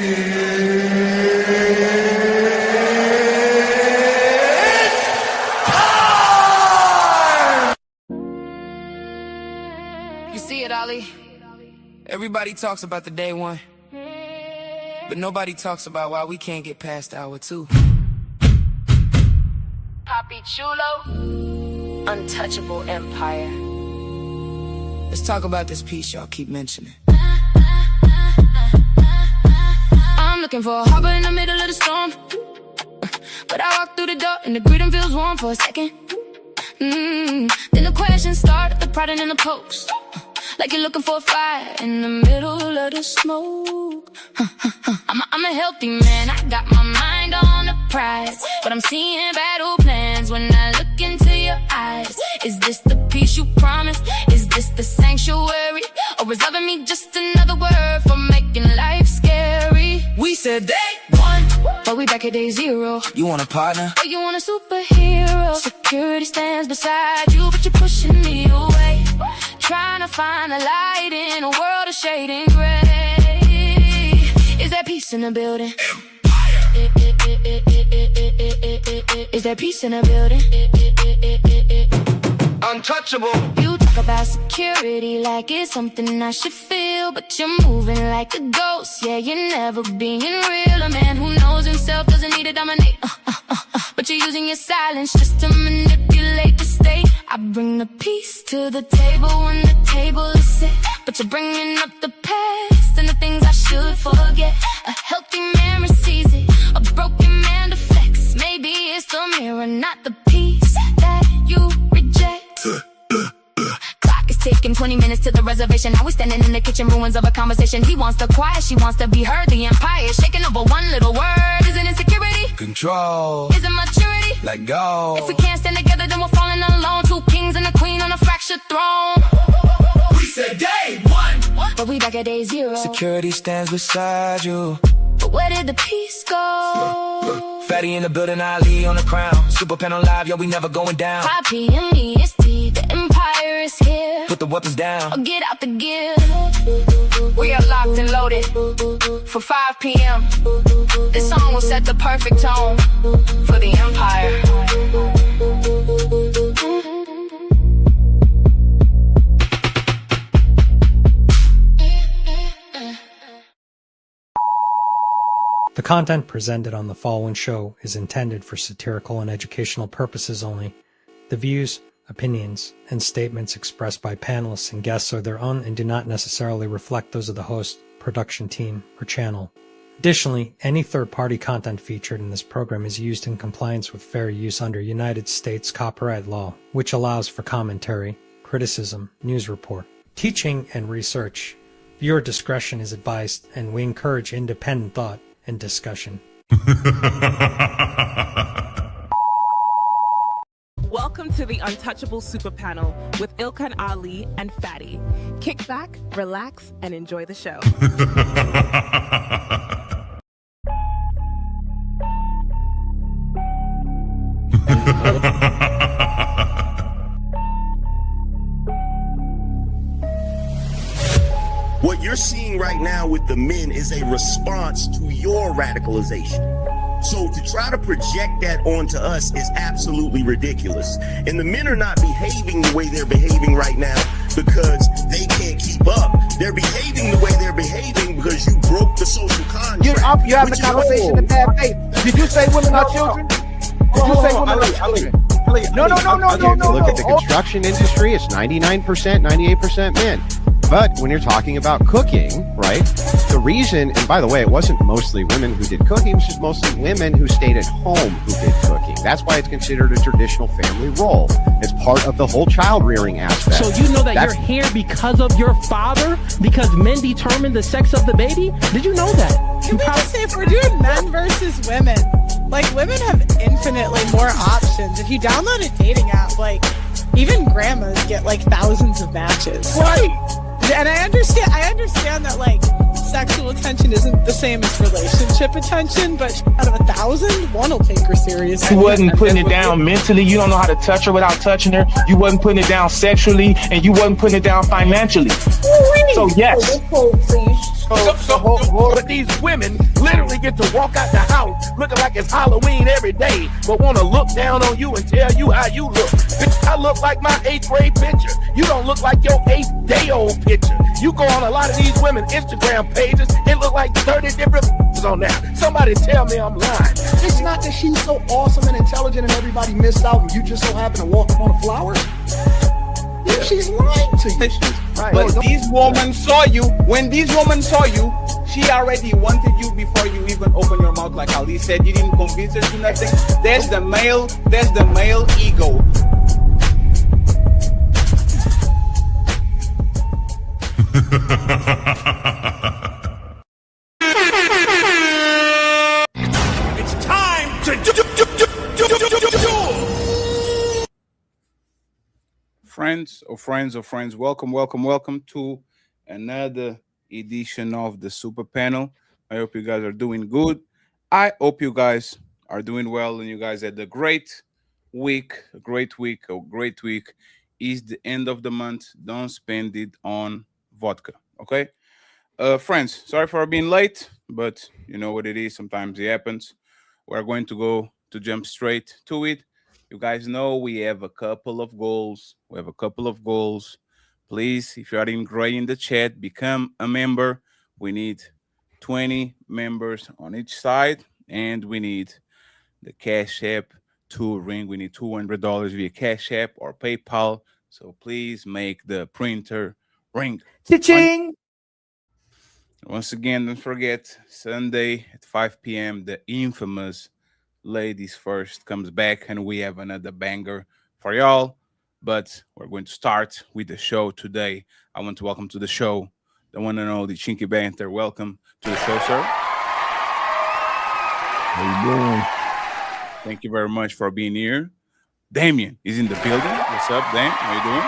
You see it, Ali? Everybody talks about the day one, but nobody talks about why we can't get past hour two. Papi Chulo, Untouchable Empire. Let's talk about this piece y'all keep mentioning. I'm looking for a harbor in the middle of the storm, but I walk through the door and the greeting feels warm for a second. Then the questions start, the prodding and the pokes, like you're looking for a fire in the middle of the smoke. I'm a healthy man, I got my mind on the prize, but I'm seeing battle plans when I look into your eyes. Is this the peace you promised? Is this the sanctuary? Or reserving me just another word for making life scary? We said day one, but we back at day zero. You want a partner? Or you want a superhero? Security stands beside you, but you're pushing me away, trying to find the light in a world of shade and gray. Is there peace in the building? Is there peace in the building? Untouchable. You talk about security like it's something I should feel, but you're moving like a ghost. Yeah, you're never being real. A man who knows himself doesn't need to dominate. But you're using your silence just to manipulate the state. I bring the peace to the table when the table is set, but you're bringing up the past and the things I should forget. A healthy man receives it, a broken man deflects. Maybe it's the mirror, not the piece that you reject. Clock is ticking, 20 minutes to the reservation. Now we're standing in the kitchen ruins of a conversation. He wants the quiet, she wants to be heard. The empire is shaking over one little word. Is it insecurity? Control. Is it maturity? Let go. If we can't stand together, then we're falling alone. Two kings and a queen on a fractured throne. We said day one, but we back at day zero. Security stands beside you. But where did the peace go? Fatty in the building, Ali on the crown. Super panel live, yo, we never going down. Papi and me, it's the empire is here. Put the weapons down. Or get out the gear. We are locked and loaded for 5 p.m. This song will set the perfect tone for the empire. The content presented on the following show is intended for satirical and educational purposes only. The views, opinions, and statements expressed by panelists and guests are their own and do not necessarily reflect those of the host, production team, or channel. Additionally, any third-party content featured in this program is used in compliance with fair use under United States copyright law, which allows for commentary, criticism, news report, teaching, and research. Viewer discretion is advised, and we encourage independent thought and discussion. Welcome to the Untouchable Super Panel with Ilkan Ali and Fatty. Kick back, relax, and enjoy the show. What you're seeing right now with the men is a response to your radicalization. So to try to project that onto us is absolutely ridiculous. And the men are not behaving the way they're behaving right now because they can't keep up. They're behaving the way they're behaving because you broke the social contract. You're having a conversation in bad faith. Did you say women are children? Did you say women are children? No. Look at the construction industry. It's 99%, 98% men. But when you're talking about cooking, right, the reason, and by the way, it wasn't mostly women who did cooking, it was just mostly women who stayed at home who did cooking. That's why it's considered a traditional family role. It's part of the whole child rearing aspect. So you know that you're here because of your father? Because men determine the sex of the baby? Did you know that? Can we just say, if we're doing men versus women, like, women have infinitely more options. If you download a dating app, like, even grandmas get like thousands of matches. Right. And I understand that, like, sexual attention isn't the same as relationship attention, but out of 1,000, one will take her seriously. You wasn't putting it down mentally. You don't know how to touch her without touching her. You wasn't putting it down sexually, and you wasn't putting it down financially. So yes. So you But these women literally get to walk out the house looking like it's Halloween every day, but want to look down on you and tell you how you look. Bitch, I look like my 8th grade picture. You don't look like your 8th day old picture. You go on a lot of these women's Instagram pages, it look like 30 different on there. Somebody tell me I'm lying. It's not that she's so awesome and intelligent and everybody missed out and you just so happen to walk up on a flower. Yeah. She's lying to you. Right. But these women saw you. When these women saw you, she already wanted you before you even open your mouth. Like Ali said, you didn't convince her to nothing. There's the male ego. It's time to do. Friends, welcome to another edition of the Super Panel. I hope you guys are doing good. I hope you guys are doing well and you guys had a great week. A great week is the end of the month. Don't spend it on vodka, okay? Friends, sorry for being late, but you know what it is. Sometimes it happens. We're going to jump straight to it. You guys know we have a couple of goals. Please, if you are in gray in the chat, become a member. We need 20 members on each side, and we need the Cash App to ring. We need $200 via Cash App or PayPal. So please make the printer ring. Cha-ching! Once again, don't forget, Sunday at 5 p.m., the infamous Ladies First comes back, and we have another banger for y'all. But we're going to start with the show today. I want to welcome to the show the one and only Chinky Banter. Welcome to the show, sir. How you doing? Thank you very much for being here. Damien is in the building. What's up, Dam? How you doing?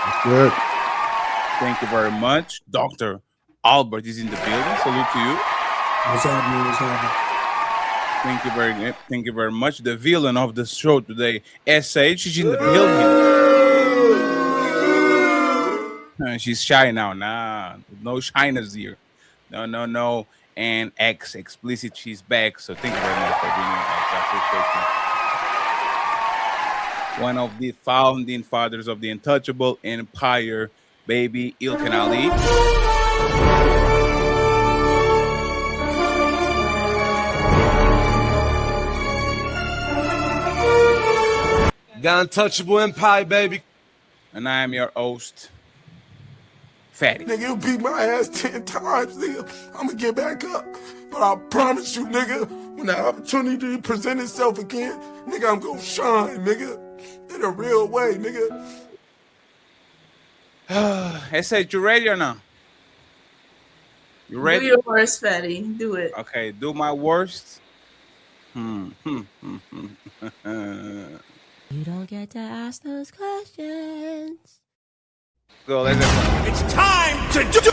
That's good. Thank you very much. Dr. Albert is in the building. Salute to you. What's happening? Thank you very much. The villain of the show today, SH, is in the building. She's shy now. Nah, no shyness here. No. And X explicit, she's back. So thank you very much for being here, X. I appreciate you. One of the founding fathers of the Untouchable Empire, baby, Ilkan Ali. The Untouchable Empire, baby. And I am your host, Fatty. Nigga, you beat my ass 10 times, nigga. I'm gonna get back up. But I promise you, nigga, when the opportunity present itself again, nigga, I'm gonna shine, nigga. In a real way, nigga. SH, you ready or not? You ready? Do your worst, Fatty. Do it. Okay, do my worst. You don't get to ask those questions. Go, let's go. It's time to do.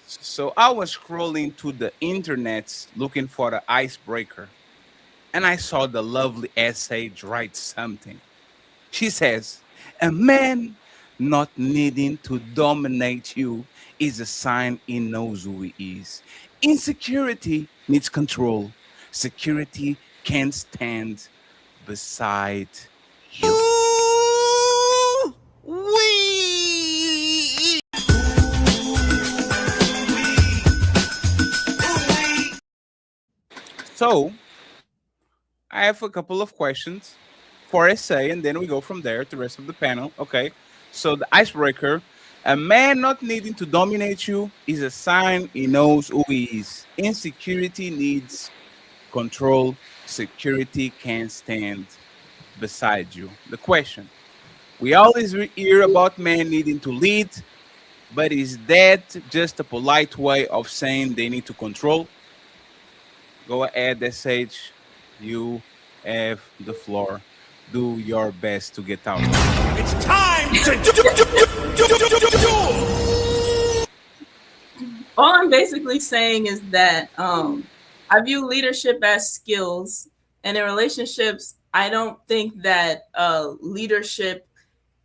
So I was scrolling to the internet looking for the icebreaker, and I saw the lovely SH write something. She says, a man not needing to dominate you is a sign he knows who he is. Insecurity needs control. Security can't stand beside you. So, I have a couple of questions for essay, and then we go from there to the rest of the panel. Okay. So the icebreaker: a man not needing to dominate you is a sign he knows who he is. Insecurity needs control. Security can't stand beside you. The question: we always hear about men needing to lead, but is that just a polite way of saying they need to control? Go ahead, SH. You have the floor. Do your best to get out. It's time to All I'm basically saying is that I view leadership as skills, and in relationships, I don't think that leadership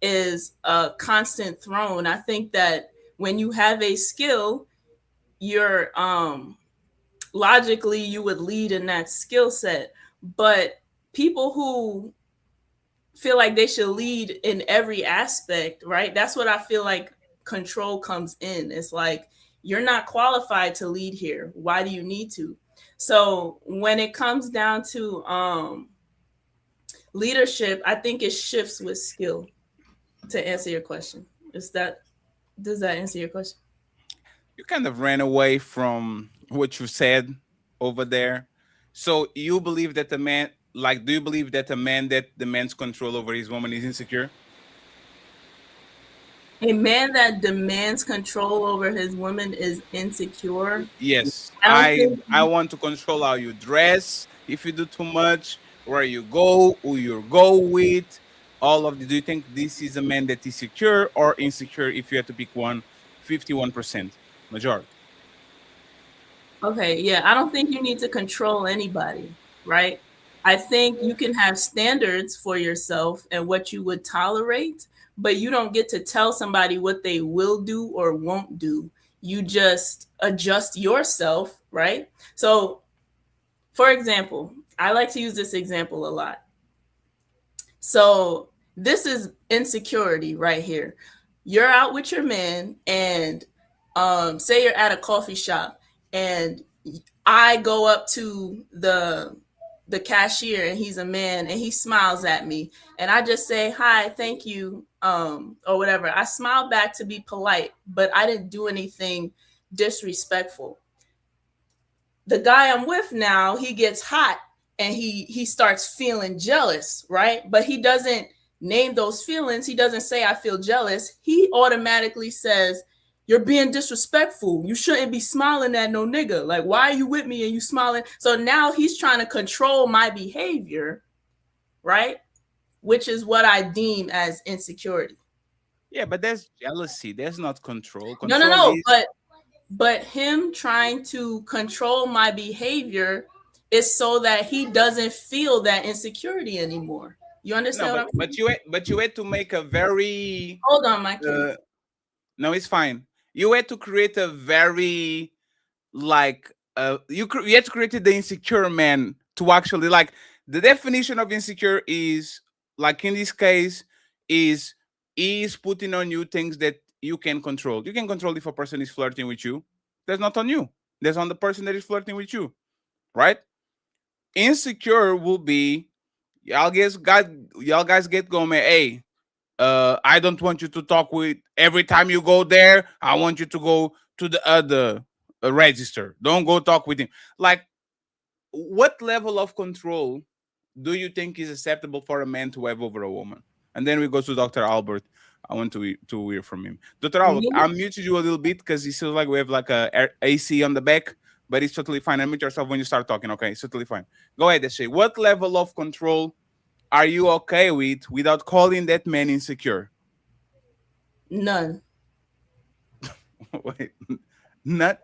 is a constant throne. I think that when you have a skill, you're logically you would lead in that skill set. But people who feel like they should lead in every aspect, right? That's what I feel like control comes in. It's like you're not qualified to lead here. Why do you need to? So when it comes down to leadership, I think it shifts with skill. To answer your question, is that does that answer your question? You kind of ran away from what you said over there. So you believe that the man, like, do you believe that a man that demands control over his woman is insecure? A man that demands control over his woman is insecure. Yes, I don't think. I want to control how you dress. If you do too much, where you go, who you go with, all of the. Do you think this is a man that is secure or insecure? If you had to pick one, 51% majority. Okay, yeah, I don't think you need to control anybody, right? I think you can have standards for yourself and what you would tolerate, but you don't get to tell somebody what they will do or won't do. You just adjust yourself, right? So, for example, I like to use this example a lot. So, this is insecurity right here. You're out with your man, and say you're at a coffee shop, and I go up to the cashier, and he's a man, and he smiles at me, and I just say hi, thank you, or whatever. I smile back to be polite, but I didn't do anything disrespectful. The guy I'm with now, he gets hot, and he starts feeling jealous, right? But he doesn't name those feelings. He doesn't say I feel jealous. He automatically says, you're being disrespectful. You shouldn't be smiling at no nigga. Like, why are you with me and you smiling? So now he's trying to control my behavior, right? Which is what I deem as insecurity. Yeah, but that's jealousy. That's not control. No, no, Control no. is But him trying to control my behavior is so that he doesn't feel that insecurity anymore. You understand no, what I'm saying? but you had to make a very Hold on, my kid. no, it's fine. You had to create a very like you had to create the insecure man to actually like the definition of insecure is like in this case is putting on you things that you can control. You can control if a person is flirting with you. That's not on you. That's on the person that is flirting with you, right? Insecure will be y'all guys get going, man. Hey, I don't want you to talk with every time you go there. I want you to go to the other register. Don't go talk with him. Like, what level of control do you think is acceptable for a man to have over a woman? And then we go to Dr. Albert. I want to hear from him. Dr. Albert, Me? I muted you a little bit because it feels like we have like a AC on the back, but it's totally fine. Unmute yourself when you start talking. Okay, it's totally fine. Go ahead, Deshay. What level of control are you okay with without calling that man insecure? None. Wait, not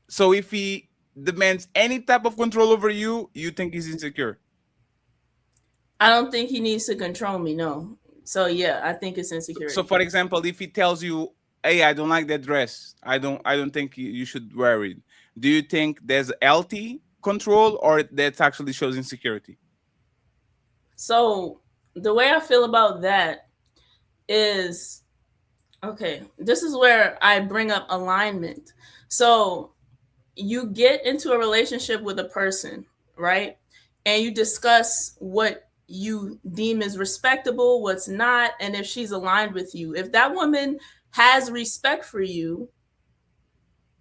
so if he demands any type of control over you, you think he's insecure? I don't think he needs to control me, no. So yeah, I think it's insecurity. So for example, if he tells you, hey, I don't like that dress, I don't think you should wear it, do you think there's healthy control or that actually shows insecurity? So the way I feel about that is, okay, this is where I bring up alignment. So you get into a relationship with a person, right? And you discuss what you deem is respectable, what's not, and if she's aligned with you. If that woman has respect for you.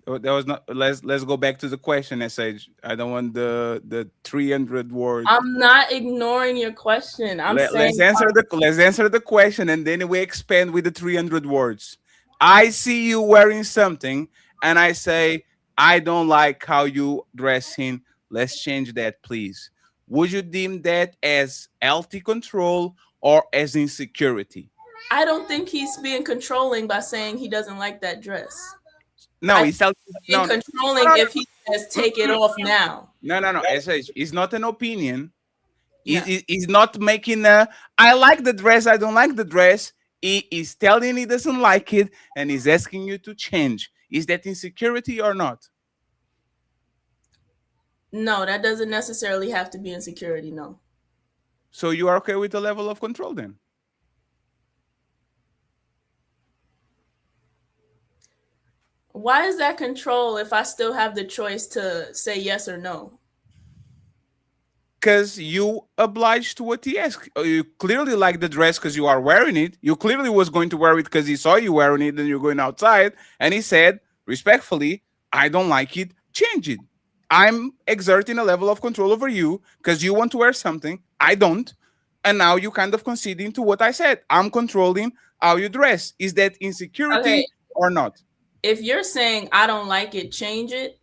That was not. Let's go back to the question, SH. I don't want the 300 words. I'm not ignoring your question. Let's answer the question, and then we expand with the 300 words. I see you wearing something, and I say I don't like how you dressing. Let's change that, please. Would you deem that as healthy control or as insecurity? I don't think he's being controlling by saying he doesn't like that dress. No, he's being controlling if he says take it off now. No. It's not an opinion. Yeah. He's not making a I like the dress, I don't like the dress. He is telling he doesn't like it and he's asking you to change. Is that insecurity or not? No, that doesn't necessarily have to be insecurity. No. So you are okay with the level of control then? Why is that control if I still have the choice to say yes or no? Because you obliged to what he asked. You clearly like the dress because you are wearing it. You clearly was going to wear it because he saw you wearing it and you're going outside. And he said, respectfully, I don't like it. Change it. I'm exerting a level of control over you because you want to wear something. I don't. And now you kind of conceding to what I said. I'm controlling how you dress. Is that insecurity Okay. or not? If you're saying I don't like it, change it,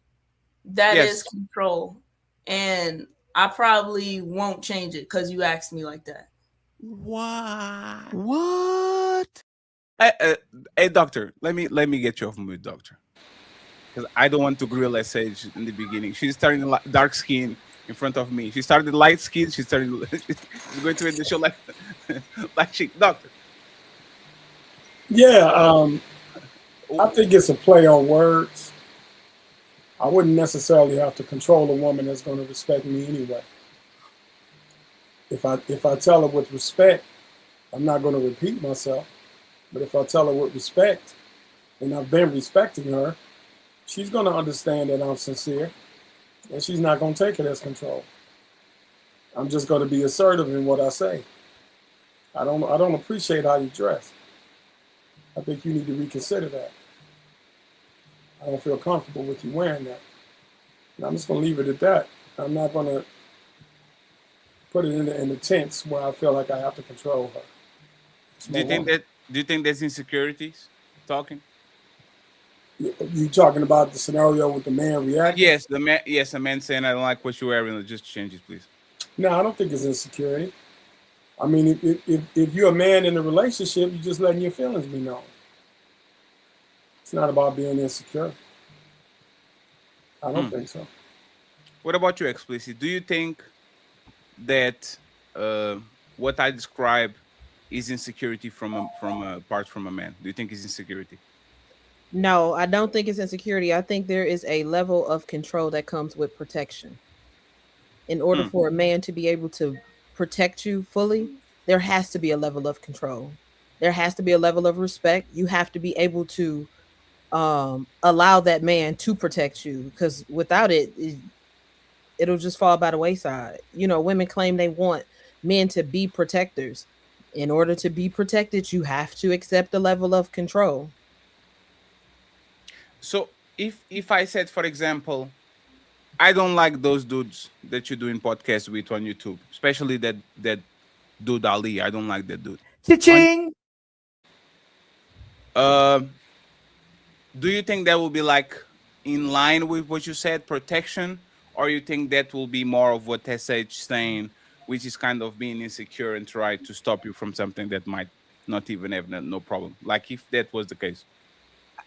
that is Yes. control. And I probably won't change it because you asked me like that. What? What? Hey, doctor, let me get you off mute, doctor, because I don't want to grill SH in the beginning. She's starting dark skin in front of me. She started light skin. She's starting. She's going to end the show like like she doctor. Yeah, I think it's a play on words. I wouldn't necessarily have to control a woman that's going to respect me anyway. If I tell her with respect, I'm not going to repeat myself. But if I tell her with respect, and I've been respecting her, she's going to understand that I'm sincere, and she's not going to take it as control. I'm just going to be assertive in what I say. I don't appreciate how you dress. I think you need to reconsider that. I don't feel comfortable with you wearing that. And I'm just going to leave it at that. I'm not going to put it in the tense where I feel like I have to control her. Do you think there's insecurities talking? You talking about the scenario with the man reacting? Yes, the man. Yes, a man saying I don't like what you're wearing. Just change it, please. No, I don't think it's insecurity. I mean, if you're a man in a relationship, you're just letting your feelings be known. It's not about being insecure. I don't think so. What about you, explicit? Do you think that what I describe is insecurity from a man? Do you think it's insecurity? No, I don't think it's insecurity. I think there is a level of control that comes with protection. In order for a man to be able to protect you fully, there has to be a level of control. There has to be a level of respect. You have to be able to allow that man to protect you, because without it'll just fall by the wayside. You know, women claim they want men to be protectors. In order to be protected, you have to accept a level of control. So if I said, for example, I don't like those dudes that you do in podcasts with on YouTube, especially that dude Ali. I don't like that dude. Cha-ching! Do you think that will be like in line with what you said, protection, or you think that will be more of what SH saying, which is kind of being insecure and try to stop you from something that might not even have no problem? Like if that was the case.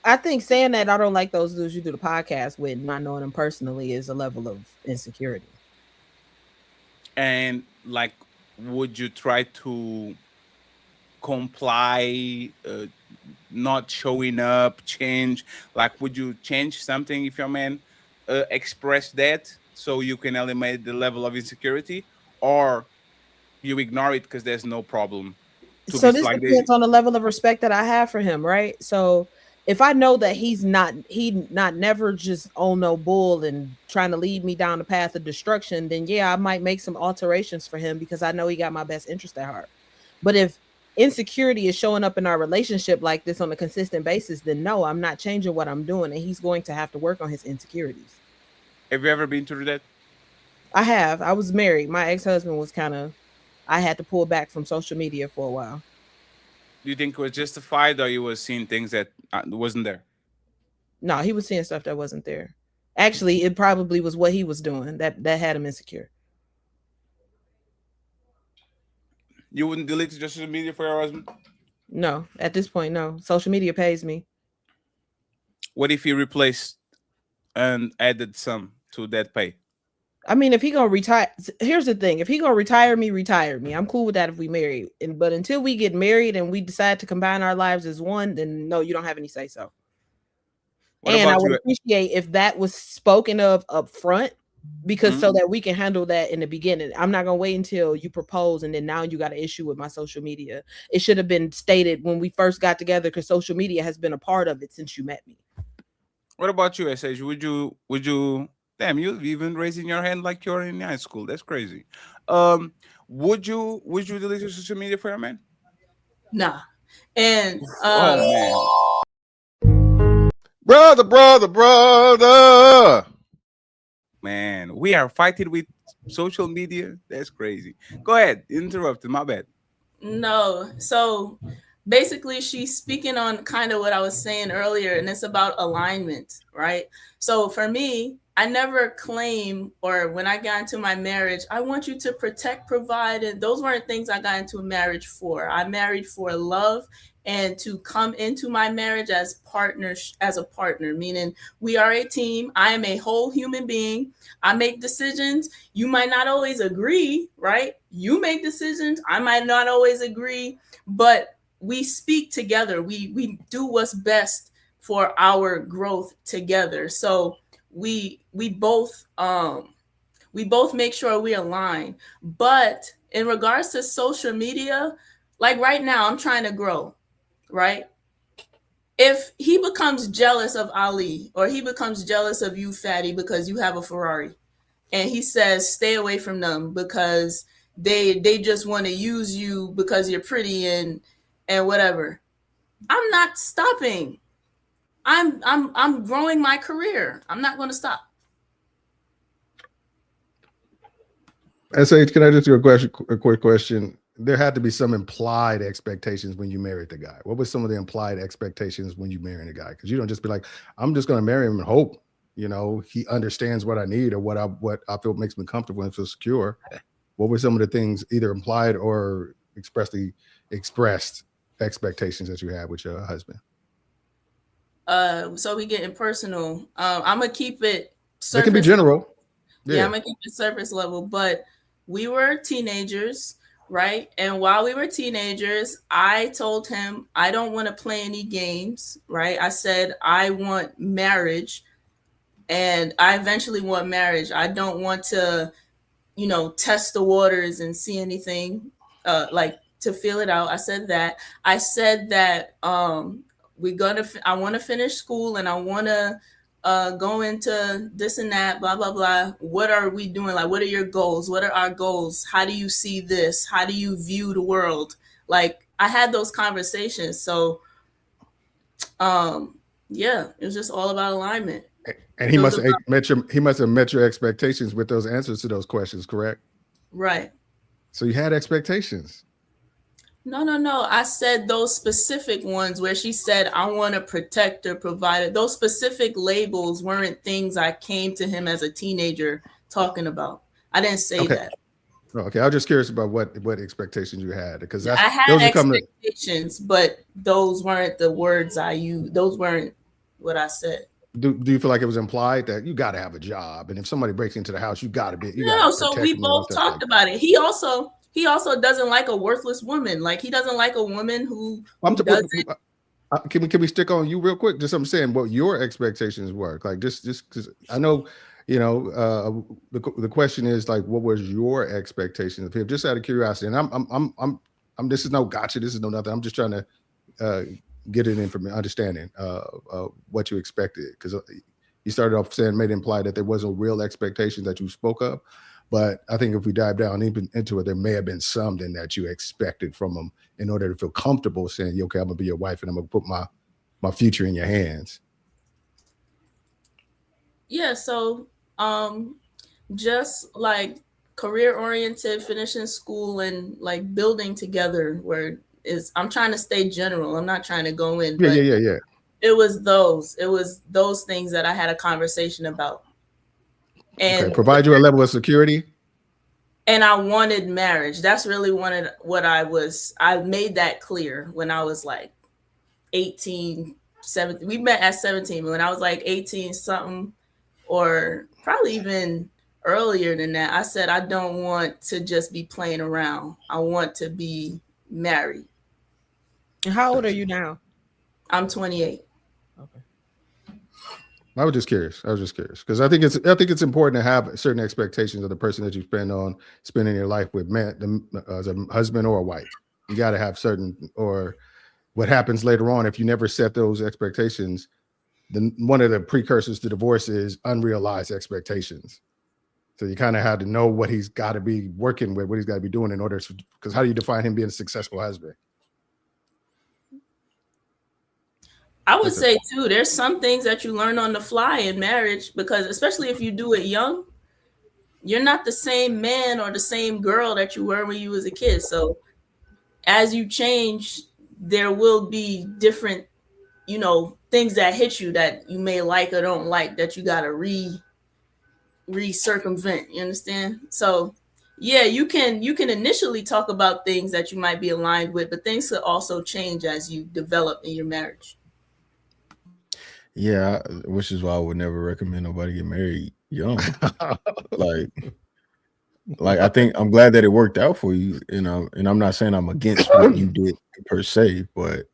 I think saying that I don't like those dudes you do the podcast with, not knowing them personally, is a level of insecurity. And like, would you try to comply, not showing up, change? Like, would you change something if your man express that so you can eliminate the level of insecurity, or you ignore it because there's no problem? So this depends on the level of respect that I have for him, right? So if I know that he not never just on no bull and trying to lead me down the path of destruction, then yeah, I might make some alterations for him because I know he got my best interest at heart. But if insecurity is showing up in our relationship like this on a consistent basis, then no, I'm not changing what I'm doing, and he's going to have to work on his insecurities. Have you ever been through that? I have. I was married. My ex-husband was I had to pull back from social media for a while. Do you think it was justified, or you was seeing things that wasn't there? No, he was seeing stuff that wasn't there. Actually, it probably was what he was doing that had him insecure. You wouldn't delete social media for your husband? No, at this point, no. Social media pays me. What if he replaced and added some to that pay? I mean, if he gonna retire, here's the thing: if he gonna retire me, retire me. I'm cool with that if we marry. But until we get married and we decide to combine our lives as one, then no, you don't have any say so. What And I about would you? appreciate if that was spoken of up front, because so that we can handle that in the beginning. I'm not gonna wait until you propose and then now you got an issue with my social media. It should have been stated when we first got together, because social media has been a part of it since you met me. What about you, SH? Would you damn, you even raising your hand like you're in high school. That's crazy. Would you delete your social media for your man? Nah. And Oh man. Brother. Man, we are fighting with social media. That's crazy. Go ahead. Interrupted. My bad. no. So basically, she's speaking on kind of what I was saying earlier, and it's about alignment, right? So for me, I never claim, or when I got into my marriage, I want you to protect, provide, and those weren't things I got into a marriage for. I married for love and to come into my marriage as partners, as a partner, meaning we are a team. I am a whole human being. I make decisions. You might not always agree, right? You make decisions. I might not always agree, but we speak together. We do what's best for our growth together. So we both make sure we align. But in regards to social media, like right now, I'm trying to grow, right? If he becomes jealous of Ali, or he becomes jealous of you, Fatty, because you have a Ferrari, and he says stay away from them because they just want to use you because you're pretty and whatever, I'm not stopping. I'm growing my career. I'm not going to stop. SH, can I just do a quick question? There had to be some implied expectations when you married the guy. What was some of the implied expectations when you married a guy? Because you don't just be like, I'm just going to marry him and hope, he understands what I need or what I feel makes me comfortable and feel secure. What were some of the things either implied or expressed expectations that you had with your husband? So we getting personal. I'm gonna keep it It can be general. Level. Yeah, I'm gonna keep it surface level. But we were teenagers, right? And while we were teenagers, I told him I don't want to play any games, right? I said I want marriage, and I eventually want marriage. I don't want to, test the waters and see anything, like to feel it out. I said that. I said that I want to finish school and I want to go into this and that, blah blah blah. What are we doing? Like, what are your goals? What are our goals? How do you see this? How do you view the world? Like, I had those conversations. So yeah, it was just all about alignment. And he must have met your expectations with those answers to those questions, correct? Right. So you had expectations. No. I said those specific ones where she said, I want to protect or provide it. Those specific labels weren't things I came to him as a teenager talking about. I didn't say that. Okay, I was just curious about what expectations you had, because I had expectations, but those weren't the words I used. Those weren't what I said. Do you feel like it was implied that you got to have a job, and if somebody breaks into the house, you got to be? No, so we both talked about it. He also doesn't like a worthless woman. Like, he doesn't like a woman who doesn't. Can we stick on you real quick? Just I'm saying what your expectations were. Like, just because I know, the question is like, what was your expectations of him? Just out of curiosity, and I'm this is no gotcha. This is no nothing. I'm just trying to get an understanding of what you expected, because you started off saying made it imply that there wasn't real expectations that you spoke of. But I think if we dive down even into it, there may have been something that you expected from them in order to feel comfortable saying, okay, I'm gonna be your wife and I'm gonna put my future in your hands. Yeah, so just like career oriented, finishing school and like building together, where I'm trying to stay general. I'm not trying to go in. Yeah. It was those things that I had a conversation about. And provide you a level of security. And I wanted marriage. That's really what I made that clear when I was like 18, 17. We met at 17, but when I was like 18 something, or probably even earlier than that. I said I don't want to just be playing around. I want to be married. How old are you now? I'm 28. Okay. I was just curious. Because I think it's important to have certain expectations of the person that you spending your life with, man, as a husband or a wife. You got to have certain, or what happens later on if you never set those expectations. Then one of the precursors to divorce is unrealized expectations. So you kind of had to know what he's got to be working with, what he's got to be doing in order to, because how do you define him being a successful husband? I would say too, there's some things that you learn on the fly in marriage, because especially if you do it young, you're not the same man or the same girl that you were when you was a kid. So as you change, there will be different, things that hit you that you may like or don't like, that you gotta re-circumvent. You understand? So yeah, you can initially talk about things that you might be aligned with, but things could also change as you develop in your marriage. Yeah, which is why I would never recommend nobody get married young. like, I think I'm glad that it worked out for you, and I'm not saying I'm against what you did per se, but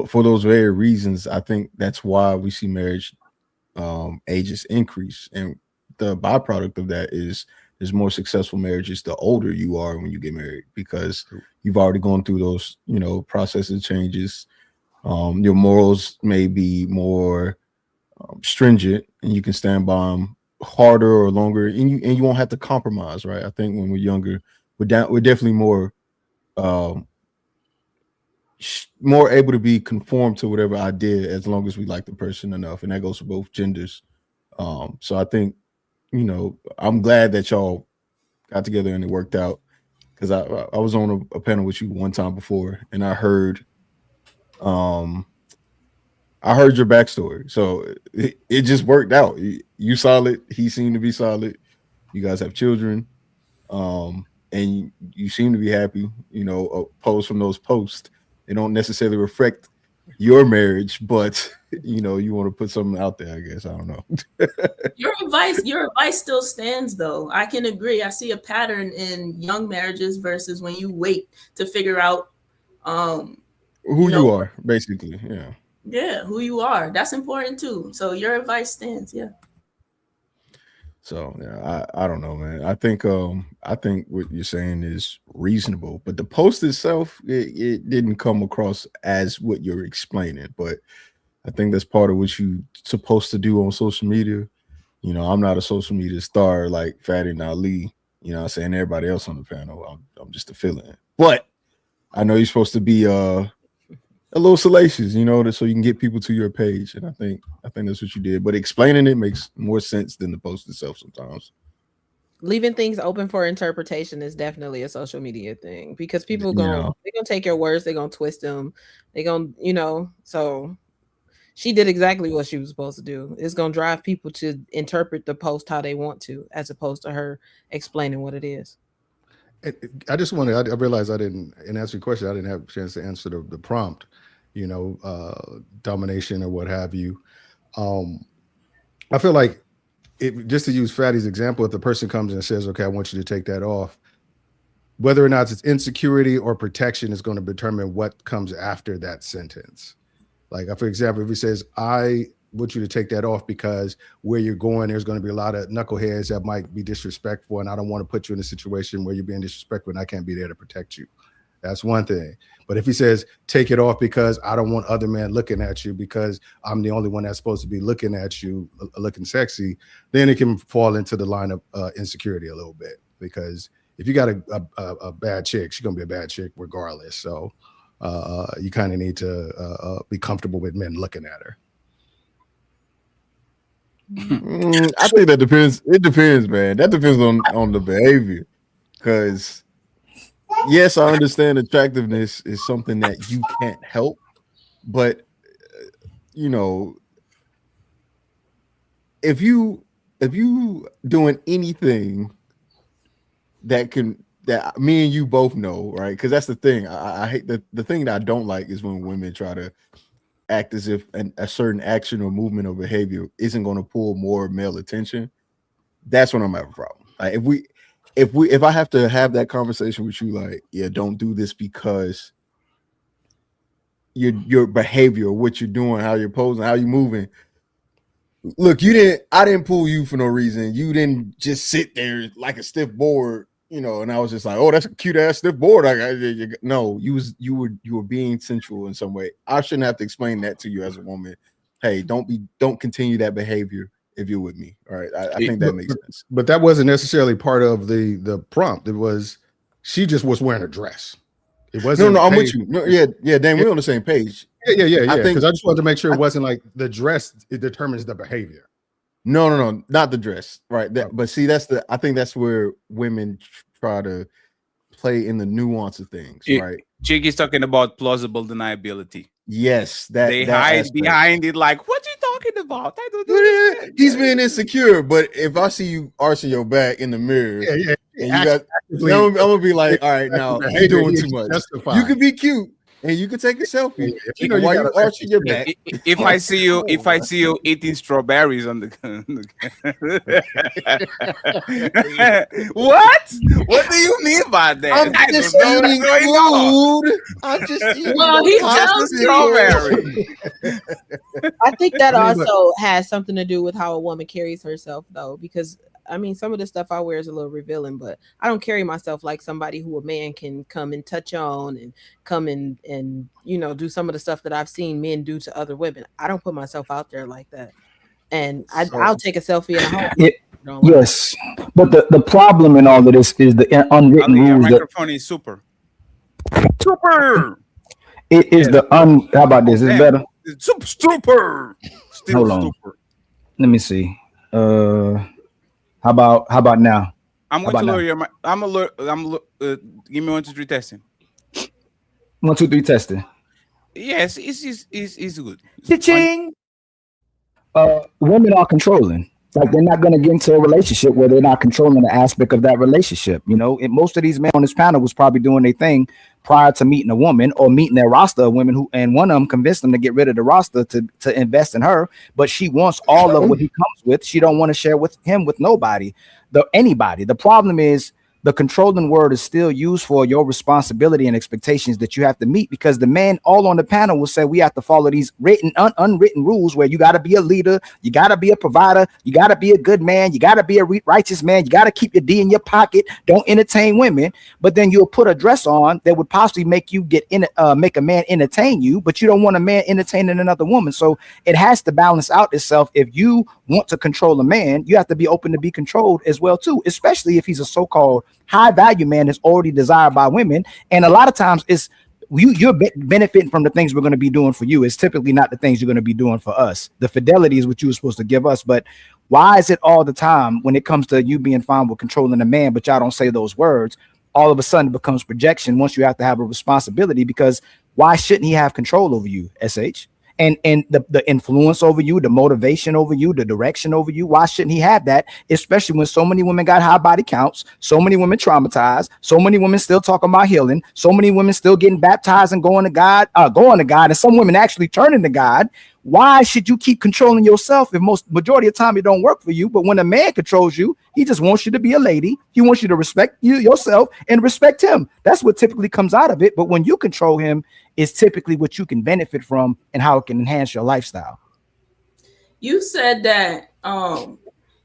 for those very reasons, I think that's why we see marriage ages increase, and the byproduct of that is there's more successful marriages the older you are when you get married, because you've already gone through those processes, changes. Your morals may be more stringent, and you can stand by them harder or longer, and you won't have to compromise, right? I think when we're younger, we're definitely um, more able to be conformed to whatever idea, as long as we like the person enough, and that goes for both genders. So I think, I'm glad that y'all got together and it worked out, because I was on a panel with you one time before, and I heard your backstory, so it just worked out. You solid, he seemed to be solid. You guys have children, and you seem to be happy. Posts from those posts, they don't necessarily reflect your marriage, but you want to put something out there, I guess. I don't know. Your advice still stands, though. I can agree. I see a pattern in young marriages versus when you wait to figure out who you are, basically. Yeah, who you are. That's important too. So your advice stands. Yeah. So yeah, I don't know, man. I think what you're saying is reasonable, but the post itself, it didn't come across as what you're explaining. But I think that's part of what you're supposed to do on social media. I'm not a social media star like Fatty and Ali. I'm saying everybody else on the panel. I'm just a fill-in. But I know you're supposed to be a little salacious, so you can get people to your page. And I think that's what you did. But explaining it makes more sense than the post itself sometimes. Leaving things open for interpretation is definitely a social media thing, because people they're gonna take your words, they're gonna twist them, they're gonna, so she did exactly what she was supposed to do. It's gonna drive people to interpret the post how they want to, as opposed to her explaining what it is. I just wanted, I realized I didn't, in answering your question, I didn't have a chance to answer the prompt, domination or what have you. I feel like, just to use Fatty's example, if the person comes and says, okay, I want you to take that off, whether or not it's insecurity or protection is going to determine what comes after that sentence. Like, for example, if he says, I want you to take that off because where you're going, there's going to be a lot of knuckleheads that might be disrespectful, and I don't want to put you in a situation where you're being disrespectful and I can't be there to protect you. That's one thing. But if he says, take it off because I don't want other men looking at you because I'm the only one that's supposed to be looking at you, looking sexy, then it can fall into the line of insecurity a little bit. Because if you got a bad chick, she's going to be a bad chick regardless. So you kind of need to be comfortable with men looking at her. I think that depends. It depends, man. That depends on the behavior. Because yes, I understand attractiveness is something that you can't help, but if you doing anything that me and you both know, right? Because that's the thing. I hate the thing that I don't like is when women try to act as if a certain action or movement or behavior isn't going to pull more male attention. that's when I'm having a problem. Like if I have to have that conversation with you, like, yeah, don't do this because your behavior, what you're doing, how you're posing, how you're moving. Look, I didn't pull you for no reason. You didn't just sit there like a stiff board, and I was just like, oh, that's a cute ass stiff board. No, you were being sensual in some way. I shouldn't have to explain that to you as a woman. Hey, don't continue that behavior if you're with me. All right. I think that makes sense. But that wasn't necessarily part of the prompt. It was she just was wearing a dress. It wasn't. No, I'm with you. No, yeah, Dan, we're on the same page. Yeah. Because I just wanted to make sure it wasn't like the dress. It determines the behavior. No, not the dress. Right. But see, I think that's where women try to play in the nuance of things. Right. Chick is talking about plausible deniability. Yes, they hide behind it. Like, what you talking about? I don't know. He's being insecure. But if I see you arching your back in the mirror, and I'm gonna be like, all right, now you're doing too much. You can be cute and you can take a selfie. While you arching your back. If I see you eating strawberries on the what? What do you mean by that? I'm just eating food. I'm just eating. Well, he's just a strawberry. I think that also has something to do with how a woman carries herself, though, because I mean, some of the stuff I wear is a little revealing, but I don't carry myself like somebody who a man can come and touch on and come and do some of the stuff that I've seen men do to other women. I don't put myself out there like that, and I'll take a selfie at home. Yes, but the problem in all of this is the unwritten rules. Your microphone is super. It is How about this? Is it better? Super. Still Hold on. Super. Let me see. How about now? I'm going to lower your mic. Give me 1, 2, 3 testing. 1, 2, 3 testing. Yes, it's good. Cha-ching. Women are controlling. Like, they're not going to get into a relationship where they're not controlling the aspect of that relationship. And most of these men on this panel was probably doing their thing prior to meeting a woman or meeting their roster of women and one of them convinced them to get rid of the roster to invest in her. But she wants all of what he comes with. She don't want to share with him with anybody. The problem is the controlling word is still used for your responsibility and expectations that you have to meet, because the men all on the panel will say we have to follow these written, unwritten rules where you got to be a leader, you got to be a provider, you got to be a good man, you got to be a righteous man, you got to keep your D in your pocket, don't entertain women. But then you'll put a dress on that would possibly make you make a man entertain you, but you don't want a man entertaining another woman. So it has to balance out itself. If you want to control a man, you have to be open to be controlled as well too, especially if he's a so-called high value man is already desired by women. And a lot of times you're benefiting from the things we're going to be doing for you. It's typically not the things you're going to be doing for us. The fidelity is what you were supposed to give us. But why is it all the time when it comes to you being fine with controlling a man, but y'all don't say those words, all of a sudden it becomes projection once you have to have a responsibility? Because why shouldn't he have control over you, SH? And the influence over you, the motivation over you, the direction over you. Why shouldn't he have that? Especially when so many women got high body counts, so many women traumatized, so many women still talking about healing, so many women still getting baptized and going to God, and some women actually turning to God. Why should you keep controlling yourself if majority of the time it don't work for you? But when a man controls you, he just wants you to be a lady. He wants you to respect yourself and respect him. That's what typically comes out of it. But when you control him, is typically what you can benefit from and how it can enhance your lifestyle. You said that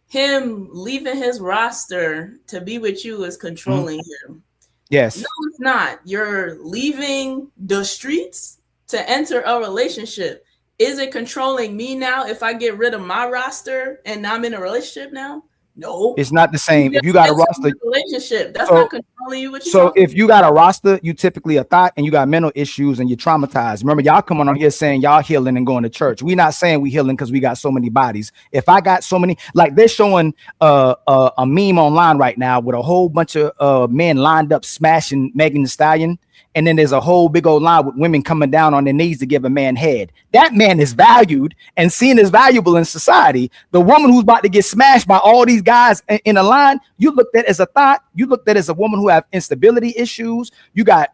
him leaving his roster to be with you is controlling him. Yes. No, it's not. You're leaving the streets to enter a relationship. Is it controlling me now if I get rid of my roster and I'm in a relationship now? No, it's not the same. If you got a roster relationship, that's not controlling you. So if you got a roster, you typically a thought and you got mental issues and you're traumatized. Remember, y'all coming on here saying y'all healing and going to church. We're not saying we healing because we got so many bodies. If I got so many, like they're showing a meme online right now with a whole bunch of men lined up smashing Megan Thee Stallion. and then there's a whole big old line with women coming down on their knees to give a man head. That man is valued and seen as valuable in society. The woman who's about to get smashed by all these guys in a line, you looked at as a thought. You looked at as a woman who have instability issues. You got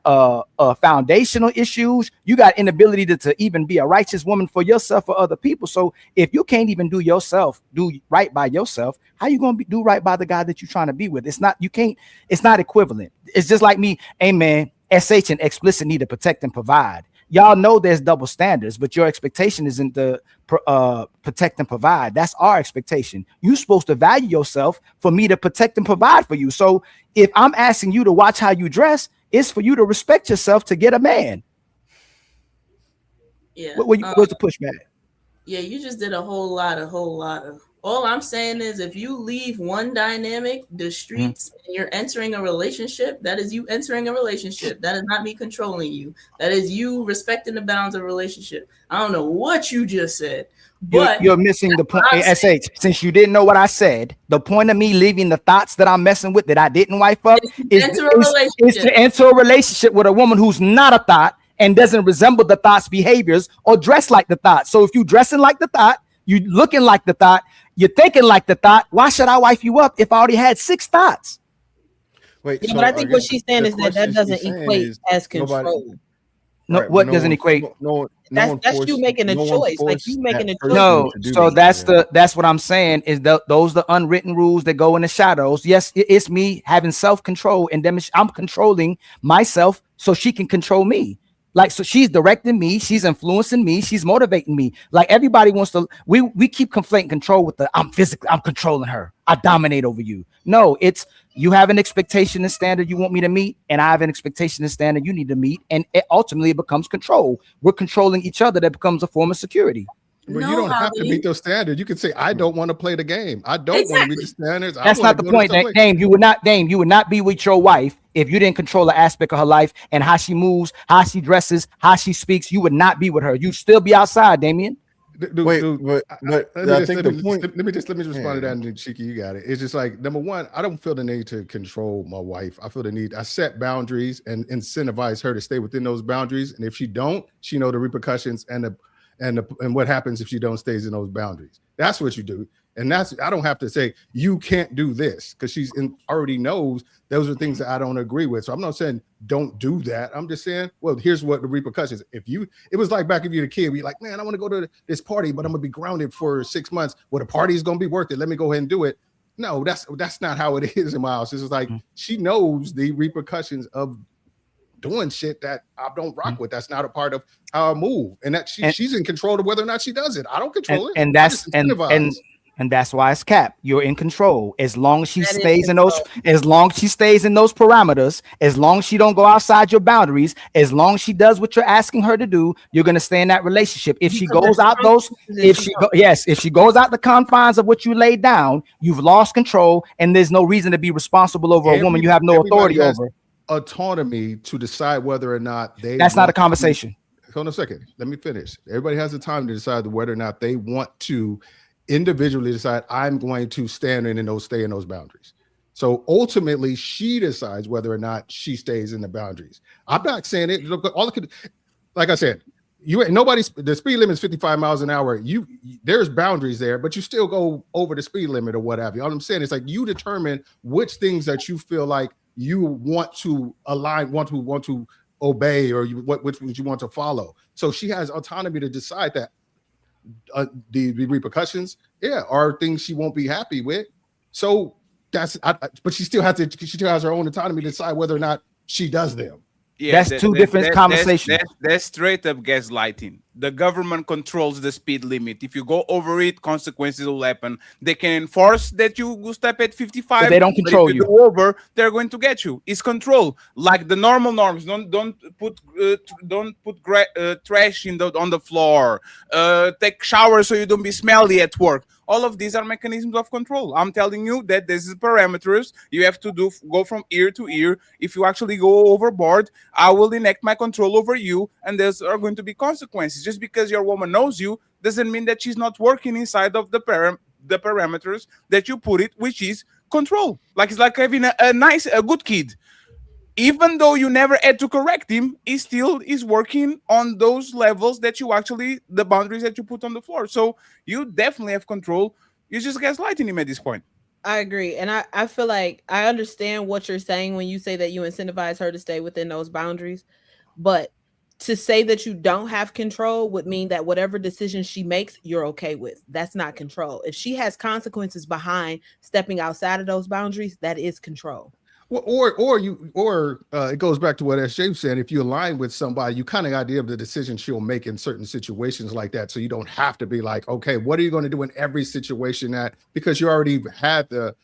foundational issues. You got inability to even be a righteous woman for yourself or other people. So if you can't even do right by yourself, how you gonna do right by the guy that you're trying to be with? It's not equivalent. It's just like me, hey man, SH and explicit need to protect and provide. Y'all know there's double standards, but your expectation isn't to protect and provide. That's our expectation. You're supposed to value yourself for me to protect and provide for you. So if I'm asking you to watch how you dress, it's for you to respect yourself to get a man. Yeah. Where's the pushback? Yeah, you just did a whole lot of. All I'm saying is, if you leave one dynamic, the streets, and you're entering a relationship, that is you entering a relationship. That is not me controlling you. That is you respecting the bounds of a relationship. I don't know what you just said, but you're missing the point. SH, since you didn't know what I said, the point of me leaving the thoughts that I'm messing with that I didn't wife up is to enter a relationship with a woman who's not a thought and doesn't resemble the thought's behaviors or dress like the thought. So if you dressing like the thought, you looking like the thought, you're thinking like the thought, why should I wife you up if I already had 6 thoughts? Wait, yeah, so but I think what she's saying is that doesn't equate as control. No, right, what doesn't equate? That's you making a choice. Like you making a choice. No, so that's what I'm saying is those the unwritten rules that go in the shadows. Yes, it's me having self-control and I'm controlling myself so she can control me. Like, so she's directing me, she's influencing me, she's motivating me. Like everybody wants to, we keep conflating control with I'm controlling her. I dominate over you. No, it's you have an expectation and standard you want me to meet, and I have an expectation and standard you need to meet, and ultimately it becomes control. We're controlling each other. That becomes a form of security. But you don't have to meet those standards. You can say, I don't want to play the game. I don't want to meet the standards. That's not the point, Dame. You would not be with your wife if you didn't control the aspect of her life and how she moves, how she dresses, how she speaks. You would not be with her. You'd still be outside, Damien. Let me just respond to that, and then Chiki, you got it. It's just like, number one, I don't feel the need to control my wife. I feel the need. I set boundaries and incentivize her to stay within those boundaries. And if she don't, she know the repercussions and what happens if she don't stays in those boundaries. That's what you do. And I don't have to say you can't do this because she's already knows those are things that I don't agree with. So I'm not saying don't do that. I'm just saying, well, here's what the repercussions. It was like back if you're a kid, you're like, man, I want to go to this party, but I'm gonna be grounded for 6 months. Well, the party is gonna be worth it. Let me go ahead and do it. No, that's not how it is in my house. It's just like she knows the repercussions of doing shit that I don't rock with. That's not a part of how I move, and that she's in control of whether or not she does it. I don't control it, and that's why it's capped. You're in control as long as she stays in those. As long as she stays in those parameters. As long as she don't go outside your boundaries. As long as she does what you're asking her to do, you're gonna stay in that relationship. If she goes out if she goes out the confines of what you laid down, you've lost control, and there's no reason to be responsible over a woman you have no authority over. Autonomy to decide whether or not that's not a conversation. Hold on a second. Let me finish. Everybody has the time to decide whether or not they want to individually decide I'm going to stay in those boundaries. So ultimately, she decides whether or not she stays in the boundaries. I'm not saying it. Look, like I said, the speed limit is 55 miles an hour. There's boundaries there, but you still go over the speed limit or what have you. All I'm saying is like you determine which things that you feel like you want to align, want to obey, or which ones you want to follow. So she has autonomy to decide that the repercussions, are things she won't be happy with. So but she still has her own autonomy to decide whether or not she does them. Yeah, that's two different conversations. That's straight up gaslighting. The government controls the speed limit. If you go over it, consequences will happen. They can enforce that you go step at 55. But they don't control you. Go over, they're going to get you. It's control, like the normal norms. Don't put trash on the floor. Take showers so you don't be smelly at work. All of these are mechanisms of control. I'm telling you that this is parameters you have to go from ear to ear. If you actually go overboard, I will enact my control over you, and there are going to be consequences. Just because your woman knows you doesn't mean that she's not working inside of the parameters that you put it, which is control. Like it's like having a good kid. even though you never had to correct him, he still is working on those levels that you actually, the boundaries that you put on the floor. So you definitely have control. You just gaslighting him at this point. I agree. And I feel like I understand what you're saying when you say that you incentivize her to stay within those boundaries. But to say that you don't have control would mean that whatever decision she makes, you're okay with. That's not control. If she has consequences behind stepping outside of those boundaries, that is control. Or it goes back to what SJ said. If you align with somebody, you kind of got idea of the decision she'll make in certain situations like that. So you don't have to be like, okay, what are you going to do in every situation that, because you already had the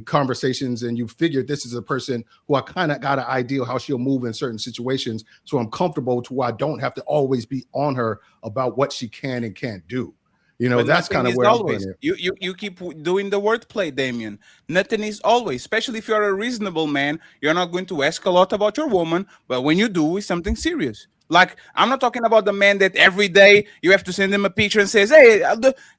conversations and you figured this is a person who I kind of got an idea how she'll move in certain situations. So I'm comfortable to where I don't have to always be on her about what she can and can't do. You know, But that's kind of where always, I'm you keep doing the wordplay, Damien. Nothing is always, especially if you're a reasonable man, you're not going to ask a lot about your woman, but when you do, it's something serious. Like, I'm not talking about the man that every day you have to send him a picture and says, hey,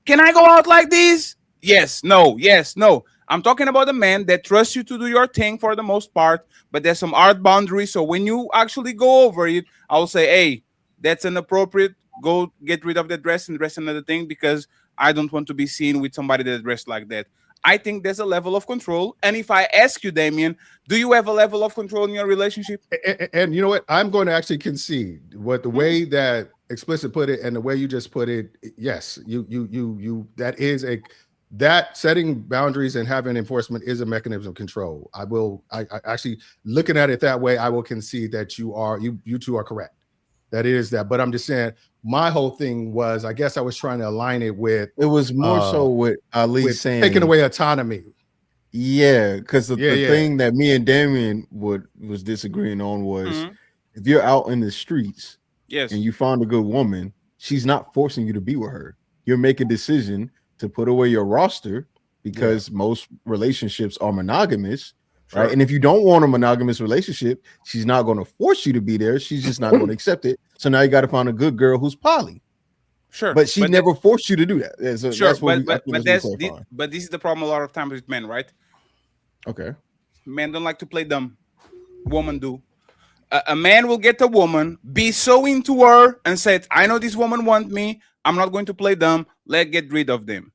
can I go out like this? Yes, no, yes, no. I'm talking about the man that trusts you to do your thing for the most part, but there's some art boundaries. So when you actually go over it, I'll say, hey, that's inappropriate. Go get rid of that dress and dress another thing, because I don't want to be seen with somebody that dressed like that. I think there's a level of control. And if I ask you, Damien, do you have a level of control in your relationship? And you know what? I'm going to actually concede what the way that Explicit put it and the way you just put it. Yes, you that is that setting boundaries and having enforcement is a mechanism of control. I actually, looking at it that way, I will concede that you two are correct. That is that. But I'm just saying, my whole thing was, I guess I was trying to align it with. It was more so with Ali saying taking away autonomy. Yeah, because the thing that me and Damien was disagreeing on was, if you're out in the streets, yes, and you found a good woman, she's not forcing you to be with her. You're making a decision to put away your roster because most relationships are monogamous. Sure. Right. And if you don't want a monogamous relationship, she's not going to force you to be there. She's just not going to accept it. So now you got to find a good girl who's poly. Sure. But she never forced you to do that. So sure. That's what but this is the problem a lot of times with men, right? Okay. Men don't like to play dumb. Women do. A man will get a woman, be so into her, and said, I know this woman wants me. I'm not going to play dumb. Let's get rid of them.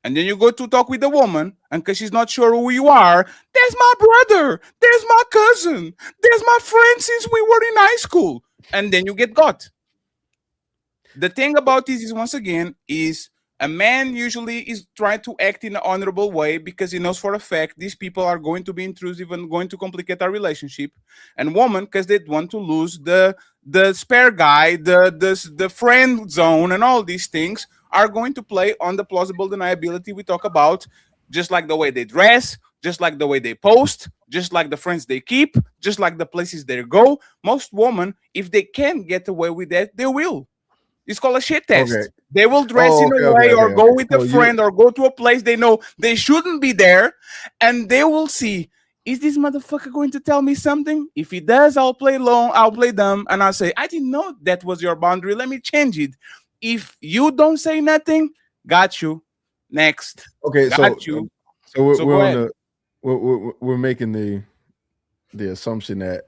And then you go to talk with the woman, and because she's not sure who you are, there's my brother, there's my cousin, there's my friend since we were in high school. And then you get got. The thing about this is, once again, is a man usually is trying to act in an honorable way because he knows for a fact these people are going to be intrusive and going to complicate our relationship. And woman, because they want to lose the spare guy, the friend zone, and all these things, are going to play on the plausible deniability we talk about, just like the way they dress, just like the way they post, just like the friends they keep, just like the places they go. Most women, if they can get away with that, they will. It's called a shit test. Okay. They will dress in a way or go with a friend or go to a place they know they shouldn't be there, and they will see, is this motherfucker going to tell me something? If he does, I'll play long, I'll play dumb, and I'll say, I didn't know that was your boundary. Let me change it. If you don't say nothing, got you. Next. Okay, got so you. We're making the assumption that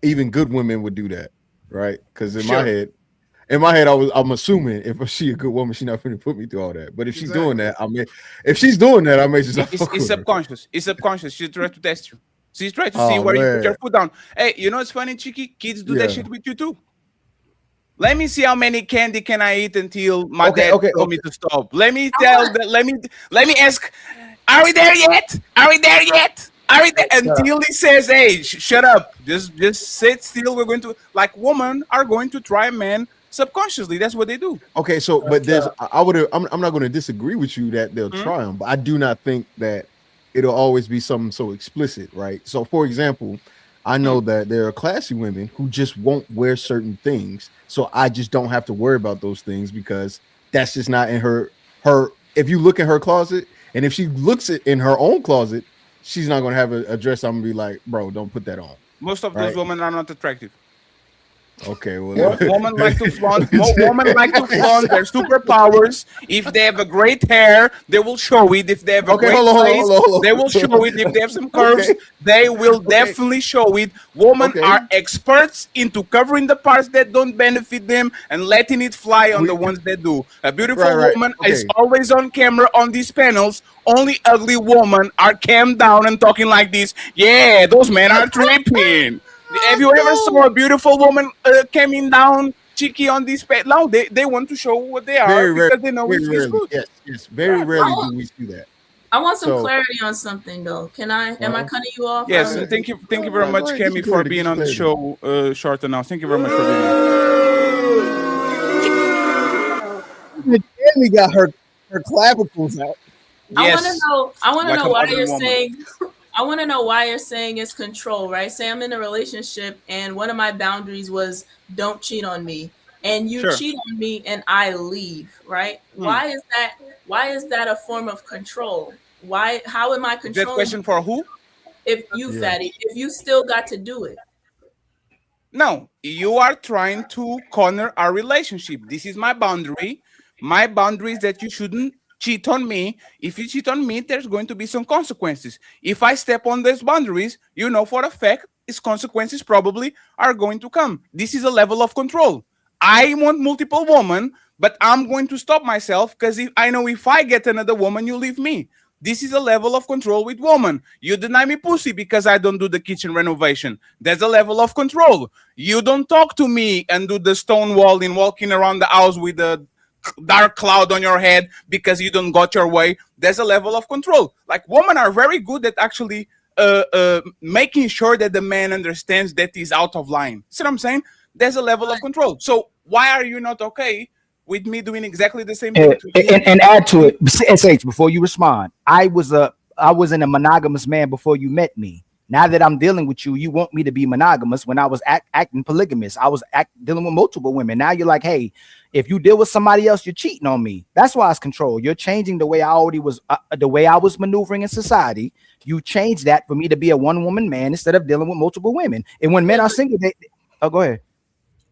even good women would do that, right? Because in my head, I'm assuming if she a good woman, she's not going to put me through all that. But if she's doing that, I may just. It's subconscious. It's subconscious. She's trying to test you. She's trying to see where you put your foot down. Hey, you know it's funny, Chicky? Kids do that shit with you too. Let me see how many candy can I eat until my dad told me to stop. Let me ask, are we there yet? Are we there yet? Are we there? Until he says, hey, shut up. Just sit still. We're going to, like, women are going to try men subconsciously. That's what they do. Okay, so but I'm not going to disagree with you that they'll try them, but I do not think that it'll always be something so explicit, right? So for example, I know that there are classy women who just won't wear certain things. So I just don't have to worry about those things because that's just not in her. If you look in her closet, and if she looks in her own closet, she's not going to have a dress. I'm going to be like, bro, don't put that on. Most of those women are not attractive. Okay, well, Women like to flaunt. Women like to flaunt their superpowers. If they have a great hair, they will show it. If they have a Okay, great hold on, face, hold on. they will show it. If they have some curves, Okay. they will definitely show it. Women Okay. are experts into covering the parts that don't benefit them and letting it fly on the ones that do. A beautiful Right. woman is Okay. always on camera on these panels. Only ugly women are calmed down and talking like this. Yeah, those men are tripping. Have you ever saw a beautiful woman coming down cheeky on this page? No, they want to show what they are Very rare. because they know Very it feels rarely. good. Yes. Very rarely do we see that. I want some So- clarity on something though. Am I cutting you off? Yes, and thank you very much, Go ahead, get Kemi, your for clarity, being get on the your show short enough. Thank you very much for being here. Kemi got her clavicles out. Yes, I want to like know a why modern you're woman. saying. I want to know why you're saying it's control, right? Say I'm in a relationship and one of my boundaries was don't cheat on me, and you Sure. cheat on me and I leave, right? Why is that? Why is that a form of control? Why? How am I That controlling? question for who? If you, Yeah. fatty, if you still got to do it. No, you are trying to corner our relationship. This is my boundary. My boundary is that you shouldn't cheat on me. If you cheat on me, there's going to be some consequences. If I step on those boundaries, you know for a fact, its consequences probably are going to come. This is a level of control. I want multiple women, but I'm going to stop myself because I know if I get another woman, you leave me. This is a level of control with woman. You deny me pussy because I don't do the kitchen renovation. There's a level of control. You don't talk to me and do the stone walling, walking around the house with a dark cloud on your head because you don't got your way. There's a level of control. Like women are very good at actually making sure that the man understands that he's out of line. See what I'm saying? There's a level of control. So why are you not okay with me doing exactly the same thing to you? And add to it, SH, before you respond, I wasn't a monogamous man before you met me. Now that I'm dealing with you, you want me to be monogamous. When I was acting polygamous, I was dealing with multiple women. Now you're like, hey, if you deal with somebody else, you're cheating on me. That's why it's control. You're changing the way I already was, the way I was maneuvering in society. You changed that for me to be a one-woman man instead of dealing with multiple women. And when men are single, go ahead.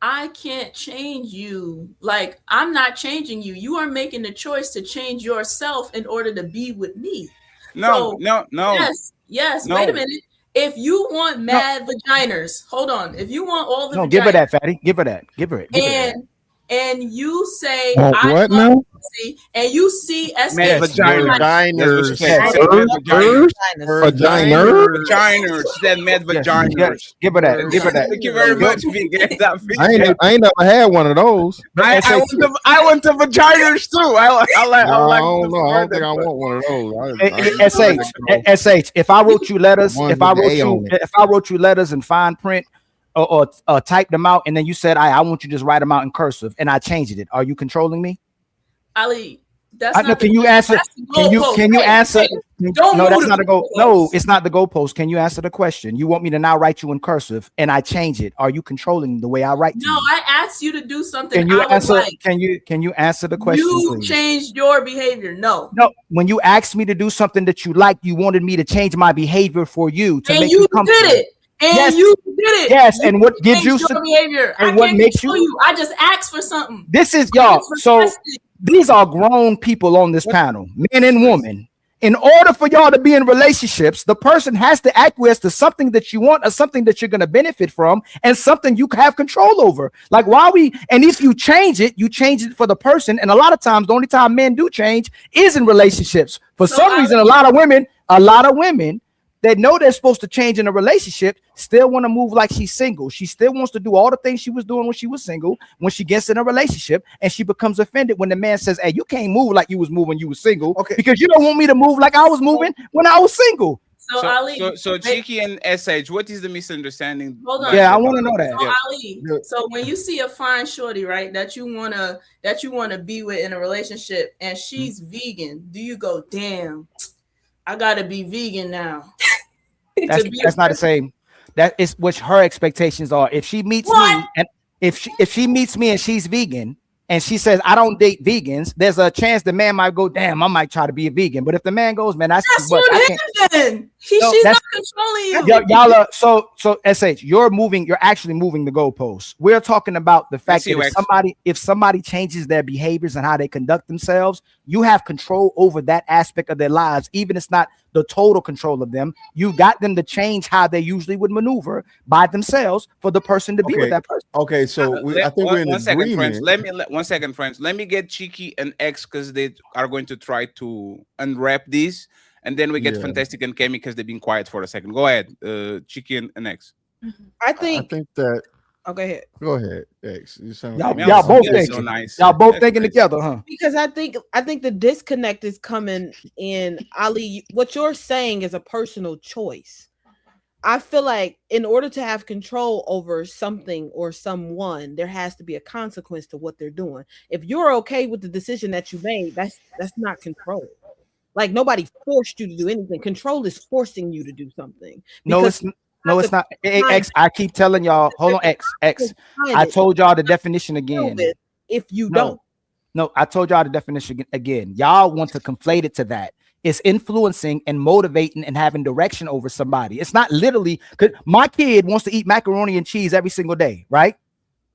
I can't change you. Like, I'm not changing you. You are making the choice to change yourself in order to be with me. No. Yes. No. Wait a minute. If you want mad vaginas, hold on. If you want all the vaginas, give her that, fatty. Give her that. Give her it. And you say what love now? pussy, and you see Mad SH vaginas. Vaginas. Said mad vaginas. Give her that. Give her that. Thank you very much, Vegan. I ain't never had one of those. I want the vaginas too. I don't think I want one of those. SH, if I wrote you letters, if I wrote you letters in fine print or typed them out, and then you said, I want you to just write them out in cursive, and I changed it, are you controlling me? Ali, that's not. Can you answer? Can you answer? No, that's not a go. No, it's not the goalpost. Can you answer the question? You want me to now write you in cursive, and I change it. Are you controlling the way I write? No, I asked you to do something. Can you answer? Can you answer the question? You please? changed your behavior. No. When you asked me to do something that you liked, you wanted me to change my behavior for you to and make you you comfortable. did it. And yes. you did it. Yes, you and what gives you your behavior? And I what can't makes control you? I just asked for something. This is y'all. So these are grown people on this panel, men and women. In order for y'all to be in relationships, the person has to acquiesce to something that you want or something that you're going to benefit from and something you have control over. Like and if you change it for the person. And a lot of times, the only time men do change is in relationships. For some reason, a lot of women that know they're supposed to change in a relationship still want to move like she's single. She still wants to do all the things she was doing when she was single. When she gets in a relationship, and she becomes offended when the man says, hey, you can't move like you was moving when you was single, because you don't want me to move like I was moving when I was single. So Ali, Cheeky and SH, what is the misunderstanding? Hold on. Yeah, I want to know that. So Ali, so when you see a fine shorty, right, that you wanna be with in a relationship, and she's vegan, do you go, damn, I gotta be vegan now? That's not the same. That is what her expectations are. If she meets me, and if she meets me and she's vegan, and she says I don't date vegans, there's a chance the man might go, damn, I might try to be a vegan. But if the man goes, man, that's too much. She's No, not that's controlling you. y'all are so sh. You're actually moving the goalposts. We're talking about the fact see that X. if somebody changes their behaviors and how they conduct themselves, you have control over that aspect of their lives, even if it's not the total control of them. You got them to change how they usually would maneuver by themselves for the person to be with Okay. that person. Okay. So I think we're in One second, friends. agreement. 1 second, friends. Let me get Cheeky and X because they are going to try to unwrap these, and then we get Yeah. Fantastic and Kemi because they've been quiet for a second. Go ahead, Cheeky and X. I I think. think that. Oh, go ahead. Go ahead, X. You sound. Y'all both That's thinking. so nice. Y'all both That's thinking nice. together, huh? Because I think the disconnect is coming in, Ali. What you're saying is a personal choice. I feel like in order to have control over something or someone, there has to be a consequence to what they're doing. If you're okay with the decision that you made, that's not control. Like nobody forced you to do anything. Control is forcing you to do something. No, Because it's not. Hey, X, I keep telling y'all. Hold on, X. I told y'all the definition again. If you No, don't. no, I told y'all the definition again. Y'all want to conflate it to that. It's influencing and motivating and having direction over somebody. It's not literally. Cause my kid wants to eat macaroni and cheese every single day, right?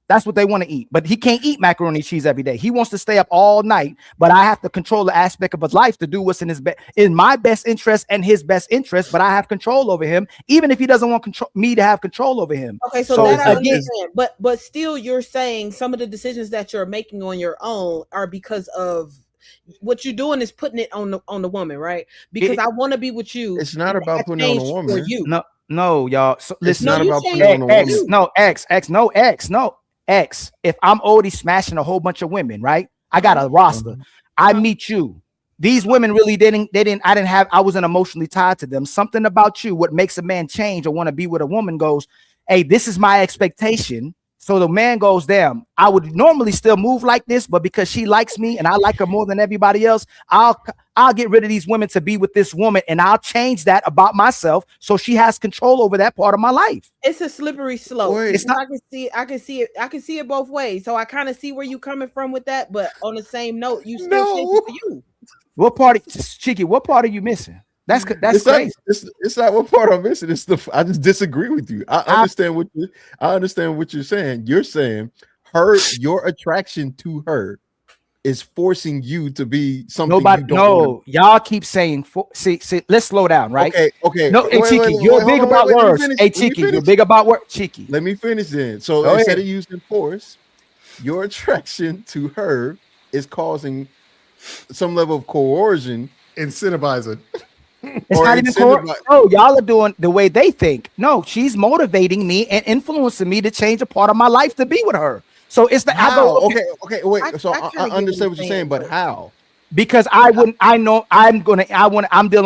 That's what they want to eat, but he can't eat macaroni and cheese every day. He wants to stay up all night, but I have to control the aspect of his life to do what's in my best interest and his best interest. But I have control over him, even if he doesn't want me to have control over him. Okay, so that I understand, but still, you're saying some of the decisions that you're making on your own are because of what you're doing is putting it on the woman, right? Because I want to be with you. It's not about putting it on a woman. You. No, y'all. So, listen, not about putting it on a woman. X. If I'm already smashing a whole bunch of women, right? I got a roster. I meet you. These women really I wasn't emotionally tied to them. Something about you, what makes a man change or want to be with a woman goes, hey, this is my expectation. So the man goes, damn, I would normally still move like this, but because she likes me and I like her more than everybody else, I'll get rid of these women to be with this woman, and I'll change that about myself so she has control over that part of my life. It's a slippery slope. It's not. I can see it both ways. So I kind of see where you're coming from with that, but on the same note, you still think for you. What part, Cheeky? What part are you missing? That's it's crazy. It's not what part I'm missing. I just disagree with you. I understand what you're saying. You're saying your attraction to her is forcing you to be something. Y'all keep saying. See, let's slow down, right? Okay. No, hey, Cheeky, you're big about words. Hey, Cheeky, you're big about words. Cheeky. Let me finish then. So instead of using force, your attraction to her is causing some level of coercion, incentivizing. It's not even no, y'all are doing the way they think. No, she's motivating me and influencing me to change a part of my life to be with her. So it's the how? Okay, wait. I understand what you're saying, but how? Because I'm dealing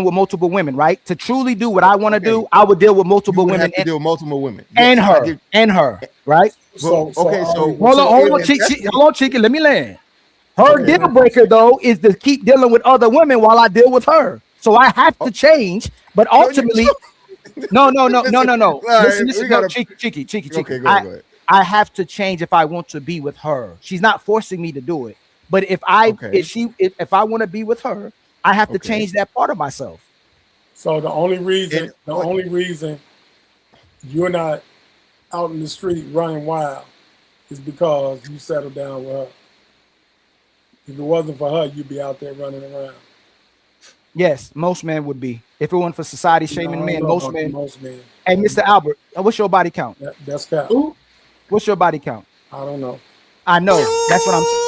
with multiple women, right? To truly do what I want to do, I would deal with multiple women. Deal with multiple women and her, right? Hold on, Cheeky, let me land. Her deal breaker though is to keep dealing with other women while I deal with her. So I have to change, but ultimately, no. Listen, Cheeky. Okay, go ahead. I have to change if I want to be with her. She's not forcing me to do it. But if I want to be with her, I have to change that part of myself. So the only reason you're not out in the street running wild is because you settled down with her. If it wasn't for her, you'd be out there running around. Yes, most men would be. If it weren't for society shaming men, most men. Hey, And Mr. Albert, what's your body count? That's cap. What's your body count? I don't know. I know. That's what I'm saying.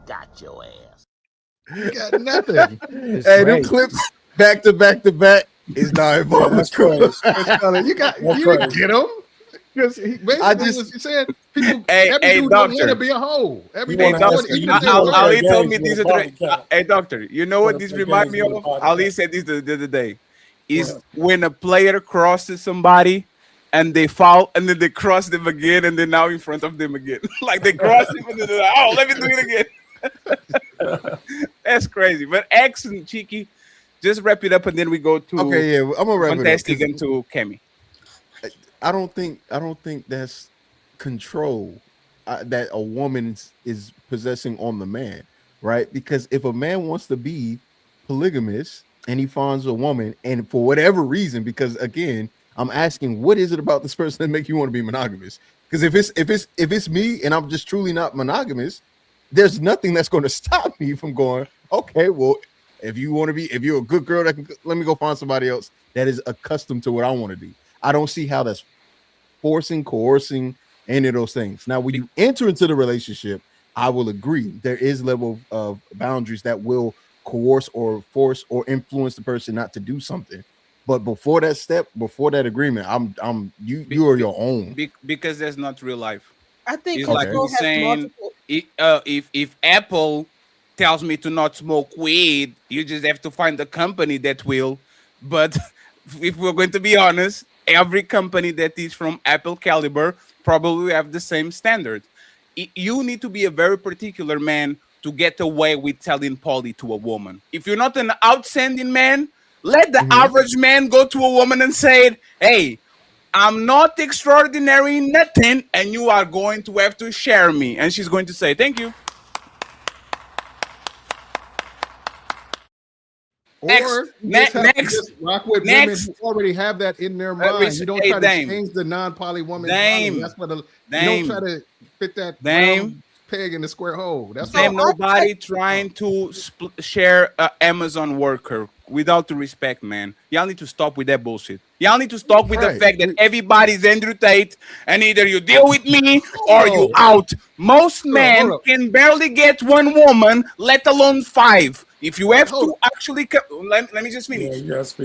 Got your ass. You got nothing. Hey, them clips back to back is not involved. That's crazy. You didn't get them. Because basically what you said, people, every dude don't want to be a hoe. Every dude Ali told me this. Hey, doctor, you know what this reminds me of? Ali said this the other day. Is when a player crosses somebody and they foul, and then they cross them again, and they're now in front of them again. Like they cross him, and then they're like, oh, let me do it again. That's crazy. But X and Cheeky, just wrap it up, and then we go to I'm gonna wrap Fantastic it up and to Kemi. I don't think that's control that a woman is possessing on the man, right? Because if a man wants to be polygamous and he finds a woman, and for whatever reason, because again, I'm asking, what is it about this person that make you want to be monogamous? Because if it's me and I'm just truly not monogamous, there's nothing that's going to stop me from going, okay, well, if you're a good girl, let me go find somebody else that is accustomed to what I want to do. I don't see how that's forcing, coercing, any of those things. Now, when you enter into the relationship, I will agree there is level of boundaries that will coerce or force or influence the person not to do something. But before that step, before that agreement, you are your own. Because there's not real life. I think It's like control he's has saying, multiple. if Apple tells me to not smoke weed, you just have to find a company that will. But if we're going to be honest, every company that is from Apple caliber probably have the same standard. You need to be a very particular man to get away with telling poly to a woman. If you're not an outstanding man, let the average man go to a woman and say, hey, I'm not extraordinary in nothing, and you are going to have to share me. And she's going to say, thank you. Or just rock with women who already have that in their mind. You don't try to change the non-poly woman. That's what you don't try to fit that round peg in the square hole. That's nobody trying to share an Amazon worker. Without the respect, man. Y'all need to stop with that bullshit. Y'all need to stop with the fact that everybody's Andrew Tate and either you deal with me or you out. Most men can barely get one woman, let alone 5. If you have to actually, let me just finish.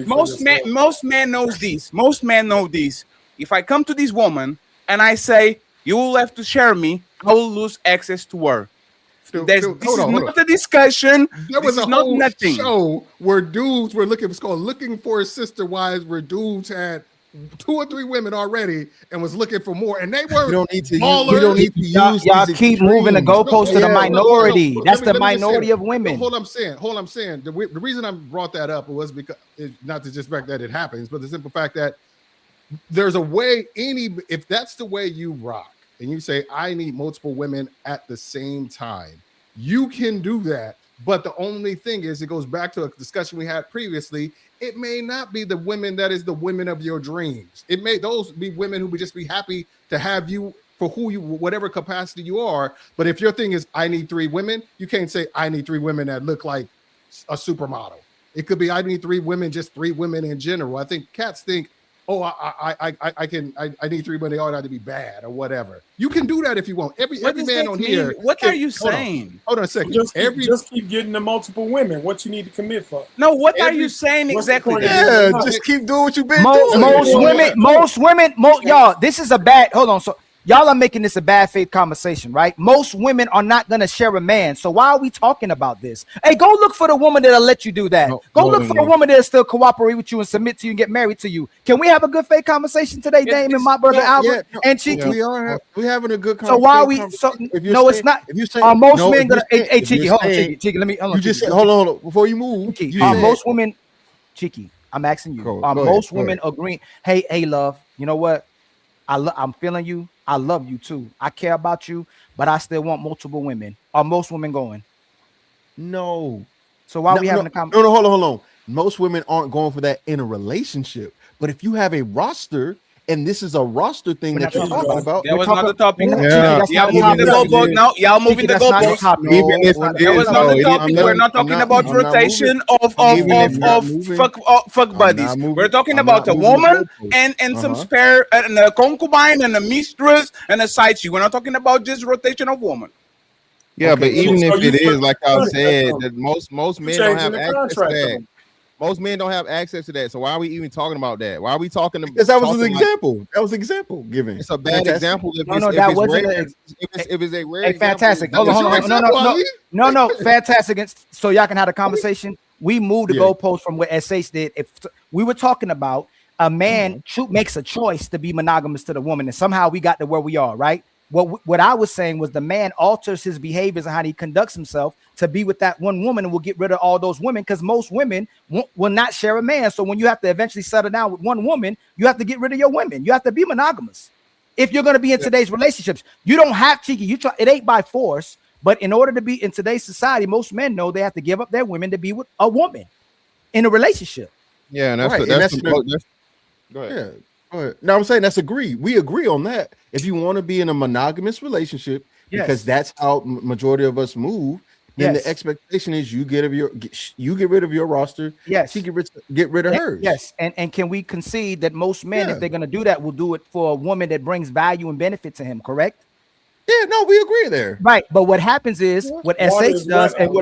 Most men knows this. Most men know this. If I come to this woman and I say you will have to share me, I will lose access to her. This is not a discussion. There was a whole show where dudes were looking for a sister wives, where dudes had 2 or 3 women already and was looking for more, and they were. We don't need to use. Y'all keep moving the goalpost to the minority. That's the minority of women. Hold on, I'm saying. The reason I brought that up was because not to just fact that it happens, but the simple fact that there's a way. If that's the way you rock, and you say I need multiple women at the same time, you can do that. But the only thing is, it goes back to a discussion we had previously. It may not be the women that is the women of your dreams. It may those be women who would just be happy to have you for who you, whatever capacity you are. But if your thing is I need 3 women, you can't say I need 3 women that look like a supermodel. It could be I need 3 women, just 3 women in general. I think cats think, oh, I need 3, but they all have to be bad or whatever. You can do that if you want. Every man on here. What are you saying? Hold on a second. Just keep getting the multiple women. What you need to commit for? No, what are you saying exactly? Yeah, just keep doing what you've been doing. Most women, y'all. This is a bad. Hold on. So y'all are making this a bad faith conversation, right? Most women are not gonna share a man. So why are we talking about this? Hey, go look for the woman that'll let you do that. Go look for a woman that'll still cooperate with you and submit to you and get married to you. Can we have a good faith conversation today, Dame and my brother Albert and Cheeky? We're having a good conversation. So why are we? It's not. If you say most men gonna? Hey, Cheeky, hold on, Cheeky. Let me. You just said, hold on, before you move. Most women, Cheeky. I'm asking you. Are most women agreeing? Hey, love. You know what? I'm feeling you. I love you too. I care about you, but I still want multiple women. Are most women going? No. So why are we having a conversation? No, hold on. Most women aren't going for that in a relationship. But if you have a roster, and this is a roster thing that you're talking about. That was not the topic. Y'all moving the goalpost. No, y'all moving the goalpost. That was not the topic. We're not talking about rotation of fuck buddies. We're talking about a woman and some spare, and a concubine and a mistress and a side chick. We're not talking about just rotation of woman. Yeah, but even if it is, like I said, that most men don't have access to that. Most men don't have access to that. So why are we even talking about that? Why are we talking about? Because that was an example. That was an example given. It's a bad example. If it's a rare. Hey, fantastic. Hold on. No. Fantastic. So y'all can have a conversation. We moved the goalpost from what SH did. If we were talking about a man makes a choice to be monogamous to the woman, and somehow we got to where we are, right? What I was saying was the man alters his behaviors and how he conducts himself to be with that one woman, and will get rid of all those women, because most women will not share a man. So when you have to eventually settle down with one woman, you have to get rid of your women. You have to be monogamous if you're going to be in today's relationships. You don't have cheeky. You try. It ain't by force, but in order to be in today's society, most men know they have to give up their women to be with a woman in a relationship. Yeah, and Right, that's go go ahead. Yeah, go ahead. No, I'm saying that's agree. We agree on that. If you want to be in a monogamous relationship, because that's how majority of us move, then the expectation is you get rid of your roster. Yes, she get rid of hers. Yes, and can we concede that most men, if they're going to do that, will do it for a woman that brings value and benefit to him? Correct? Yeah, no, we agree there. Right, but what happens is what Water SH is does, wet, and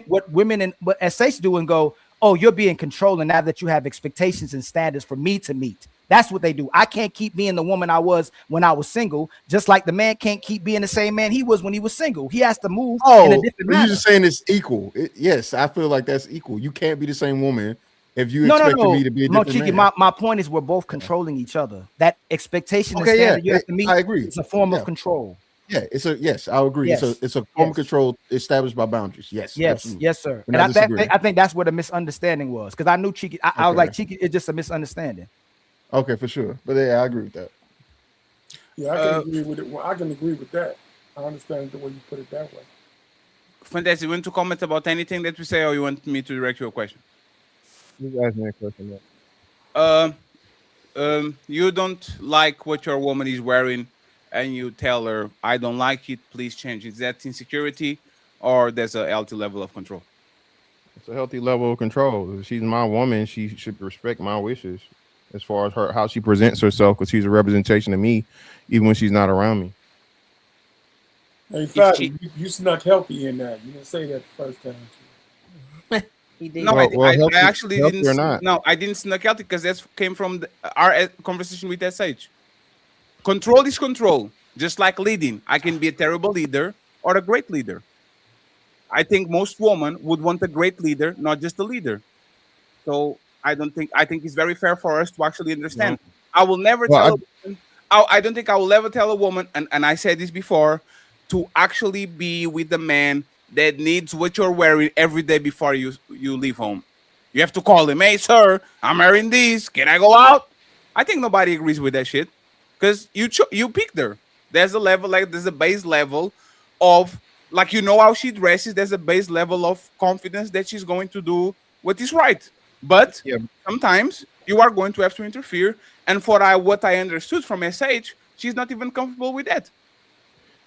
what women and what SH do, and go, oh, you're being controlling now that you have expectations and standards for me to meet. That's what they do. I can't keep being the woman I was when I was single, just like the man can't keep being the same man he was when he was single. He has to move in a different manner. You're just saying it's equal. Yes, I feel like that's equal. You can't be the same woman if you No, expected me to be a different Cheeky, man. my point is we're both controlling each other. That expectation and Okay, standard you have to meet, I agree. It's a form of control. Yeah, I'll agree. Yes. It's a form of control established by boundaries. Yes, absolutely. Yes, sir. We're And not disagreeing. I think that's where the misunderstanding was, because I knew Cheeky. I was like, Cheeky, it's just a misunderstanding. Okay, for sure. But yeah, I agree with that. Yeah, I can agree with it. Well, I can agree with that. I understand the way you put it that way. Fantastic. You want to comment about anything that we say, or you want me to direct you a question? You ask me a question. Yeah. You don't like what your woman is wearing, and you tell her, I don't like it, please change. Is that insecurity, or there's a healthy level of control? It's a healthy level of control. If she's my woman, she should respect my wishes as far as how she presents herself, because she's a representation of me, even when she's not around me. In fact, you snuck healthy in that. You didn't say that the first time. He did. No, Well, I actually healthy didn't. or not. No, I didn't snuck healthy, because that came from our conversation with SH. Control is control, just like leading. I can be a terrible leader or a great leader. I think most women would want a great leader, not just a leader. So I think it's very fair for us to actually understand. I will never tell a woman, I don't think I will ever tell a woman, and I said this before, to actually be with the man that needs what you're wearing every day before you leave home. You have to call him, hey sir, I'm wearing these. Can I go out? I think nobody agrees with that shit, because you picked her. There's a level, like there's a base level of, like, you know how she dresses. There's a base level of confidence that she's going to do what is right. But sometimes you are going to have to interfere. And for what I understood from SH, she's not even comfortable with that.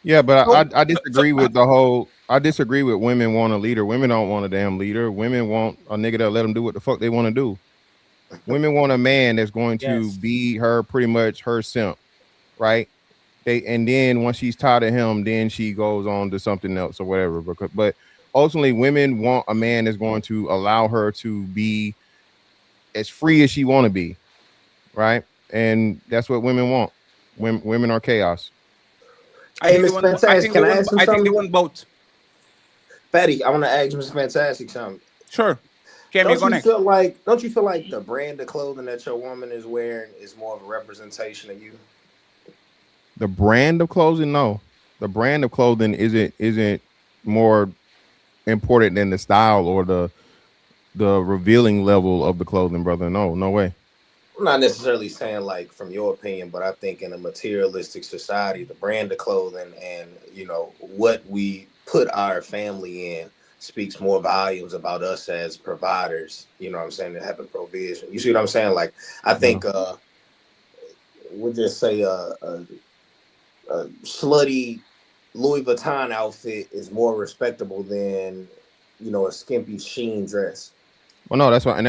Yeah, but I disagree with the whole. I disagree with women want a leader. Women don't want a damn leader. Women want a nigga that let them do what the fuck they want to do. Women want a man that's going to be her, pretty much her simp, right? And then once she's tired of him, then she goes on to something else or whatever. But ultimately, women want a man that's going to allow her to be as free as she want to be, right? And that's what women want. Women are chaos. I think they want both. Fatty, I want to ask Mr. Fantastic something. Sure. Don't you feel like the brand of clothing that your woman is wearing is more of a representation of you? The brand of clothing, no. The brand of clothing isn't more important than the style or the revealing level of the clothing, brother. No way. I'm not necessarily saying like from your opinion, but I think in a materialistic society, the brand of clothing and what we put our family in speaks more volumes about us as providers. You know what I'm saying? And having provision. You see what I'm saying? Like I think we'll just say a slutty Louis Vuitton outfit is more respectable than a skimpy Shein dress. Well, no, that's what I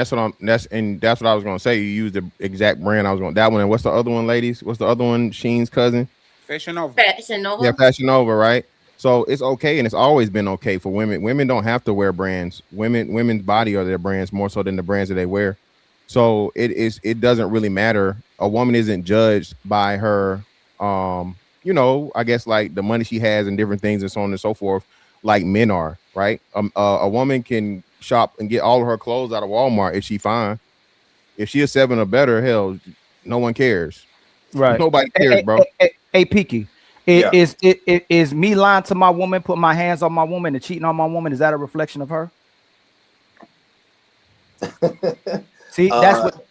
was gonna say. You used the exact brand I was going. That one. And what's the other one, ladies? What's the other one? Sheen's cousin. Fashion Nova. Yeah, Fashion Nova, right? So it's okay, and it's always been okay for women. Women don't have to wear brands. Women's body are their brands more so than the brands that they wear. So it doesn't really matter. A woman isn't judged by her, I guess like the money she has and different things and so on and so forth, like men are, right? A woman can shop and get all of her clothes out of Walmart if she fine. If she is 7 or better, hell, no one cares. Right. Nobody cares, bro. Hey, Peaky, Yeah. Is me lying to my woman, putting my hands on my woman, and cheating on my woman? Is that a reflection of her? See, that's what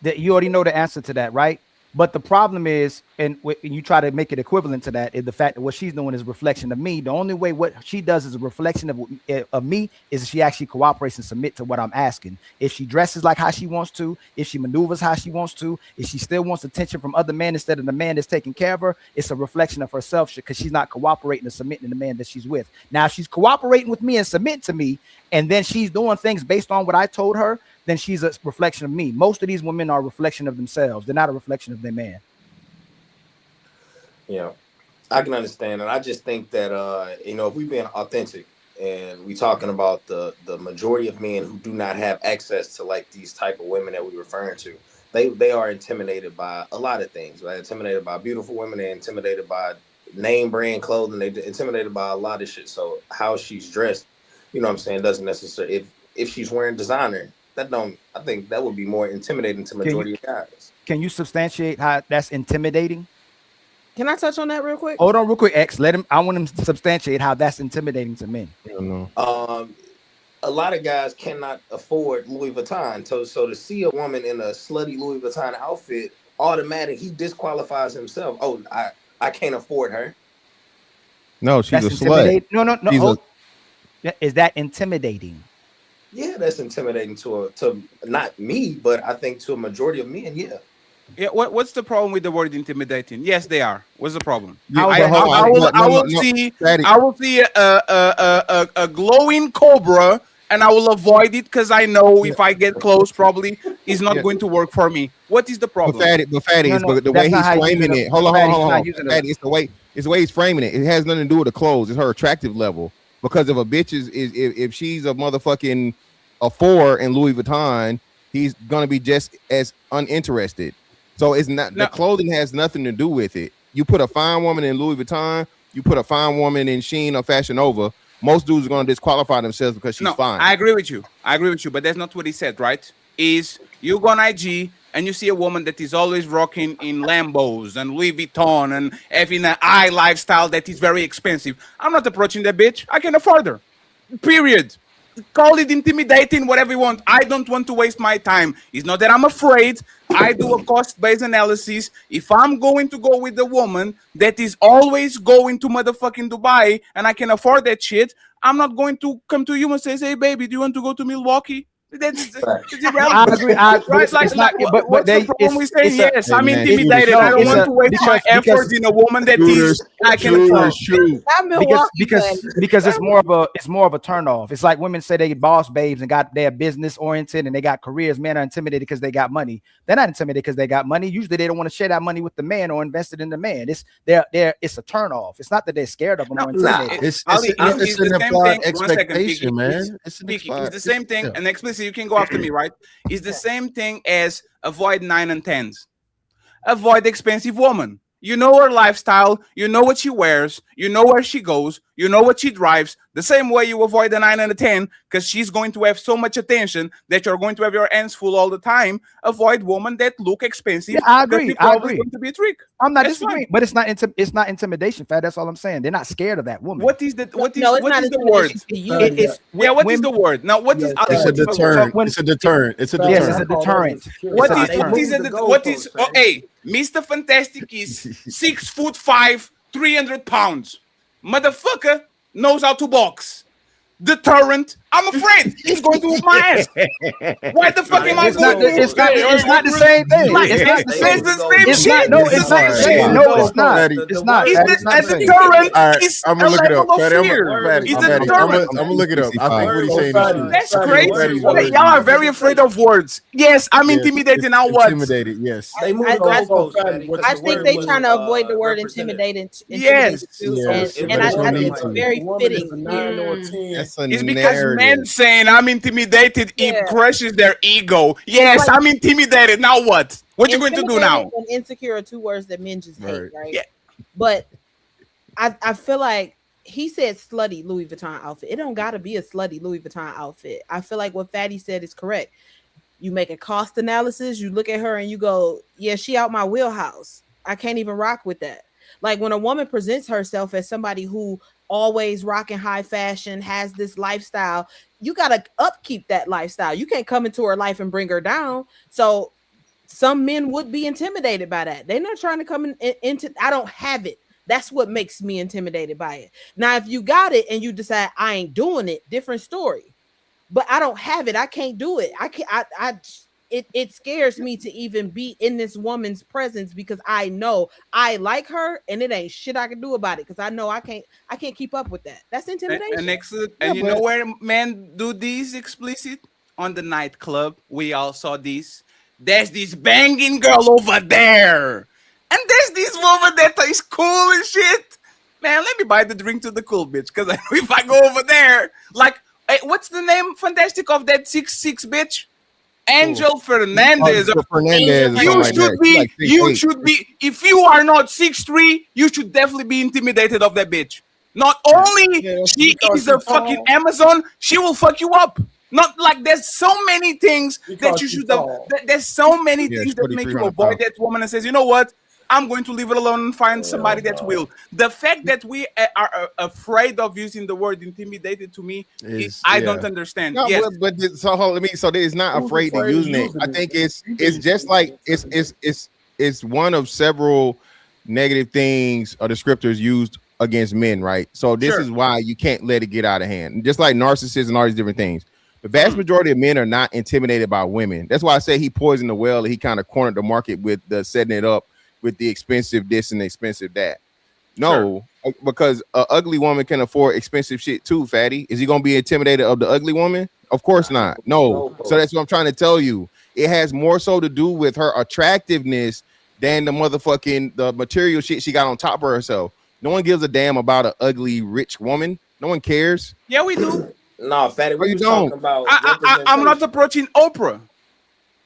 that you already know the answer to that, right? But the problem is, and when you try to make it equivalent to that, is the fact that what she's doing is a reflection of me. The only way what she does is a reflection of me is if she actually cooperates and submit to what I'm asking. If she dresses like how she wants to, if she maneuvers how she wants to, if she still wants attention from other men instead of the man that's taking care of her, it's a reflection of herself because she's not cooperating and submitting to the man that she's with. Now, if she's cooperating with me and submitting to me, and then she's doing things based on what I told her, then she's a reflection of me. Most of these women are a reflection of themselves. They're not a reflection of their man. Yeah, I can understand. And I just think that, if we're being authentic and we talking about the majority of men who do not have access to like these type of women that we're referring to, they are intimidated by a lot of things. They're intimidated by beautiful women. They're intimidated by name brand clothing. They're intimidated by a lot of shit. So how she's dressed, what I'm saying, doesn't necessarily, if she's wearing designer, I think that would be more intimidating to majority of guys. Can you substantiate how that's intimidating? Can I touch on that real quick? Hold on real quick, X. I want him to substantiate how that's intimidating to men. I don't know. A lot of guys cannot afford Louis Vuitton. So to see a woman in a slutty Louis Vuitton outfit, he disqualifies himself. Oh, I can't afford her. No, she's that's a slut. No. Is that intimidating? Yeah, that's intimidating to not me, but I think to a majority of men. Yeah. Yeah. What's the problem with the word intimidating? Yes, they are. What's the problem? I will see a glowing cobra, and I will avoid it because I know if I get close, probably it's not going to work for me. What is the problem? But Fatty, the way he's framing it. Hold on. Fatty, it's the way he's framing it. It has nothing to do with the clothes. It's her attractive level. Because if a bitch is if she's a motherfucking a 4 in Louis Vuitton, he's gonna be just as uninterested. So it's not the clothing has nothing to do with it. You put a fine woman in Louis Vuitton, you put a fine woman in Shein or Fashion Nova. Most dudes are gonna disqualify themselves because she's fine. I agree with you, but that's not what he said, right? Is you go on IG and you see a woman that is always rocking in Lambos and Louis Vuitton and having an eye lifestyle that is very expensive. I'm not approaching that bitch. I can afford her. Period. Call it intimidating, whatever you want. I don't want to waste my time. It's not that I'm afraid. I do a cost-based analysis. If I'm going to go with the woman that is always going to motherfucking Dubai and I can afford that shit, I'm not going to come to you and say, "Hey, baby, do you want to go to Milwaukee?" That's irrelevant. I agree. What's the problem with saying yes? I'm intimidated. I don't want to waste my efforts in a woman that I can afford. Because it's more of a turn off. It's like women say they boss babes and they're business oriented and they got careers. Men are intimidated because they got money. They're not intimidated because they got money. Usually they don't want to share that money with the man or invest it in the man. It's a turn off. It's not that they're scared of them or intimidated. It's an implied expectation, man. It's the same thing. And explicit. You can go after me, right? It's the same thing as avoid 9 and 10s. Avoid expensive woman. You know her lifestyle. You know what she wears. You know where she goes. You know what she drives. The same way you avoid the 9 and the 10 because she's going to have so much attention that you're going to have your hands full all the time. Avoid women that look expensive. Yeah, I agree. Going to be a trick. I'm not disagreeing, but it's not intimidation, Fat. That's all I'm saying. They're not scared of that woman. What is the word? What is the word? Now, what is? It's a deterrent. It's a deterrent. It's a deterrent. Yes, it's a deterrent. What is? Oh, hey, Mr. Fantastic is 6'5", 300 pounds. Motherfucker knows how to box. Deterrent. I'm afraid he's going to whip my ass. Why the fuck am I going to? It's not the same thing. It's the same shit. No, it's not. No, it's not. It's not. A deterrent is a level of fear. It's a deterrent. I'm gonna look it up. I think what he's saying is true. That's crazy. Y'all are very afraid of words. Yes, I'm intimidated. Now what? Intimidated. Yes. I think they trying to avoid the word intimidating. Yes. And I think it's very fitting. It's because men saying I'm intimidated, it crushes their ego. Yes, I'm intimidated. Now what? What you going to do now? And insecure are two words that men just hate, right? Yeah. But I feel like he said slutty Louis Vuitton outfit. It don't gotta be a slutty Louis Vuitton outfit. I feel like what Fatty said is correct. You make a cost analysis, you look at her and you go, yeah, she out my wheelhouse. I can't even rock with that. Like when a woman presents herself as somebody who always rocking high fashion, has this lifestyle, you got to upkeep that lifestyle. You can't come into her life and bring her down. So some men would be intimidated by that. They're not trying to come into, I don't have it. That's what makes me intimidated by it. Now, if you got it and you decide I ain't doing it, different story. But I don't have it. I can't do it. I can't. It scares me to even be in this woman's presence because I know I like her and it ain't shit I can do about it because I know I can't keep up with that. That's intimidation. And excellent. And you know where men do these explicit? On the nightclub. We all saw this. There's this banging girl over there. And there's this woman that is cool and shit. Man, let me buy the drink to the cool bitch. Because if I go over there, like, hey, what's the name, Fantastic, of that 6'6" bitch? Angel Fernandez. Fernandez. You should be, if you are not 6'3", you should definitely be intimidated of that bitch. Not only she is a fucking Amazon, she will fuck you up. Not like there's so many things that you should have. There's so many things that make you avoid that woman and says, you know what? I'm going to leave it alone and find somebody that will. The fact that we are afraid of using the word intimidated to me, I don't understand. No, yes. but so it's not afraid of using it. I think it's just like it's one of several negative things or descriptors used against men, right? So this is why you can't let it get out of hand. Just like narcissists and all these different things. The vast majority of men are not intimidated by women. That's why I say he poisoned the well and he kind of cornered the market with the setting it up with the expensive this and the expensive that. No, because an ugly woman can afford expensive shit too, fatty. Is he gonna be intimidated of the ugly woman? Of course not. No. So that's what I'm trying to tell you. It has more so to do with her attractiveness than the material shit she got on top of herself. No one gives a damn about an ugly rich woman. No one cares. Yeah, we do. No, fatty. We was talking about. I'm not approaching Oprah.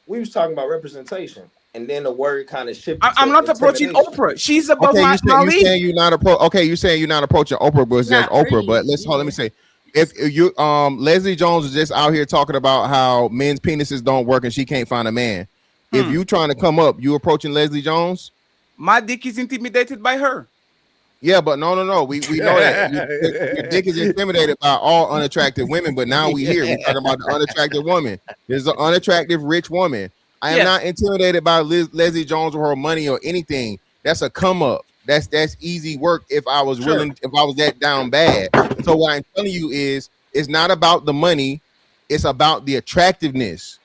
We was talking about representation. And then the word kind of shifted. I'm not approaching Oprah. She's above my league. You're saying you're not approaching Oprah, but it's just Oprah. But let me say, if you Leslie Jones is just out here talking about how men's penises don't work and she can't find a man. If you trying to come up, you approaching Leslie Jones? My dick is intimidated by her. Yeah, but no. We know that your dick is intimidated by all unattractive women. But now we talking about the unattractive woman. There's an unattractive rich woman. I am not intimidated by Leslie Jones or her money or anything. That's a come up. That's easy work if I was willing, if I was that down bad. So what I'm telling you is it's not about the money, it's about the attractiveness.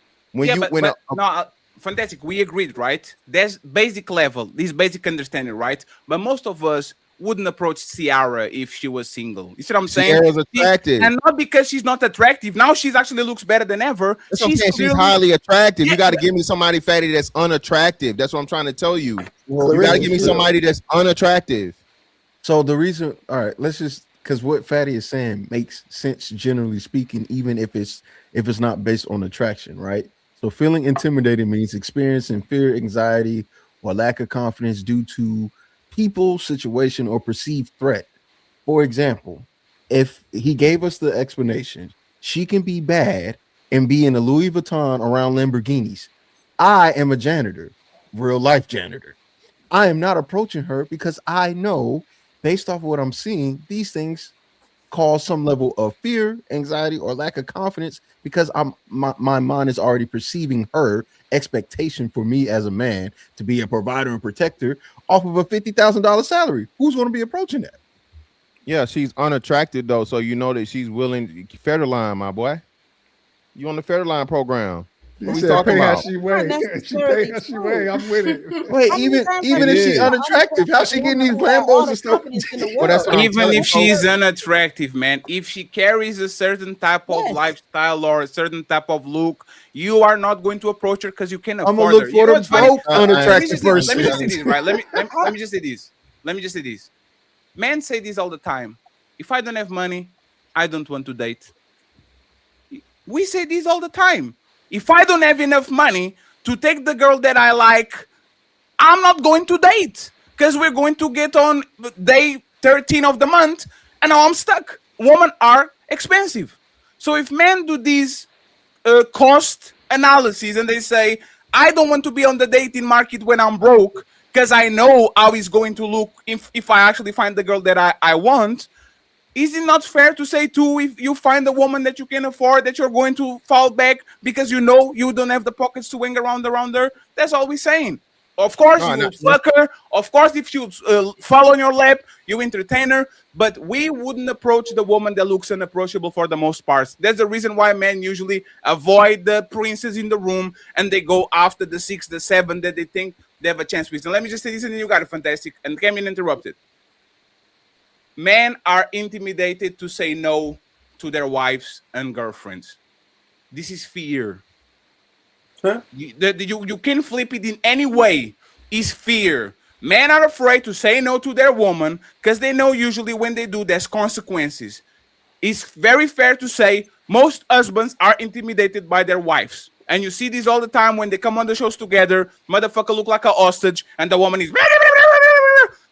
Fantastic. We agreed, right? There's basic level, this basic understanding, right? But most of us wouldn't approach Ciara if she was single. You see what I'm saying? Ciara's attractive. And not because she's not attractive. Now she's actually looks better than ever. She's highly attractive. You got to give me somebody, fatty, that's unattractive. That's what I'm trying to tell you. You got to give me somebody that's unattractive. So the reason, all right, let's just, because what Fatty is saying makes sense generally speaking, even if it's not based on attraction, right? So feeling intimidated means experiencing fear, anxiety, or lack of confidence due to people, situation, or perceived threat. For example, if he gave us the explanation, she can be bad and be in a Louis Vuitton around Lamborghinis. I am a janitor, real life janitor. I am not approaching her because I know, based off of what I'm seeing, these things cause some level of fear, anxiety, or lack of confidence because my mind is already perceiving her expectation for me as a man to be a provider and protector off of a $50,000 salary. Who's going to be approaching that? Yeah, she's unattractive though, so you know that she's willing. Federline, my boy, you on the Federline program? What we talking about? She pay how she weigh. I'm with it. Wait, even if she's unattractive, how she getting these Lambos and stuff? Even if she's unattractive, man, if she carries a certain type of lifestyle or a certain type of look, you are not going to approach her because you can't afford her. I'm gonna look for the broke unattractive person. Let me just say this, right? Let me just say this. Men say this all the time. If I don't have money, I don't want to date. We say this all the time. If I don't have enough money to take the girl that I like, I'm not going to date because we're going to get on day 13 of the month and now I'm stuck. Women are expensive. So if men do these cost analysis and they say, I don't want to be on the dating market when I'm broke, because I know how it's going to look if I actually find the girl that I want. Is it not fair to say too, if you find a woman that you can afford, that you're going to fall back because you know you don't have the pockets to hang around her? That's all we're saying. Of course, you will fuck her. Of course, if you fall on your lap, you entertain her. But we wouldn't approach the woman that looks unapproachable for the most part. That's the reason why men usually avoid the princes in the room and they go after the 6, the 7 that they think they have a chance with. And let me just say this, and you got it fantastic. And came in interrupted. Men are intimidated to say no to their wives and girlfriends. This is fear. Huh? You can flip it in any way. Is fear. Men are afraid to say no to their woman because they know usually when they do, there's consequences. It's very fair to say most husbands are intimidated by their wives. And you see this all the time when they come on the shows together. Motherfucker look like a hostage and the woman is...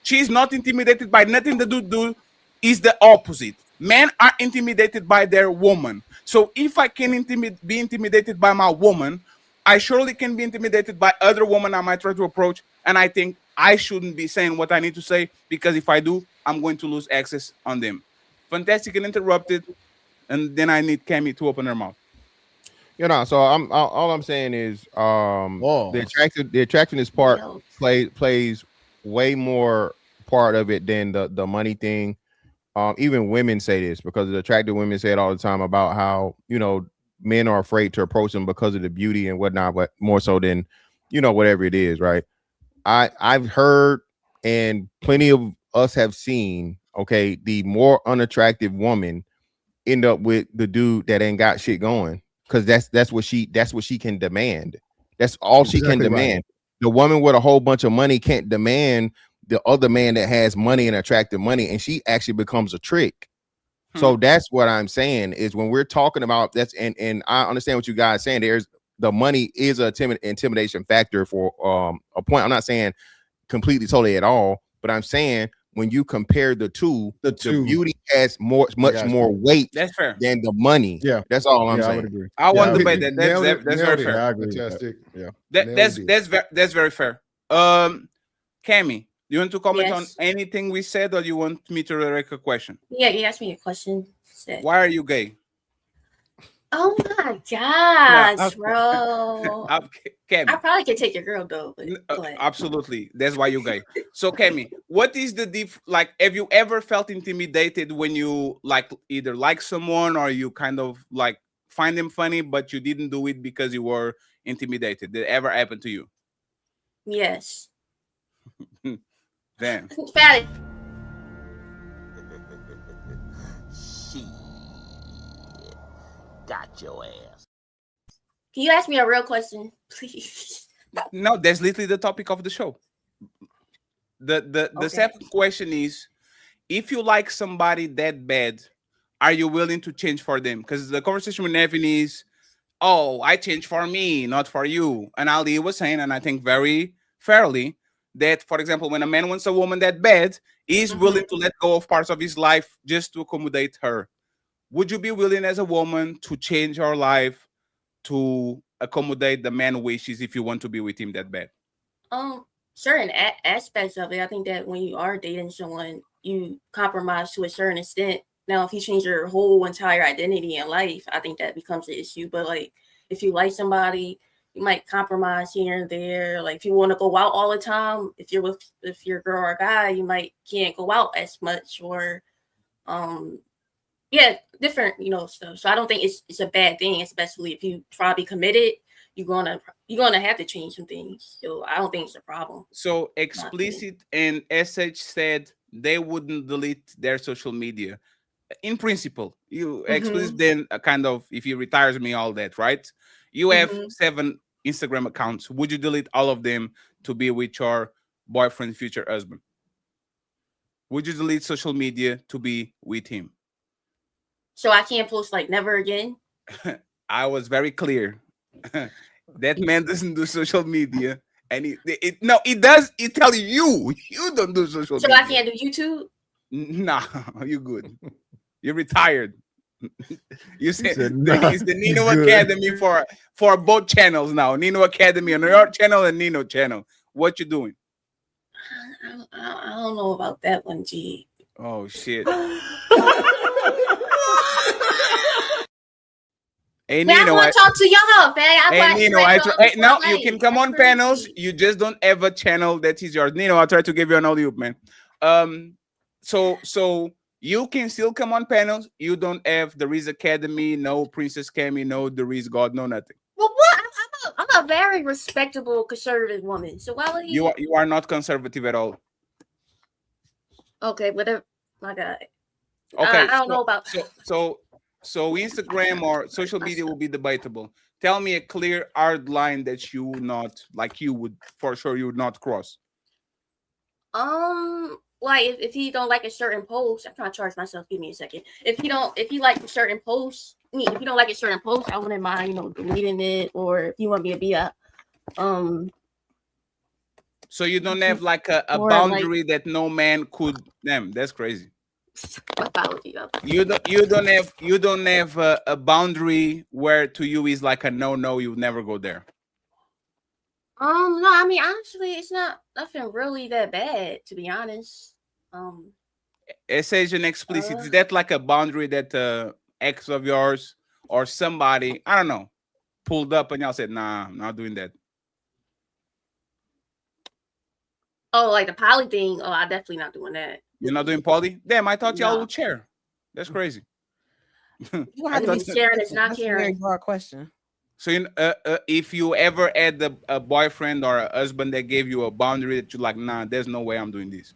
She's not intimidated by nothing. The dude do is the opposite. Men are intimidated by their woman. So if I can be intimidated by my woman, I surely can be intimidated by other women I might try to approach. And I think I shouldn't be saying what I need to say, because if I do, I'm going to lose access on them. Fantastic and interrupted. And then I need Cammy to open her mouth. So all I'm saying is the attractiveness part plays way more part of it than the money thing. Even women say this, because the attractive women say it all the time about how, men are afraid to approach them because of the beauty and whatnot, but more so than, whatever it is, right? I've heard, and plenty of us have seen, okay, the more unattractive woman end up with the dude that ain't got shit going, because that's what she can demand. That's all she can demand. Right. The woman with a whole bunch of money can't demand the other man that has money and attractive money, and she actually becomes a trick. So that's what I'm saying, is when we're talking about that's, and I understand what you guys are saying. There's the money is a intimidation factor for a point. I'm not saying completely totally at all, but I'm saying when you compare the two, the beauty has much more weight than the money. Yeah, that's all I'm saying. I would agree. I want to debate that. That's very fair. I agree. Fantastic. Yeah, that's very fair. Cammy, do you want to comment on anything we said, or do you want me to direct a question? Yeah, you asked me a question. Why are you gay? Oh my gosh, bro. Cammy, I probably could take your girl though. But absolutely, that's why you're gay. So Cammy, what is the like? Have you ever felt intimidated when you either like someone, or you kind of find them funny, but you didn't do it because you were intimidated? Did it ever happen to you? Yes. Damn. Fatty. Shit. Got your ass. Can you ask me a real question, please? No, that's literally the topic of the show. The second question is, if you like somebody that bad, are you willing to change for them? Because the conversation with Nevin is, oh, I change for me, not for you. And Ali was saying, and I think very fairly, that, for example, when a man wants a woman that bad, he's willing to let go of parts of his life just to accommodate her. Would you be willing as a woman to change your life to accommodate the man wishes if you want to be with him that bad? Certain aspects of it. I think that when you are dating someone, you compromise to a certain extent. Now, if you change your whole entire identity in life, I think that becomes an issue. But if you like somebody, you might compromise here and there. If you want to go out all the time, if you're with your girl or guy, you can't go out as much, or different, stuff. So I don't think it's a bad thing, especially if you try to be committed. You're gonna have to change some things. So I don't think it's a problem. So Explicit and SH said they wouldn't delete their social media. In principle, you Explicit then kind of, if he retires me, all that, right? You have 7 Instagram accounts. Would you delete all of them to be with your boyfriend, future husband? Would you delete social media to be with him? So I can't post never again? I was very clear. That man doesn't do social media. And it does. It tell you don't do social media. So I can't do YouTube? Nah, you good. You're retired. You said it's the Nino Academy for both channels now. Nino Academy on your channel and Nino channel. What you doing? I don't know about that one, G. Oh shit. Hey, Man, I Nino, want to talk to y'all, man. I hey, want Nino, hey, no, you can come on panels. You just don't have a channel that is yours. Nino, I'll try to give you an alley-oop, man. So you can still come on panels. You don't have the Riz Academy, no Princess Cammy, no the Riz God, no nothing. Well, what? I'm a very respectable conservative woman. So why would he? You are not conservative at all. Okay, whatever. My God. Okay, I don't know about. So Instagram or social media will be debatable. Tell me a clear hard line that you would for sure you would not cross. Like if he don't like a certain post, I'm trying to charge myself. Give me a second. If he like a certain post, if you don't like a certain post, I wouldn't mind, deleting it. Or if you want me to be a, So you don't have like a boundary that no man could. Damn, that's crazy. You don't have a boundary where to you is like a no, you never go there. No, I mean honestly, it's not nothing really that bad, to be honest. It says an explicit. Is that like a boundary that ex of yours or somebody, I don't know, pulled up and y'all said, nah, I'm not doing that? Oh, like the poly thing. Oh, I definitely not doing that. You're not doing poly? Damn, I thought y'all would share. That's crazy. You have to be sharing. It's not caring. A very broad question. So, if you ever had a boyfriend or a husband that gave you a boundary that you're like, nah, there's no way I'm doing this.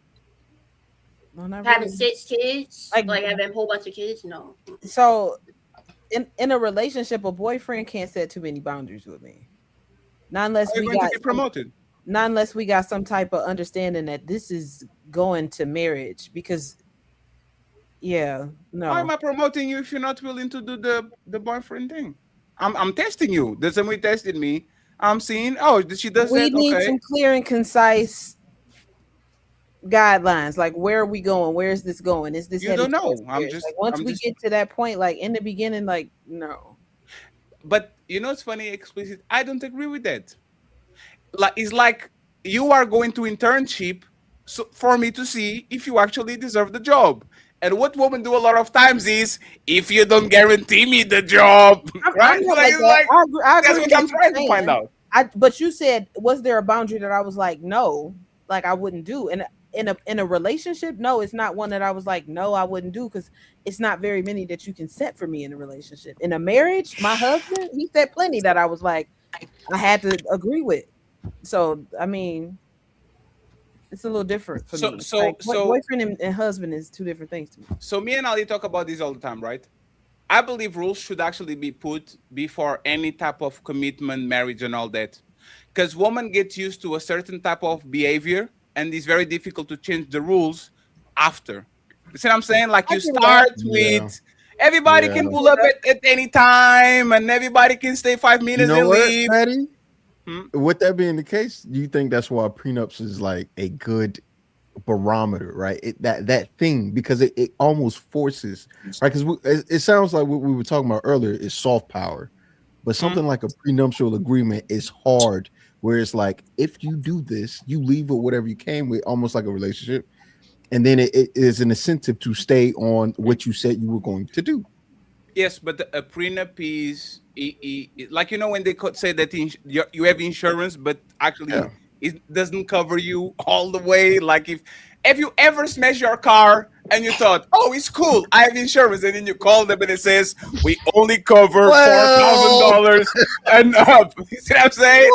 No, not having really. 6 kids, like having a whole bunch of kids, no. So, in a relationship, a boyfriend can't set too many boundaries with me. Not unless we got promoted. Not unless we got some type of understanding that this is going to marriage. Because, yeah, no. Why am I promoting you if you're not willing to do the boyfriend thing? I'm testing you. The same way tested me. I'm seeing. Oh, she does we that. need Okay. some clear and concise guidelines. Like, where are we going? Where is this going? Is this? You don't know. I'm just like, once I'm we just... get to that point, like in the beginning, like no. But you know, it's funny. Explicit. I don't agree with that. Like, it's like you are going to internship so for me to see if you actually deserve the job. And what women do a lot of times is, if you don't guarantee me the job, right? I'm not like that. I agree that's what I'm trying to find out. But you said, was there a boundary that I was like, no, like I wouldn't do? And in a relationship, no, it's not one that I was like, no, I wouldn't do, because it's not very many that you can set for me in a relationship. In a marriage, my husband, he set plenty that I was like, I had to agree with. So I mean, it's a little different for me. So boyfriend and husband is two different things to me. So me and Ali talk about this all the time, right? I believe rules should actually be put before any type of commitment, marriage, and all that. Because women get used to a certain type of behavior, and it's very difficult to change the rules after. You see what I'm saying? Like, you start with everybody can pull up at any time, and everybody can stay 5 minutes and leave. Patty? With that being the case, do you think that's why prenups is like a good barometer, right? That thing, because it almost forces, right? Because it sounds like what we were talking about earlier is soft power, but something like a prenuptial agreement is hard, where it's like, if you do this, you leave with whatever you came with, almost like a relationship, and then it is an incentive to stay on what you said you were going to do. Yes, but a prenup is like, you know, when they say that you have insurance, but actually it doesn't cover you all the way. Like, if you ever smash your car and you thought, oh, it's cool, I have insurance, and then you call them and it says, we only cover $4,000 and up. You see what I'm saying?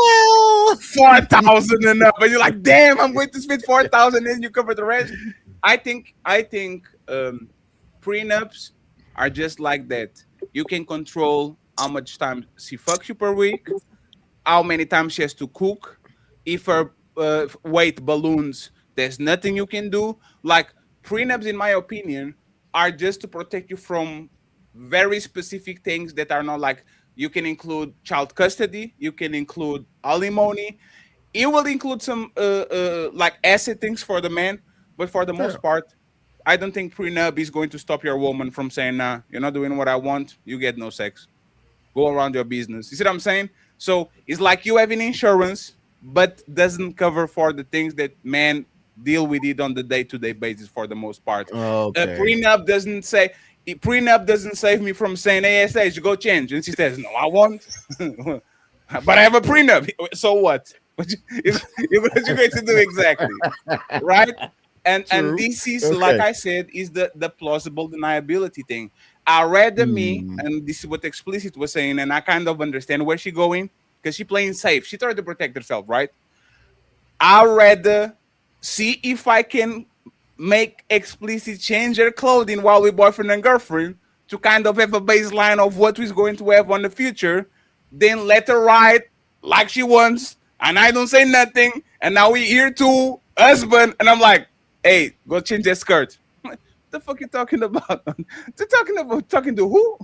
4,000 and up, and you're like, damn, I'm going to spend 4,000, and you cover the rest. I think prenups are just like that. You can control how much time she fucks you per week, how many times she has to cook. If her weight balloons, there's nothing you can do. Like, prenups, in my opinion, are just to protect you from very specific things that are not like, you can include child custody, you can include alimony, it will include some like asset things for the man, but for the most part, I don't think prenup is going to stop your woman from saying, nah, you're not doing what I want, you get no sex. Go around your business. You see what I'm saying? So it's like you having insurance, but doesn't cover for the things that man deal with it on the day-to-day basis for the most part. Okay. Prenup doesn't save me from saying, "Hey, SH, go change," and she says, "No, I won't." But I have a prenup. So what? You're going to do exactly, right? And this is like I said, is the plausible deniability thing. I read me, and this is what explicit was saying, and I kind of understand where she's going because she playing safe. She tried to protect herself, right? I rather see if I can make explicit change her clothing while we boyfriend and girlfriend to kind of have a baseline of what we're going to have on the future, then let her ride like she wants, and I don't say nothing, and now we here to husband, and I'm like, hey, go change that skirt. What the fuck you talking about? Talking to who?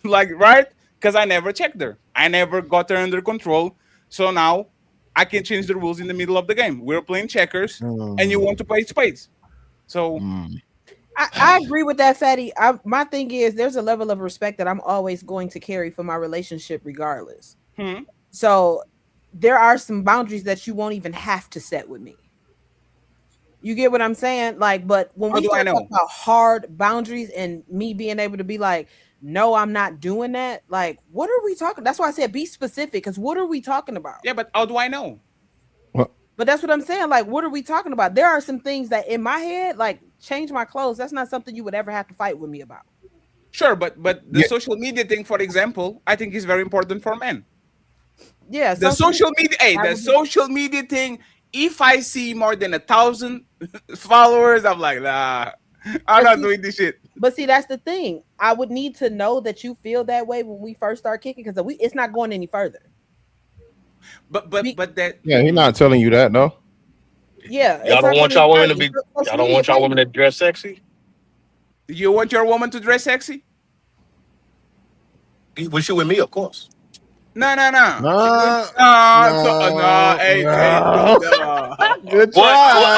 Like, right? Because I never checked her. I never got her under control. So now I can change the rules in the middle of the game. We're playing checkers, and you want to play spades. So I agree with that, Fatty. My thing is there's a level of respect that I'm always going to carry for my relationship regardless. So there are some boundaries that you won't even have to set with me. You get what I'm saying? Like, but when we start talking about hard boundaries and me being able to be like, no, I'm not doing that. Like, what are we talking? That's why I said be specific, because what are we talking about? Yeah, but how do I know? But that's what I'm saying. Like, what are we talking about? There are some things that in my head, like change my clothes. That's not something you would ever have to fight with me about. Sure, but the social media thing, for example, I think is very important for men. Yeah, the social media thing. If I see more than 1,000 followers, I'm like, nah, I'm not doing this shit. But see, that's the thing. I would need to know that you feel that way when we first start kicking, because it's not going any further. But that he's not telling you that, no. Yeah, y'all don't want y'all women to be. Y'all don't want y'all women to dress sexy. You want your woman to dress sexy? With you and me, of course. No. Good try.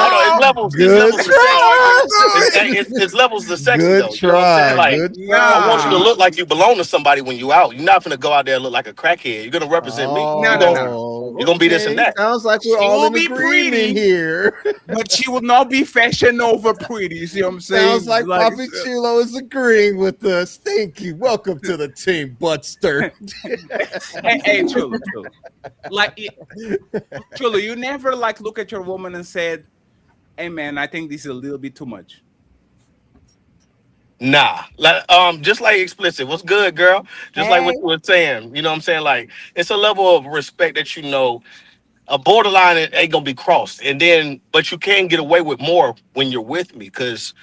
It's levels to sexy, though. You know what I'm saying? Like, I want you to look like you belong to somebody when you out. You're not gonna go out there and look like a crackhead. You're gonna represent me. You're gonna be this and that. Sounds like we're all in agreement here. But she will not be fashion over pretty. You see what I'm saying? Sounds like Papi Chulo is agreeing with us. Thank you. Welcome to the team, Buttster. Hey, Chulo. Like, Chulo, you never like look at your woman and said, "Hey, man, I think this is a little bit too much." Nah, like just like explicit. What's good, girl? Just like what you were saying. You know what I'm saying? Like, it's a level of respect that a borderline ain't gonna be crossed, but you can get away with more when you're with me, because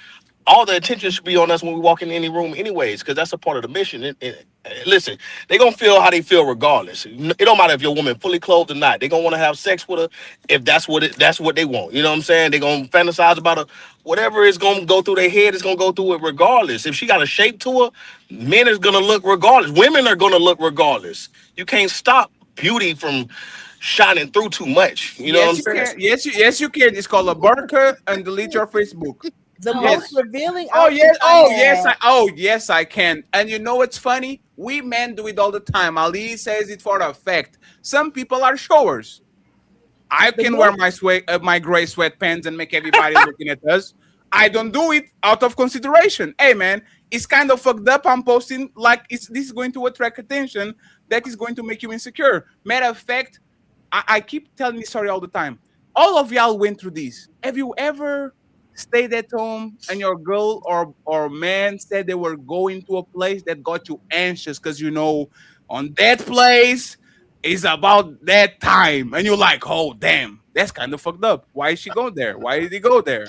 all the attention should be on us when we walk in any room anyways, because that's a part of the mission. And listen, they gonna feel how they feel regardless. It don't matter if your woman fully clothed or not. They gonna want to have sex with her if that's what they want. You know what I'm saying? They gonna fantasize about her. Whatever is gonna go through their head is gonna go through it regardless. If she got a shape to her, men is gonna look regardless. Women are gonna look regardless. You can't stop beauty from shining through too much. You know what I'm saying? Yes, you can. It's called a burqa and delete your Facebook. The most revealing. Yes, I can. And you know what's funny? We men do it all the time. Ali says it for a fact. Some people are showers. I can wear my gray sweatpants and make everybody looking at us. I don't do it out of consideration. Hey, man, it's kind of fucked up. I'm posting like this is going to attract attention. That is going to make you insecure. Matter of fact, I keep telling this story all the time. All of y'all went through this. Have you ever stayed at home and your girl or man said they were going to a place that got you anxious because on that place is about that time, and you're like, oh damn, that's kind of fucked up. Why is she going there? Why did he go there?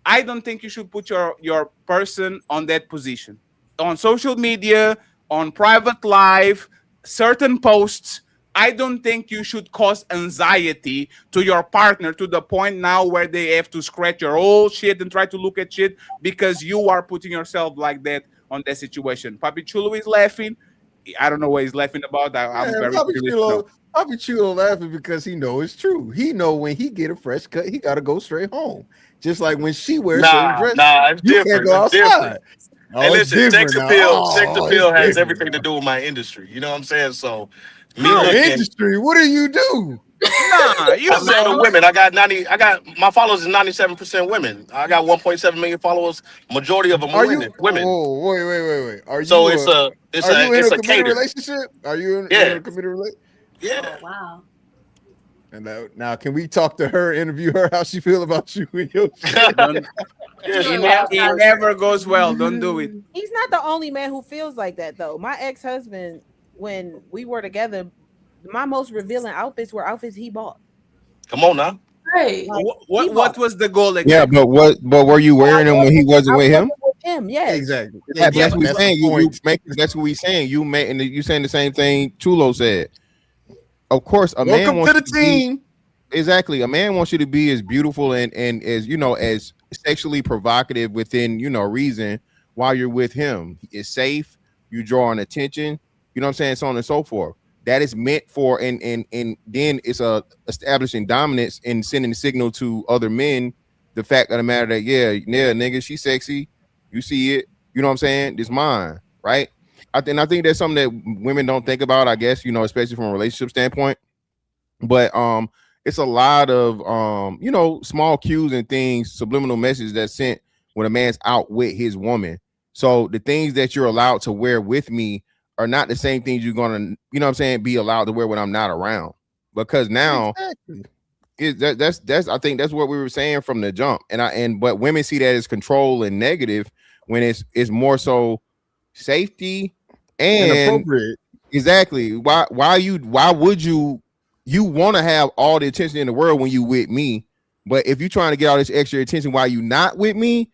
I don't think you should put your person on that position on social media, on private life, certain posts. I don't think you should cause anxiety to your partner to the point now where they have to scratch your old shit and try to look at shit because you are putting yourself like that on that situation. Papi Chulo is laughing. I don't know what he's laughing about. I'm very curious. Papi Chulo laughing because he know it's true. He know when he get a fresh cut, he got to go straight home. Just like when she wears certain dresses, it's you different. can't go outside. Hey, listen, sex appeal has everything to do with my industry. You know what I'm saying? So, industry, what do you do? Nah, you I'm saying the don't. women. I got my followers is 97% women. I got 1.7 million followers. Majority of them are Are you? women. Women. Oh, wait. So it's Are you in it's a a committed cater. relationship? Are you in Yeah. a committed relationship? Yeah. Oh wow. And now, can we talk to her, interview her, how she feel about you and your shit? Don't. It never goes well. Don't do it. He's not the only man who feels like that though. My ex-husband, when we were together, my most revealing outfits were outfits he bought. Come on now. Right. Like, What was the goal Yeah, exactly? but were you wearing them when he wasn't with him? With him, yes. Exactly. Yeah, That's what but he's saying. That's what he's saying. You made, and you saying the same thing Chulo said. Of course, a man Welcome wants to the you to be- team. exactly. A man wants you to be as beautiful and as as sexually provocative within reason while you're with him. It's safe. You draw on attention. You know what I'm saying? So on and so forth. That is meant for, and then it's establishing dominance and sending a signal to other men. The fact of the matter that nigga, she's sexy. You see it. You know what I'm saying? It's mine, right? I think that's something that women don't think about. I guess especially from a relationship standpoint. But it's a lot of small cues and things, subliminal messages that's sent when a man's out with his woman. So the things that you're allowed to wear with me are not the same things you're gonna, be allowed to wear when I'm not around. Because now that's I think that's what we were saying from the jump. But women see that as control and negative when it's more so safety and appropriate. Exactly. Why would you want to have all the attention in the world when you with me, but if you're trying to get all this extra attention while you not with me,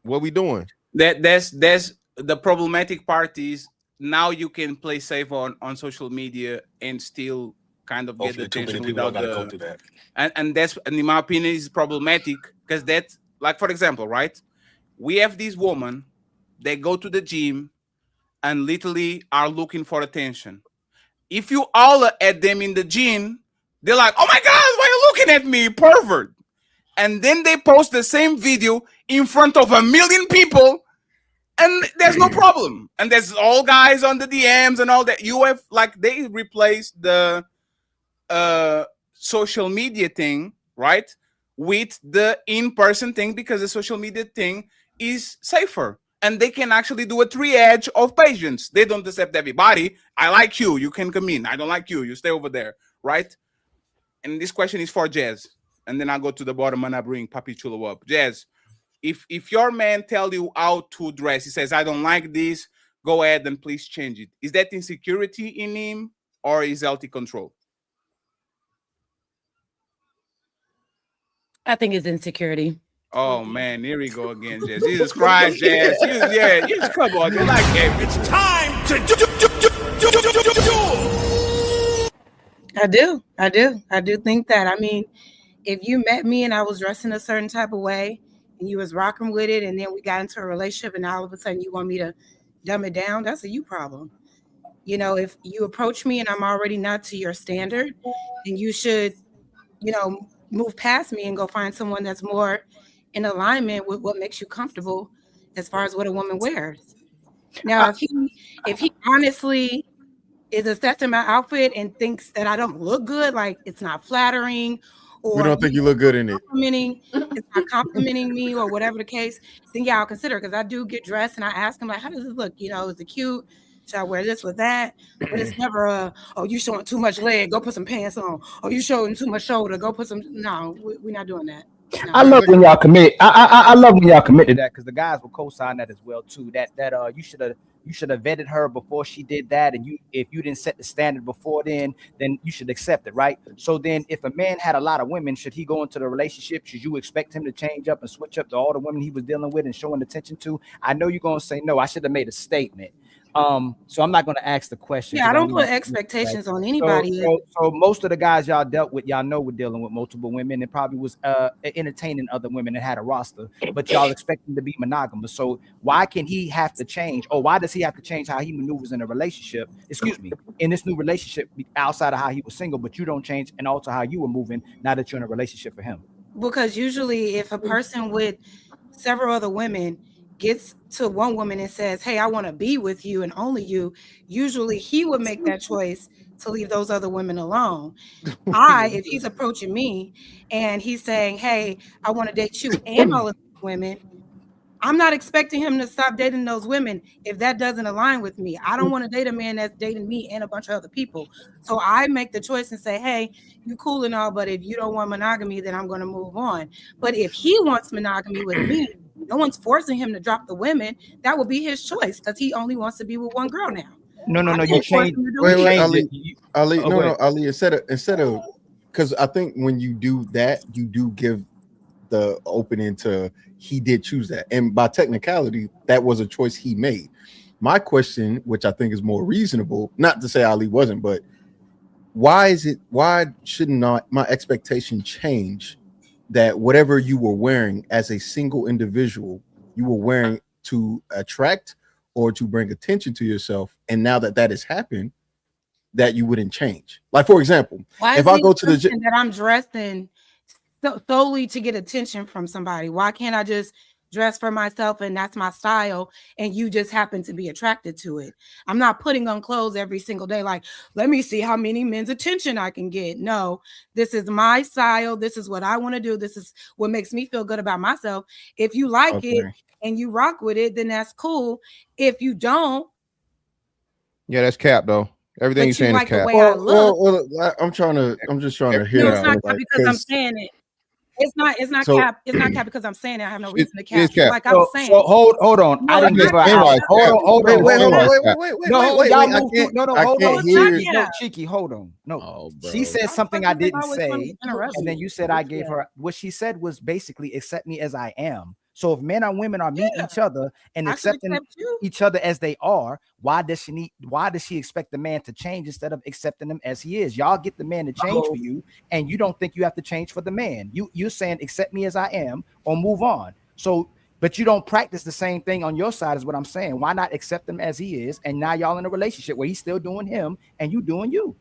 what we doing? That's the problematic part is now you can play safe on social media and still kind of get Hopefully the too many attention people don't without gotta go the through that. and that's, and in my opinion, is problematic because that's like, for example, right? We have these women, they go to the gym and literally are looking for attention. If you all at them in the gym, they're like, "Oh my God, why are you looking at me, pervert?" And then they post the same video in front of 1 million people, and there's no problem. And there's all guys on the DMs and all that. You have like they replaced the social media thing, right, with the in-person thing because the social media thing is safer. And they can actually do a triage of patients. They don't accept everybody. I like you, you can come in. I don't like you, you stay over there, right? And this question is for Jazz. And then I'll go to the bottom and I bring Papi Chulo up. Jazz, if your man tell you how to dress, he says, I don't like this, go ahead and please change it. Is that insecurity in him or is healthy control? I think it's insecurity. Oh man, here we go again, Jazz. Jesus Christ, Jazz. You just come on. You like it. It's time to do. I do think that. I mean, if you met me and I was dressing a certain type of way and you was rocking with it, and then we got into a relationship and all of a sudden you want me to dumb it down, that's a you problem. If you approach me and I'm already not to your standard, then you should, move past me and go find someone that's more in alignment with what makes you comfortable as far as what a woman wears. Now, if he honestly is assessing my outfit and thinks that I don't look good, like it's not flattering, or We don't think you look good in it. It's not complimenting me or whatever the case, then yeah, I'll consider it, because I do get dressed and I ask him, like, how does this look? Is it cute? Should I wear this with that? But it's never you showing too much leg, go put some pants on. Or you showing too much shoulder, go put some. No, we're not doing that. No. I love when y'all commit. I love when y'all commit to that, because the guys will co-sign that as well too. That you should have vetted her before she did that, and if you didn't set the standard before then you should accept it, right? So then, if a man had a lot of women, should he go into the relationship? Should you expect him to change up and switch up to all the women he was dealing with and showing attention to? I know you're gonna say no. I should have made a statement. So I'm not going to ask the question. Yeah, I don't put expectations on anybody. So most of the guys y'all dealt with, y'all know, were dealing with multiple women and probably was entertaining other women and had a roster, but y'all expect him to be monogamous. So why can he have to change, or why does he have to change how he maneuvers in a relationship? Excuse me, in this new relationship outside of how he was single, but you don't change and alter how you were moving now that you're in a relationship for him? Because usually, if a person with several other women gets to one woman and says, hey, I want to be with you and only you, usually he would make that choice to leave those other women alone. If he's approaching me and he's saying, hey, I want to date you and all of these women, I'm not expecting him to stop dating those women if that doesn't align with me. I don't want to date a man that's dating me and a bunch of other people. So I make the choice and say, hey, you cool and all, but if you don't want monogamy, then I'm going to move on. But if he wants monogamy with me, no one's forcing him to drop the women. That would be his choice because he only wants to be with one girl now. No. You changed. Wait, Ali. Ali, Ali. Instead of, because I think when you do that, you do give the opening to he did choose that, and by technicality, that was a choice he made. My question, which I think is more reasonable, not to say Ali wasn't, but why shouldn't not my expectation change that whatever you were wearing as a single individual, you were wearing to attract or to bring attention to yourself, and now that has happened, that you wouldn't change? Like, for example, if I go to the gym, that I'm dressing solely to get attention from somebody, why can't I just dress for myself and that's my style and you just happen to be attracted to it? I'm not putting on clothes every single day like, let me see how many men's attention I can get. No, this is my style. This is what I want to do. This is what makes me feel good about myself. If you like it and you rock with it, then that's cool. If you don't, yeah, that's cap though. Everything you're saying like is cap. Well, I'm just trying to hear. No, it's not cap because I'm saying it. It's not cap. It's not cap because I'm saying it. I have no reason to cap. Like I was saying. So hold on. No, I didn't give her. Hold on. Wait. I can't hear. No, Cheeky, hold on. No, she said something I didn't say, and then you said I gave her. What she said was basically accept me as I am. So if men and women are meeting each other and accepting each other as they are, why does she expect the man to change instead of accepting them as he is? Y'all get the man to change for you, and you don't think you have to change for the man. You're saying accept me as I am or move on. So, but you don't practice the same thing on your side is what I'm saying. Why not accept him as he is? And now y'all in a relationship where he's still doing him and you doing you.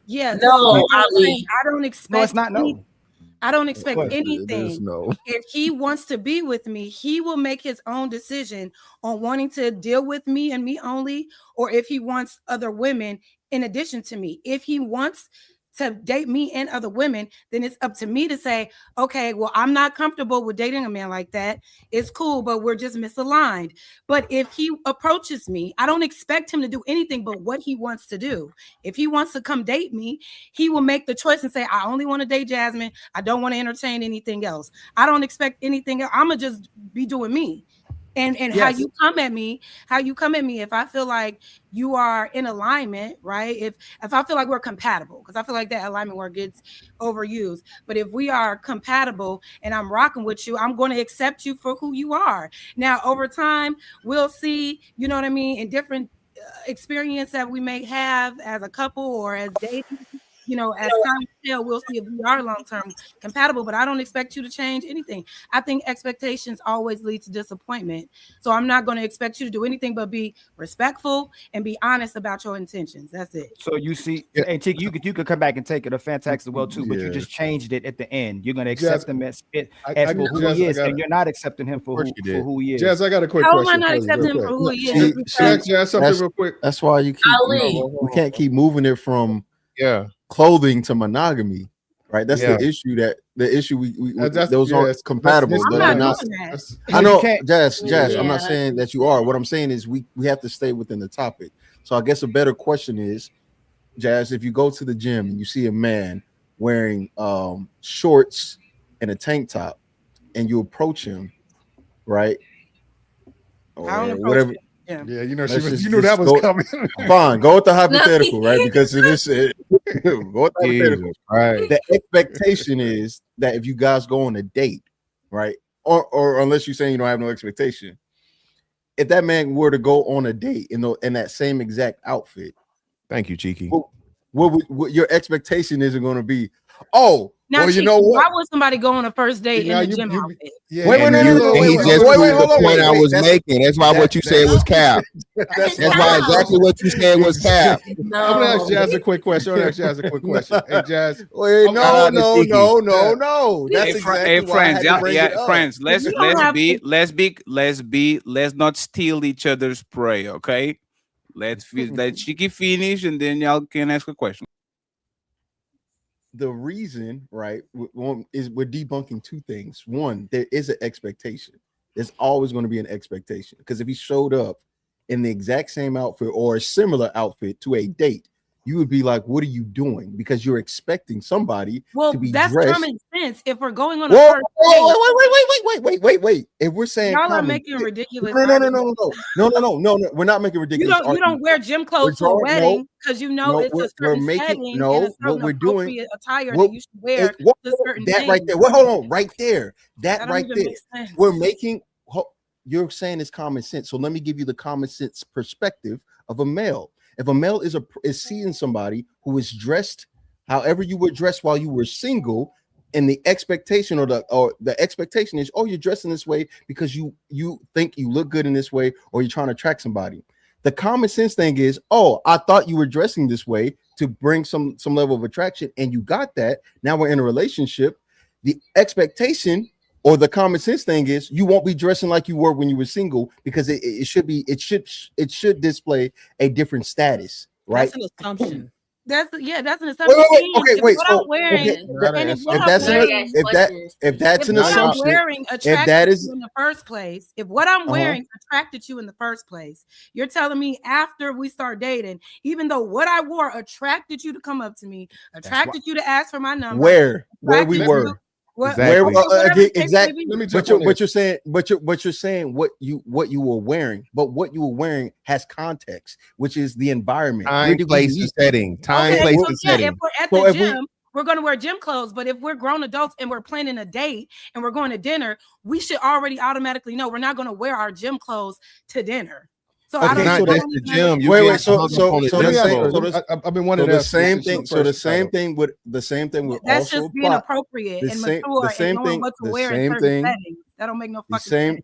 Yeah. No, Ali. I don't expect. No, it's not no. I don't expect anything. No. If he wants to be with me, he will make his own decision on wanting to deal with me and me only, or if he wants other women in addition to me. If he wants to date me and other women, then it's up to me to say, okay, well, I'm not comfortable with dating a man like that. It's cool, but we're just misaligned. But if he approaches me, I don't expect him to do anything but what he wants to do. If he wants to come date me, he will make the choice and say, I only want to date Jasmine. I don't want to entertain anything else. I don't expect anything else. I'm going to just be doing me. And yes. how you come at me, if I feel like you are in alignment, right? If I feel like we're compatible, because I feel like that alignment word gets overused. But if we are compatible and I'm rocking with you, I'm going to accept you for who you are. Now, over time, we'll see, you know what I mean, in different experience that we may have as a couple or as dating. You know, as time tell, we'll see if we are long-term compatible, but I don't expect you to change anything. I think expectations always lead to disappointment. So I'm not going to expect you to do anything but be respectful and be honest about your intentions. That's it. So you see, hey, Tiki, you could come back and take it a fantastic well too, but you just changed it at the end. You're going to accept him as for who he is, and you're not accepting him for who he is. Jazz, I got a quick question. How am I not accepting him for who he is? Jazz, something real quick. That's why you can't keep moving it from clothing to monogamy, right? That's the issue. The issue we those aren't compatible. I know, Jazz. I'm not saying that you are. What I'm saying is we have to stay within the topic. So I guess a better question is, Jazz, if you go to the gym and you see a man wearing shorts and a tank top, and you approach him, right, or whatever. Yeah, you know, you knew that was coming. Fine, go with the hypothetical, right? Because it is go with the hypothetical. Right. The expectation is that if you guys go on a date, right, or unless you're saying you don't have no expectation, if that man were to go on a date in that same exact outfit, thank you, Cheeky. What your expectation isn't going to be? Oh, Now, Well, you Chief, know what? why would somebody go on a first date in Now a you- gym you- outfit? Yeah, Wait, and and you- he just wait, proved the hold on, point I was That's- making. That's why what you said was cap. That's That's why exactly what you said was cap. I'm gonna ask Jazz a quick question. Hey, Jazz. Wait, Shout no, out to no, Tiki. no, no, no. That's Hey, exactly why I friends, had to bring it up. friends. Let's You don't let's not steal each other's prey, okay? Let Chicky finish, and then y'all can ask a question. The reason, right, is we're debunking two things. One, there is an expectation. There's always going to be an expectation, because if he showed up in the exact same outfit or a similar outfit to a date, you would be like, "What are you doing?" Because you're expecting somebody Well, to be that's dressed. common sense. If we're going on Whoa, a first wait. If we're saying y'all are common, making ridiculous. no. We're not making ridiculous. You don't wear gym clothes to a wedding because you know it's a certain setting and a certain appropriate attire that you should wear to certain that things. right there. Well, hold on, right there. That don't right even there. make sense. We're making. You're saying it's common sense. So let me give you the common sense perspective of a male. If a male is seeing somebody who is dressed however you were dressed while you were single, and the expectation or the expectation is, oh, you're dressing this way because you think you look good in this way, or you're trying to attract somebody. The common sense thing is, oh, I thought you were dressing this way to bring some level of attraction, and you got that. Now we're in a relationship. The expectation or the common sense thing is, you won't be dressing like you were when you were single, because it should display a different status, right? That's an assumption. That's an assumption. Wait. What I'm wearing, If that's an assumption, if that is in the first place, if what I'm wearing attracted you in the first place, you're telling me after we start dating, even though what I wore attracted you to come up to me, attracted you to ask for my number, where we were. Exactly. But you're saying what you were wearing, but what you were wearing has context, which is the environment, time, place, and setting. Time, place, and setting. If we're at the gym, we're going to wear gym clothes. But if we're grown adults and we're planning a date and we're going to dinner, we should already automatically know we're not going to wear our gym clothes to dinner. So I've been wanting to the same thing. So the same thing would that's also just being apply. appropriate The and same- mature the same and knowing thing- what to the wear in same certain thing- settings. That don't make no fucking sense.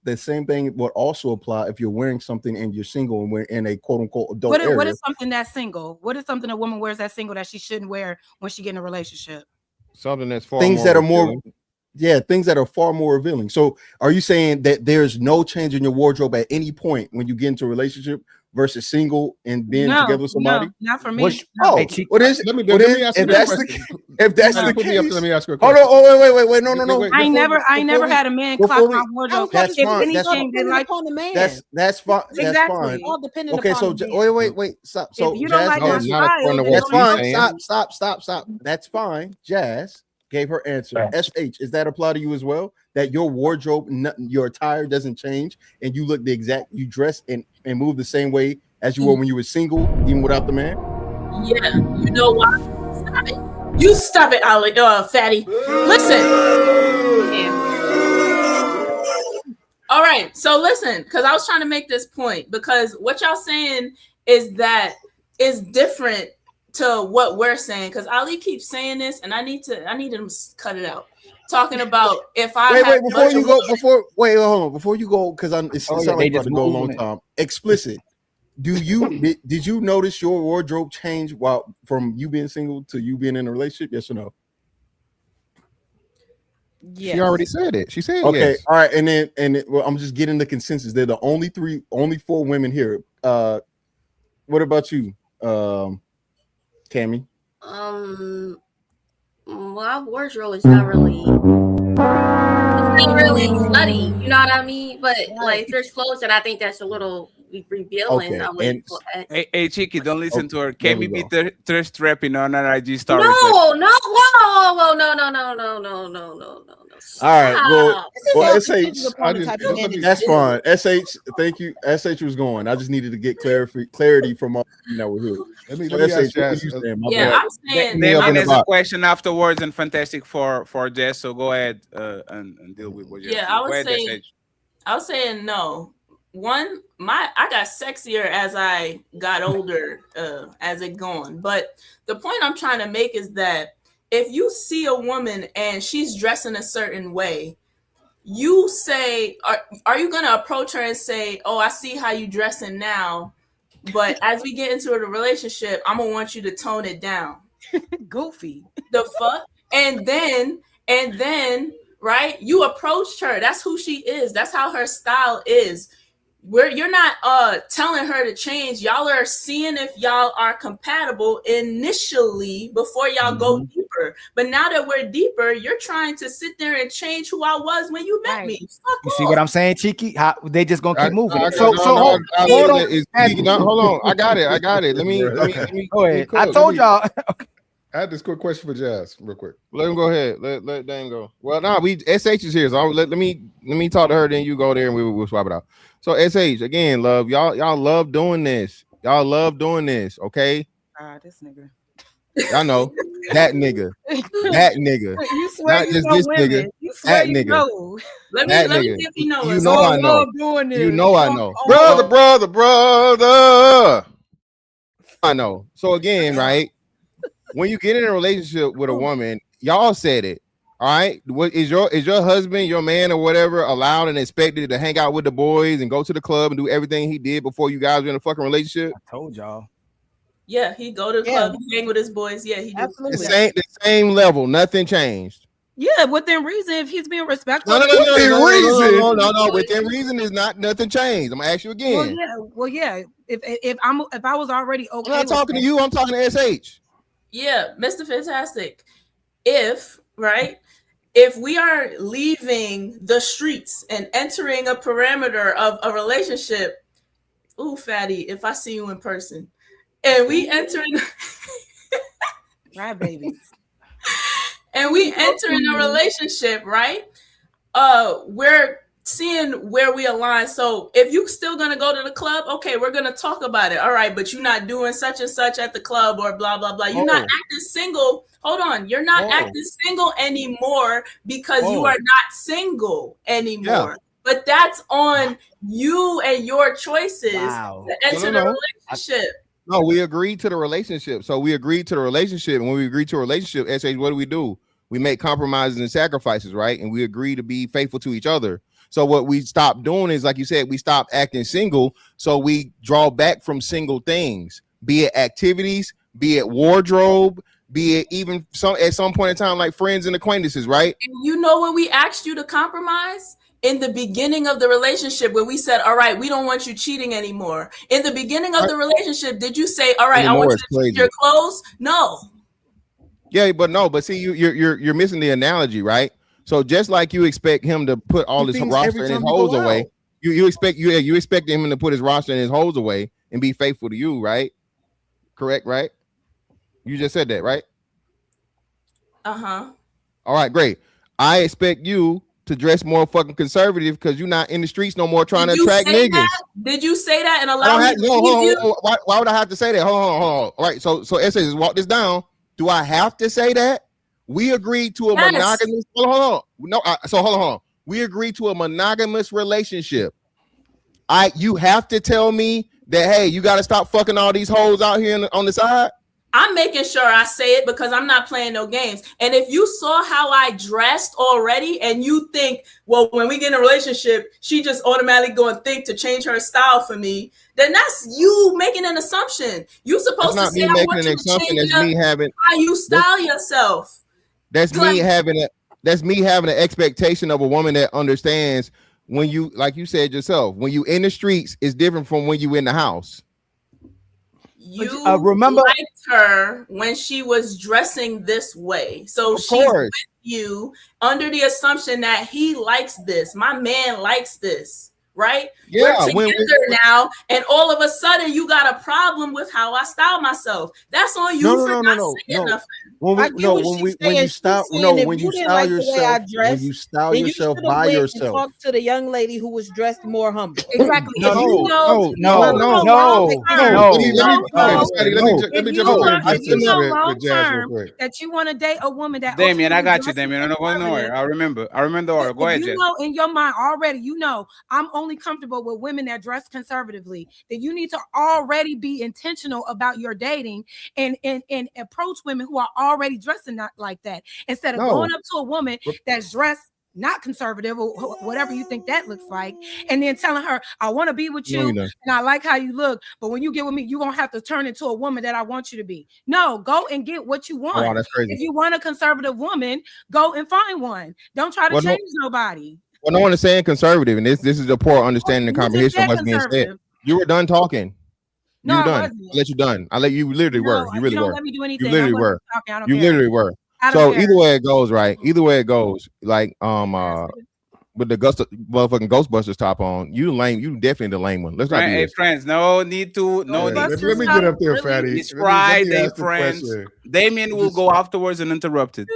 The same thing would also apply if you're wearing something and you're single and we're in a quote unquote adult What area. is something that's single? What is something a woman wears that's single that she shouldn't wear when she get in a relationship? Something that's far Things more that are more revealing. things that are far more revealing. So are you saying that there's no change in your wardrobe at any point when you get into a relationship versus single and being together with somebody? No, not for me. Let me ask you that question. If that's the case, let me ask you a hold question. on. Oh, wait. No. I ain't never had a man clock my wardrobe. That's fine. That's That's fine. That's fine. That's fine. All dependent Okay, so upon the man. wait. Stop. So If you don't like my style, then that's don't fine. like Stop. That's fine. Jazz gave her answer. SH, is that apply to you as well? That your wardrobe, your attire doesn't change, and you look you dress and move the same way as you were when you were single, even without the man? Yeah, you know why? Stop it. You stop it, Ali, fatty. Listen. All right, so listen, because I was trying to make this point, because what y'all saying is that is different to what we're saying. Because Ali keeps saying this, and I need him to cut it out. Talking about if I wait before you go before you go, because it sounds like about to go a long time. Explicit. Did you notice your wardrobe change from you being single to you being in a relationship? Yes or no? Yes. She already said it. She said okay. Yes. All right, and then I'm just getting the consensus. They're the only 4 women here. What about you, Tammy? My wardrobe is not really slutty, you know what I mean? But like, if there's clothes that I think that's a little revealing, Okay, I would. Hey, Chicky, don't listen to her. Can we be thirst trapping on our IG story? No, whoa, no. All right, well, SH, that's fine. SH, thank you. SH was going. I just needed to get clarity from all that were here. Let me ask Jazz. I'm saying. Damien has a question afterwards and fantastic for Jess. So go ahead and deal with what you. Yeah, I was saying no. One, I got sexier as I got older, as it going. But the point I'm trying to make is that if you see a woman and she's dressing a certain way, you say, are you gonna approach her and say, "Oh, I see how you dressing now, but as we get into a relationship, I'm gonna want you to tone it down." Goofy. The fuck? And then, right? You approached her. That's who she is. That's how her style is. You're not telling her to change. Y'all are seeing if y'all are compatible initially before y'all go deeper. But now that we're deeper, you're trying to sit there and change who I was when you met me. Fuck You see what I'm saying, Cheeky? How they just gonna keep moving. Hold on. I got it. Let me go ahead. I told y'all. I had this quick question for Jazz, real quick. Let him go ahead. Let Dan go. Well, no, SH is here, so let me talk to her. Then you go there, and we'll swap it out. So SH again, love y'all love doing this. Y'all love doing this. Okay. This nigga. I know that nigga. That nigga. You swear not you just know this women. nigga. You swear that you nigga. know. Let that me nigga. see if he knows. You know I know. Doing this. You know I know. Brother. I know. So again, right? When you get in a relationship with a woman, y'all said it. All right. What is your husband, your man, or whatever allowed and expected to hang out with the boys and go to the club and do everything he did before you guys were in a fucking relationship? I told y'all. Yeah, he go to the club, hang with his boys. Yeah, he do. Absolutely. The same level. Nothing changed. Yeah, within reason. If he's being respectful, No. Within reason is not nothing changed. I'm gonna ask you again. Well, yeah. If I was already okay. I'm not talking to you. I'm talking to SH. Yeah, Mr. Fantastic. If we are leaving the streets and entering a parameter of a relationship, ooh, fatty, if I see you in person, and we enter in right, baby, and we enter in a relationship, right? We're seeing where we align. So if you're still gonna go to the club, okay, we're gonna talk about it. All right, but you're not doing such and such at the club or blah blah blah. You're not acting single. Hold on, you're not acting single anymore because you are not single anymore. Yeah. But that's on you and your choices to enter the relationship. No, we agreed to the relationship. So we agreed to the relationship. And when we agreed to a relationship, SH, what do? We make compromises and sacrifices, right? And we agree to be faithful to each other. So what we stopped doing is, like you said, we stopped acting single. So we draw back from single things, be it activities, be it wardrobe, be it even at some point in time, like friends and acquaintances, right? And you know when we asked you to compromise? In the beginning of the relationship, where we said, all right, we don't want you cheating anymore. In the beginning of the relationship, did you say, all right, I want you to change your clothes? No. Yeah, but see, you're missing the analogy, right? So just like you expect him to put all his roster and his hoes away, you expect him to put his roster and his hoes away and be faithful to you, right? Correct, right? You just said that, right? Uh-huh. All right, great. I expect you to dress more fucking conservative because you're not in the streets no more trying to attract niggas. That? Did you say that and allow me to why would I have to say that? Hold on. All right, so essay, just walk this down. Do I have to say that? We agreed to a monogamous. Hold on. No, hold on. We agreed to a monogamous relationship. You have to tell me that, hey, you got to stop fucking all these hoes out here on the side. I'm making sure I say it because I'm not playing no games. And if you saw how I dressed already and you think, well, when we get in a relationship, she just automatically going to think to change her style for me, then that's you making an assumption. You're supposed to say, I want you to change how you style yourself. That's me having an expectation of a woman that understands when you, like you said yourself, when you in the streets is different from when you in the house. You remember liked her when she was dressing this way. So she's with you under the assumption that he likes this. My man likes this, right? Yeah, we're together now, and all of a sudden you got a problem with how I style myself. That's on you for not saying nothing. When you style yourself by yourself. Talk to the young lady who was dressed more humble. Exactly. No. If you know long term that you want to date a woman that. Damien, I got you, Damien. I don't know. I remember the order. Go ahead, you know in your mind already, I'm only only comfortable with women that dress conservatively, then you need to already be intentional about your dating and approach women who are already dressing not like that instead of going up to a woman that's dressed not conservative or whatever you think that looks like, and then telling her, I want to be with you and I like how you look, but when you get with me, you're gonna have to turn into a woman that I want you to be. No, go and get what you want. Oh, wow, that's crazy. If you want a conservative woman, go and find one. Don't try to change nobody. Well, no one is saying conservative, and this is a poor understanding and comprehension of what's being said. You were done talking. No, you were done. I wasn't. I let you done. I let you literally were. You really don't were. let me do anything. You literally I were. talking. I don't You care. literally were. I don't So care. either way it goes, right? Either way it goes, like with the motherfucking Ghostbusters top on, you lame. You definitely the lame one. Let's not do Hey, this. friends, no need to. No need. Let me get up there, Fatty. It's Let me Friday, ask the friends. question. Damien will go afterwards and interrupt it.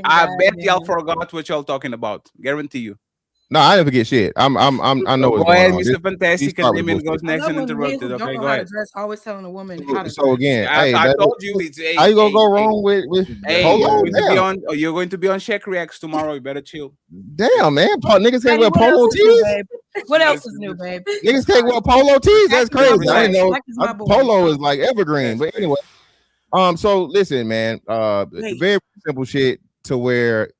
I bet y'all forgot what y'all talking about. Guarantee you. No, I didn't forget shit. I know what's Go ahead, going on. Mr. Fantastic, and Damien goes I next love and when men interrupted. who Okay, don't know go how ahead. to dress always telling a woman how to So again, hey, I told you it's how you gonna go wrong with Hey, polo? you're going to be on Check Reacts tomorrow. You better chill. Damn, man, niggas can't Hey, wear what polo else is new, tees. babe? What else is new, babe? Niggas can't wear polo tees. That's Jack is my crazy. I didn't boy. know Jack is my boy. polo is like evergreen. But anyway, so listen, man. Very simple shit to where.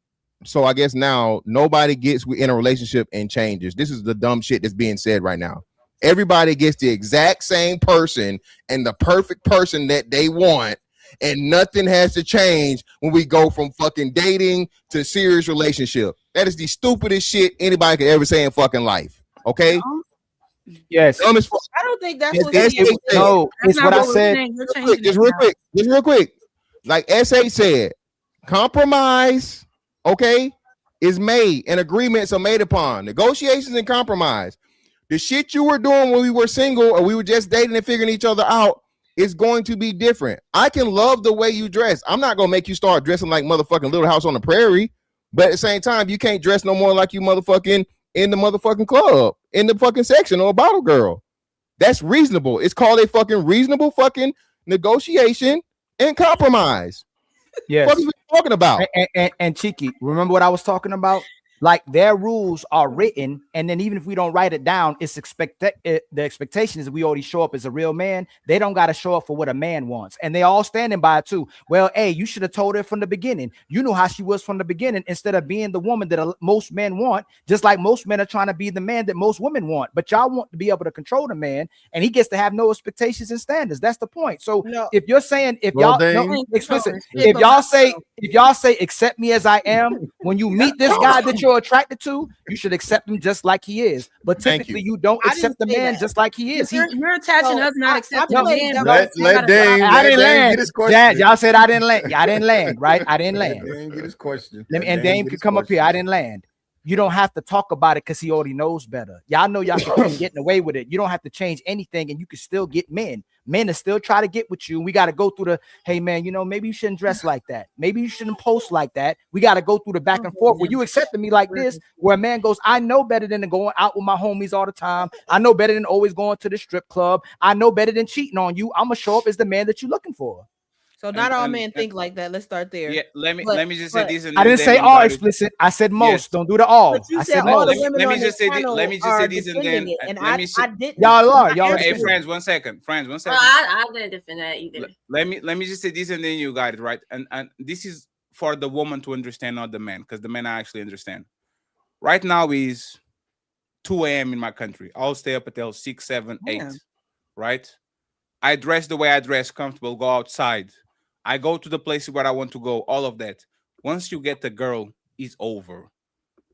So I guess now nobody gets in a relationship and changes. This is the dumb shit that's being said right now. Everybody gets the exact same person and the perfect person that they want, and nothing has to change when we go from fucking dating to serious relationship. That is the stupidest shit anybody could ever say in fucking life. Okay? Yes. I don't think that's what No, it's what I said. Just real quick. Like SA said, compromise, okay, is made and agreements are made upon. Negotiations and compromise. The shit you were doing when we were single or we were just dating and figuring each other out is going to be different. I can love the way you dress. I'm not gonna make you start dressing like motherfucking Little House on the Prairie, but at the same time, you can't dress no more like you motherfucking in the motherfucking club, in the fucking section, or a bottle girl. That's reasonable. It's called a fucking reasonable fucking negotiation and compromise. Yes. What are you talking about? And Cheeky, remember what I was talking about? Like their rules are written, and then even if we don't write it down, it's the expectation is we already show up as a real man. They don't got to show up for what a man wants, and they all standing by it too. Well, hey, you should have told her from the beginning. You knew how she was from the beginning instead of being the woman that most men want. Just like most men are trying to be the man that most women want, but y'all want to be able to control the man, and he gets to have no expectations and standards. That's the point. So if you're saying if y'all say accept me as I am, when you meet this guy that you're attracted to, you should accept him just like he is. But typically, you don't accept the man just like he is. You're attaching us not accepting the man. Let Dame get his question. Dad, y'all said I didn't land. I didn't land, right? I didn't land. Dame get his question. And Dame can come up here. I didn't land. You don't have to talk about it because he already knows better. Y'all know y'all can keep getting away with it. You don't have to change anything, and you can still get men. Men that still try to get with you. We got to go through the, hey man, maybe you shouldn't dress like that. Maybe you shouldn't post like that. We got to go through the back and forth where you accepting me like this, where a man goes, I know better than going out with my homies all the time. I know better than always going to the strip club. I know better than cheating on you. I'm gonna show up as the man that you're looking for. So not all men think like that. Let's start there. Yeah, let me just say this. I didn't say all explicit. I said most. Yes. Don't do the all. But you I said said all most. the women on this panel let me just are say this, and then defending it, and let me say, I didn't. Y'all are. Hey, friends, 1 second. Friends, 1 second. I didn't defend that either. Let me just say this, and then you got it right. And this is for the woman to understand, not the man, because the men I actually understand. Right now is 2 a.m. in my country. I'll stay up until 6, 7, 8. Right? I dress the way I dress, comfortable, go outside. I go to the places where I want to go, all of that. Once you get the girl, it's over.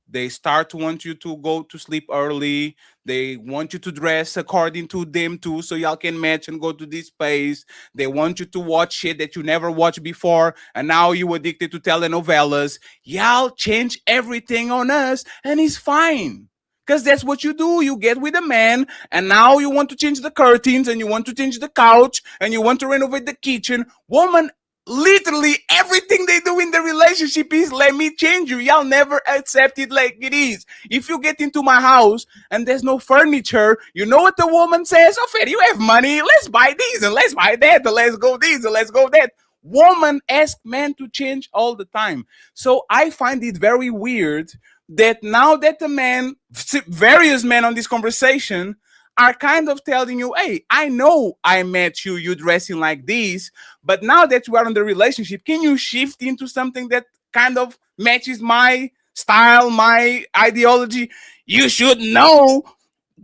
They start to want you to go to sleep early. They want you to dress according to them too, so y'all can match and go to this space. They want you to watch shit that you never watched before, and now you addicted to telenovelas. Y'all change everything on us, and it's fine. Because that's what you do. You get with a man, and now you want to change the curtains, and you want to change the couch, and you want to renovate the kitchen. Woman, literally everything they do in the relationship is let me change you. Y'all never accept it like it is. If you get into my house and there's no furniture, you know what the woman says? Oh, Fed, you have money. Let's buy these and let's buy that and let's go this and let's go that. Woman ask men to change all the time. So I find it very weird that now that the various men on this conversation are kind of telling you, hey, I know I met you, you dressing like this, but now that we are in the relationship, can you shift into something that kind of matches my style, my ideology? You should know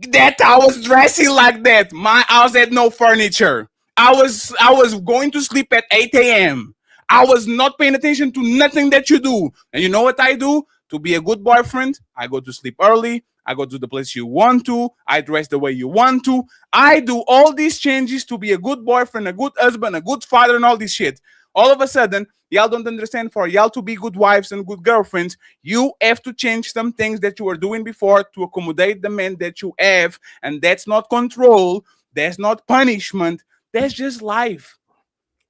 that I was dressing like that. My house had no furniture. I was going to sleep at 8 a.m. I was not paying attention to nothing that you do. And you know what I do? To be a good boyfriend, I go to sleep early. I go to the place you want to. I dress the way you want to. I do all these changes to be a good boyfriend, a good husband, a good father, and all this shit. All of a sudden, y'all don't understand, for y'all to be good wives and good girlfriends, you have to change some things that you were doing before to accommodate the men that you have. And that's not control. That's not punishment. That's just life.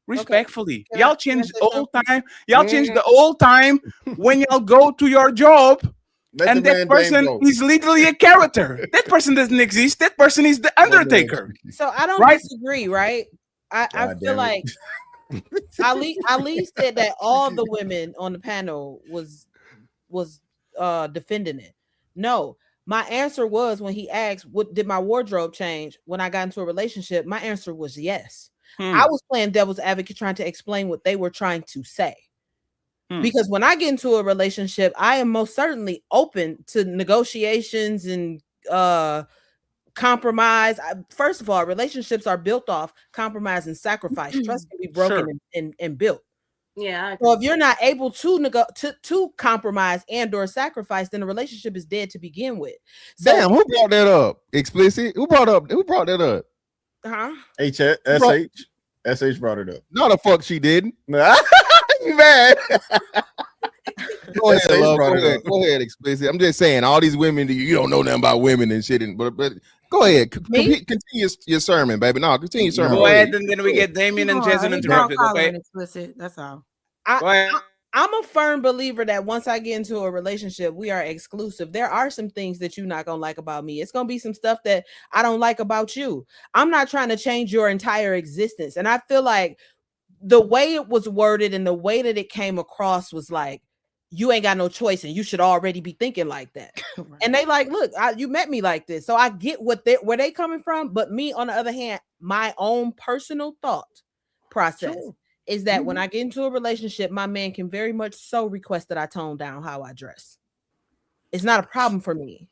Respectfully. Okay. Y'all change the old time. Y'all change the old time when y'all go to your job. And that person is literally a character. That person doesn't exist. That person is the Undertaker. So I don't disagree, right? I feel like Ali said that all the women on the panel was defending it. No, my answer was, when he asked, "What did my wardrobe change when I got into a relationship?" My answer was yes. I was playing devil's advocate, trying to explain what they were trying to say. Because when I get into a relationship, I am most certainly open to negotiations and compromise. First of all, relationships are built off compromise and sacrifice. Trust can be broken and built. Yeah. So if you're not able to compromise and or sacrifice, then the relationship is dead to begin with. So, damn, who brought that up? Explicit? Who brought that up? SH brought it up. No, the fuck she didn't. You mad? Go ahead, love. Go ahead, Explicit. I'm just saying, all these women, you don't know nothing about women and shit. But go ahead, continue your sermon, baby. No, continue your sermon. Go ahead, and then we get Damien and Jason interrupted. Okay, Explicit. That's all. I'm a firm believer that once I get into a relationship, we are exclusive. There are some things that you're not going to like about me. It's going to be some stuff that I don't like about you. I'm not trying to change your entire existence. And I feel like the way it was worded and the way that it came across was like, you ain't got no choice and you should already be thinking like that. Right. And they like, look, you met me like this. So I get where they coming from. But me, on the other hand, my own personal thought process is that when I get into a relationship, my man can very much so request that I tone down how I dress. It's not a problem for me,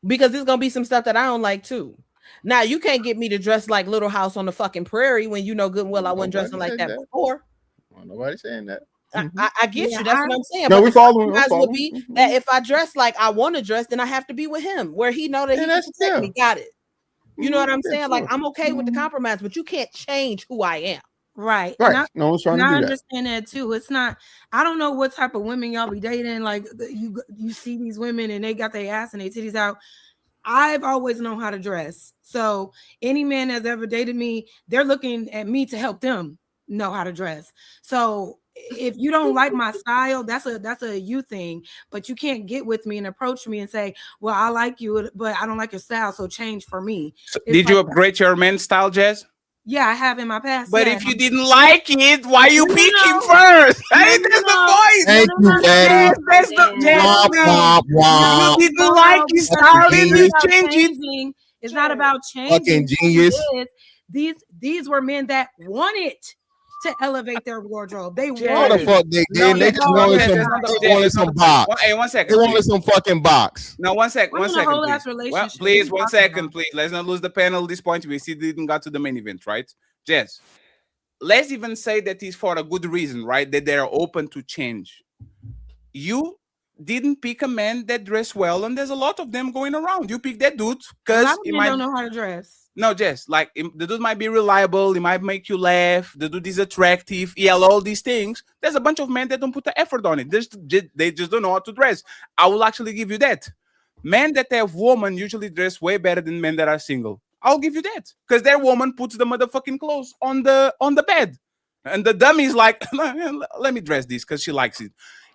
because there's gonna be some stuff that I don't like too. Now, you can't get me to dress like Little House on the fucking Prairie when you know good and well I wasn't dressing like that before. Well, nobody's saying that. I get you. That's what I'm saying. No, but we follow. Would be that if I dress like I want to dress, then I have to be with him, where he know that he can protect me. Got it. You know what I'm saying? Like, I'm okay with the compromise, but you can't change who I am. Right. No one's trying to do that. I that. understand that too. It's not, I don't know what type of women y'all be dating. Like, you see these women and they got their ass and their titties out. I've always known how to dress. So any man that's ever dated me, they're looking at me to help them know how to dress. So if you don't like my style, that's a you thing. But you can't get with me and approach me and say, well, I like you, but I don't like your style, so change for me. So did you upgrade your men's style, Jazz? Yeah, I have in my past. But if you didn't like it, why you pick him first? Hey, that's the point. Thank you, Daddy. That's the you didn't like his style, and you change it. It's not about changing. Fucking genius. These were men that wanted to elevate their wardrobe. They What the fuck they did? They just wanted some box. Hey, 1 second. They wanted some fucking box. No, 1 second. We're 1 in a second. whole ass Please. relationship. Please, What are you 1 talking second, about? please. Let's not lose the panel at this point. We see didn't got to the main event, right? Jess, let's even say that it's for a good reason, right? That they're open to change. You didn't pick a man that dressed well, and there's a lot of them going around. You pick that dude because he don't know how to dress. No, Jess, like the dude might be reliable, he might make you laugh, the dude is attractive, all these things. There's a bunch of men that don't put the effort on it. They just don't know how to dress. I will actually give you that. Men that have women usually dress way better than men that are single. I'll give you that, because their woman puts the motherfucking clothes on the bed, and the dummy is like, let me dress this because she likes it.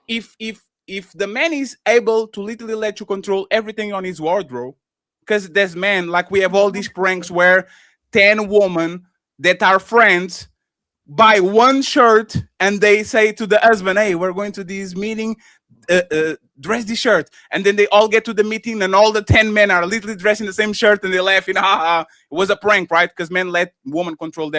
If the man is able to literally let you control everything on his wardrobe, because there's men, like we have all these pranks where 10 women that are friends buy one shirt and they say to the husband, hey, we're going to this meeting. dress the shirt. And then they all get to the meeting and all the 10 men are literally dressed in the same shirt and they laugh, it was a prank, right? Because men let women control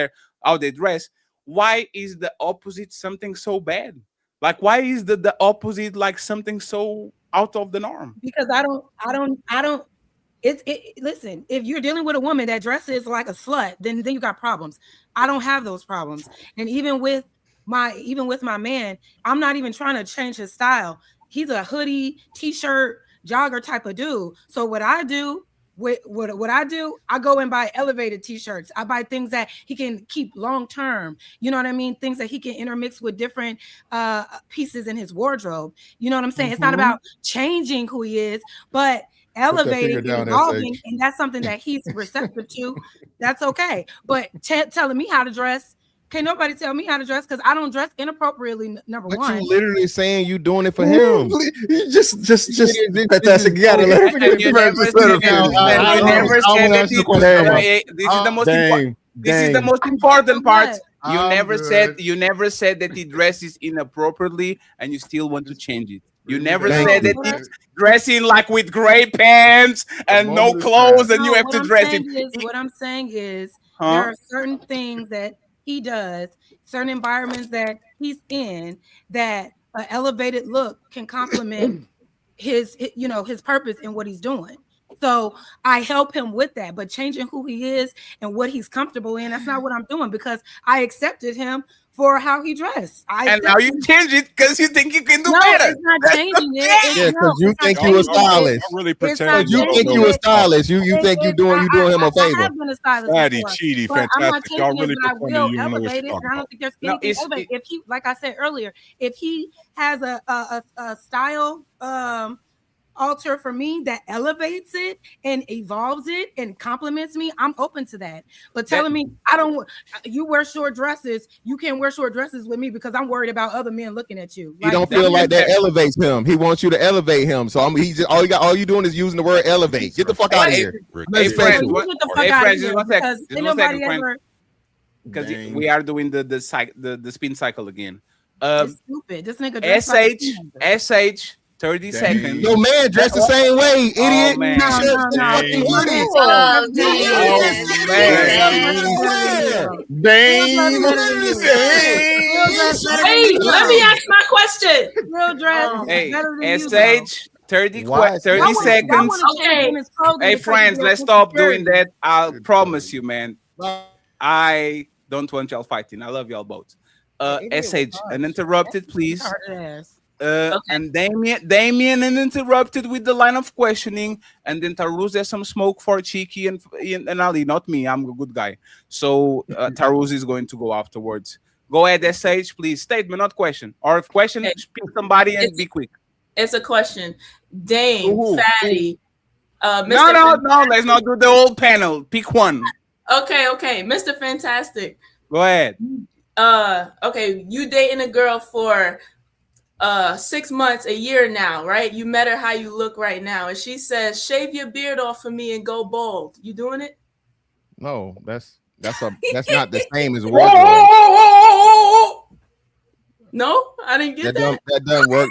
how they dress. Why is the opposite something so bad? Like, why is the opposite like something so out of the norm? Because I don't. Listen, if you're dealing with a woman that dresses like a slut, then you got problems. I don't have those problems. And even with my man, I'm not even trying to change his style. He's a hoodie, t-shirt, jogger type of dude. So what I do, I go and buy elevated t-shirts. I buy things that he can keep long term. You know what I mean? Things that he can intermix with different pieces in his wardrobe. You know what I'm saying? It's not about changing who he is, but elevating and evolving, and that's something that he's receptive to. That's okay. But telling me how to dress, can't nobody tell me how to dress because I don't dress inappropriately. Number one, you literally saying you doing it for him. Just fantastic. You gotta let him finish. You never said that. This is the most important. This is the most important part. You never said that he dresses inappropriately, and you still want to change it. You never said that he's dressing like with gray pants and no clothes, and you have to dress it. What I'm saying is, there are certain things that he does, certain environments that he's in, that an elevated look can complement his purpose in what he's doing. So I help him with that, but changing who he is and what he's comfortable in, that's not what I'm doing, because I accepted him for how he dressed. And now you change it because you think you can do better. It's not changing it. Yeah, because you think you a stylist. Really pretend. You think you a stylist. You think you doing him a favor. I have been a stylist before, cheaty, but I'm not fantastic. Y'all changing really it, but I pretending will you don't know what elevate you're it, and talking I don't about. think there's anything elevated. If he, like I said earlier, if he has a style alter for me that elevates it and evolves it and compliments me, I'm open to that. But telling me you wear short dresses, you can't wear short dresses with me because I'm worried about other men looking at you. He don't feel like that elevates him. He wants you to elevate him. So all you doing is using the word elevate. Get the fuck out of here. Hey friends, just one second. Because we are doing the spin cycle again. It's stupid. This nigga SH 30 seconds. Your man dressed the same way, idiot. Oh, man. Hey, let me ask my question. Real dress. Hey, SH 30 seconds. Okay. Hey, friends, let's stop doing that. I'll promise you, man. I don't want y'all fighting. I love y'all both. SH, uninterrupted, please. And Damien uninterrupted with the line of questioning, and then Taruz has some smoke for Cheeky and Ali, not me. I'm a good guy. So Taruz is going to go afterwards. Go ahead, SH, please. Statement, not question. Or if question, pick somebody and be quick. It's a question. Dame, Fatty. No, let's not do the whole panel. Pick one. Okay. Mr. Fantastic. Go ahead. Okay, you dating a girl for 6 months, a year now, right? You met her how you look right now, and she says, "Shave your beard off for me and go bald." You doing it? No, that's not the same as wardrobe. No, I didn't get that. That doesn't work.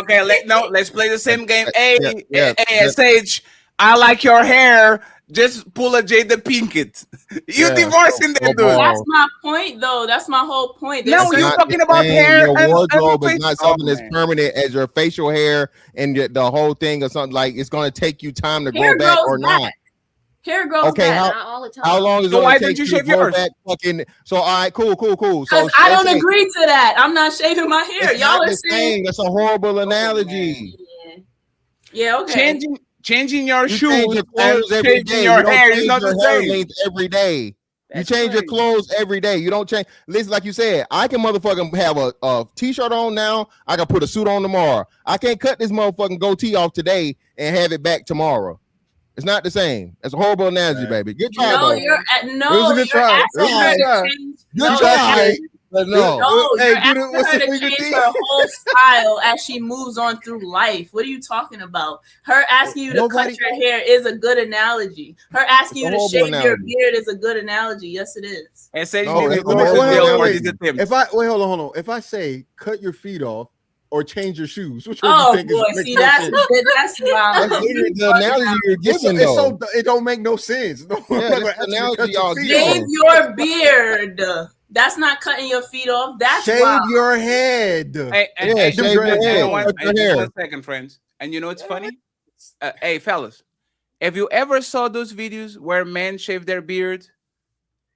Okay. Let's play the same game. SH, I like your hair. Just pull a Jada Pinkett. You divorcing that dude. That's my point, though. That's my whole point. No, you're talking about hair. Your wardrobe is not something as permanent as your facial hair and the whole thing or something. Like, it's going to take you time to grow back or not. Hair grows back, not all the time. How long is it going to take you to grow back? So, all right, cool. Because I don't agree to that. I'm not shaving my hair. Y'all are saying that's a horrible analogy. Yeah, okay. Changing your shoes, changing your hair is not the same. Every day. You change your clothes every day. You don't change. Listen, like you said, I can motherfucking have a t-shirt on now. I can put a suit on tomorrow. I can't cut this motherfucking goatee off today and have it back tomorrow. It's not the same. It's a horrible analogy, baby. Good try, though. It was a good try. Good try. You're asking her to change her whole style as she moves on through life. What are you talking about? Her asking you to cut your hair is a good analogy. Her asking you to shave your beard is a good analogy. Yes, it is. Hold on. If I say cut your feet off or change your shoes? Which one Oh do you think boy, makes see more that's sense? that's wild. That's literally the analogy you're giving, It's though. so it don't make no sense. No, I'm Yeah, not that's gonna the ask you to cut analogy your y'all feet giving. Shave off. your beard. That's not cutting your feet off. That's Shave wild. your head. Hey, Yeah, shave your and head, you know what? cut your Just hair. 1 second, friends. And you know what's funny? Hey, fellas, have you ever saw those videos where men shave their beard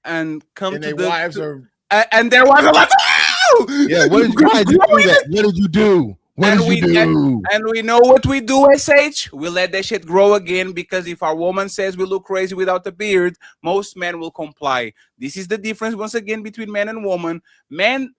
and come And to their the wives are and their wives are like, "Oh, Yeah, why did you do that? What did you do? What and did you do? and we know what we do, SH. We let that shit grow again because if our woman says we look crazy without the beard, most men will comply. This is the difference once again between man and woman. Men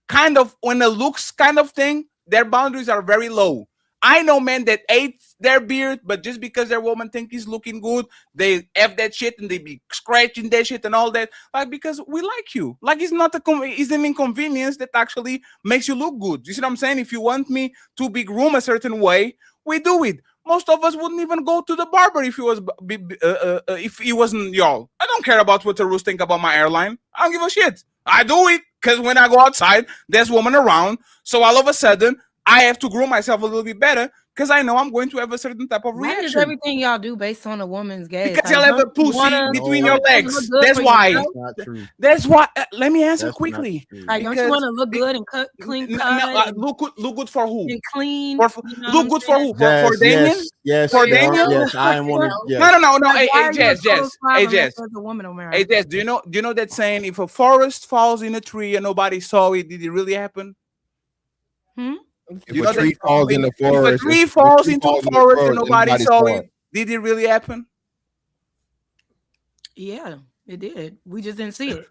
kind of when the looks kind of thing, their boundaries are very low. I know men that hate their beard, but just because their woman think he's looking good, they F that shit and they be scratching that shit and all that. Like, because we like you. Like, it's not it's an inconvenience that actually makes you look good. You see what I'm saying? If you want me to be groomed a certain way, we do it. Most of us wouldn't even go to the barber if he was if he wasn't y'all. I don't care about what the rules think about my airline. I don't give a shit. I do it because when I go outside, there's women around. So all of a sudden, I have to groom myself a little bit better because I know I'm going to have a certain type of Why is reaction. everything y'all do based on a woman's gaze? Because y'all have a pussy between your legs. That's why. That's not true. That's why. Let me answer That's quickly. Like, don't you want to look good and cut, clean cut? Look good for who? And clean. Look good for who? For Damien? Yes, For Damien? yes. I want to. Yes. No. Like, Hey, why are you Jess. a total Hey, problem Jess. if there's a woman around? Hey, Jess. Do you know that saying? If a forest falls in a tree and nobody saw it, did it really happen? If a tree falls in the If a forest, tree falls into a forest and nobody saw it, did it really happen? Yeah, it did. We just didn't see it.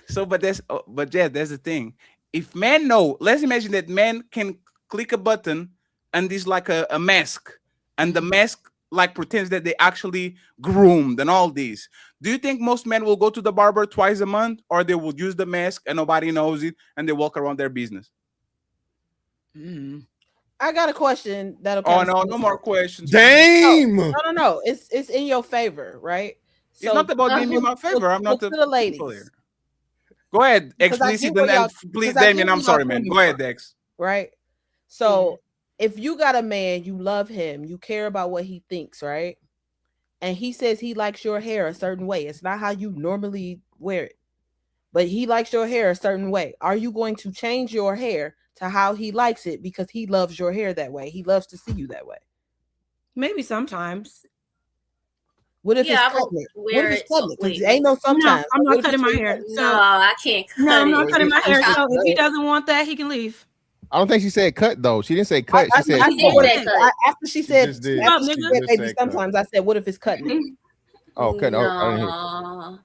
So, but Jess, that's the thing. If men know, let's imagine that men can click a button and there's like a mask, and the mask like pretends that they actually groomed and all these. Do you think most men will go to the barber twice a month, or they will use the mask and nobody knows it and they walk around their business? I got a question that'll. Oh no, no more questions. Damn. No. It's in your favor, right? It's not about being in my favor. I'm not to the ladies. Go ahead, Because I explicit get where and please, Damien. I'm sorry, man. Go ahead, Dex. Right. So if you got a man, you love him, you care about what he thinks, right? And he says he likes your hair a certain way. It's not how you normally wear it, but he likes your hair a certain way. Are you going to change your hair to how he likes it because he loves your hair that way? He loves to see you that way. Maybe sometimes. What if it's cutting it? What if it's cutting it? Because ain't no sometimes. No, I'm not cutting my hair. So, No, I can't cut no, I'm it. not cutting my hair. So if he it. doesn't want that, he can leave. I don't think she said cut though. She didn't say cut. She said after she said, just did. after She she just said maybe said cut. sometimes, I said, what if it's cutting it? Oh, cut. No. I didn't hear.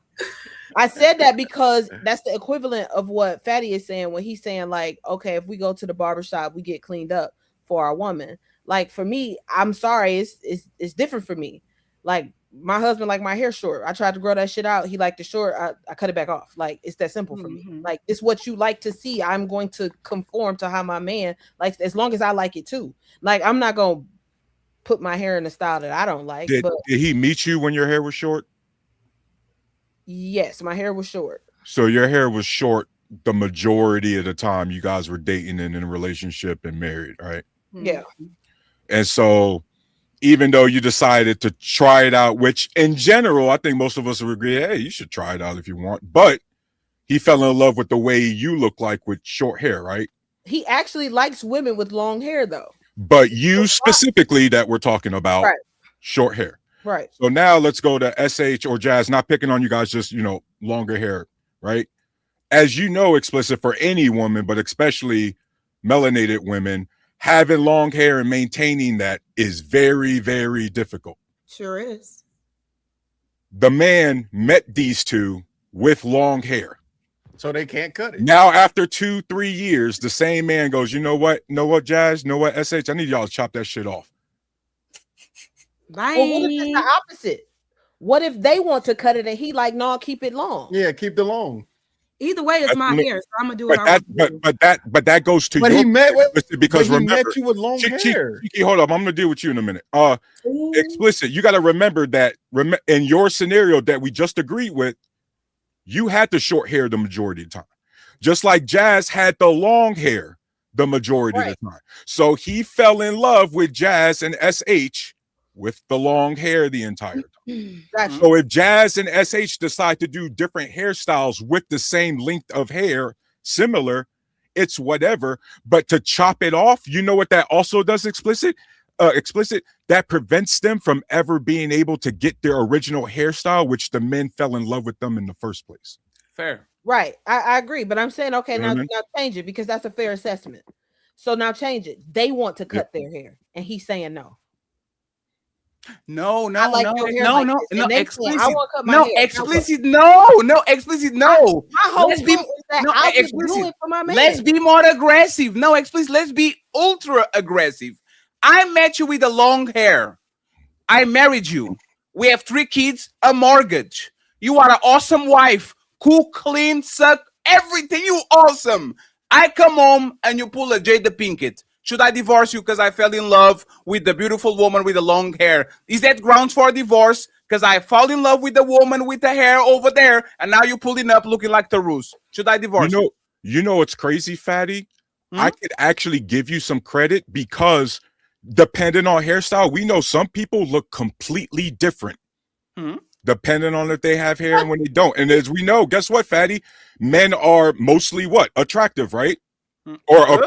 I said that because that's the equivalent of what Fatty is saying when he's saying, like, okay, if we go to the barbershop, we get cleaned up for our woman. Like, for me, I'm sorry, it's different for me. Like, my husband liked my hair short. I tried to grow that shit out. He liked it short. I cut it back off. Like, it's that simple for me. Like, it's what you like to see. I'm going to conform to how my man likes, as long as I like it too. Like, I'm not going to put my hair in a style that I don't like. Did he meet you when your hair was short? Yes, my hair was short. So your hair was short the majority of the time you guys were dating and in a relationship and married, right? Yeah. And so even though you decided to try it out, which in general, I think most of us would agree, hey, you should try it out if you want. But he fell in love with the way you look like with short hair, right? He actually likes women with long hair, though. But you specifically that we're talking about, Right. short hair. Right. So now let's go to SH or Jazz, not picking on you guys, just, longer hair, right? As you know, explicit for any woman, but especially melanated women, having long hair and maintaining that is very, very difficult. Sure is. The man met these two with long hair. So they can't cut it. Now, after 2-3 years, the same man goes, you know what, Jazz? You know what, SH? I need y'all to chop that shit off. Bye. Well, what if it's the opposite? What if they want to cut it and he like, no, keep it long? Yeah, keep the long. Either way, it's my hair, so I'm gonna do it. But that goes to But your he met because he remember, met you with long hair. Kiki, hold up, I'm gonna deal with you in a minute. Explicit, you got to remember that in your scenario that we just agreed with, you had the short hair the majority of the time, just like Jazz had the long hair the majority of the time. So he fell in love with Jazz and SH with the long hair the entire time. Gotcha. So if Jazz and SH decide to do different hairstyles with the same length of hair, similar, it's whatever. But to chop it off, you know what that also does, explicit? That prevents them from ever being able to get their original hairstyle, which the men fell in love with them in the first place. Fair. Right. I agree. But I'm saying, okay, now Mhm. change it, because that's a fair assessment. So now change it. They want to cut their hair, and he's saying no. No, I like your hair no, like no, this. And no, they saying, explicit. I want to cut my No, hair. Now what? explicit. No, explicit. No. My whole Let's point be is that no I'll just do explicit. it for my man. Let's be more aggressive. No, explicit. Let's be ultra aggressive. I met you with the long hair. I married you. We have 3 kids, a mortgage. You are an awesome wife. Cook, clean, suck, everything. You awesome. I come home and you pull a Jada Pinkett. Should I divorce you because I fell in love with the beautiful woman with the long hair? Is that grounds for divorce? Because I fall in love with the woman with the hair over there, and now you're pulling up looking like Tarus. Should I divorce you? You know what's crazy, Fatty? I could actually give you some credit because depending on hairstyle, we know some people look completely different. Depending on if they have hair and when they don't. And as we know, guess what, Fatty? Men are mostly what? Attractive, right? Or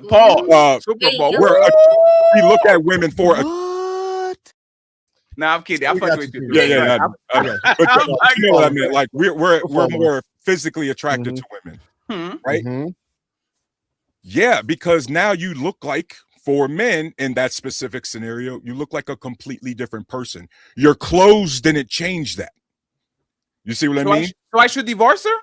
Paul, Super Bowl. We look at women for No, I'm kidding. I fuck with you. yeah. But you know what I mean? Like we're more physically attracted to women, right? Yeah, because now you look like, for men in that specific scenario, you look like a completely different person. Your clothes didn't change that. You see what I mean? So I should divorce her?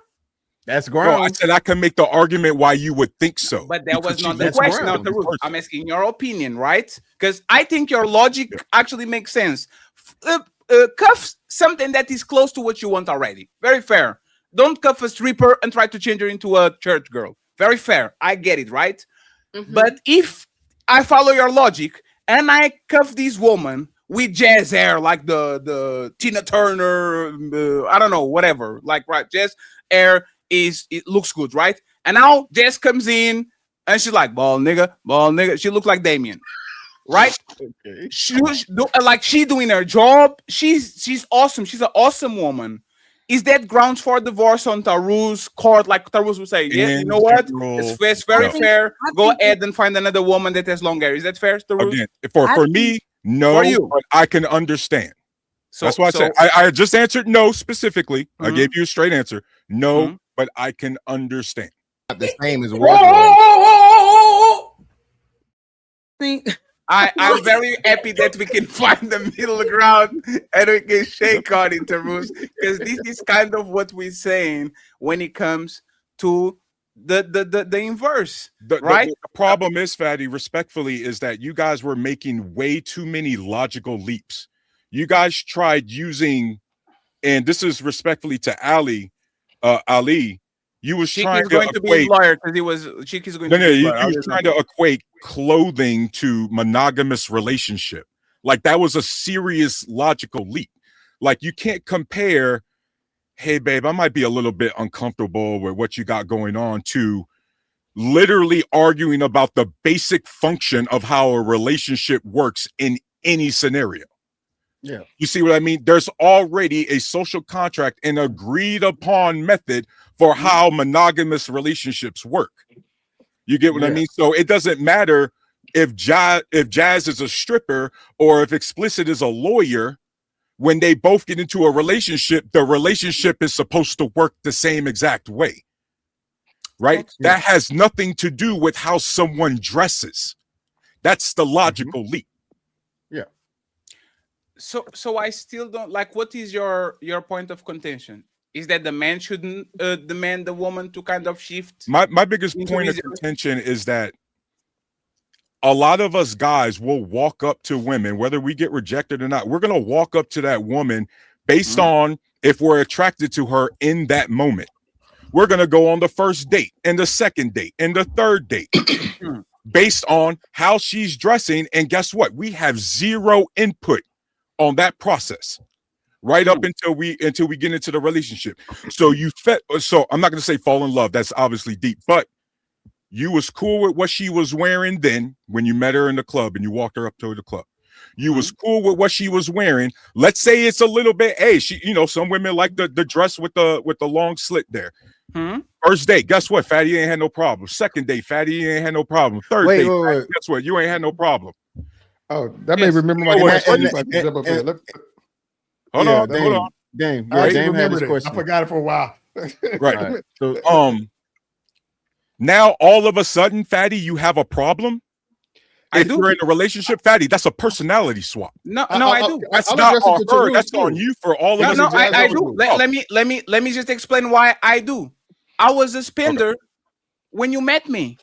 That's No, ground. I said I can make the argument why you would think so. But that was because not she the looks question. like Now, a person. I'm asking your opinion, right? Because I think your logic actually makes sense. Cuff something that is close to what you want already. Very fair. Don't cuff a stripper and try to change her into a church girl. Very fair. I get it, right? But if I follow your logic and I cuff this woman with jazz hair, like the Tina Turner, I don't know, whatever, like, right, jazz hair it looks good, right? And now Jess comes in and she's like, ball nigga. She looks like Damien, right? Okay. She doing her job. She's awesome. She's an awesome woman. Is that grounds for divorce on Taru's court? Like Tarus would say, yes, you know what? It's very fair. Go ahead and find another woman that has long hair. Is that fair, Tarus? Again, for me, no. For you, but I can understand. So that's why I said I just answered no specifically. I gave you a straight answer. No, but I can understand. Not the same as I'm very happy that we can find the middle ground and we can shake on it, Tarus, because this is kind of what we're saying when it comes to the inverse. Right? The problem is, Fatty, respectfully, is that you guys were making way too many logical leaps. You guys tried using, and this is respectfully to Ali, you was trying to be his lawyer because he was Chiki's going to be his lawyer. You was trying to equate clothing to monogamous relationship. Like that was a serious logical leap. Like you can't compare, hey babe, I might be a little bit uncomfortable with what you got going on, to literally arguing about the basic function of how a relationship works in any scenario. Yeah. You see what I mean? There's already a social contract and agreed upon method for how monogamous relationships work. You get what I mean? So it doesn't matter if Jazz is a stripper or if Explicit is a lawyer. When they both get into a relationship, the relationship is supposed to work the same exact way. Right? That has nothing to do with how someone dresses. That's the logical leap. Yeah. So I still don't like. What is your point of contention? Is that the man shouldn't demand the woman to kind of shift? My biggest point of contention is that a lot of us guys will walk up to women, whether we get rejected or not. We're gonna walk up to that woman based on if we're attracted to her in that moment. We're gonna go on the first date and the second date and the third date based on how she's dressing. And guess what? We have zero input on that process right up until we get into the relationship. So I'm not going to say fall in love, that's obviously deep, but You was cool with what she was wearing then when you met her in the club and you walked her up to the club. You was cool with what she was wearing. Let's say it's a little bit, hey, she, some women like the dress with the long slit there. First date, guess what? Fatty ain't had no problem. Second date, Fatty ain't had no problem. Third date, Fatty, guess what? You ain't had no problem. Oh, that made me remember my Hold on. Dame. I Dame had remembered this it. question. I forgot it for a while. Right. So, now all of a sudden, Fatty, you have a problem. If you're in a relationship, Fatty, that's a personality swap. No, I do. That's not on her. That's on you for all of us. No, I do. Let me just explain why I do. I was a spender when you met me.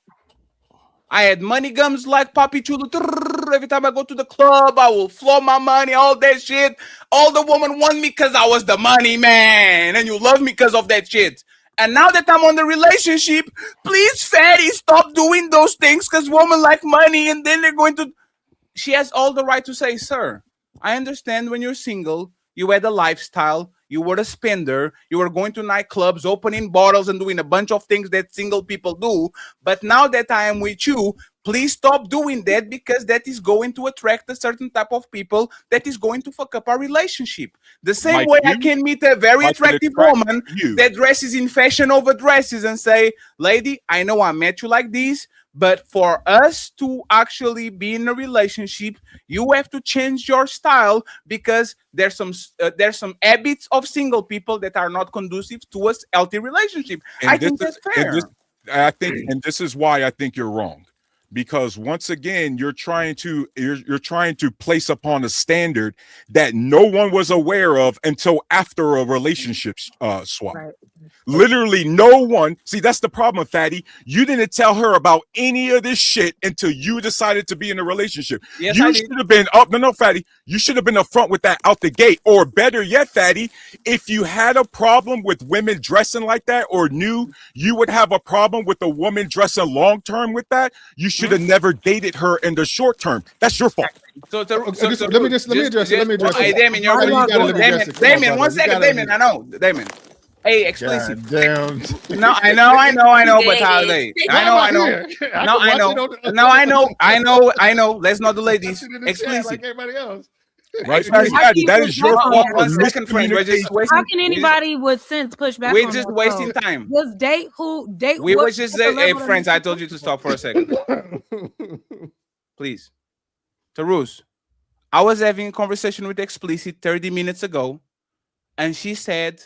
I had money gums like Papi Chulo. Every time I go to the club, I will flow my money, all that shit. All the women want me because I was the money man, and you love me because of that shit. And now that I'm on the relationship, please, Fatty, stop doing those things because women like money, and then they're going to. She has all the right to say, sir, I understand when you're single, you had a lifestyle, you were a spender, you were going to nightclubs, opening bottles and doing a bunch of things that single people do. But now that I am with you, please stop doing that because that is going to attract a certain type of people that is going to fuck up our relationship. The same Like way you? I can meet a very Like attractive woman that dresses in fashion over dresses and say, lady, I know I met you like this, but for us to actually be in a relationship, you have to change your style because there's some habits of single people that are not conducive to a healthy relationship. I think that's fair. And this is why I think you're wrong. Because once again, you're trying to place upon a standard that no one was aware of until after a relationship swap. Right. Literally no one. See, that's the problem, Fatty. You didn't tell her about any of this shit until you decided to be in a relationship. Yes, you I should have been up. No, Fatty. You should have been upfront with that out the gate. Or better yet, Fatty, if you had a problem with women dressing like that or knew you would have a problem with a woman dressing long term with that, you should have never dated her in the short term. That's your fault. Let me address it. Hey, Damon, you're Damon, 1 second, Damon. I know, Damon. Hey, explicit. Damn. No, I know, but how they? I know. Let's not delay this. Explicit. Like everybody else. Right, that is your fault. 1 second, friend. We're just wasting. How can anybody with sense push back? We're on just that, wasting though? time. Just date who date. We what were just level hey, of friends. I told you to stop for a second. Please, Tarus. I was having a conversation with Explicit 30 minutes ago, and she said,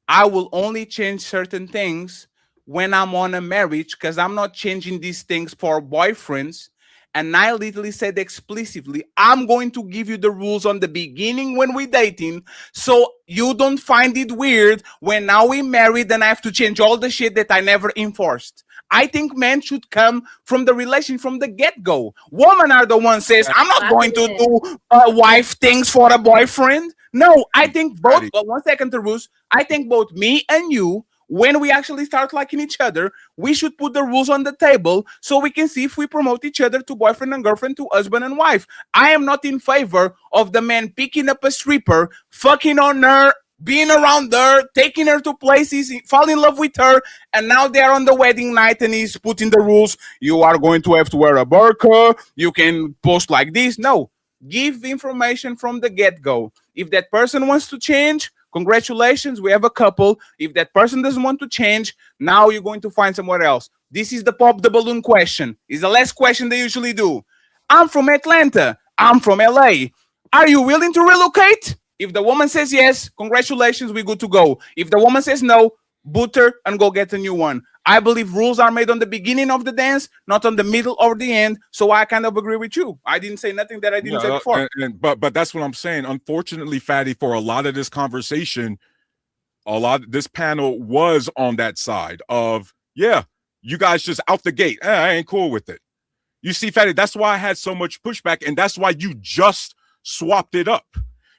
I will only change certain things when I'm on a marriage because I'm not changing these things for boyfriends. And I literally said explicitly, I'm going to give you the rules on the beginning when we're dating so you don't find it weird when now we're married and I have to change all the shit that I never enforced. I think men should come from the relation from the get-go. Women are the ones says, I'm not going to do wife things for a boyfriend. No, I think both, but 1 second, Tarus, I think both me and you, when we actually start liking each other, we should put the rules on the table so we can see if we promote each other to boyfriend and girlfriend, to husband and wife. I am not in favor of the man picking up a stripper, fucking on her, being around her, taking her to places, fall in love with her, and now they're on the wedding night and he's putting the rules. You are going to have to wear a burqa. You can post like this. No, give information from the get-go. If that person wants to change, congratulations, we have a couple. If that person doesn't want to change, now you're going to find somewhere else. This is the pop the balloon question. It's the last question they usually do. I'm from Atlanta. I'm from LA. Are you willing to relocate? If the woman says yes, congratulations, we're good to go. If the woman says no, boot her and go get a new one. I believe rules are made on the beginning of the dance, not on the middle or the end. So I kind of agree with you. I didn't say nothing that I didn't say before. But that's what I'm saying. Unfortunately, Fatty, for a lot of this conversation, this panel was on that side of, yeah, you guys just out the gate. I ain't cool with it. You see, Fatty, that's why I had so much pushback, and that's why you just swapped it up.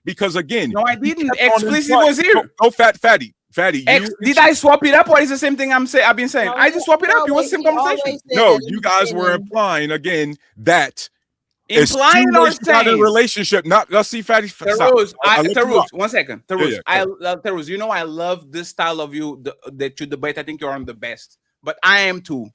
Because again, no, I didn't. Explicit was here. Go, Fatty. Did I swap it up, or is the same thing I've been saying? I just swap it up. It was the same conversation. No, you guys were implying again that implying or saying a relationship. Not let's see, Fatty. Tarus, 1 second. Tarus, Tarus, you know I love this style of you that you debate. I think you're on the best, but I am too.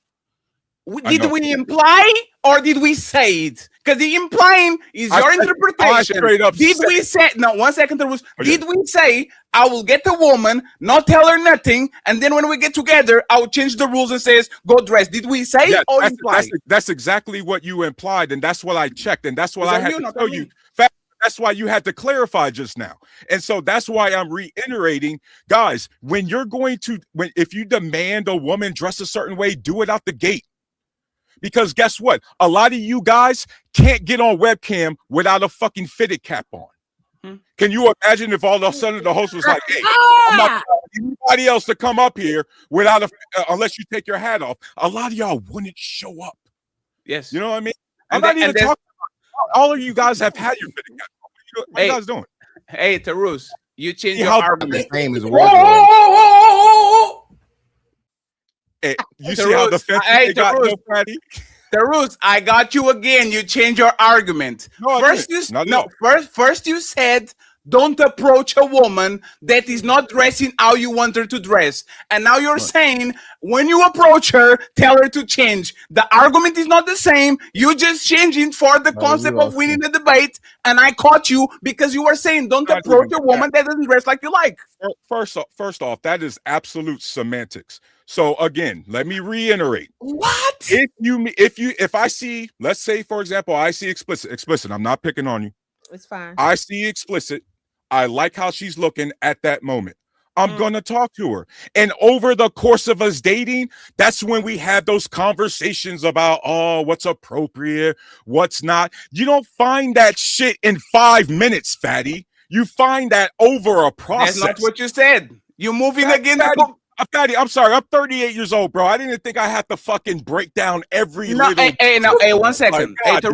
Did we imply or did we say it? Because the implying is your interpretation. Did we say, no, 1 second, Terus. Did we say, I will get a woman, not tell her nothing, and then when we get together, I will change the rules and says, go dress. Did we say or imply? That's exactly what you implied, and that's what I checked, and that's what I had to tell you. That's why you had to clarify just now. And so that's why I'm reiterating, guys, when you're going to, if you demand a woman dress a certain way, do it out the gate. Because guess what? A lot of you guys can't get on webcam without a fucking fitted cap on. Can you imagine if all of a sudden the host was like, hey, I'm not anybody else to come up here without unless you take your hat off? A lot of y'all wouldn't show up. Yes. You know what I mean? I'm not even talking about all of you guys have had your fitted cap on. What are you guys doing? Hey, Terus, you changed your argument. Name is Hey, you see how defensive they got, no, Patty? Terus, I got you again. You changed your argument. First you said don't approach a woman that is not dressing how you want her to dress. And now you're saying when you approach her, tell her to change. The argument is not the same. You just changing for the concept of winning the debate. And I caught you because you were saying don't approach a woman that doesn't dress like you like. First off, that is absolute semantics. So again, let me reiterate. What? If I see, let's say for example, I see explicit. I'm not picking on you. It's fine. I see explicit. I like how she's looking at that moment. I'm gonna talk to her. And over the course of us dating, that's when we have those conversations about what's appropriate, what's not. You don't find that shit in 5 minutes, fatty. You find that over a process. That's not what you said. You're moving against Fatty, I'm sorry. I'm 38 years old, bro. I didn't think I had to fucking break down every little. Hey, 1 second. Like,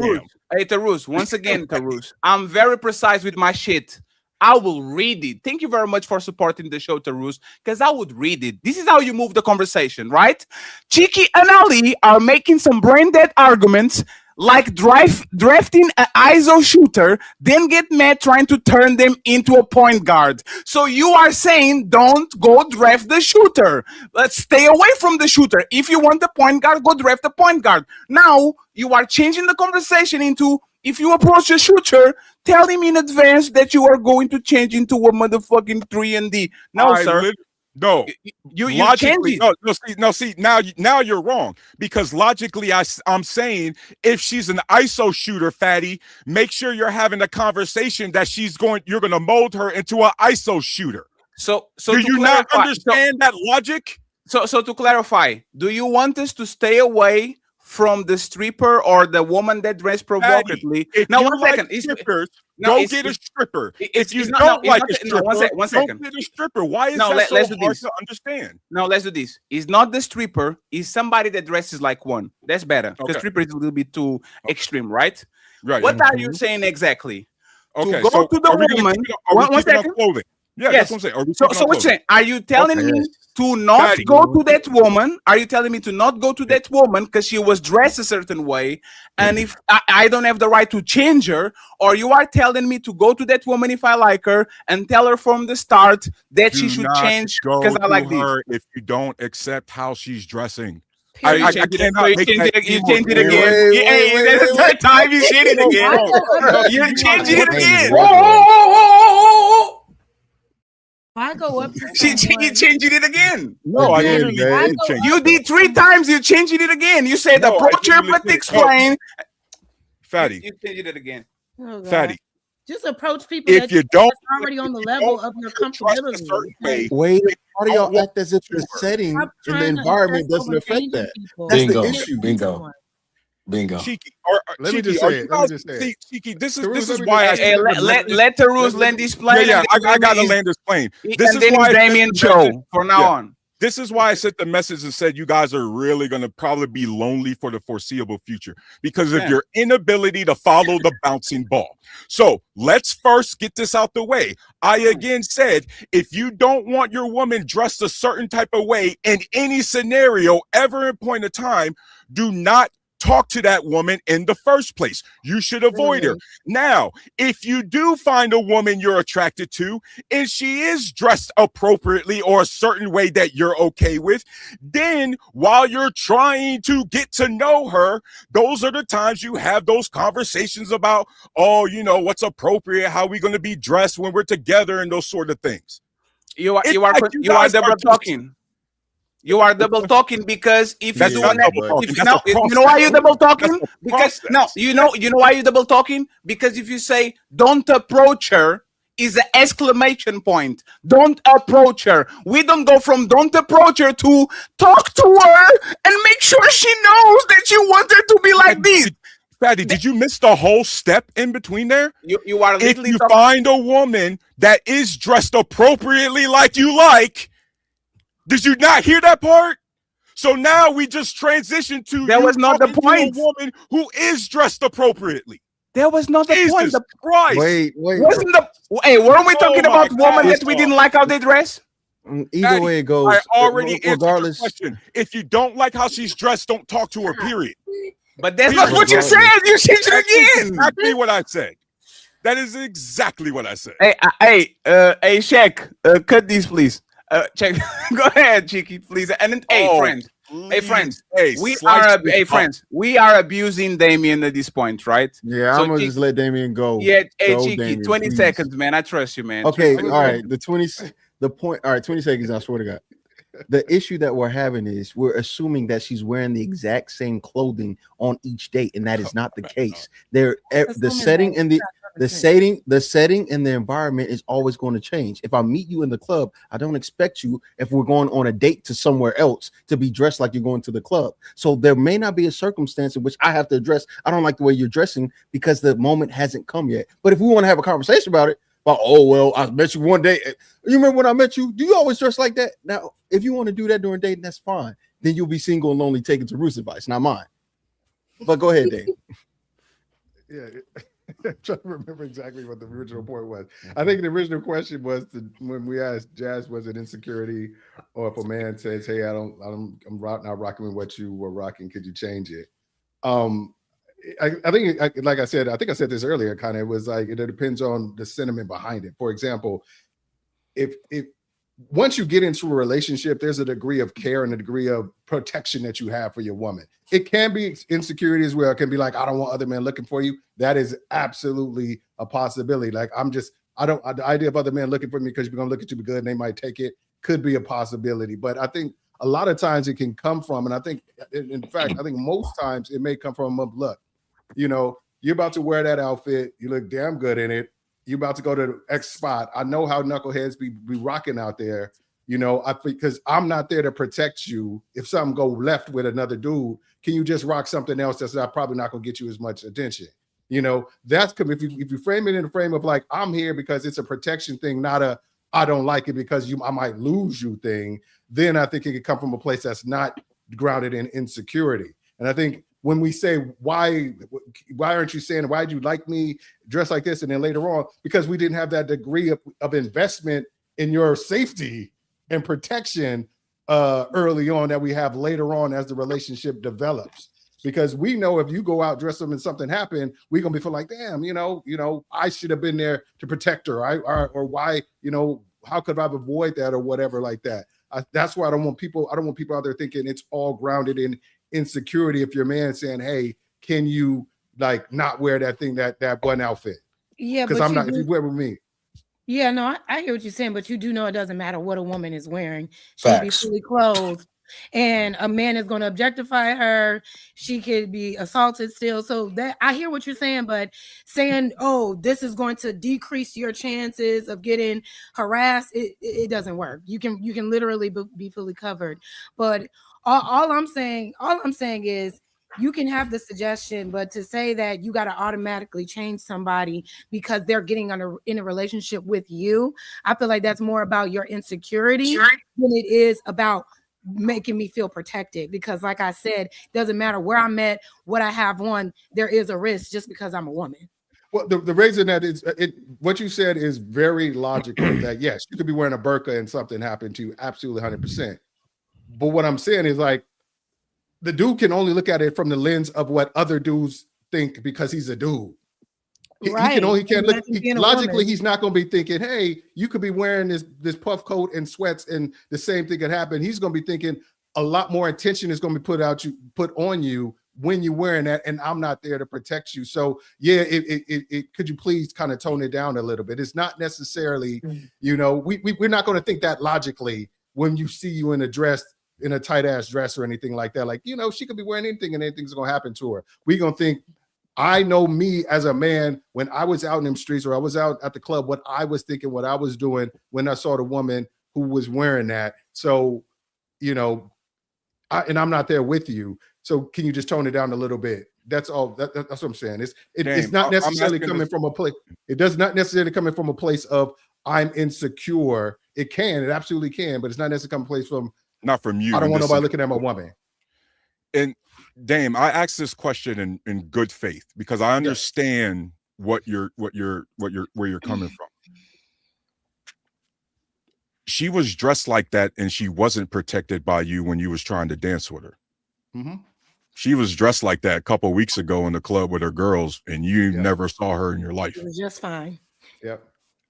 hey, Terus. Once again, Terus. I'm very precise with my shit. I will read it. Thank you very much for supporting the show, Terus, because I would read it. This is how you move the conversation, right? Cheeky and Ali are making some brain dead arguments like drafting an ISO shooter, then get mad trying to turn them into a point guard. So you are saying don't go draft the shooter. Let's stay away from the shooter. If you want the point guard, go draft the point guard. Now you are changing the conversation into if you approach a shooter, tell him in advance that you are going to change into a motherfucking 3-and-D. No, sir. No, you logically, see, now you're wrong because logically, I'm saying if she's an ISO shooter, fatty, make sure you're having a conversation that you're going to mold her into an ISO shooter. So do you not understand that logic? So to clarify, do you want us to stay away from the stripper or the woman that dressed provocatively? Now, 1 second. Go get a stripper. If you don't like a stripper, one second. Don't get a stripper. Why is that so hard to understand? No, let's do this. It's not the stripper. It's somebody that dresses like one. That's better. Because stripper is a little bit too extreme, right? Right. What are you saying exactly? Okay, to go to the woman. One second. Yeah, yes. That's what I'm saying. So what's saying? Are you telling me to not go to that woman? Are you telling me to not go to that woman because she was dressed a certain way, and if I don't have the right to change her, or you are telling me to go to that woman if I like her and tell her from the start that she should change because I like her if you don't accept how she's dressing? You change it again. Hey, that's the third time you change it again. You're changing it again. I go up to you changing it again. No, I literally did change it. You did 3 times. You changing it again. You said approach her, but explain. Fatty. You changed it again. Oh, Fatty. Just approach people if you don't already on the level of your comfortability. Wait, why do y'all act as if the setting in the environment doesn't affect that? That's the issue. Bingo. Cheeky, let me just say it. Cheeky, this is why I let Terus land this plane. Yeah, I gotta land this plane. This is why Damien Cho from now on. This is why I sent the message and said you guys are really going to probably be lonely for the foreseeable future because of your inability to follow the bouncing ball. So let's first get this out the way. I again said, if you don't want your woman dressed a certain type of way in any scenario ever in point of time, do not talk to that woman in the first place. You should avoid her. Now, if you do find a woman you're attracted to and she is dressed appropriately or a certain way that you're okay with, then while you're trying to get to know her, those are the times you have those conversations about, oh, you know, what's appropriate, how we going to be dressed when we're together, and those sort of things. You are double talking. You are double talking because if you do you know why you're double talking? Because you know why you're double talking? Because if you say don't approach her is an exclamation point. Don't approach her. We don't go from don't approach her to talk to her and make sure she knows that you want her to be like this. Fatty, did you miss the whole step in between there? You are if you find a woman that is dressed appropriately like you like, did you not hear that part? So now we just transition to that was not the point. A woman who is dressed appropriately. That was not the point. The Christ. Wait. Wasn't the weren't we talking about women that we didn't like how they dress? Either way it goes. I already regardless. answered the question. If you don't like how she's dressed, don't talk to her. Period. But that's not what you said. You said it again. Exactly what I said. That is exactly what I said. Hey, Shaq, cut these, please. Check. Go ahead, Cheeky, please. And then, friends. Hey, friends. We are abusing Damien at this point, right? Yeah, so I'm gonna just let Damien go. Yeah, hey, go, Cheeky, Damien, 20 please. seconds, man. I trust you, man. Okay, all right. All right, 20 seconds. I swear to God. The issue that we're having is we're assuming that she's wearing the exact same clothing on each date, and that is not the case. The setting and the setting and the environment is always going to change. If I meet you in the club, I don't expect you, if we're going on a date to somewhere else, to be dressed like you're going to the club. So there may not be a circumstance in which I have to address, I don't like the way you're dressing because the moment hasn't come yet. But if we want to have a conversation about it, oh, well, I met you one day. You remember when I met you? Do you always dress like that? Now, if you want to do that during dating, that's fine. Then you'll be single and lonely, taking to Ruth's advice, not mine. But go ahead, Dave. Yeah, I'm trying to remember exactly what the original point was. I think the original question was when we asked Jazz, was it insecurity, or if a man says, "Hey, I'm not rocking with what you were rocking. Could you change it?" I think, like I said, I think I said this earlier. Kind of, it was like it depends on the sentiment behind it. For example, if once you get into a relationship, there's a degree of care and a degree of protection that you have for your woman. It can be insecurity as well. It can be like, I don't want other men looking for you. That is absolutely a possibility. Like the idea of other men looking for me because you're gonna look at you be good and they might take it could be a possibility. But I think a lot of times it can come from, and I think, in fact, I think most times it may come from look. You know, you're about to wear that outfit. You look damn good in it. You're about to go to the X spot. I know how knuckleheads be rocking out there. You know, because I'm not there to protect you. If something go left with another dude, can you just rock something else that's probably not going to get you as much attention? You know, that's if you frame it in the frame of like, I'm here because it's a protection thing, not a I don't like it because I might lose you thing. Then I think it could come from a place that's not grounded in insecurity. And I think when we say, why aren't you saying, why do you like me dressed like this? And then later on, because we didn't have that degree of investment in your safety and protection early on that we have later on as the relationship develops. Because we know if you go out, dress them and something happened, we're going to be feeling like, damn, you know, I should have been there to protect her. Or why, you know, how could I avoid that or whatever like that? That's why I don't want people out there thinking it's all grounded in insecurity. If your man saying, hey, can you like not wear that thing, that one outfit? Yeah, because I'm not, if you wear with me. Yeah, no, I hear what you're saying, but you do know it doesn't matter what a woman is wearing. She can be fully clothed and a man is going to objectify her. She could be assaulted still. So that I hear what you're saying, but saying, oh, this is going to decrease your chances of getting harassed, it doesn't work. You can literally be fully covered. But all I'm saying is you can have the suggestion, but to say that you got to automatically change somebody because they're getting in a relationship with you, I feel like that's more about your insecurity than it is about making me feel protected. Because like I said, doesn't matter where I'm at, what I have on, there is a risk just because I'm a woman. Well, the reason that what you said is very logical. That yes, you could be wearing a burqa and something happened to you, absolutely 100%. But what I'm saying is like, the dude can only look at it from the lens of what other dudes think because he's a dude. He can't look logically. He's not going to be thinking, "Hey, you could be wearing this puff coat and sweats, and the same thing could happen." He's going to be thinking a lot more attention is going to be put on you when you're wearing that, and I'm not there to protect you. So yeah, could you please kind of tone it down a little bit? It's not necessarily, we're not going to think that logically when you see you in a dress, in a tight ass dress or anything like that. Like, she could be wearing anything and anything's going to happen to her. We're going to think. I know me as a man, when I was out in them streets or I was out at the club, what I was thinking, what I was doing when I saw the woman who was wearing that. So, and I'm not there with you. So can you just tone it down a little bit? That's all. That's what I'm saying. It's not necessarily coming from a place. It does not necessarily coming from a place of I'm insecure. It absolutely can, but it's not necessarily coming from a place from. Not from you. I don't want nobody looking at my woman. And Dame, I asked this question in good faith because I understand where you're coming from. She was dressed like that and she wasn't protected by you when you was trying to dance with her. Mm-hmm. She was dressed like that a couple of weeks ago in the club with her girls and you never saw her in your life. It was just fine. Yep.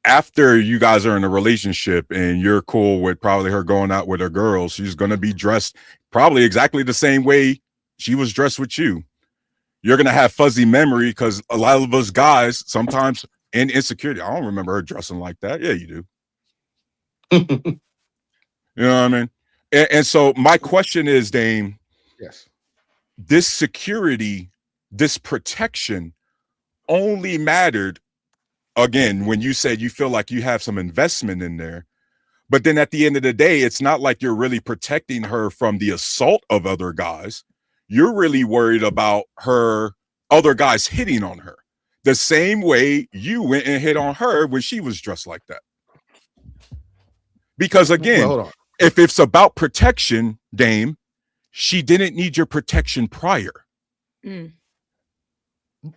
After you guys are in a relationship and you're cool with probably her going out with her girls, she's going to be dressed probably exactly the same way she was dressed with you. You're going to have fuzzy memory because a lot of us guys sometimes in insecurity, I don't remember her dressing like that. Yeah, you do. You know what I mean? And so my question is, Dame, yes, this security, this protection only mattered, again, when you said you feel like you have some investment in there. But then at the end of the day, it's not like you're really protecting her from the assault of other guys. You're really worried about her, other guys hitting on her the same way you went and hit on her when she was dressed like that. Because again, if it's about protection, Dame, she didn't need your protection prior.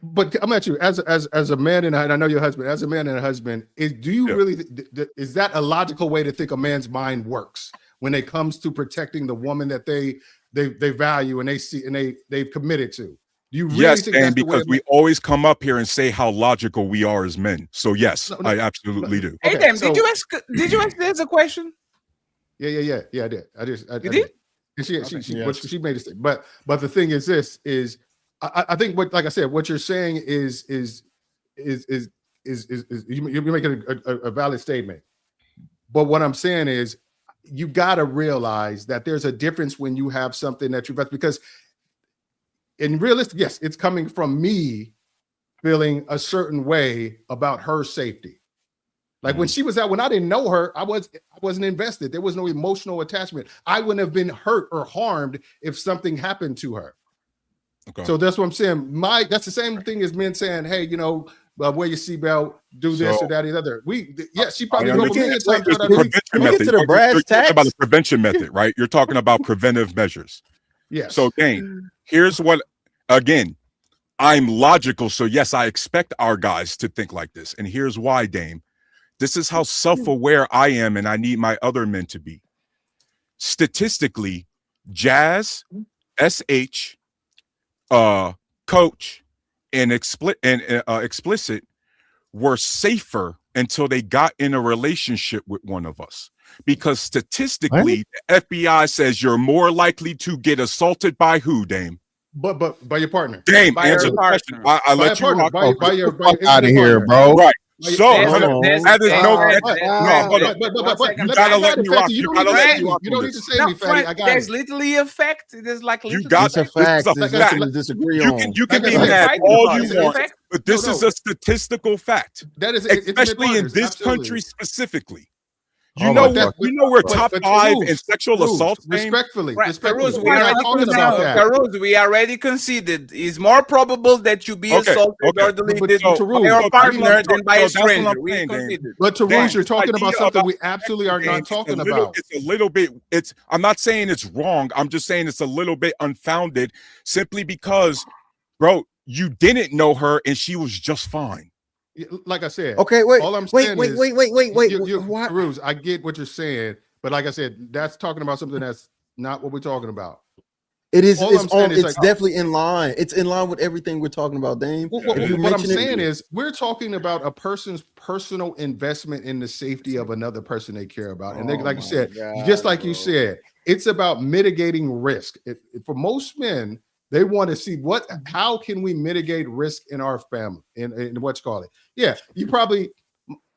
But I'm at you as a man and I know your husband, as a man and a husband, really is that a logical way to think a man's mind works when it comes to protecting the woman that they value and they see and they've committed to? Do you really think that's because we always come up here and say how logical we are as men. So yes, I absolutely do. Hey, Dame, did you ask this a question? Yeah, I did. I did. And she made a statement. But the thing is this is I think like I said, what you're saying is you're making a valid statement. But what I'm saying is you got to realize that there's a difference when you have something that because in realistic, yes, it's coming from me feeling a certain way about her safety. Like when she was out, when I didn't know her, I wasn't invested. There was no emotional attachment. I wouldn't have been hurt or harmed if something happened to her. Okay. So that's what I'm saying. That's the same thing as men saying, "Hey, wear your seatbelt, do this or that or the other." She probably go million times. Get to the brass tacks. You're talking about the prevention method, right? You're talking about preventive measures. Yes. So, Dane, here's what. Again, I'm logical, so yes, I expect our guys to think like this, and here's why, Dame. This is how self-aware I am, and I need my other men to be. Statistically, Jazz, SH, Coach, and Explicit were safer until they got in a relationship with one of us. Because statistically, the FBI says you're more likely to get assaulted by who, Dame? But by your partner. Dame, answer the question. I let you rock by your out of here, bro. Right. So that is you gotta let me rock. You gotta let me rock. You don't need to say me, fatty. I got There's literally a fact. There's like you got a fact. Disagree on. You can be mad all you want, but this is a statistical fact. That is, especially in this country specifically. You know we're top 5 in sexual assault. Respectfully, we already conceded. It's more probable that you be assaulted or deleted by your partner than by a stranger. But Taruz, you're talking about something we absolutely are not talking about. It's a little bit. I'm not saying it's wrong. I'm just saying it's a little bit unfounded, simply because, bro, you didn't know her and she was just fine. Like I said, okay, wait. All I'm saying wait. Taruz, I get what you're saying, but like I said, that's talking about something that's not what we're talking about. It is. All I'm saying is It's like, definitely in line. It's in line with everything we're talking about, Dame. what If you I'm mention saying it, is we're talking about a person's personal investment in the safety of another person they care about. And they, like you said, just like you said, it's about mitigating risk. For most men, they want to see how can we mitigate risk in our family, in what you call it. Yeah, you probably,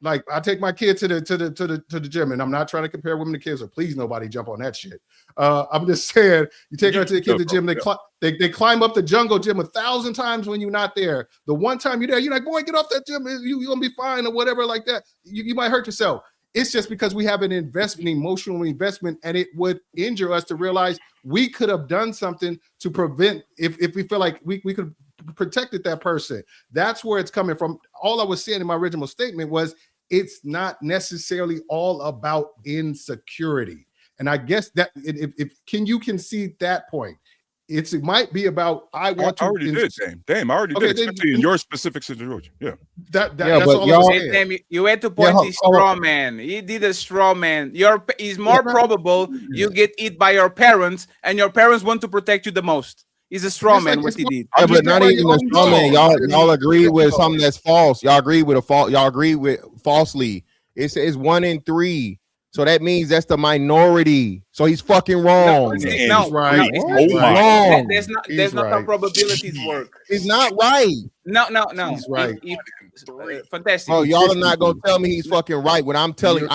like, I take my kid to the gym, and I'm not trying to compare women to kids, so please nobody jump on that shit. I'm just saying, you take her to the kid to the gym, they climb up the jungle gym 1,000 times when you're not there. The one time you're there, you're like, boy, get off that gym, you're gonna be fine or whatever like that. You might hurt yourself. It's just because we have an investment, emotional investment, and it would injure us to realize we could have done something to prevent if we feel like we could protected that person. That's where it's coming from. All I was saying in my original statement was it's not necessarily all about insecurity. And I guess that if can you concede that point? It might be about I already did, Dame. I already did, especially in your specific situation. Yeah. That's all I was saying. You had to point the straw man. He did a straw man. It's more probable you get eat by your parents, and your parents want to protect you the most. He's a straw man. What he did. Yeah, but not even a straw man. Y'all agree with something that's false. Y'all agree with Y'all agree with falsely. It's 1 in 3. So that means that's the minority. So he's fucking wrong. No, right. Wrong. There's not how probabilities work. He's not right. No. He's right. Fantastic. Oh, y'all are not gonna tell me he's fucking right. When I'm telling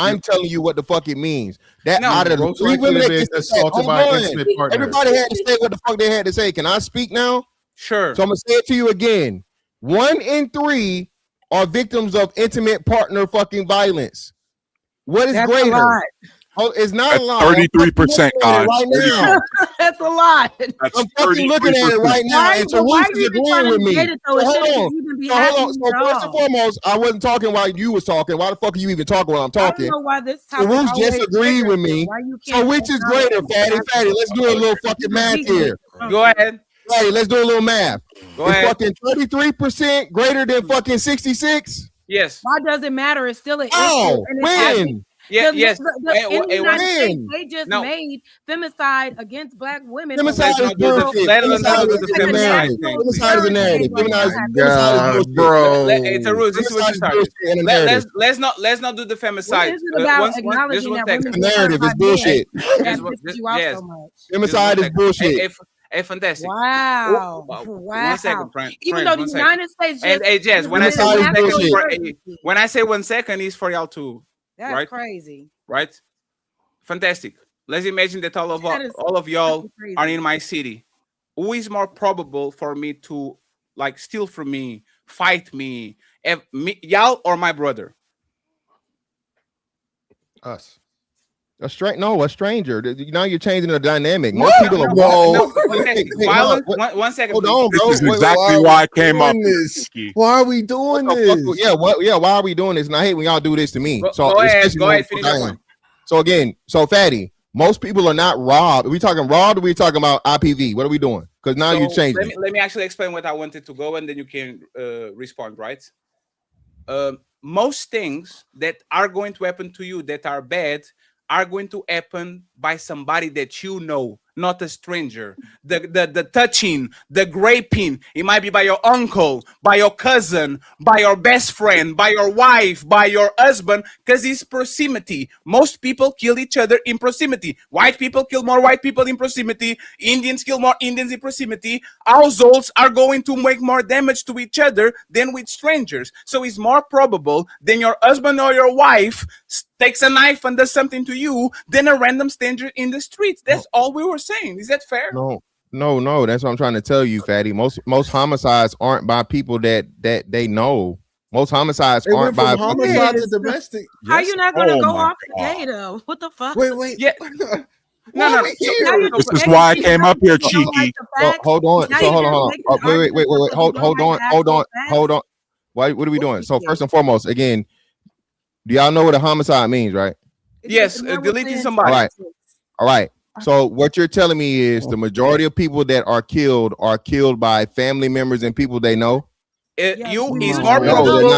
you what the fuck it means. That out of the 3 women assaulted by an intimate partner. Everybody had to say what the fuck they had to say. Can I speak now? Sure. So I'm gonna say it to you again. 1 in 3 are victims of intimate partner fucking violence. What is greater? Oh, it's not a lot. 33%, God. Right now. That's a lot. I'm fucking looking at it right now. And Tarush is agreeing with me. Hold on. So first and foremost, I wasn't talking while you was talking. Why the fuck are you even talking while I'm talking? I don't know why this topic Tarush just agreed with me. So which is greater, Fatty? Let's do a little fucking math here. Go ahead. Fatty, let's do a little math. Go ahead. Fucking 33% greater than fucking 66? Yes. Why does it matter? It's still an issue. Oh, when? Yes. In the United States, they just made femicide against black women. Femicide is bullshit. Femicide is a narrative. God, bro. It's a rule. This is what you started. Let's not do the femicide. The narrative is bullshit. Yes. Femicide is bullshit. Hey, fantastic. Wow. 1 second, friend. Even though the United States just... And Jess, when I say 1 second, it's for y'all too. That's right? Crazy. Right? Fantastic. Let's imagine that all of y'all are in my city. Who is more probable for me to like steal from me, fight me, y'all or my brother? Us. A stranger. Now you're changing the dynamic. Most people are One second. Hold on, bro. This is exactly why I came up. Why are we doing this? Yeah, why are we doing this? And I hate when y'all do this to me. Go ahead, finish your point. So again, Fatty, most people are not robbed. Are we talking robbed or are we talking about IPV? What are we doing? Because now you changing. Let me actually explain what I wanted to go, and then you can respond, right? Most things that are going to happen to you that are bad are going to happen by somebody that you know, not a stranger. The touching, the graping, it might be by your uncle, by your cousin, by your best friend, by your wife, by your husband, because it's proximity. Most people kill each other in proximity. White people kill more white people in proximity. Indians kill more Indians in proximity. Households are going to make more damage to each other than with strangers. So it's more probable than your husband or your wife takes a knife and does something to you than a random stranger in the streets. That's all we were saying. Is that fair? No. That's what I'm trying to tell you, Fatty. Most homicides aren't by people that they know. Most homicides aren't by homicide to domestic. How are you not gonna go off today though? What the fuck? Wait. Yeah. No. This is why I came up here, cheeky. Hold on. So hold on. Wait. Hold on. What are we doing? So first and foremost, again, do y'all know what a homicide means, right? Yes, deleting somebody. All right. So what you're telling me is the majority of people that are killed by family members and people they know. It's more probable.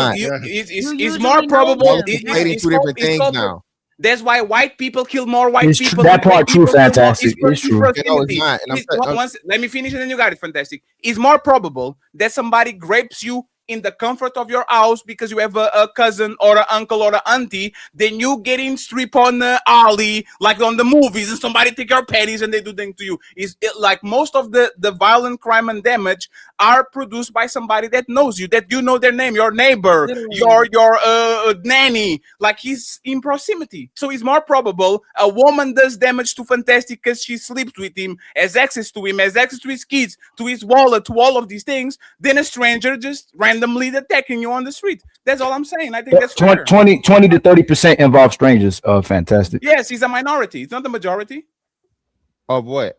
It's more probable. Two different things now. That's why white people kill more white It's people. that than part gay true, people kill more. fantastic. It's true. No, it's not. And Let me finish and then you got it. Fantastic. It's more probable that somebody grapes you in the comfort of your house because you have a cousin or an uncle or an auntie, then you getting strip on the alley like on the movies and somebody take your panties and they do things to you. Like most of the violent crime and damage are produced by somebody that knows you, that you know their name, your neighbor, your nanny, like he's in proximity. So it's more probable a woman does damage to Fantastic because she sleeps with him, has access to him, has access to his kids, to his wallet, to all of these things, than a stranger just randomly attacking you on the street. That's all I'm saying. I think that's fair. 20 to 30% involve strangers. Fantastic. Yes, he's a minority. It's not the majority. Of what?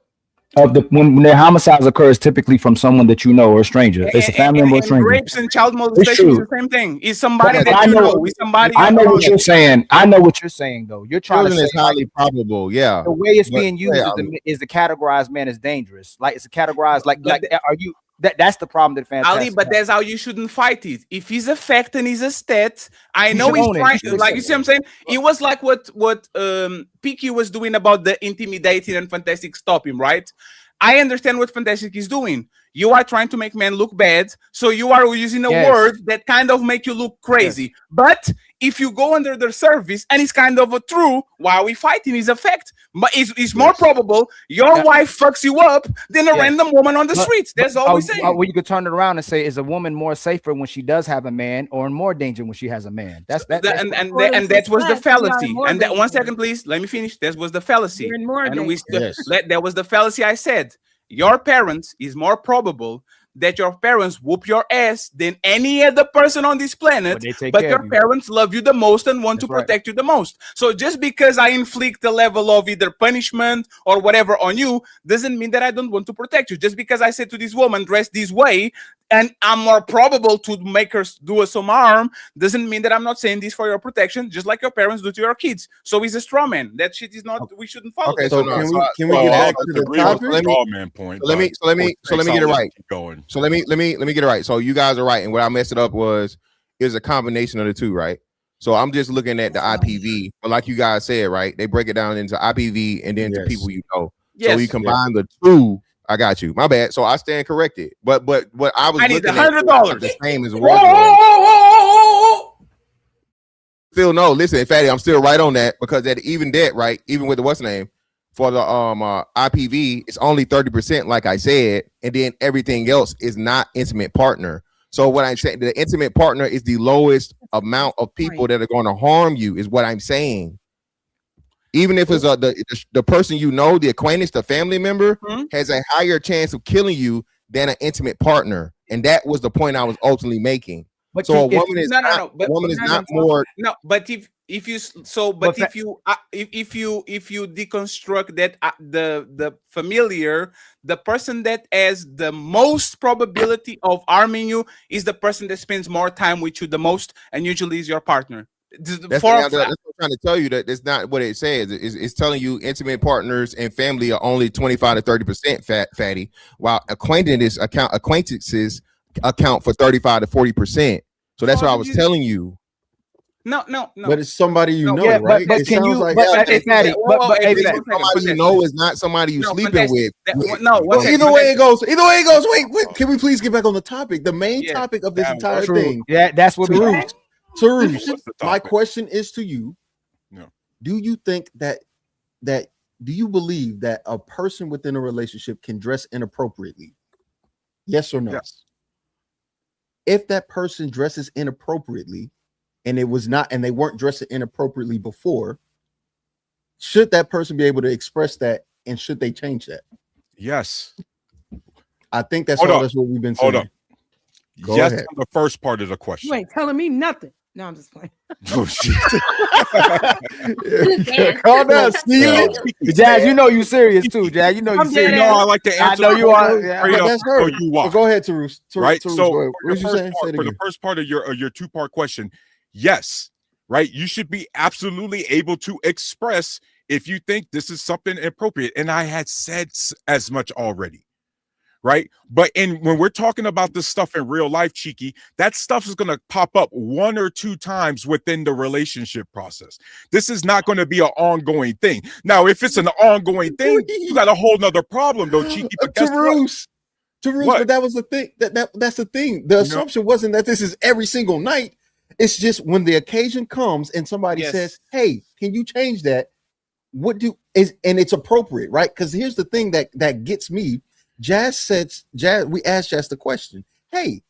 Of the when their homicides occur is typically from someone that you know or a stranger. It's a family member or And stranger. rapes and child It's molestation is true. the same thing. It's somebody But that I you know, know. It's somebody. I know what you're saying. I know what you're saying, though. You're trying Children to is say like, highly probable. Yeah. the way it's But- being used is to categorize man as dangerous. Like it's a categorized like are you that's the problem that fantastic. Ali, but that's how you shouldn't fight it. If he's a fact and he's a stat, I He know should he's own it. trying. He should Like you accept see, what I'm saying it was like what PQ was doing about the intimidating and Fantastic stop him, right? I understand what Fantastic is doing. You are trying to make men look bad, so you are using a word that kind of make you look crazy. But if you go under their service and it's kind of a true, why are we fighting is a fact. But it's more probable your wife fucks you up than a random woman on the streets. That's all we're saying. Well, you could turn it around and say, is a woman more safer when she does have a man, or in more danger when she has a man? That's that. And that was the fallacy. And that 1 second, please. Let me finish. That was the fallacy. And we that was the fallacy I said. Your parents is more probable that your parents whoop your ass than any other person on this planet, but your parents love you the most and want to protect you the most. So just because I inflict a level of either punishment or whatever on you doesn't mean that I don't want to protect you. Just because I said to this woman, dress this way, and I'm more probable to make her do us some harm, doesn't mean that I'm not saying this for your protection, just like your parents do to your kids. So he's a straw man. That shit is not, we shouldn't follow. Okay, that. so can we get back to the topic? Let me get it right. Going. So let me get it right. So you guys are right, and what I messed it up is a combination of the two, right? So I'm just looking at the IPV, but like you guys said, right? They break it down into IPV and then to people you know. So you combine the two. I got you. My bad. So I stand corrected. But what I was need looking $100. at the same as wardrobe. Still no. Listen, Fatty, I'm still right on that because even with the what's name for the IPV, it's only 30%, like I said, and then everything else is not intimate partner. So what I'm saying, the intimate partner is the lowest amount of people that are going to harm you, is what I'm saying. Even if it's the person you know, the acquaintance, the family member, has a higher chance of killing you than an intimate partner, and that was the point I was ultimately making. But so a woman is not more. No, but if you deconstruct that the familiar, the person that has the most probability of harming you is the person that spends more time with you the most, and usually is your partner. That's what I'm trying to tell you, that that's not what it says. It's telling you intimate partners and family are only 25 to 30% fatty, while acquaintances account for 35 to 40%. So that's what I was telling you. No. But it's somebody you know, right? But it can sounds you? like Somebody you know is not somebody you sleeping with. Well, either way it goes. Wait. Can we please get back on the topic? The main topic of this entire thing. Yeah, that's what Tarush, my question is to you. No. Do you think that do you believe that a person within a relationship can dress inappropriately? Yes or no? Yes. If that person dresses inappropriately and they weren't dressing inappropriately before, should that person be able to express that, and should they change that? Yes. I think that's what we've been saying. Hold up. Go yes ahead. on the first part of the question. You ain't telling me nothing. No, I'm just playing. Oh, shit. Calm down, Steely. Jazz, you know you serious too, Jazz. You know you serious. No, I like to answer. I know you are. That's her. Go ahead, Tarush. Right. So what you saying? For the first part of your two-part question, yes, right. You should be absolutely able to express if you think this is something appropriate. And I had said as much already. right? But when we're talking about this stuff in real life, Cheeky, that stuff is going to pop up 1 or 2 times within the relationship process. This is not going to be an ongoing thing. Now, if it's an ongoing thing, you got a whole nother problem, though, Cheeky. But guess what? But that was the thing. That's the thing. The assumption wasn't that this is every single night. It's just when the occasion comes and somebody says, "Hey, can you change that?" And it's appropriate, right? Because here's the thing that gets me. We asked Jazz the question, "Hey,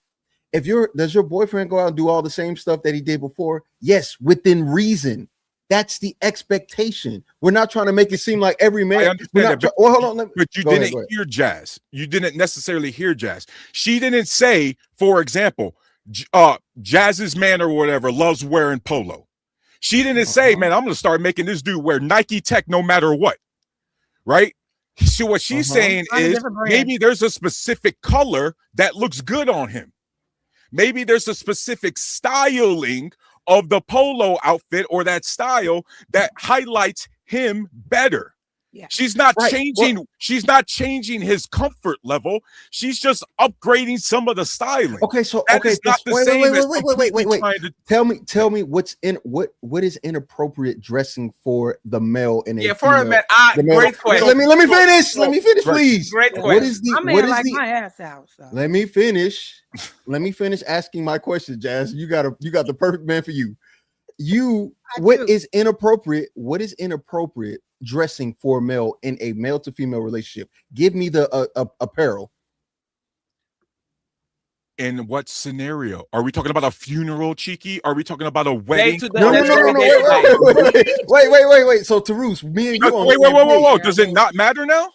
does your boyfriend go out and do all the same stuff that he did before?" Yes, within reason. That's the expectation. We're not trying to make it seem like every man. I understand that, hold on. But you didn't hear Jazz. You didn't necessarily hear Jazz. She didn't say, for example, Jazz's man or whatever loves wearing polo. She didn't say, man, I'm going to start making this dude wear Nike Tech no matter what. Right? So what she's saying is maybe there's a specific color that looks good on him. Maybe there's a specific styling of the polo outfit or that style that highlights him better. Yeah. She's not changing. She's not changing his comfort level. She's just upgrading some of the styling. Okay, so that is not the same. Wait. Tell me what is inappropriate dressing for the male in a for a man. Great question. Let me finish. Let me finish, please. Great question. My ass out. So. Let me finish. Let me finish asking my question, Jazz. You got the perfect man for you. What is inappropriate dressing for a male in a male to female relationship? Give me the apparel. In what scenario? Are we talking about a funeral, Cheeky? Are we talking about a wedding? No. Wait. So Tarus, me and you. Whoa. Does it not matter now?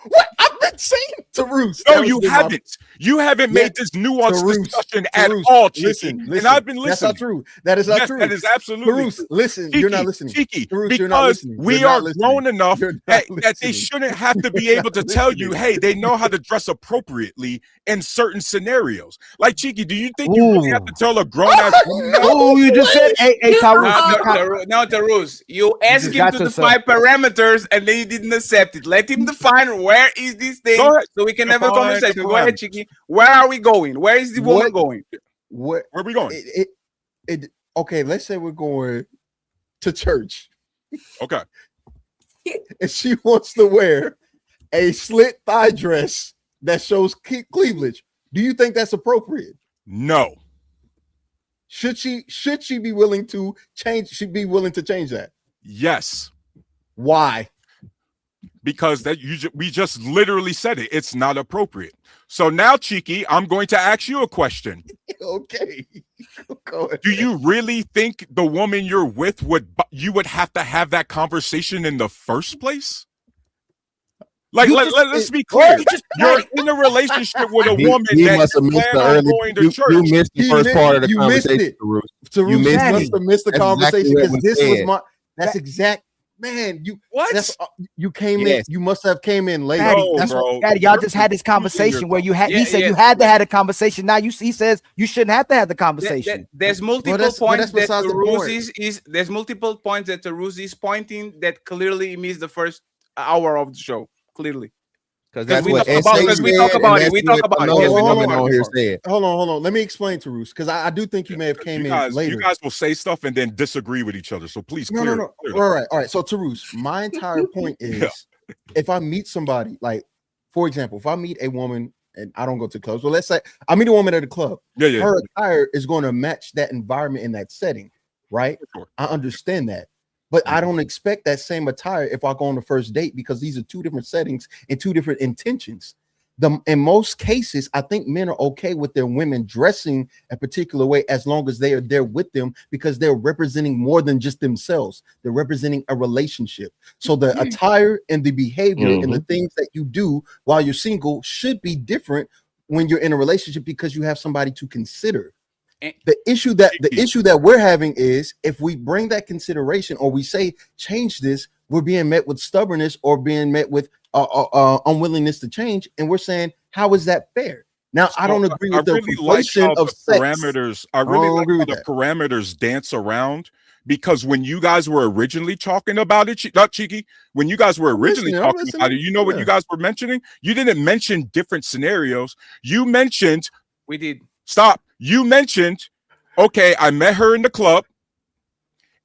What? I've been saying Tarus. No, you haven't. You haven't made this nuanced discussion at all, Cheeky. Listen, and I've been listening. That's not true. That is not true. That is absolutely true. Listen, Cheeky, you're not listening. Cheeky, Tarus, because you're not listening. We are grown enough that they shouldn't have to be able to tell you, hey, they know how to dress appropriately in certain scenarios. Like, Cheeky, do you think you really have to tell a grown-ass woman? Oh, you just said, hey, Tarus. No, Tarus. You asked him to define parameters and then he didn't accept it. Let him define where is this thing so we can have a conversation. Go ahead, Cheeky. Where are we going? Where is the woman going? Where are we going? Okay, let's say we're going to church. Okay. And she wants to wear a slit thigh dress that shows cleavage. Do you think that's appropriate? No. Should she be willing to change? She'd be willing to change that? Yes. Why? Because we just literally said it. It's not appropriate. So now, Cheeky, I'm going to ask you a question. Okay. Go ahead. Do you really think the woman you're with would have to have that conversation in the first place? Like, let's be clear. You're in a relationship with a woman that plans on going to church. You missed the first part of the conversation. You missed the conversation because this was my. That's exact. Man, you came in. You must have came in late. Daddy, y'all just had this conversation where you had. He said you had to have a conversation. Now he says you shouldn't have to have the conversation. There's multiple points that there's multiple points that Tarus is pointing that clearly missed the first hour of the show. Clearly. Because we talk about it. Hold on. Let me explain to Roos, because I do think you may have came in later. You guys will say stuff and then disagree with each other. So please clear. No. All right. So to Roos, my entire point is, if I meet somebody, like, for example, if I meet a woman and I don't go to clubs, well, let's say I meet a woman at a club. Yeah. Her attire is going to match that environment in that setting, right? Sure. I understand that. But I don't expect that same attire if I go on the first date, because these are two different settings and two different intentions. In most cases, I think men are okay with their women dressing a particular way as long as they are there with them, because they're representing more than just themselves. They're representing a relationship. So the attire and the behavior and the things that you do while you're single should be different when you're in a relationship, because you have somebody to consider. The issue that we're having is, if we bring that consideration or we say change this, we're being met with stubbornness or being met with unwillingness to change, and we're saying, how is that fair? Now, I don't agree with the conflation of sex. Parameters. I really like how the parameters dance around because when you guys were originally talking about it, not Cheeky, when you guys were originally talking about it, you know what you guys were mentioning? You didn't mention different scenarios. You mentioned, we did. Stop. You mentioned, okay, I met her in the club,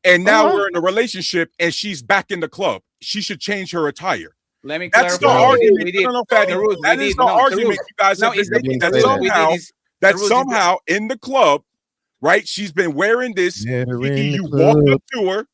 and now we're in a relationship, and she's back in the club. She should change her attire. Let me That's clarify. the argument. We did. No, Fatty. That is the argument you guys have been making. That somehow in the club, right? She's been wearing this. You walked up to her,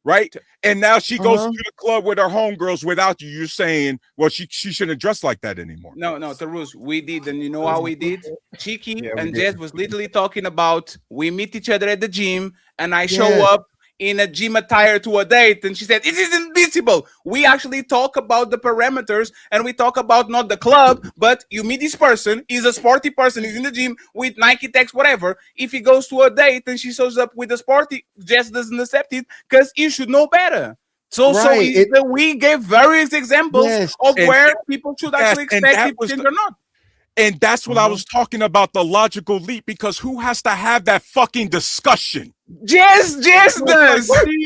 right? And now she goes to the club with her homegirls without you. You're saying, well, she shouldn't dress like that anymore. No, Tarus, we did, and you know how we did? Cheeky and Jess was literally talking about we meet each other at the gym, and I show up in a gym attire to a date, and she said it is invincible. We actually talk about the parameters, and we talk about not the club, but you meet this person, he's a sporty person, he's in the gym with Nike Techs, whatever. If he goes to a date and she shows up with a sporty, Jess doesn't accept it because he should know better. So we gave various examples of where people should actually expect it to change or not. And that's what I was talking about, the logical leap, because who has to have that fucking discussion? Jess does. Wait. He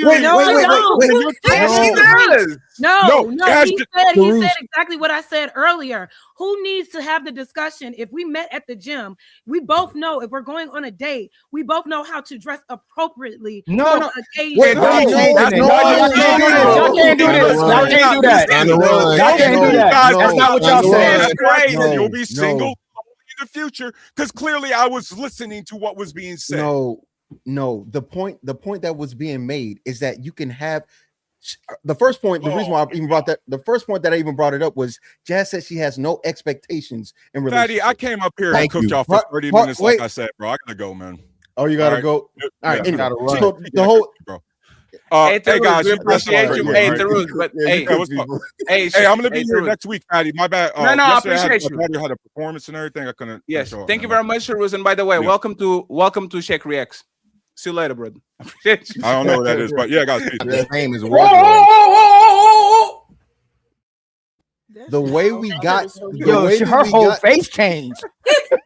said exactly what I said earlier. Who needs to have the discussion? If we met at the gym, we both know if we're going on a date, we both know how to dress appropriately. No. Y'all can't do that. That's not what y'all said. That's right. You'll be single in the future, because clearly I was listening to what was being said. No, the point that was being made is that you can have the first point. The reason why I even brought that, the first point that I even brought it up was Jazz said she has no expectations in relationships. Fatty, I came up here and cooked y'all for 30 minutes, like I said, bro. I gotta go, man. Oh, you gotta go. All right, anyway, so the whole. Bro. Hey, guys, we appreciate you. Hey, Tarus, but hey, I'm gonna be here next week, Fatty. My bad. No, I appreciate you. I had a performance and everything. I couldn't. Yes, thank you very much, Tarus. And by the way, welcome to Shake Reacts. See you later, brother. I appreciate you. I don't know what that is, but yeah, guys. His name is The way we got, her whole face changed.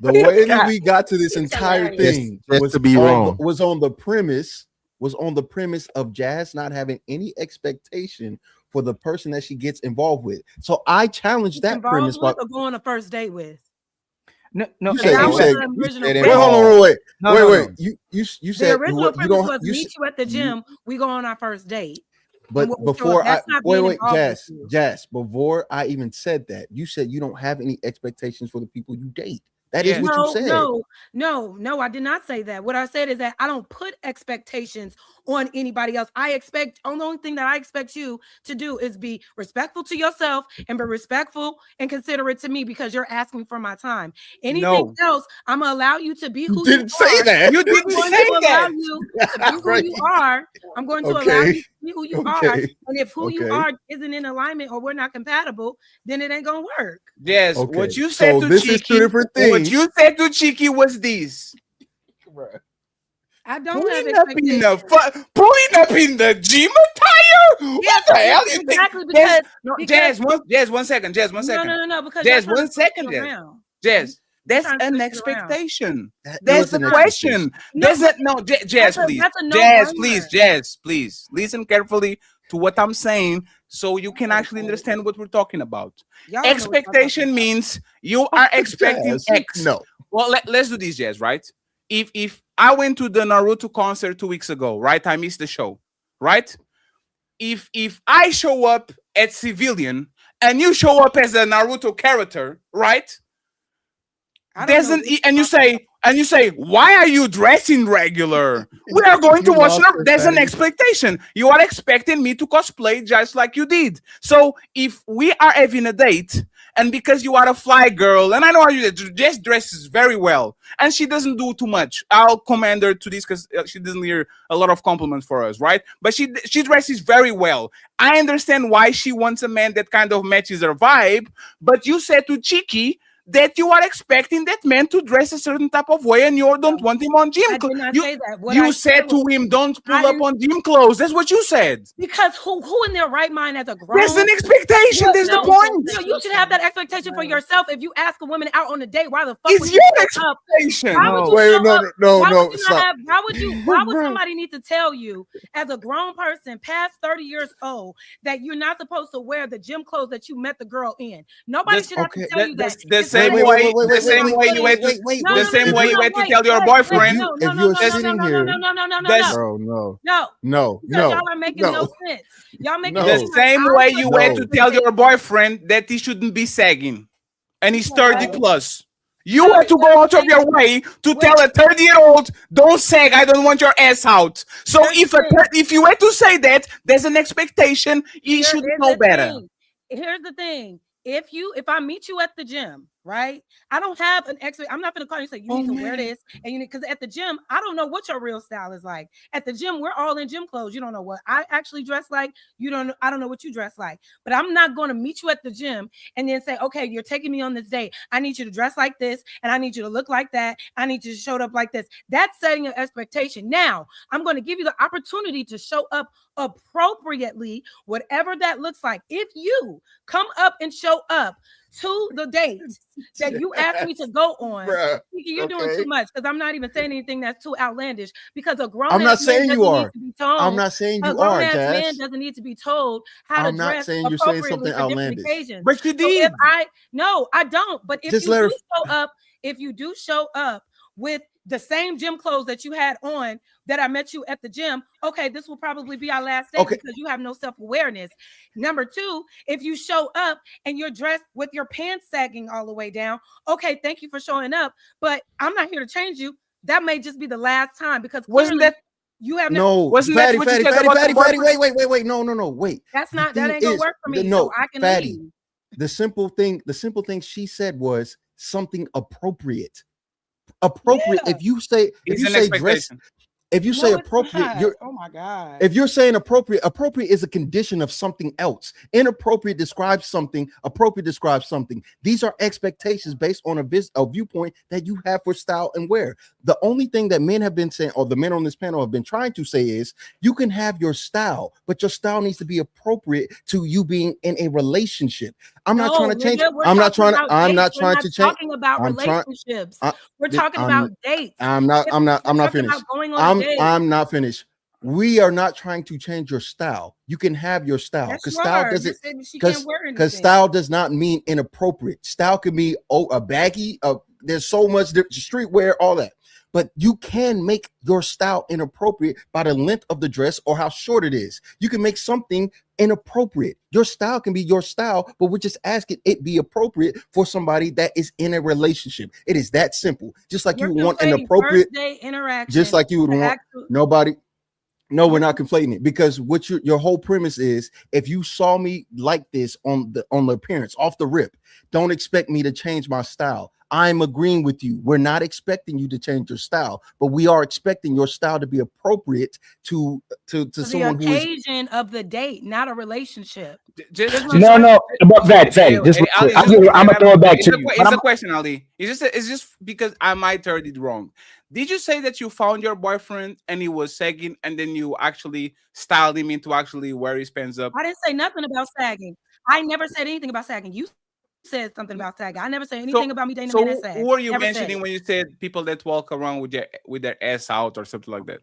The way that we got to this entire thing was on the premise of Jazz not having any expectation for the person that she gets involved with. So I challenged that premise by go on a first date with. No. You said, wait. You said the original premise was meet you at the gym. We go on our first date. But before Jazz, before I even said that, you said you don't have any expectations for the people you date. That is what you said. No, I did not say that. What I said is that I don't put expectations on anybody else. The only thing that I expect you to do is be respectful to yourself and be respectful and considerate to me because you're asking for my time. Anything else, I'm gonna allow you to be who you didn't say are. that. You didn't say that. You to be who you are. I'm going to allow you to be who you are. And if who you are isn't in alignment or we're not compatible, then it ain't gonna work. Yes, what you said to Cheeky. What you said to Cheeky was this. I don't pulling have pulling up in the gym attire. What the hell? Exactly Jazz, one second. Jazz, one second. No. Because Jazz, 1 second. Jazz, that's an expectation. That's the question. Jazz, please. Jazz, please listen carefully to what I'm saying so you can actually understand what we're talking about. Expectation means you are expecting X. No. Well, let's do this, Jazz, right? If I went to the Naruto concert 2 weeks ago, right? I missed the show, right? If I show up at civilian and you show up as a Naruto character, right? And you say, why are you dressing regular? We are going to watch Naruto. There's an expectation. You are expecting me to cosplay just like you did. So if we are having a date, and because you are a fly girl, and I know you just dresses very well, and she doesn't do too much. I'll commend her to this because she doesn't hear a lot of compliments for us, right? But she dresses very well. I understand why she wants a man that kind of matches her vibe. But you said to Cheeky that you are expecting that man to dress a certain type of way and you don't want him on gym I clothes. did not You, say that. What you I said to him, don't pull up on gym clothes. That's what you said. Because who in their right mind as a grown? There's an expectation. There's the point. No, you should have that expectation for yourself. If you ask a woman out on a date, why the fuck It's would your you show up? expectation. Why would you Wait, show no, up? no, Why no, would you stop. not have? Why would somebody need to tell you as a grown person past 30 years old that you're not supposed to wear the gym clothes that you met the girl in? Nobody should have to tell you that. The same way you had to the same way you had to tell your boyfriend. If you're sitting here, no, because y'all are making no sense. Y'all making the same way you had to tell your boyfriend that he shouldn't be sagging, and he's 30 plus. You had to go out of your way to tell a 30-year-old, don't sag, I don't want your ass out. So if you had to say that, there's an expectation. You should know better. Here's the thing. If I meet you at the gym, right? I don't have an I'm not gonna call you and say you need to wear this, and you need, because at the gym, I don't know what your real style is like. At the gym, we're all in gym clothes. You don't know what I actually dress like. I don't know what you dress like. But I'm not gonna meet you at the gym and then say, okay, you're taking me on this date. I need you to dress like this, and I need you to look like that. I need you to show up like this. That's setting an expectation. Now, I'm gonna give you the opportunity to show up appropriately, whatever that looks like. If you come up and show up to the date that you asked me to go on, you're doing too much, because I'm not even saying anything that's too outlandish, because a grown I'm not saying you are. Told, I'm not saying you a grown are, ass Jazz. man doesn't need to be told how I'm to not dress saying you're saying appropriately something for different outlandish. occasions. But you did. No, I don't. But if Just you let do her- show up, if you do show up with the same gym clothes that you had on that I met you at the gym, okay, this will probably be our last date because you have no self-awareness. Number two, if you show up and you're dressed with your pants sagging all the way down, okay, thank you for showing up, but I'm not here to change you. That may just be the last time, because wasn't that you have no, wasn't Fatty, that what you Fatty, said Fatty, about Fatty, the wait, no, wait. That's The not, that thing ain't gonna is- work for me, no, so I can Fatty, leave. the simple thing she said something appropriate. If you say dress, if you say appropriate, you're oh my god. if you're saying appropriate is a condition of something else. Inappropriate describes something, appropriate describes something. These are expectations based on a viewpoint that you have for style and wear. The only thing that men have been saying, or the men on this panel have been trying to say, is you can have your style, but your style needs to be appropriate to you being in a relationship. I'm not trying to change. I'm not trying to change. Talking about relationships. We're talking about dates. I'm not finished. Going on a date. I'm not finished. We are not trying to change your style. You can have your style, because style doesn't, because style does not mean inappropriate. Style can be a baggy. There's so much streetwear, all that. But you can make your style inappropriate by the length of the dress or how short it is. You can make something inappropriate. Your style can be your style, but we're just asking it be appropriate for somebody that is in a relationship. It is that simple. Just like you would want an appropriate interaction. Just like you would want nobody. No, we're not conflating it, because what your whole premise is, if you saw me like this on the appearance off the rip, don't expect me to change my style. I'm agreeing with you. We're not expecting you to change your style, but we are expecting your style to be appropriate to someone who is the occasion of the date, not a relationship. No, but Fatty, just I'm gonna throw it back to you. It's a question, Ali. It's just because I might heard it wrong. Did you say that you found your boyfriend and he was sagging, and then you actually styled him into actually wear his pants up? I didn't say nothing about sagging. I never said anything about sagging. You said something about sagging. I never said anything about me dating a man that sags. Who are you mentioning when you said people that walk around with their ass out or something like that?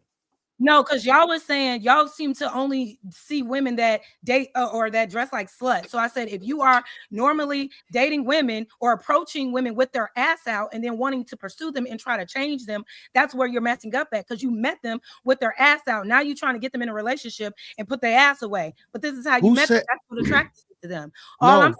No, because y'all was saying y'all seem to only see women that date or that dress like sluts. So I said, if you are normally dating women or approaching women with their ass out and then wanting to pursue them and try to change them, that's where you're messing up at, because you met them with their ass out. Now you're trying to get them in a relationship and put their ass away. But this is how you met them. That's what attracted you to them. All I'm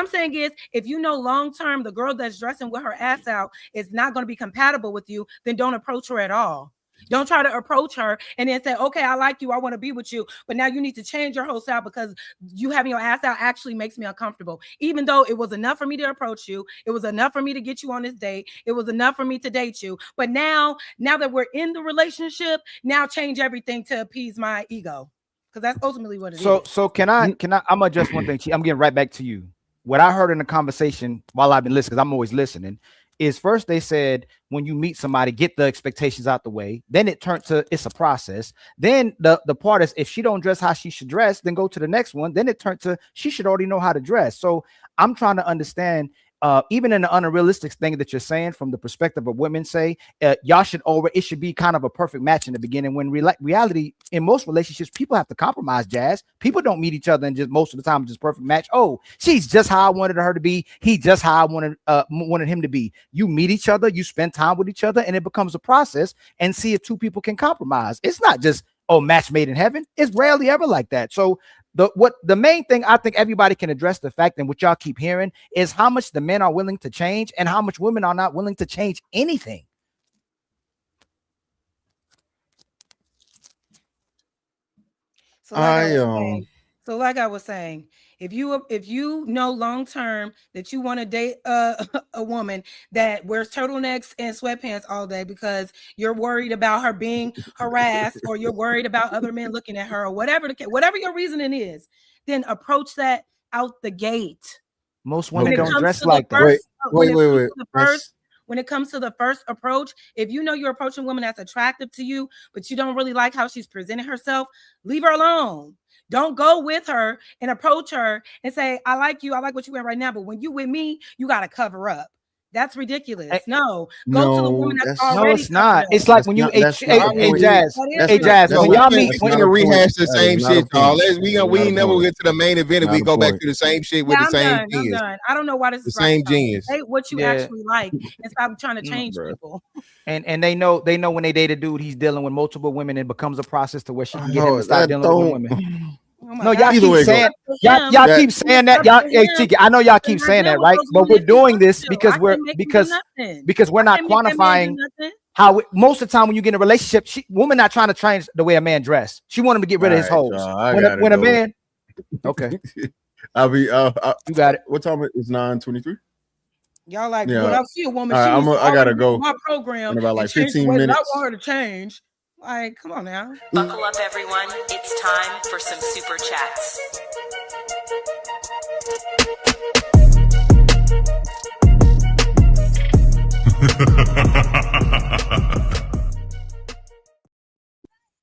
saying is, if you know long term the girl that's dressing with her ass out is not going to be compatible with you, then don't approach her at all. Don't try to approach her and then say, okay, I like you, I want to be with you, but now you need to change your whole style because you having your ass out actually makes me uncomfortable. Even though it was enough for me to approach you, it was enough for me to get you on this date, it was enough for me to date you. But now that we're in the relationship, now change everything to appease my ego, because that's ultimately what it is. So can I? I'm gonna address one thing. I'm getting right back to you. what I heard in the conversation while I've been listening, because I'm always listening, is first they said when you meet somebody, get the expectations out the way. Then it turned to it's a process. Then the part is if she don't dress how she should dress, then go to the next one. Then it turned to she should already know how to dress. So I'm trying to understand. Even in the unrealistic thing that you're saying from the perspective of women say, y'all should it should be kind of a perfect match in the beginning when reality in most relationships, people have to compromise, Jazz. People don't meet each other and just most of the time just perfect match. Oh, she's just how I wanted her to be. He just how I wanted him to be. You meet each other, you spend time with each other, and it becomes a process and see if two people can compromise. It's not just, oh, match made in heaven. It's rarely ever like that. So the main thing I think everybody can address the fact, and what y'all keep hearing, is how much the men are willing to change and how much women are not willing to change anything. So like I was saying, if you know long term that you want to date a woman that wears turtlenecks and sweatpants all day because you're worried about her being harassed or you're worried about other men looking at her or whatever your reasoning is, then approach that out the gate. Most women don't dress like that. When it comes to the first approach, if you know you're approaching a woman that's attractive to you, but you don't really like how she's presenting herself, leave her alone. Don't go with her and approach her and say, I like you. I like what you're wearing right now. But when you with me, you got to cover up. That's ridiculous. No, go to the woman that's already. No, it's not. It's like when you Jazz. When y'all meet, when you rehash the same shit, y'all. We ain't never get to the main event and we go back to the same shit with the same genius. I don't know why this is the same genius. Say what you actually like and stop trying to change people. And they know when they date a dude, he's dealing with multiple women. It becomes a process to where she can get him to stop dealing with women. No, y'all keep saying y'all keep saying that. Y'all, hey, Tiki, I know y'all keep saying that, right? But we're doing this because we're not quantifying how most of the time when you get in a relationship, woman not trying to change the way a man dress. She want him to get rid of his holes. When a man, okay, I'll be. You got it. What time is 9:23? Y'all like when I see a woman, I gotta go. My program in about like 15 minutes. I want her to change. Like, come on now. Buckle up, everyone. It's time for some super chats.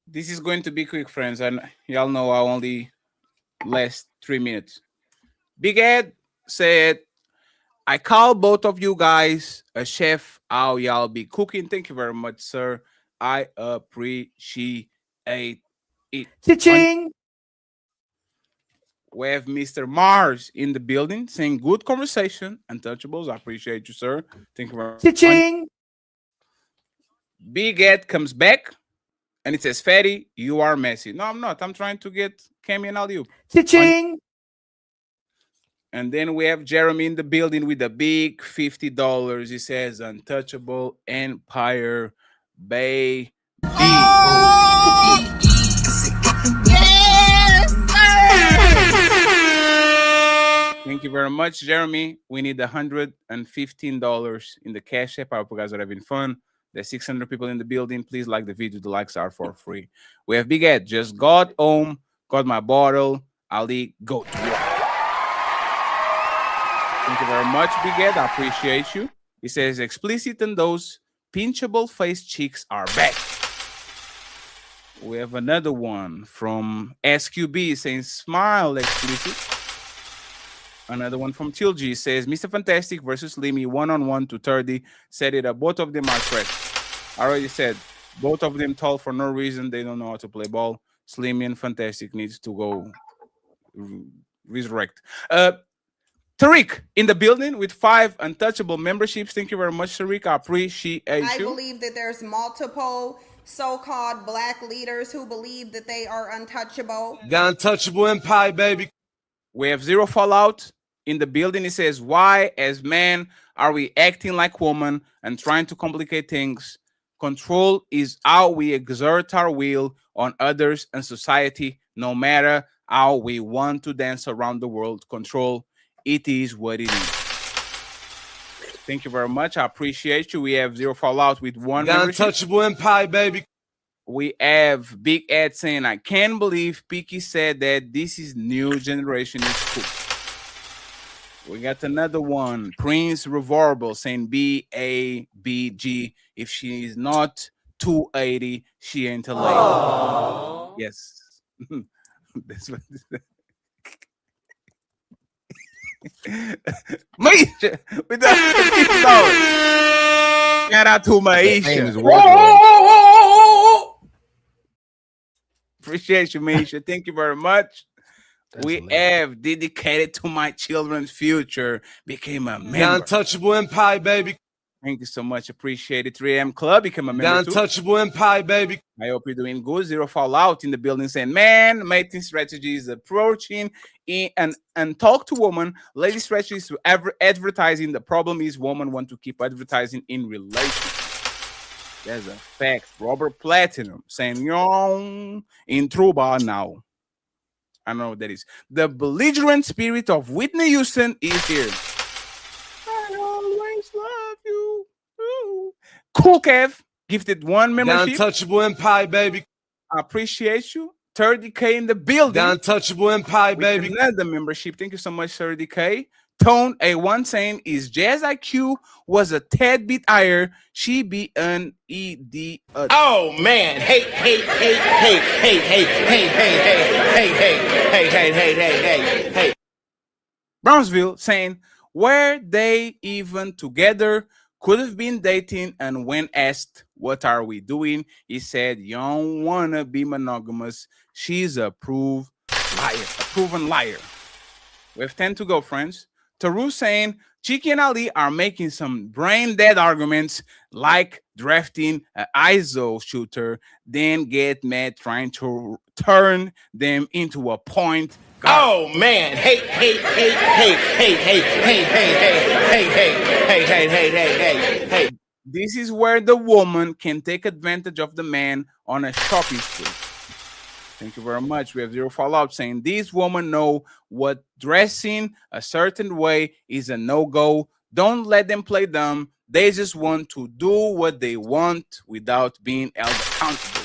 This is going to be quick, friends, and y'all know I only last 3 minutes. Big Ed said, I call both of you guys a chef. How y'all be cooking? Thank you very much, sir. I appreciate it. Cha-ching. We have Mr. Mars in the building saying good conversation. Untouchables, I appreciate you, sir. Thank you very much. Cha-ching. Big Ed comes back and it says, Fatty, you are messy. No, I'm not. I'm trying to get Cammy and Aliu. Cha-ching. And then we have Jeremy in the building with a big $50. He says, Untouchable Empire Bay. Thank you very much, Jeremy. We need $115 in the Cash App. I hope you guys are having fun. There's 600 people in the building. Please like the video. The likes are for free. We have Big Ed. Just got home. Got my bottle. Ali, go to work. Thank you very much, Big Ed. I appreciate you. He says, explicit and those pinchable face cheeks are back. We have another one from SQB saying, smile explicit. Another one from Tilgy says, Mr. Fantastic versus Limmy, 1-on-1 to 30. Set it up. Both of them are trash. I already said, both of them tall for no reason. They don't know how to play ball. Slimmy and Fantastic needs to go resurrect. Tariq in the building with 5 Untouchable memberships. Thank you very much, Tariq. I appreciate you. I believe that there's multiple so-called black leaders who believe that they are untouchable. The Untouchable Empire, baby. We have Zero Fallout in the building. It says, why, as men, are we acting like women and trying to complicate things? Control is how we exert our will on others and society, no matter how we want to dance around the world. Control, it is what it is. Thank you very much. I appreciate you. We have Zero Fallout with 1 The Untouchable Empire, baby. We have Big Ed saying, I can't believe Piki said that this is new generation is cool. We got another one. Prince Reverbal saying BABG. If she is not 280, she ain't a lady. Yes. That's what Maisha with the $50. Shout out to Maisha. Appreciate you, Maisha. Thank you very much. We have dedicated to my children's future. Became a The member. Untouchable Empire, baby. Thank you so much. Appreciate it. 3M Club. Become a The member too. Untouchable Empire, baby. I hope you're doing good. Zero Fallout in the building saying, man, mating strategy is approaching and talk to woman. Lady strategies to advertising. The problem is women want to keep advertising in relationships. That's a fact. Robert Platinum saying, yo, in Truba now. I don't know what that is. The belligerent spirit of Whitney Houston is here. I always love you. Ooh. Cool Kev gifted 1 membership. The Untouchable Empire, baby. I appreciate you. 30K in the building. The Untouchable Empire, baby. Another membership. Thank you so much, 30K. Tone A1 saying, is Jazz IQ was a tad bit higher. She be an ED. Oh man! Hey! Brownsville saying, were they even together? Could have been dating, and when asked, what are we doing? He said, you don't wanna be monogamous. She's a proven liar. We have 10 to go, friends. Taru saying, Chiki and Ali are making some brain dead arguments like drafting an ISO shooter, then get mad trying to turn them into a point guard. Oh man! Hey! This is where the woman can take advantage of the man on a shopping spree. Thank you very much. We have Zero Fallout saying these women know what dressing a certain way is a no-go. Don't let them play dumb. They just want to do what they want without being held accountable.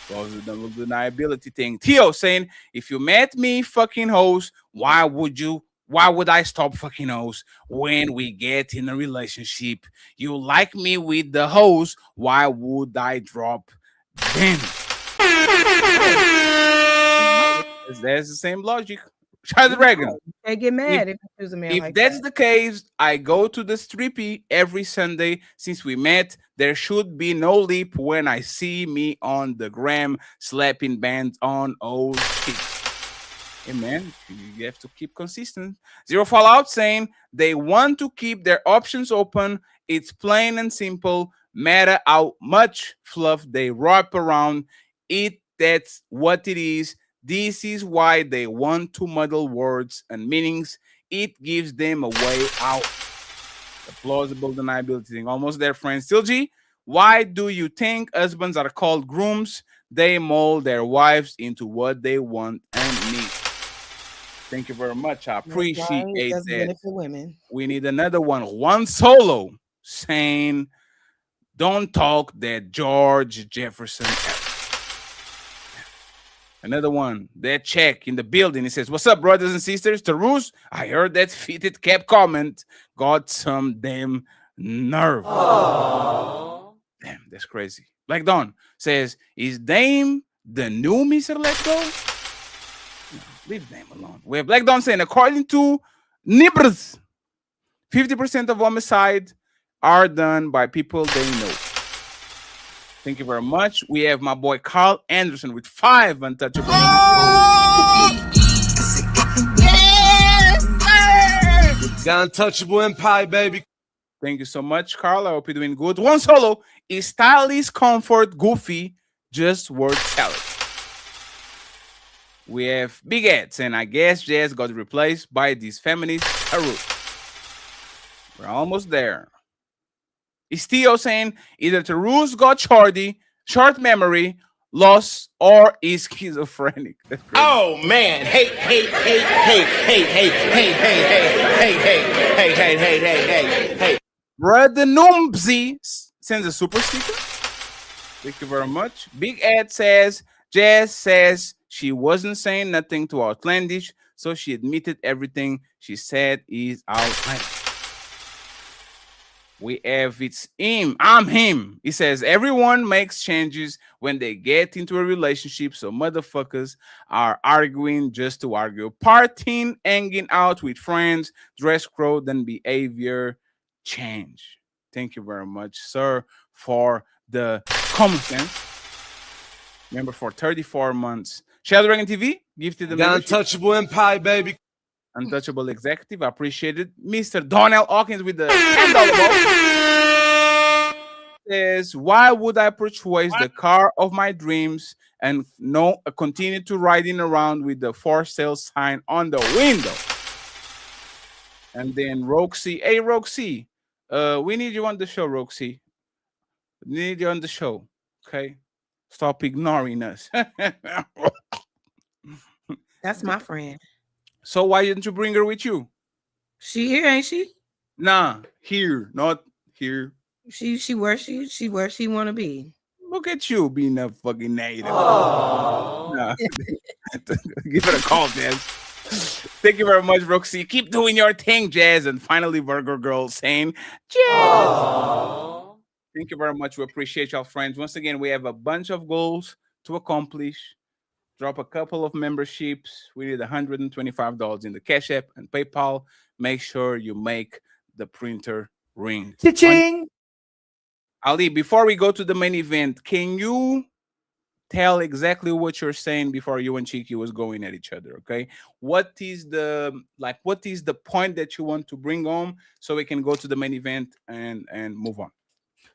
Those are the deniability thing. Theo saying, if you met me fucking hoes, why would I stop fucking hoes when we get in a relationship? You like me with the hoes, why would I drop them? That's the same logic. Try the dragon. They get mad if you choose a man If like that's that. the case, I go to the strippy every Sunday since we met. There should be no leap when I see me on the gram slapping bands on old chicks. Hey man, you have to keep consistent. Zero Fallout saying they want to keep their options open. It's plain and simple. Matter how much fluff they wrap around it. That's what it is. This is why they want to muddle words and meanings. It gives them a way out. The plausible deniability thing. Almost there, friends. Still G, why do you think husbands are called grooms? They mold their wives into what they want and need. Thank you very much. I appreciate That's that. benefit women. We need another one. One Solo saying, don't talk that George Jefferson. Another one, that check in the building. He says, what's up, brothers and sisters? Tarus, I heard that fitted cap comment got some damn nerve. Aww. Damn, that's crazy. Black Dawn says, is Dame the new Mr. Let Go? No, leave Dame alone. We have Black Dawn saying, according to Nibbles, 50% of homicide are done by people they know. Thank you very much. We have my boy Carl Anderson with 5 untouchable. The Untouchable Empire, baby. Thank you so much, Carl. I hope you're doing good. One Solo is stylish, comfort, goofy, just word salad. We have Big Eds, and I guess Jazz got replaced by this feminist Harut. We're almost there. Is Theo saying either Tarus got short memory, loss, or is schizophrenic? That's crazy. Oh man! Hey! Brother Numbzy sends a super sticker. Thank you very much. Big Ed says, Jazz says she wasn't saying nothing too outlandish, So she admitted everything she said is outright. We have it's him. I'm him. He says everyone makes changes when they get into a relationship. So motherfuckers are arguing just to argue. Partying, hanging out with friends, dress code, and behavior change. Thank you very much, sir, for the common sense. Remember, for 34 months. Shadow Dragon TV, gifted the Untouchable Empire, baby. Untouchable Executive, appreciated. Mr. Donnell Hawkins with the $10 says, why would I purchase the car of my dreams and continue to riding around with the for sale sign on the window? And then Roxy, hey Roxy, we need you on the show, Roxy. We need you on the show, okay? Stop ignoring us. That's my friend. So why didn't you bring her with you? She here, ain't she? Nah, here, not here. She where she want to be. Look at you being a fucking native. Nah. Give it a call, Jazz. Thank you very much, Roxy. Keep doing your thing, Jazz. And finally, Burger Girl saying, Jazz. Thank you very much. We appreciate y'all, friends. Once again, we have a bunch of goals to accomplish. Drop a couple of memberships. We need $125 in the Cash App and PayPal. Make sure you make the printer ring. Cha-ching! Ali, before we go to the main event, can you tell exactly what you're saying before you and Chiki was going at each other? Okay, what is the point that you want to bring home so we can go to the main event and move on?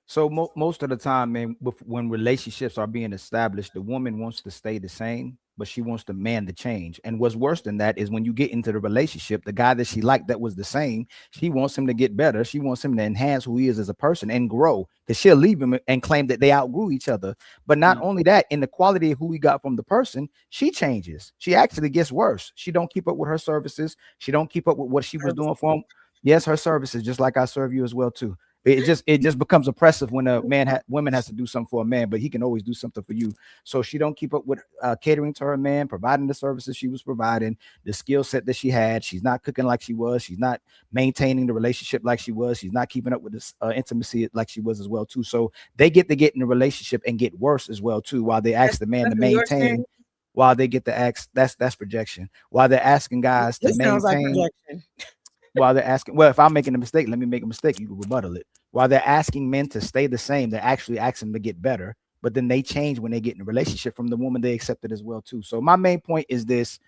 So most of the time, man, when relationships are being established, the woman wants to stay the same, but she wants the man to change. And what's worse than that is when you get into the relationship, the guy that she liked that was the same, she wants him to get better. She wants him to enhance who he is as a person and grow, because she'll leave him and claim that they outgrew each other. But not only that, in the quality of who he got from the person, she changes. She actually gets worse. She don't keep up with her services. She don't keep up with what she was doing for him. Yes, her services, just like I serve you as well too. It just becomes oppressive when a woman has to do something for a man, but he can always do something for you. So she don't keep up with catering to her man, providing the services she was providing, the skill set that she had. She's not cooking like she was. She's not maintaining the relationship like she was. She's not keeping up with this intimacy like she was as well too. So they get in a relationship and get worse as well too, while they ask the man to maintain. While they get the ask, that's projection. While they're asking guys to maintain. Sounds like projection. While they're asking, well, if I'm making a mistake, let me make a mistake. You can rebuttal it. While they're asking men to stay the same, they're actually asking them to get better. But then they change when they get in a relationship from the woman they accepted as well too. So my main point is this: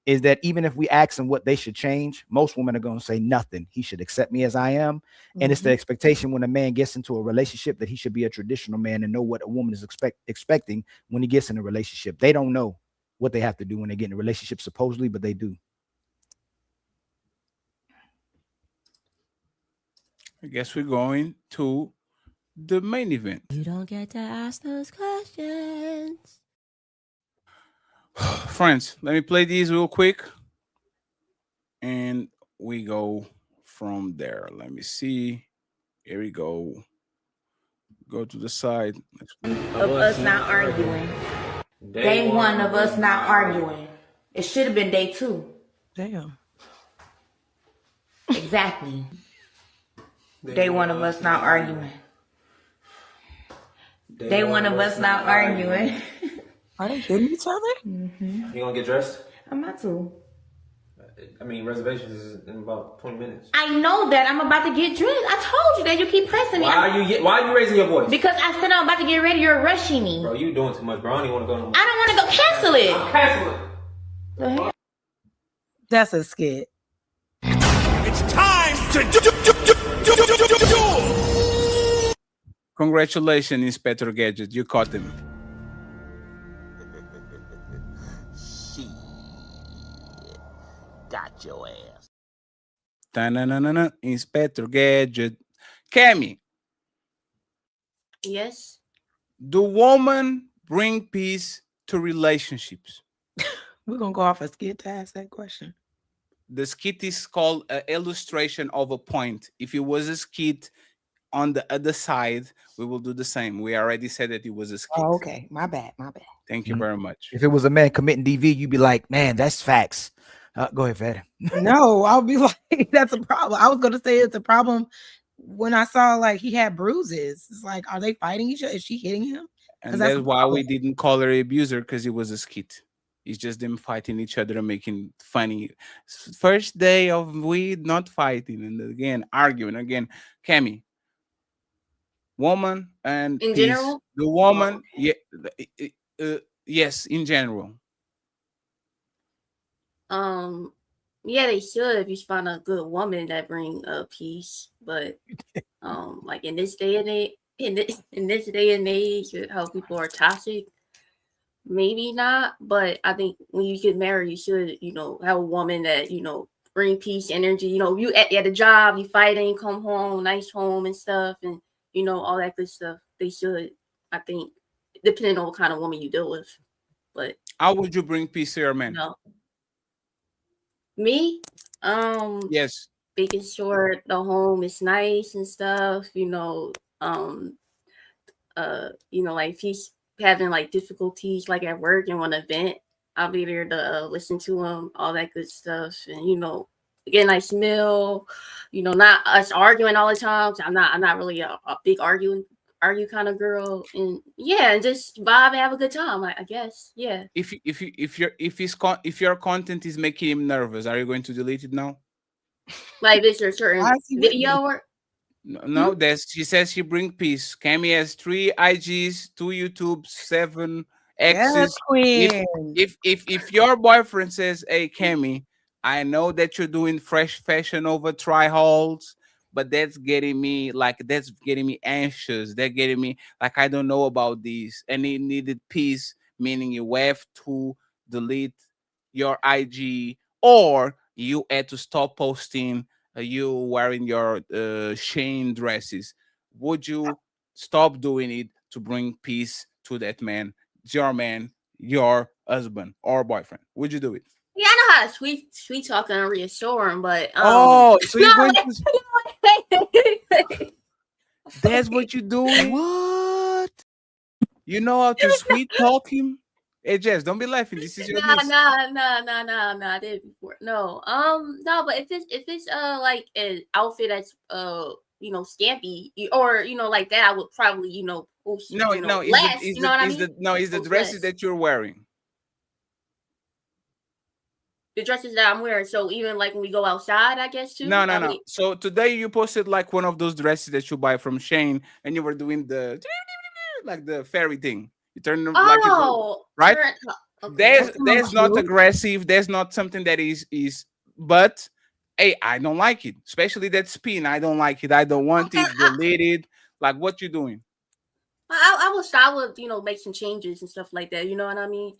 is that even if we ask them what they should change, most women are going to say nothing. He should accept me as I am. And it's the expectation when a man gets into a relationship that he should be a traditional man and know what a woman is expecting when he gets in a relationship. They don't know what they have to do when they get in a relationship, supposedly, but they do. I guess we're going to the main event. You don't get to ask those questions. Friends, let me play these real quick. And we go from there. Let me see. Here we go. Go to the side. Of us not arguing. Day one of us not arguing. It should have been day two. Damn. Exactly. Day one of us not arguing. Day one of us not arguing. Are they hitting each other? Mm-hmm. You gonna get dressed? I'm not to. I mean, reservations is in about 20 minutes. I know that. I'm about to get dressed. I told you that. You keep pressing me. Why are you raising your voice? Because I said I'm about to get ready. You're rushing me. Bro, you doing too much, bro. I don't even want to go no more. I don't want to go. Cancel it. Cancel it. That's a skit. It's time to do. Congratulations, Inspector Gadget. You caught him. Got your ass. Ta-na-na-na-na. Inspector Gadget. Cammy. Yes. Do women bring peace to relationships? We're going to go off a skit to ask that question. The skit is called an illustration of a point. If it was a skit on the other side, we will do the same. We already said that it was a skit. Oh, okay. My bad. Thank you very much. If it was a man committing DV, you'd be like, man, that's facts. Go ahead, Fed. No, I'll be like, that's a problem. I was gonna say it's a problem when I saw like he had bruises. It's like, are they fighting each other? Is she hitting him? And that's why we didn't call her abuser, because it was a skit. It's just them fighting each other and making funny. First day of weed, not fighting, and again arguing again. Cammy, woman and In peace. general? The woman, yes, in general. Yeah, they should if you find a good woman that bring peace. But like in this day and age, in this day and age, how people are toxic, maybe not. But I think when you get married, you should, have a woman that bring peace, energy. You at the job, you fighting, come home, nice home and stuff, and all that good stuff. They should, I think, depending on what kind of woman you deal with. But how would you bring peace to your man? No. Me? Yes. Making sure the home is nice and stuff, like if he's having like difficulties like at work and want to vent, I'll be there to listen to him, all that good stuff, and get a nice meal, not us arguing all the time. I'm not really a big argue kind of girl, and and just vibe and have a good time, I guess. Yeah. If your content is making him nervous, are you going to delete it now? Like this or certain video or no, she says she bring peace. Cammy has 3 IGs, 2 YouTubes, 7 X's. If your boyfriend says, "Hey Cammy, I know that you're doing fresh fashion over try-hauls, but that's getting me anxious. They're getting me like I don't know about these." And he needed peace, meaning you have to delete your IG or you had to stop posting you wearing your Shane dresses. Would you stop doing it to bring peace to that man, your husband or boyfriend? Would you do it? Yeah, I know how to sweet talk and reassure him, but so you're going to that's what you're doing? What? You know how to sweet talk him? Hey Jess, don't be laughing. This is your niece. Nah. I did it before. No, no. But if it's like an outfit that's scampy or like that, I would probably post, no. Less. You know what I mean? It's the dresses that you're wearing. The dresses that I'm wearing. So even like when we go outside, I guess too. No. So today you posted like one of those dresses that you buy from Shane, and you were doing the like the fairy thing. You turn them like right. Okay. There's not aggressive. There's not something that is. But hey, I don't like it. Especially that spin. I don't like it. I don't want it. Delete it. Like what you doing? I would make some changes and stuff like that. You know what I mean?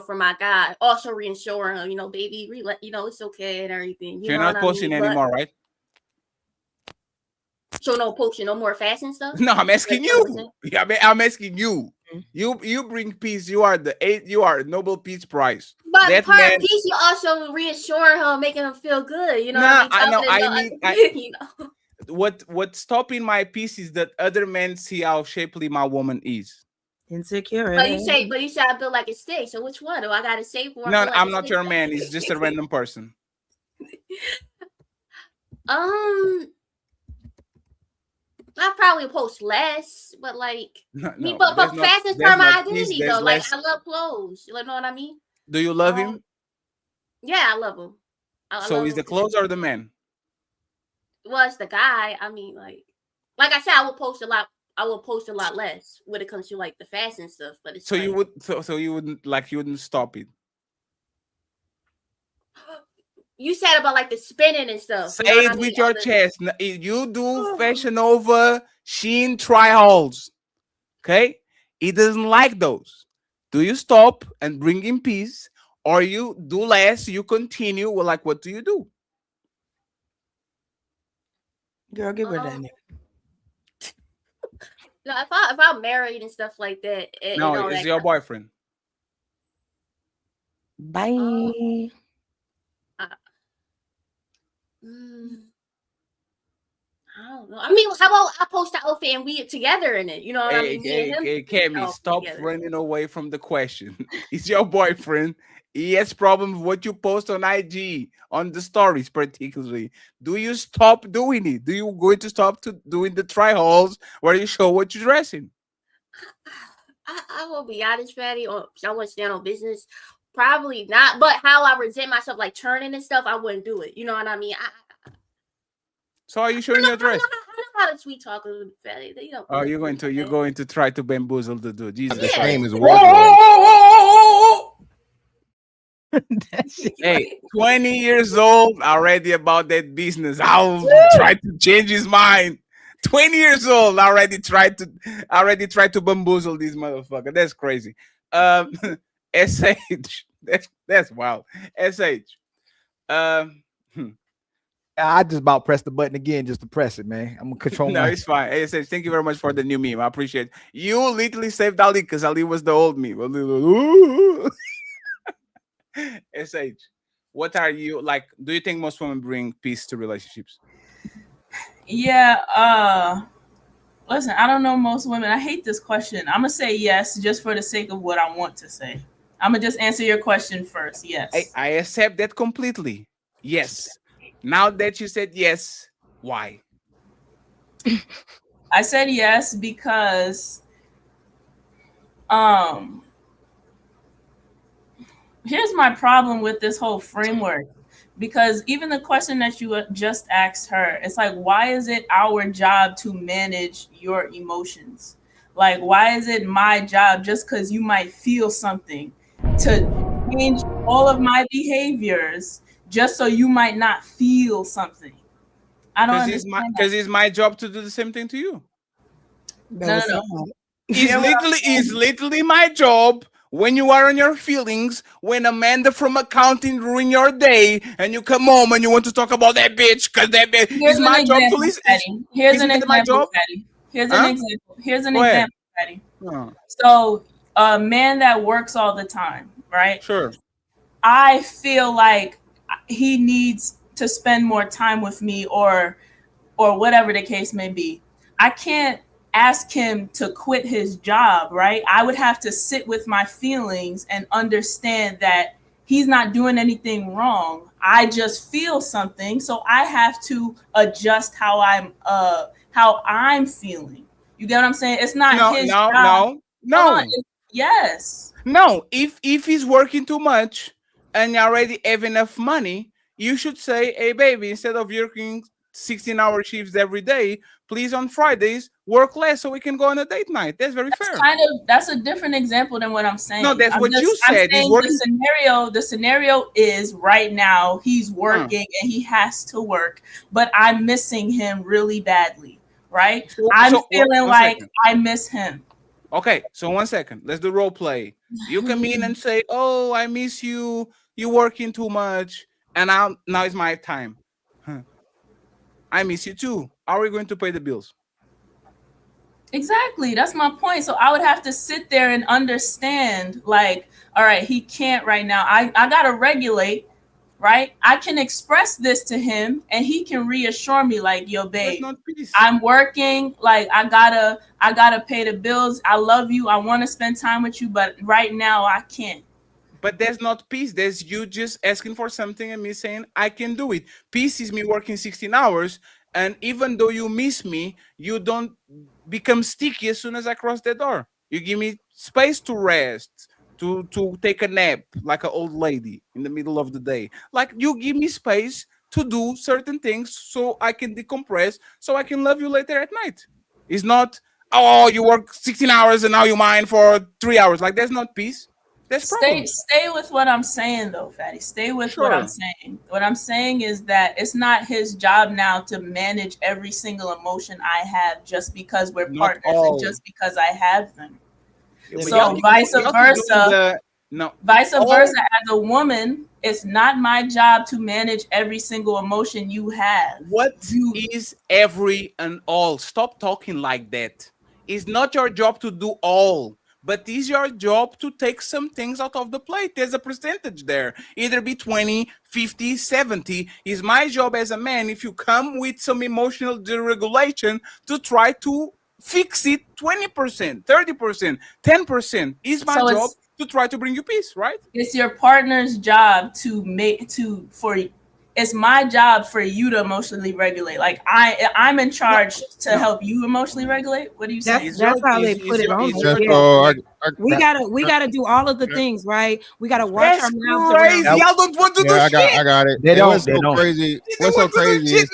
For my guy, also reassuring him, baby, it's okay and everything. You're not posting anymore, right? So no posting, no more fashion stuff. No, I'm asking you. I'm asking you. You bring peace. You are Nobel Peace Prize. But that part of peace, you also reassure him, making him feel good. What's stopping my peace is that other men see how shapely my woman is. Insecure. But you say I feel like a stick. So which one do I gotta say for? No, I'm not your man. It's just a random person. I probably post less, but like but fashion is part of my identity though. Like I love clothes. You know what I mean? Do you love him? Yeah, I love him. So is the clothes or the man? Well, it's the guy. I mean, like I said, I will post a lot less when it comes to like the fashion stuff. But it's you wouldn't stop it. You said about like the spinning and stuff. Say it with your chest. You do Fashion Over, Shein try-hauls. Okay? He doesn't like those. Do you stop and bring him peace, or you do less? You continue. Well, like what do you do? Girl, give her that name. No, if I'm married and stuff like that, it's your boyfriend. Bye. I don't don't know. I mean, how about I post the outfit and we together in it? You know what I mean? Me and him. Cammy, stop running away from the question. He's your boyfriend. He has problems with what you post on IG, on the stories particularly. Do you stop doing it? Do you going to stop to doing the try hauls where you show what you're dressing? I will be honest, Fatty, on someone stand on business. Probably not, but how I present myself, like turning and stuff, I wouldn't do it. You know what I mean? So are you showing your dress? I know how to sweet talk a little bit, Fatty. You know. Oh, you're going to try to bamboozle the dude. Jesus. The same as Hey, 20 years old, already about that business. I'll try to change his mind. 20 years old, already tried to bamboozle this motherfucker. That's crazy. SH, that's wild. SH. I just about pressed the button again just to press it, man. I'm gonna control No, it's fine. SH, thank you very much for the new meme. I appreciate it. You literally saved Ali because Ali was the old meme. SH, what are you like? Do you think most women bring peace to relationships? Yeah, listen, I don't know most women. I hate this question. I'm gonna say yes just for the sake of what I want to say. I'm gonna just answer your question first. Yes. I accept that completely. Yes. Now that you said yes, why? I said yes because here's my problem with this whole framework. Because even the question that you just asked her, it's like, why is it our job to manage your emotions? Like, why is it my job just because you might feel something to change all of my behaviors just so you might not feel something? I don't understand. Because it's my job to do the same thing to you. No. It's literally my job. When you are on your feelings, when Amanda from accounting ruin your day, and you come home and you want to talk about that bitch, because that bitch is my job to listen. Here's an example, Patty. Here's an example, Patty. So a man that works all the time, right? Sure. I feel like he needs to spend more time with me or whatever the case may be. I can't ask him to quit his job, right? I would have to sit with my feelings and understand that he's not doing anything wrong. I just feel something, so I have to adjust how I'm feeling. You get what I'm saying? It's not his job. No. Yes. No, if he's working too much and you already have enough money, you should say, hey baby, instead of working 16-hour shifts every day, please on Fridays work less so we can go on a date night. That's very fair. That's a different example than what I'm saying. No, that's what you said. The scenario is right now he's working and he has to work, but I'm missing him really badly, right? I'm feeling like I miss him. Okay, so 1 second. Let's do role play. You come in and say, oh, I miss you. You're working too much. And now it's my time. I miss you too. How are we going to pay the bills? Exactly. That's my point. So I would have to sit there and understand, like, all right, he can't right now. I got to regulate, right? I can express this to him and he can reassure me like, yo, babe, I'm working. Like, I gotta pay the bills. I love you. I want to spend time with you. But right now I can't. But there's not peace. There's you just asking for something and me saying, I can do it. Peace is me working 16 hours. And even though you miss me, you don't become sticky as soon as I cross the door. You give me space to rest, to take a nap like an old lady in the middle of the day. Like, you give me space to do certain things so I can decompress, so I can love you later at night. It's not, oh, you work 16 hours and now you're mine for 3 hours. Like, there's not peace. Stay with what I'm saying though, Fatty. Stay with what I'm saying. What I'm saying is that it's not his job now to manage every single emotion I have just because we're partners and just because I have them. So vice versa. As a woman, it's not my job to manage every single emotion you have. What is every and all? Stop talking like that. It's not your job to do all. but it's your job to take some things out of the plate. There's a percentage there, either be 20, 50, 70. It's my job as a man, if you come with some emotional deregulation, to try to fix it 20%, 30%, 10%. It's my job to try to bring you peace, right? It's your partner's job it's my job for you to emotionally regulate. Like I'm in charge to help you emotionally regulate. What do you say? That's how they put it on there. We gotta do all of the things, right? We gotta watch our mouths around. Y'all don't want to do shit. I got it. They What's don't. so crazy? What's so crazy is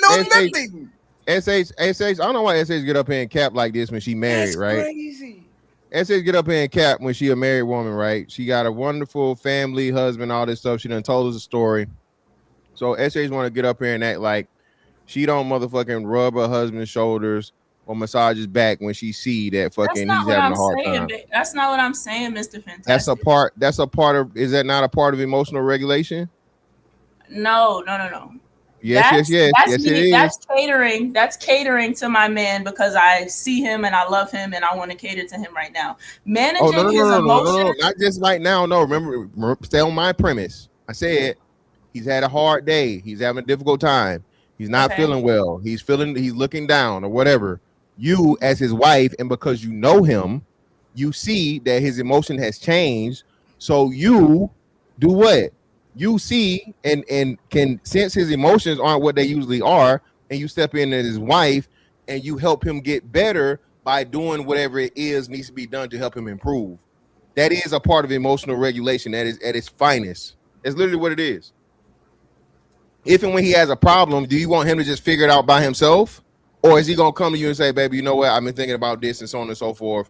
SH. I don't know why SH get up here and cap like this when she married, right? Crazy. SH get up here and cap when she a married woman, right? She got a wonderful family, husband, all this stuff. She done told us a story. So SH want to get up here and act like she don't motherfucking rub her husband's shoulders or massage his back when she see that fucking he's having a hard time. That's not what I'm saying, Mr. Fantastic. That's a part of. Is that not a part of emotional regulation? No. Yes, it is. That's catering to my man because I see him and I love him and I want to cater to him right now. Managing his emotions. No, not just right now. No, remember, stay on my premise. I said he's had a hard day. He's having a difficult time. He's not feeling well. He's looking down or whatever. You as his wife, and because you know him, you see that his emotion has changed. So you do what? You see and can sense his emotions aren't what they usually are, and you step in as his wife and you help him get better by doing whatever it is needs to be done to help him improve. That is a part of emotional regulation that is at its finest. It's literally what it is. If and when he has a problem, do you want him to just figure it out by himself? Or is he going to come to you and say, baby, you know what? I've been thinking about this and so on and so forth.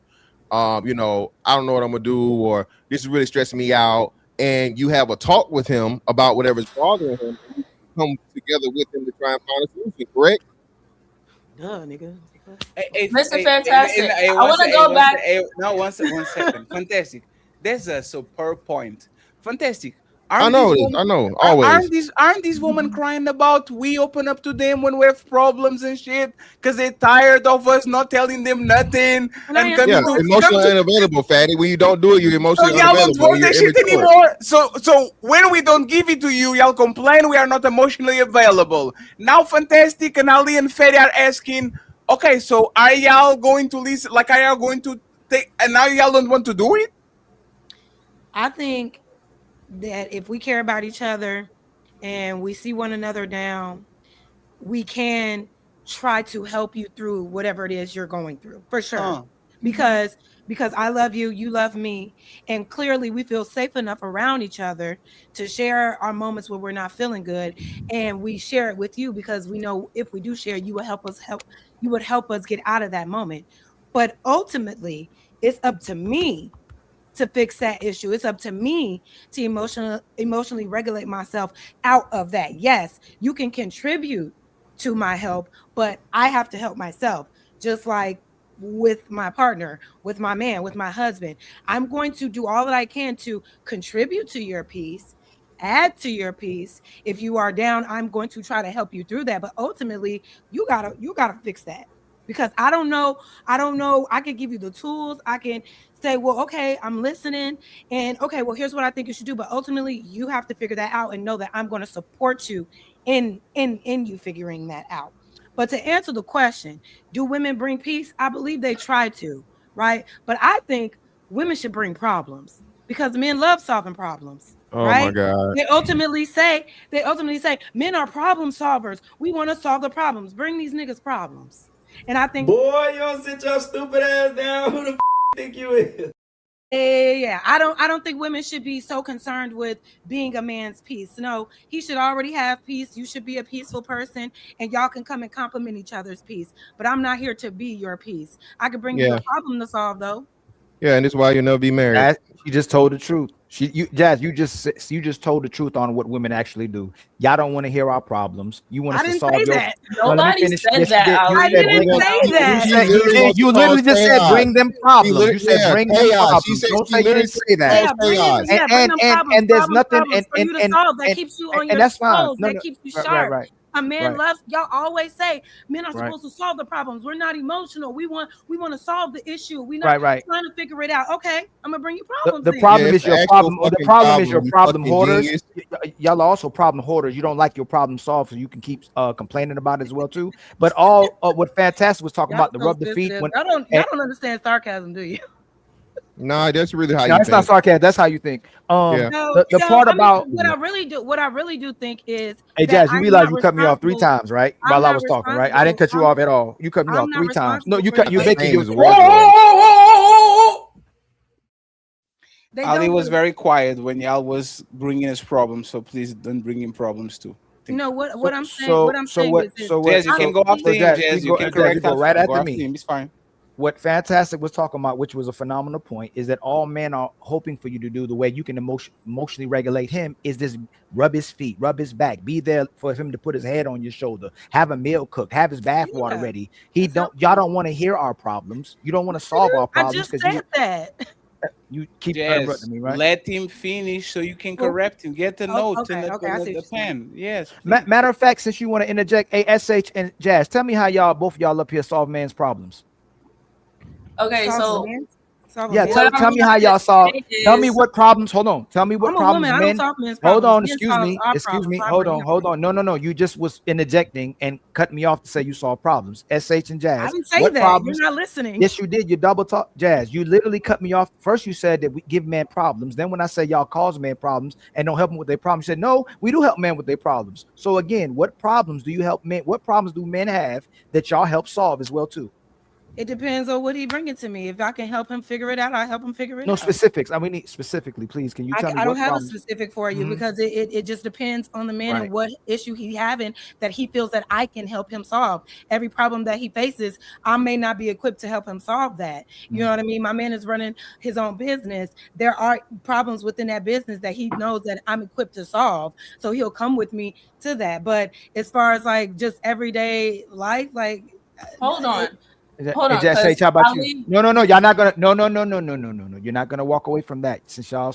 I don't know what I'm going to do, or this is really stressing me out. And you have a talk with him about whatever's bothering him. And you come together with him to try and find a solution, correct? Duh, nigga. Mr. Fantastic, I want to go back. One second. Fantastic. That's a superb point. Fantastic. I know. Always. Aren't these women crying about we open up to them when we have problems and shit because they're tired of us not telling them nothing? Emotionally unavailable, fatty. When you don't do it, you're emotionally y'all unavailable. don't want that shit anymore. So when we don't give it to you, y'all complain we are not emotionally available. Now Fantastic and Ali and Fetty are asking, okay, so are y'all going to listen? Like, are y'all going to take? And now y'all don't want to do it? I think that if we care about each other and we see one another down, we can try to help you through whatever it is you're going through, for sure. Because I love you, you love me, and clearly we feel safe enough around each other to share our moments where we're not feeling good, and we share it with you because we know if we do share, you would help us get out of that moment. But ultimately, it's up to me to fix that issue. It's up to me to emotionally regulate myself out of that. Yes, you can contribute to my help, but I have to help myself. Just like with my partner, with my man, with my husband, I'm going to do all that I can to contribute to your peace, add to your peace. If you are down, I'm going to try to help you through that. But ultimately, you gotta fix that. Because I don't know. I can give you the tools. I can say, well, okay, I'm listening. And okay, well, here's what I think you should do. But ultimately, you have to figure that out and know that I'm going to support you in you figuring that out. But to answer the question, do women bring peace? I believe they try to, right? But I think women should bring problems because men love solving problems. Oh right? my God. They ultimately say, men are problem solvers. We want to solve the problems. Bring these niggas problems. And I think, boy, y'all sit your stupid ass down. Who the think you is? Yeah. I don't think women should be so concerned with being a man's peace. No, he should already have peace. You should be a peaceful person, and y'all can come and compliment each other's peace. But I'm not here to be your peace. I could bring you a problem to solve, though. Yeah, and this is why you'll never be married. She just told the truth. Jazz, you just told the truth on what women actually do. Y'all don't want to hear our problems. You want us to solve your. Nobody said that. I didn't say that. You literally just said bring them problems. You said bring them problems. She said don't she literally say that. And there's nothing and that keeps you on your that's fine. toes. That keeps you sharp. Right. A man Right. loves, y'all always say men are Right. supposed to solve the problems. We're not emotional. We want to solve the issue. We're not Right. trying to figure it out. Okay, I'm gonna bring you The, problems the then. problem it's is the your actual problem, or the fucking problem is your you problem fucking hoarders. genius. Y'all are also problem hoarders. You don't like your problem solved, so you can keep complaining about it as well too. But all what Fantastic was talking Y'all about, the so rub the feet sensitive. when Y'all don't understand sarcasm, do you? Nah, that's really how no, you it's not think. sarcasm. That's how you think. Yeah. No, The so part I mean, about what I really do think is hey that Jazz, you I'm realize not you cut me off 3 responsible. times, right? I'm While I not was talking, right? I didn't responsible. cut you off at all. You cut me I'm off not 3 times. No, responsible you for cut. your You're making behavior. your. They Ali don't was do. very quiet when y'all was bringing his problems, so please don't bring him problems too. No, what So I'm saying, so what I'm so saying what is this. so what Jazz, you can go after him. Jazz, you Jazz, can you go can Jazz, you correct go right after. Go after after me. him. It's fine. What Fantastic was talking about, which was a phenomenal point, is that all men are hoping for you to do the way you can emotionally regulate him is this: rub his feet, rub his back, be there for him to put his head on your shoulder, have a meal cooked, have his bath water ready. Y'all don't want to hear our problems. You don't want to solve our I problems just because said that. you keep Jazz, interrupting me, right? let him finish so you can correct him. Get the notes and Okay, I see the what you're saying. pen. Yes, please. Matter of fact, since you want to interject, ASH and Jazz, tell me how both of y'all up here solve man's problems. Okay, so Yeah, what I'm tell me gonna how y'all solve. say Tell me is what problems. Hold on. Tell me what I'm a problems woman. I don't men. solve men's Hold problems. on. Men Excuse solve me. our Excuse problems. me. So I Hold bring on. them Hold in. on. No. You just was interjecting and cut me off to say you solve problems. SH and I Jazz. didn't say What that. problems? You're not listening. Yes, you did. You double talk, Jazz. You literally cut me off. First, you said that we give men problems. Then, when I say y'all cause men problems and don't help them with their problems, you said no, we do help men with their problems. So again, what problems do you help men? What problems do men have that y'all help solve as well too? It depends on what he bringing to me. If I can help him figure it out, I help him figure it No out. specifics. I mean, specifically, please. Can you tell me I don't what have a problems? specific for you Mhm. because it just depends on the man Right. and what issue he having that he feels that I can help him solve. Every problem that he faces, I may not be equipped to help him solve that. You know what I mean? My man is running his own business. There are problems within that business that he knows that I'm equipped to solve. So he'll come with me to that. But as far as like just everyday life, like hold on. Hey, Jess, how about you? No, y'all not gonna. No. You're not gonna walk away from that since y'all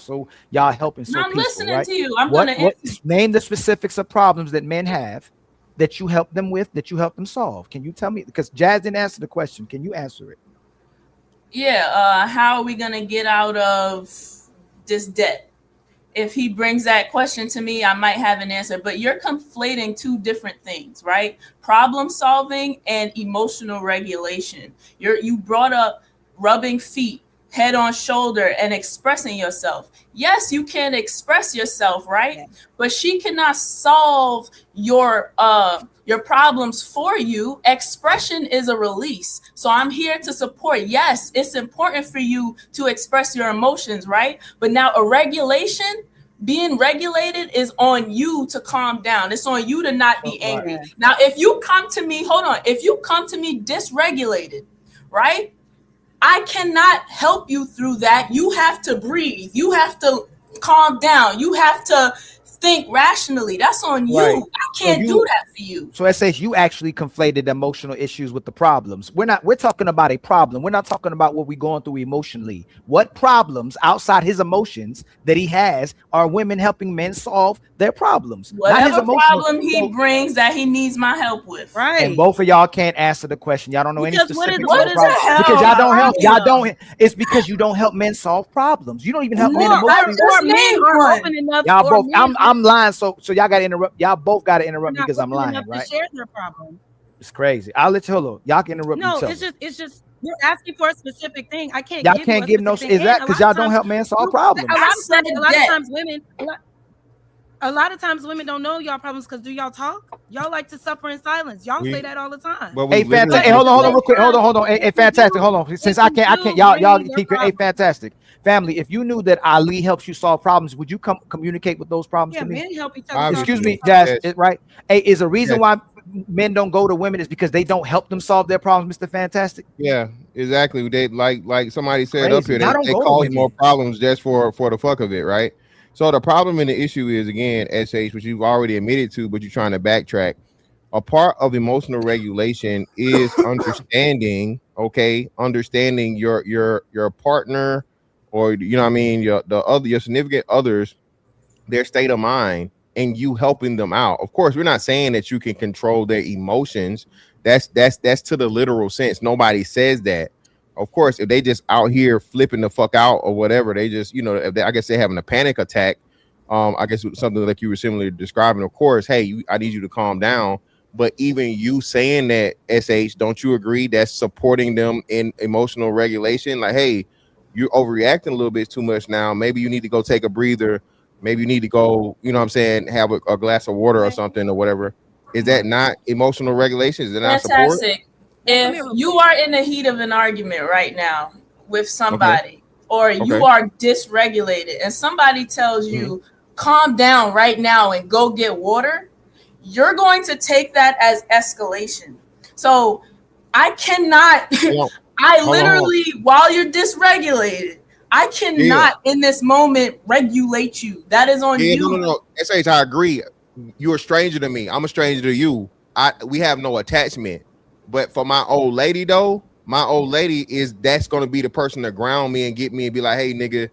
helping so I'm peaceful, listening right? to you. I'm What gonna answer. name the specifics of problems that men have that you help them with, that you help them solve? Can you tell me? Because Jazz didn't answer the question. Can you answer it? Yeah, how are we gonna get out of this debt? If he brings that question to me, I might have an answer, but you're conflating two different things, right? Problem solving and emotional regulation. You brought up rubbing feet, head on shoulder, and expressing yourself. Yes, you can express yourself, right? Yeah. But she cannot solve your problems for you. Expression is a release. So I'm here to support. Yes, it's important for you to express your emotions, right? But now a regulation, being regulated, is on you to calm down. It's on you to not be angry. Right. Now, if you come to me, if you come to me dysregulated, right? I cannot help you through that. You have to breathe. You have to calm down. You have to think rationally. That's on you. Right. I can't do that for you. So it says you actually conflated emotional issues with the problems. We're talking about a problem. We're not talking about what we're going through emotionally. What problems outside his emotions that he has are women helping men solve their problems? Whatever problem he brings that he needs my help with. Right. And both of y'all can't answer the question. Y'all don't know any specifics. What is the hell? Because y'all don't. It's because you don't help men solve problems. You don't even help men emotionally. Or men are open enough. Y'all both. I'm lying. So y'all got to interrupt. Y'all both got to interrupt me because I'm lying, right? To share their problem. It's crazy. I'll let you hold. Y'all can interrupt each other. It's just you're asking for a specific thing. I can't. Y'all can't give no. Is that because y'all don't help men solve problems? A lot of times women don't know y'all problems because do y'all talk? Y'all like to suffer in silence. Y'all say that all the time. Hey, fantastic. Hey, hold on real quick. Hold on. Hey, fantastic. Hold on. Since I can't. Y'all keep your. Hey, fantastic. Family, if you knew that Ali helps you solve problems, would you communicate with those problems to me? Men help each other. Excuse me, Jazz. Right? Hey, is a reason why men don't go to women is because they don't help them solve their problems, Mr. Fantastic? Yeah, exactly. They like somebody said up here, they cause more problems just for the fuck of it, right? So the problem and the issue is, again, SH, which you've already admitted to, but you're trying to backtrack. A part of emotional regulation is understanding, understanding your partner, or you know what I mean, your significant others, their state of mind and you helping them out. Of course, we're not saying that you can control their emotions. That's to the literal sense. Nobody says that. Of course, if they just out here flipping the fuck out or whatever, they just, you know, if they, I guess they're having a panic attack. I guess something like you were similarly describing. Of course, hey, I need you to calm down. But even you saying that, SH, don't you agree that's supporting them in emotional regulation? Like, hey, you're overreacting a little bit too much now. Maybe you need to go take a breather. Maybe you need to go, you know what I'm saying, have a glass of water or something or whatever. Is that not emotional regulation? Is it not support? Fantastic. If you are in the heat of an argument right now with somebody, or you are dysregulated, and somebody tells you, calm down right now and go get water, you're going to take that as escalation. So I cannot, while you're dysregulated, I cannot in this moment regulate you. That is on you. No. SH, I agree. You're a stranger to me. I'm a stranger to you. We have no attachment. But for my old lady, though, my old lady that's going to be the person to ground me and get me and be like, hey, nigga,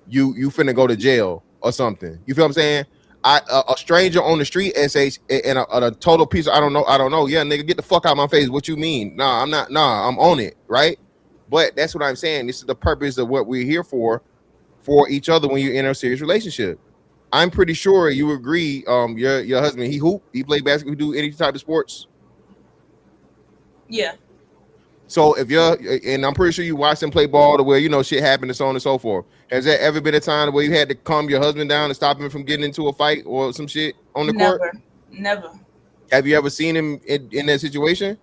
you finna go to jail or something. You feel what I'm saying? A stranger on the street, SH, and a total piece of I don't know. Yeah, nigga, get the fuck out of my face. What you mean? Nah, I'm not. Nah, I'm on it, right? But that's what I'm saying. This is the purpose of what we're here for each other when you're in a serious relationship. I'm pretty sure you agree. Your husband, he play basketball, he do any type of sports. Yeah. So if and I'm pretty sure you watched him play ball to where, you know, shit happened and so on and so forth. Has there ever been a time where you had to calm your husband down and stop him from getting into a fight or some shit on the court? Never. Have you ever seen him in that situation?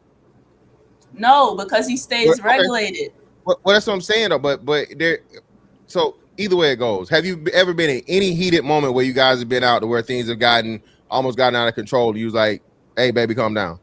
No, because he stays regulated. Well, that's what I'm saying though. But there. So either way it goes, have you ever been in any heated moment where you guys have been out to where things have almost gotten out of control? You was like, hey, baby, calm down.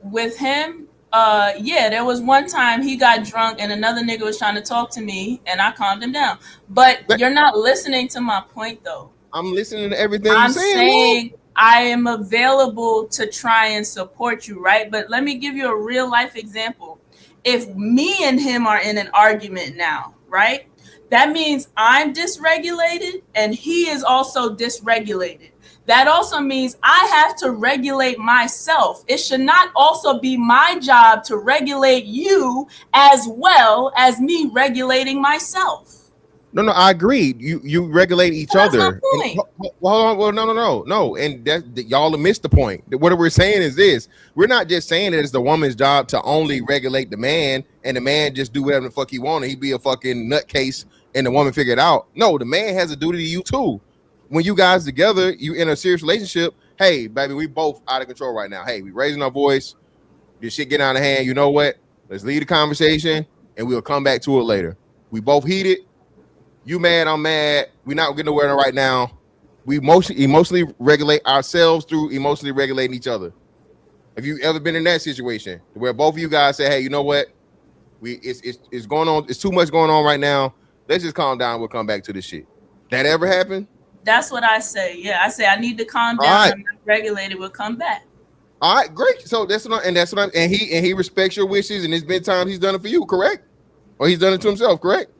With him, yeah, there was one time he got drunk and another nigga was trying to talk to me and I calmed him down. But you're not listening to my point though. I'm listening to everything I'm you're saying I am available to try and support you, right? But let me give you a real life example. If me and him are in an argument now, right? That means I'm dysregulated and he is also dysregulated. That also means I have to regulate myself. It should not also be my job to regulate you as well as me regulating myself. No, I agree. You regulate each other. Well, no. And that y'all missed the point. What we're saying is this: we're not just saying that it's the woman's job to only regulate the man, and the man just do whatever the fuck he want, and he be a fucking nutcase, and the woman figure it out. No, the man has a duty to you too. When you guys together, you in a serious relationship. Hey, baby, we both out of control right now. Hey, we raising our voice. This shit getting out of hand. You know what? Let's leave the conversation, and we'll come back to it later. We both heated. You mad, I'm mad. We're not getting nowhere right now. We emotionally regulate ourselves through emotionally regulating each other. Have you ever been in that situation where both of you guys say, hey, you know what? It's going on. It's too much going on right now. Let's just calm down. We'll come back to this shit. That ever happened? That's what I say. Yeah, I say I need to calm down. Right. I'm not regulated. We'll come back. All right, great. So that's what he respects your wishes, and there's been times he's done it for you, correct? Or he's done it to himself, correct?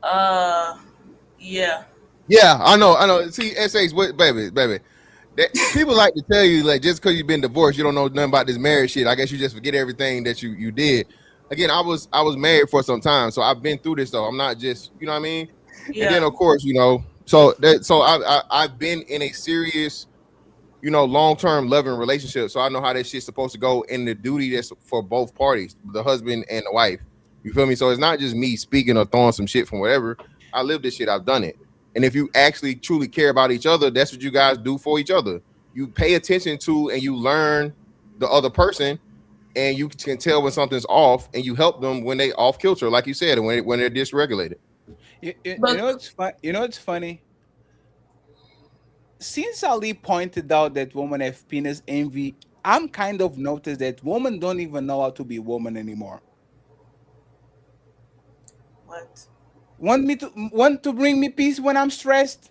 Yeah. Yeah, I know. See, SH, what, baby. People like to tell you, like, just because you've been divorced, you don't know nothing about this marriage shit. I guess you just forget everything that you did. Again, I was married for some time, so I've been through this though. I'm not just, you know what I mean? Yeah. And then of course, you know, so I've been in a serious, you know, long-term loving relationship. So I know how that shit's supposed to go, and the duty that's for both parties, the husband and the wife. You feel me? So it's not just me speaking or throwing some shit from whatever. I live this shit. I've done it. And if you actually truly care about each other, that's what you guys do for each other. You pay attention to and you learn the other person, and you can tell when something's off, and you help them when they off kilter, like you said, and when they're dysregulated. You know it's funny. Since Ali pointed out that women have penis envy, I'm kind of noticed that women don't even know how to be woman anymore. What? Want to bring me peace when I'm stressed?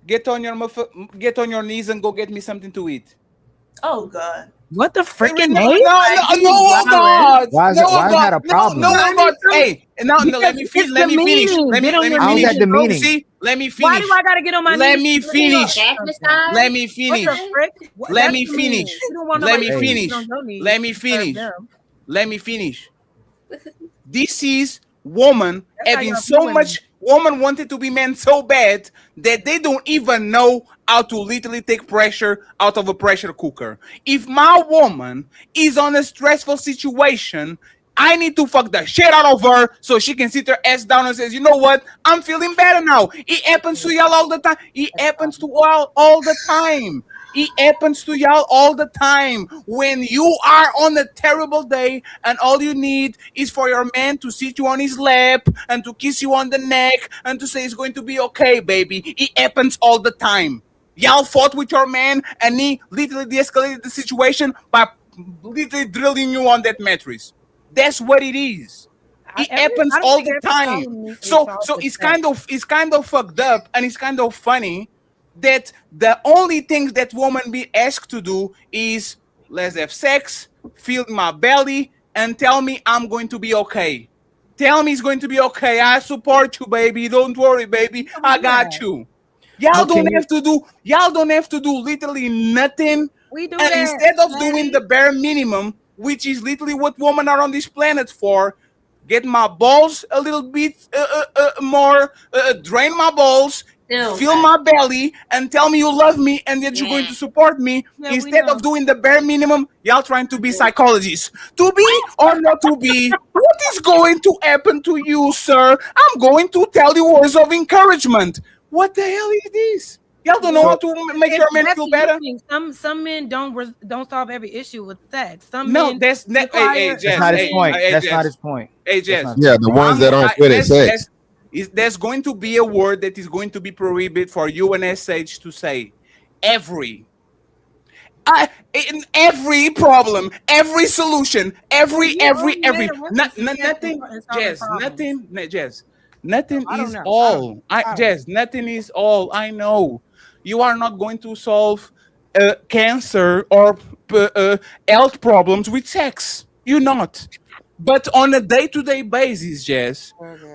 Get on your knees and go get me something to eat. Oh God. What the freaking No, God. Why is that a problem? No, God. Hey, now let me finish. How's that demeaning? Let me Why finish. do I gotta get on my knees? Let me finish. Exercise? Let me What finish. the frick? Let That's me mean. finish. You don't want Let nobody me to finish. get on your knees Let me to serve finish. them. Let me finish. This is woman That's how having y'all so be much woman wanted to be men so bad that they don't even know how to literally take pressure out of a pressure cooker. If my woman is on a stressful situation, I need to fuck the shit out of her so she can sit her ass down and says, you know what? I'm feeling better now. It happens to y'all all the time. It happens to all the time. It happens to y'all all the time when you are on a terrible day and all you need is for your man to sit you on his lap and to kiss you on the neck and to say it's going to be okay, baby. It happens all the time. Y'all fought with your man and he literally de-escalated the situation by literally drilling you on that mattress. That's what it is. It happens I don't all think the every time. problem needs to be So solved with it's sex. kind of fucked up and it's kind of funny that the only things that women be asked to do is let's have sex, feel my belly, and tell me I'm going to be okay. Tell me it's going to be okay. I support you, baby. Don't worry, baby. I got you. Y'all But can don't you? have to do. Y'all don't have to do literally nothing. We do And that. instead of doing Hey. the bare minimum, which is literally what women are on this planet for, get my balls a little bit more, drain my balls, fill my belly, and tell me you love me and that you're going to support me. Yeah, we Instead know. of doing the bare minimum, y'all trying to be psychologists. To be or not to be, what is going to happen to you, sir? I'm going to tell you words of encouragement. What the hell is this? Y'all don't know how to make your man That's feel what you better? think. Some men don't solve every issue with sex. Some No, men that's hey, require. Jess, That's not his hey, point. hey, That's not Jess, his point. hey, That's Jess. not his Yeah, point. the ones that aren't good at sex. There's going to be a word that is going to be prohibited for you and SH to say. Every. In every problem, every solution, every. Nothing, Jess, nothing I don't is know. all. I don't know. Jess, nothing is all. I know. You are not going to solve cancer or health problems with sex. You're not. But on a day-to-day basis, Jess,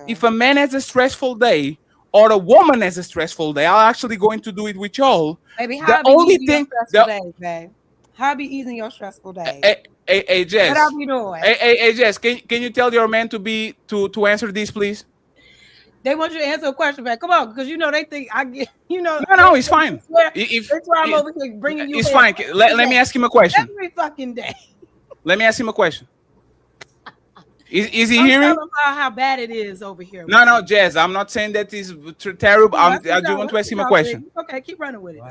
if a man has a stressful day or a woman has a stressful day, I'm actually going to do it with y'all. Baby, how The I be only easing your thing, stressful days, babe? How I be easing your stressful days? hey, Jess, What I be doing? hey, Jess, can you tell your man to answer this, please? They want you to answer a question back. Come on, because you know they think I get. You know, No, it's fine. That's why I'm over here bringing you. It's in fine. Let me ask him a question. every fucking day. Let me ask him a question. Is he I'm hearing? telling him how bad it is over here. No, Jess, I'm not saying that is terrible. No, I do want to ask him a question. Okay, keep running with it.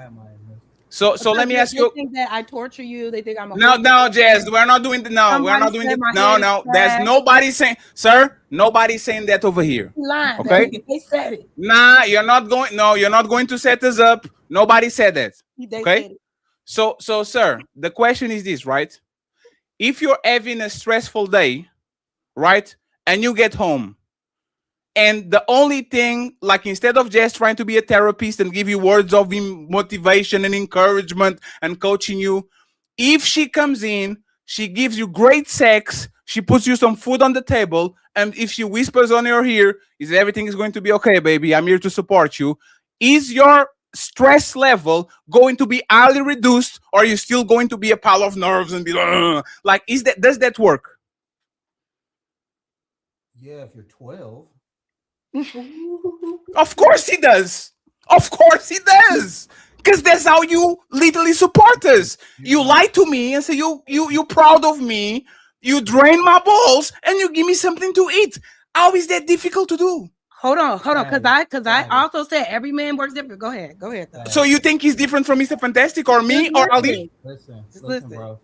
So let me ask you. They think that I torture you. They think I'm a No, Jess, we're not doing the we're not doing it. No. There's nobody saying, sir, nobody's saying that over here. Lying, Okay? baby. They said it. Nah, you're not going to set us up. Nobody said that. They Okay? said it. So, sir, the question is this, right? If you're having a stressful day, right, and you get home, and the only thing, like instead of just trying to be a therapist and give you words of motivation and encouragement and coaching you, if she comes in, she gives you great sex, she puts you some food on the table, and if she whispers on your ear, is everything is going to be okay, baby? I'm here to support you. Is your stress level going to be highly reduced, or are you still going to be a pile of nerves and be like, does that work? Yeah, if you're 12. Of course he does. Of course he does. Because that's how you literally support us. You lie to me and say you proud of me. You drain my balls and you give me something to eat. How is that difficult to do? Hold on, because I also said every man works different. Go ahead. Though. So you think he's different from Mr. Fantastic or me or Ali? Listen, bro.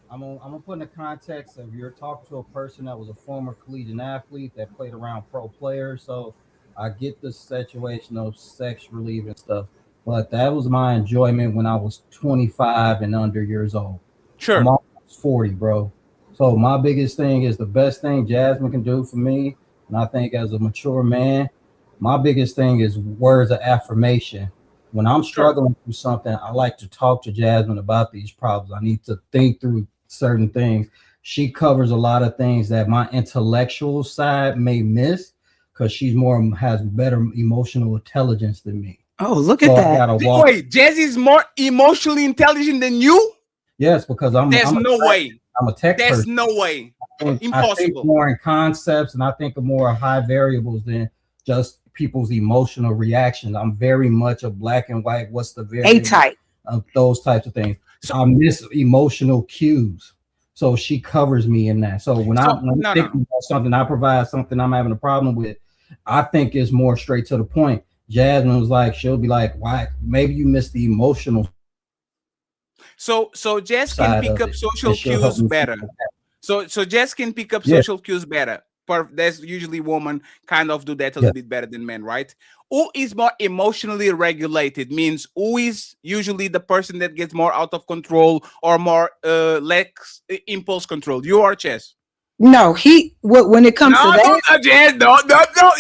I'm gonna put in the context of you're talking to a person that was a former collegiate athlete that played around pro players. So I get the situation of sex relief and stuff, but that was my enjoyment when I was 25 and under years old. Sure. I'm almost 40, bro. So my biggest thing is the best thing Jasmine can do for me, and I think as a mature man, my biggest thing is words of affirmation. When I'm struggling through something, I like to talk to Jasmine about these problems. I need to think through certain things. She covers a lot of things that my intellectual side may miss because she's has better emotional intelligence than me. Oh, look at that. Wait, Jazz is more emotionally intelligent than you? Yes, because I'm There's no way. I'm a tech There's person. no way. I think Impossible. more in concepts, and I think of more high variables than just people's emotional reactions. I'm very much a black and white. What's the variable A-type of those types of things? I miss emotional cues. So she covers me in that. So when I'm thinking about something, I provide something I'm having a problem with. I think it's more straight to the point. Jasmine was like, she'll be like, why? Maybe you missed the emotional. So Jess can pick up social cues better. So Jess can pick up social cues better. That's usually women kind of do that a little bit better than men, right? Who is more emotionally regulated means who is usually the person that gets more out of control or more lacks impulse control. You are Chess. No, when it comes to that. Jess, no,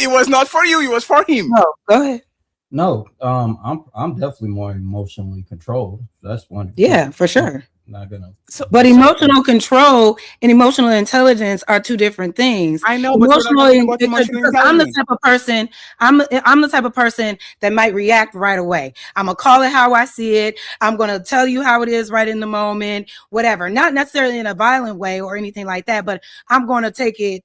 it was not for you. It was for him. No, go ahead. No, I'm definitely more emotionally controlled. That's one. Yeah, for sure. Not gonna. But emotional control and emotional intelligence are two different things. I know, because I'm the type of person. I'm the type of person that might react right away. I'm gonna call it how I see it. I'm gonna tell you how it is right in the moment. Whatever, not necessarily in a violent way or anything like that, but I'm gonna take it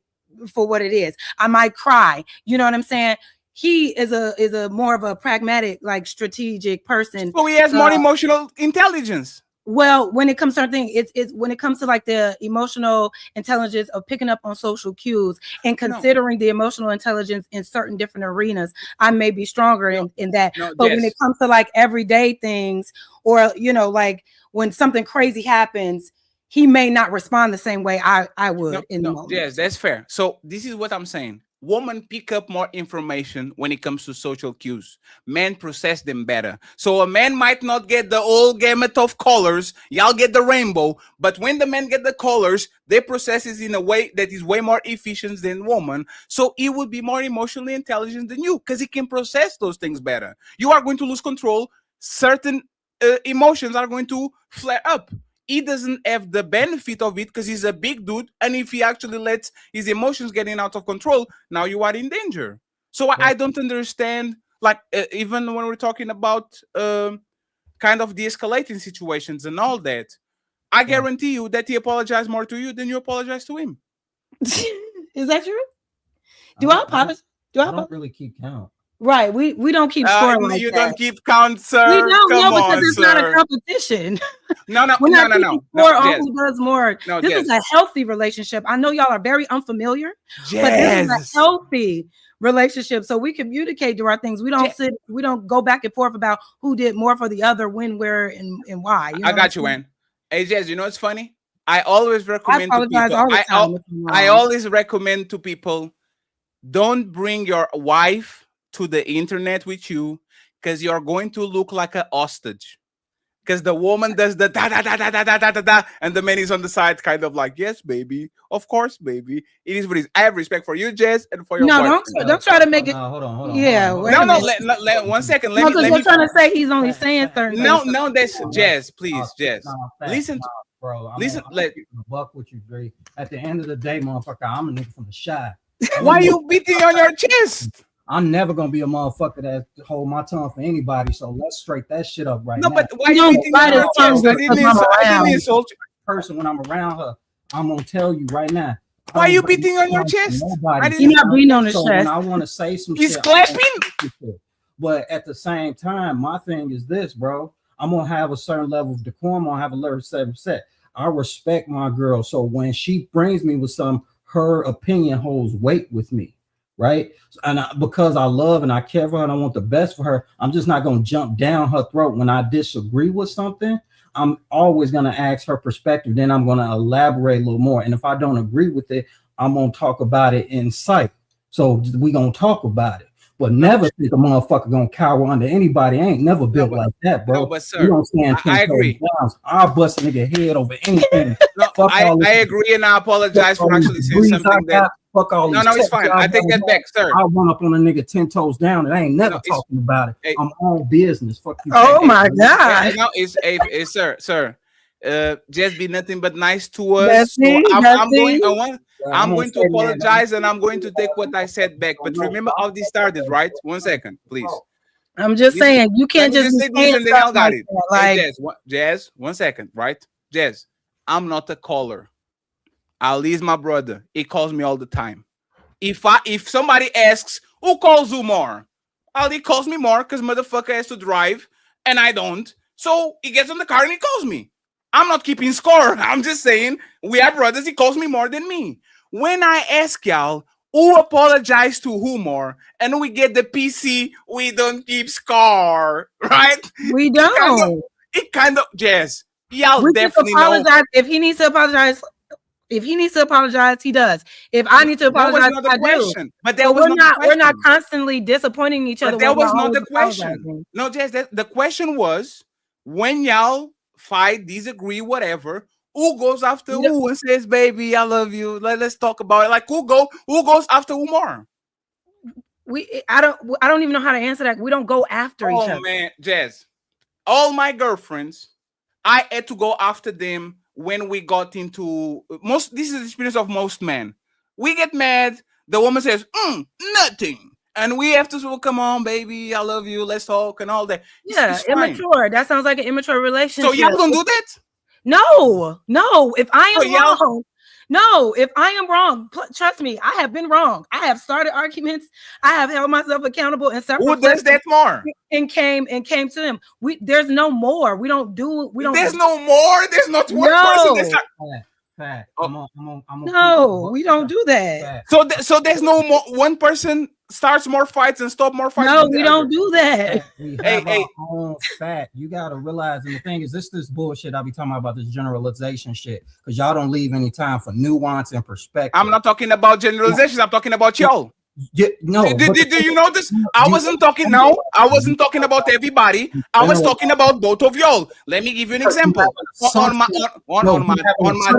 for what it is. I might cry. You know what I'm saying? He is a more of a pragmatic, like strategic person. So he has more emotional intelligence. Well, when it comes to something, it's when it comes to like the emotional intelligence of picking up on social cues and considering the emotional intelligence in certain different arenas, I may be stronger in that. But when it comes to like everyday things, or like when something crazy happens, he may not respond the same way I would in the moment. Yes, that's fair. So this is what I'm saying. Women pick up more information when it comes to social cues. Men process them better. So a man might not get the whole gamut of colors. Y'all get the rainbow. But when the men get the colors, they process it in a way that is way more efficient than woman. So he would be more emotionally intelligent than you because he can process those things better. You are going to lose control. Certain emotions are going to flare up. He doesn't have the benefit of it because he's a big dude, and if he actually lets his emotions getting out of control, now you are in danger. So I don't understand, like even when we're talking about kind of de-escalating situations and all that, I guarantee you that he apologized more to you than you apologize to him. Is that true? Do I apologize? I don't really keep count. Right, we don't keep score like you that. don't keep count, sir. We don't, Come because on, it's sir. not a competition. No. We're not keeping score on Jess. who does more. No, this Jess. is a healthy relationship. I know y'all are very unfamiliar, but this is Jess. a healthy relationship. So we communicate to our things. We don't go back and forth about who did more for the other, when, where, and why. You know I got you, man. Hey, Jess, you know what's funny? I always recommend to people. I always recommend to people, don't bring your wife to the internet with you, because you're going to look like a hostage. Because the woman does the da da da da da da da da da, and the man is on the side, kind of like, yes, baby, of course, baby. It is what it is. I have respect for you, Jess, and for your boyfriend. Don't try to make it. Hold on. Yeah, hold on. No, 1 second. Let me trying to say he's only saying certain things. No, that's Jess, please, Jess. Listen, bro. Listen, buck with you, Greg. At the end of the day, motherfucker, I'm a nigga from the shy. Why you beating on your chest? I'm never gonna be a motherfucker that hold my tongue for anybody. So let's straight that shit up right now. No, but why you beating on your chest? I didn't insult you. Person, when I'm around her, I'm gonna tell you right now. Why you beating on your chest? You're not beating on his chest. When I want to say some He's shit, clapping. But at the same time, my thing is this, bro. I'm gonna have a certain level of decorum. I'm gonna have a level 7%. I respect my girl, so when she brings me with some, her opinion holds weight with me, right? And because I love and I care for her and I want the best for her, I'm just not gonna jump down her throat when I disagree with something. I'm always gonna ask her perspective, then I'm gonna elaborate a little more. And if I don't agree with it, I'm gonna talk about it in sight. So we gonna talk about it. But never think a motherfucker gonna cower under anybody. I ain't never built like that, bro. No, but sir, I agree. I'll bust a nigga head over anything. I agree, and I apologize for actually saying something that. Fuck all no, it's fine. I take that back, sir. I'll run up on a nigga 10 toes down, and I ain't never talking about it. Hey, I'm on business. Fuck you. Oh my god! No, it's sir. Just be nothing but nice to us. I'm going. I'm going to apologize and I'm going to take what I said back. But remember how this started, right? 1 second, please. I'm just saying you can't just say be this and then I'll got it. Like, Hey, Jazz, 1 second, right? Jazz, I'm not a caller. Ali is my brother. He calls me all the time. If somebody asks who calls you more, Ali calls me more because motherfucker has to drive and I don't. So he gets in the car and he calls me. I'm not keeping score. I'm just saying we are brothers. He calls me more than me. When I ask y'all who apologize to who more, and we get the PC, we don't keep score, right? We don't. It kind of Jazz. Y'all we definitely apologize know. if he needs to apologize. If he needs to apologize, he does. If I need to apologize, that was not I the question. do. But that was we're not the we're not question. constantly disappointing each other. But that when was we're not the always question. apologizing. No, Jess, the question was when y'all fight, disagree, whatever, who goes after who and says, baby, I love you. Let's talk about it. Like who goes after who more? I don't even know how to answer that. We don't go after each other. Oh man, Jazz. All my girlfriends, I had to go after them when we got into this is the experience of most men. We get mad, the woman says, nothing. And we have to say, well, come on, baby, I love you, let's talk and all that. It's immature. That sounds like an immature relationship. So y'all don't do that? No. If I am wrong, if I am wrong, trust me, I have been wrong. I have started arguments. I have held myself accountable and who does that more? And came to them. There's no more. We don't. There's no more. There's not one person. That's not. Fact. No, we don't do that. So there's no more. One person starts more fights and stop more fights. No, we don't do that. We have our own fact. You gotta realize, and the thing is, this bullshit I be talking about this generalization shit, because y'all don't leave any time for nuance and perspective. I'm not talking about generalizations. I'm talking about y'all. Yeah, no. Do you know this? I wasn't talking about everybody. I was talking about both of y'all. Let me give you an example. On my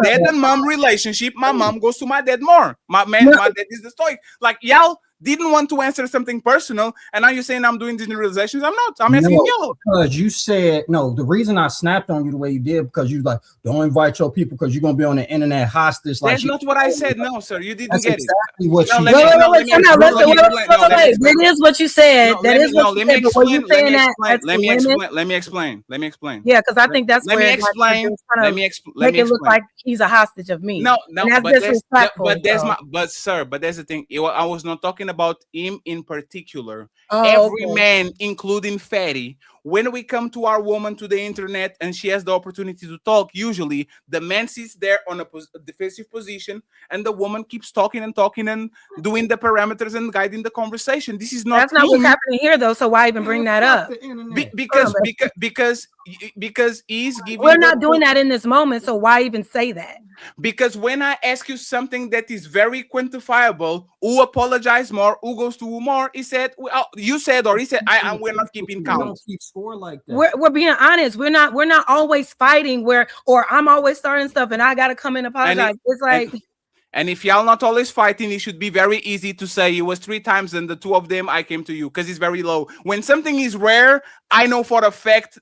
dad and mom relationship, my mom goes to my dad more. My dad is the stoic. Like y'all didn't want to answer something personal, and now you're saying I'm doing generalizations. I'm not. I'm asking y'all. Because you said no. The reason I snapped on you the way you did because you like don't invite your people because you're gonna be on the internet hostage. That's not what I said. No, sir, you didn't get exactly what you. That is what you said. That is what you said. Let me explain. Yeah, because I think that's let me explain. Make it look like he's a hostage of me. No, that's disrespectful. But there's the thing. I was not talking about him in particular. Man, including Fatty, when we come to our woman to the internet and she has the opportunity to talk, usually the man sits there on a defensive position and the woman keeps talking and doing the parameters and guiding the conversation. This is not. That's not what's happening here, though. So why even bring that up? Because he's giving. We're not doing that in this moment. So why even say that? Because when I ask you something that is very quantifiable, who apologized more, who goes to who more, he said, you said, or he said, we're not keeping count. We don't keep score like that. We're being honest. We're not always fighting or I'm always starting stuff and I gotta come and apologize. It's like. And if y'all not always fighting, it should be very easy to say it was 3 times and the 2 of them I came to you because it's very low. When something is rare, I know for a fact,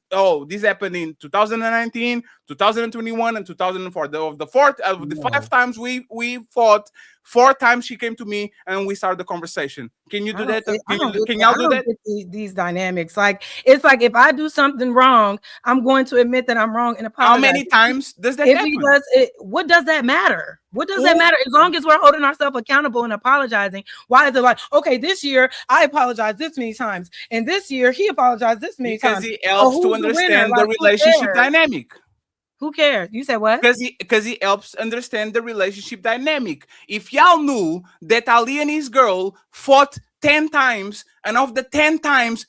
this happened in 2019, 2021, and 2004. The 5 times we fought, 4 times she came to me and we started the conversation. Can you do that? Can y'all do that? These dynamics, it's like if I do something wrong, I'm going to admit that I'm wrong and apologize. How many times does that happen? What does that matter? What does that matter? As long as we're holding ourselves accountable and apologizing, why is it like, okay, this year I apologized this many times, and this year he apologized this many times? Because it helps to understand the relationship dynamic. Who cares? You said what? Because he helps understand the relationship dynamic. If y'all knew that Ali and his girl fought 10 times, and of the 10 times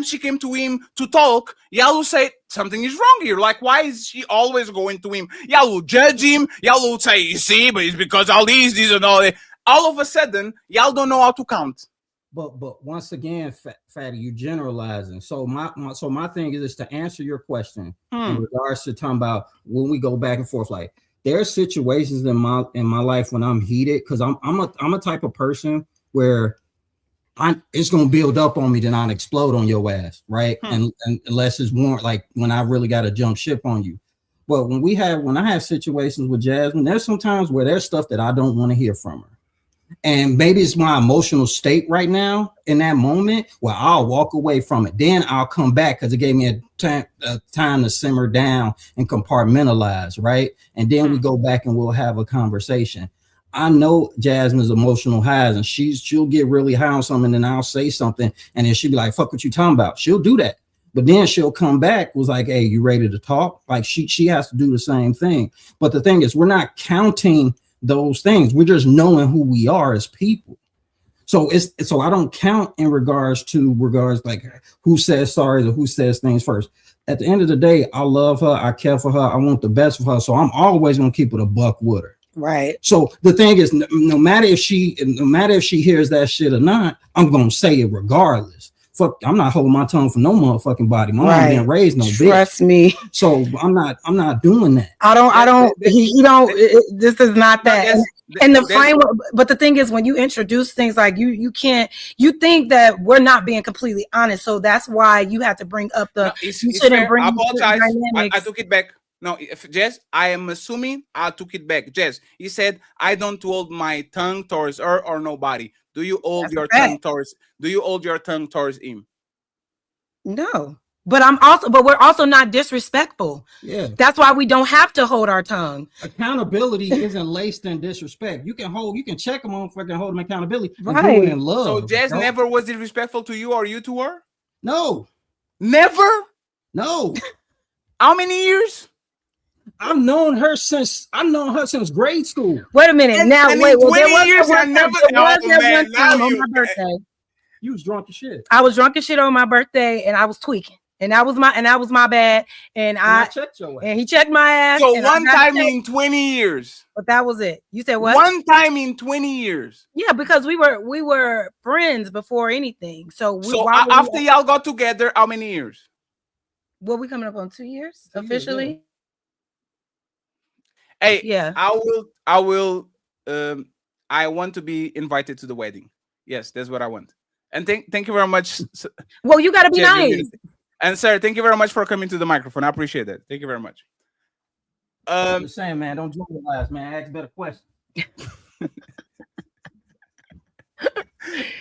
she came to him to talk, y'all will say something is wrong here. Like, why is she always going to him? Y'all will judge him. Y'all will say, you see, but it's because Ali is this and all that. All of a sudden, y'all don't know how to count. But once again, Fatty, you generalizing. So my thing is to answer your question in regards to talking about when we go back and forth. Like there are situations in my life when I'm heated because I'm a type of person where it's gonna build up on me, then I'll explode on your ass, right? And unless it's warrant, like when I really got to jump ship on you. But when I have situations with Jasmine, there's sometimes where there's stuff that I don't want to hear from her. And maybe it's my emotional state right now in that moment where I'll walk away from it. Then I'll come back because it gave me a time to simmer down and compartmentalize, right? And then we go back and we'll have a conversation. I know Jasmine's emotional highs, and she'll get really high on something, and then I'll say something, and then she'll be like, "Fuck what you talking about." She'll do that. But then she'll come back, was like, "Hey, you ready to talk?" Like she has to do the same thing. But the thing is, we're not counting those things. We're just knowing who we are as people. So I don't count in regards like who says sorry or who says things first. At the end of the day, I love her, I care for her, I want the best for her. So I'm always gonna keep it a buck with her. Right. So the thing is, no matter if she hears that shit or not, I'm gonna say it regardless. Fuck, I'm not holding my tongue for no motherfucking body. My mom didn't raise no bitch. Trust me. So I'm not doing that. This is not that. And the framework, but the thing is, when you introduce things like you think that we're not being completely honest. So that's why you have to bring up the. It's fair. I apologize. I took it back. No, Jess, I am assuming I took it back. Jess, he said I don't hold my tongue towards her or nobody. Do you hold your tongue towards? Do you hold your tongue towards him? No, but we're also not disrespectful. Yeah, that's why we don't have to hold our tongue. Accountability isn't laced in disrespect. You can check them on fucking hold them accountability. Right. And do it in love. So Jess never was disrespectful to you or you to her? No. Never? No. How many years? I've known her since grade school. Wait a minute. Now, wait. 20 years I never. On my birthday. You was drunk as shit. I was drunk as shit on my birthday, and I was tweaking, and that was my bad. And I checked your ass. And he checked my ass. So one time in 20 years. But that was it. You said what? One time in 20 years. Yeah, because we were friends before anything. So after y'all got together, how many years? Well, we coming up on 2 years officially. Hey, yeah. I will. I want to be invited to the wedding. Yes, that's what I want. And thank you very much. Well, you got to be nice. And sir, thank you very much for coming to the microphone. I appreciate that. Thank you very much. I'm just saying, man, don't join the last, man. Ask better questions.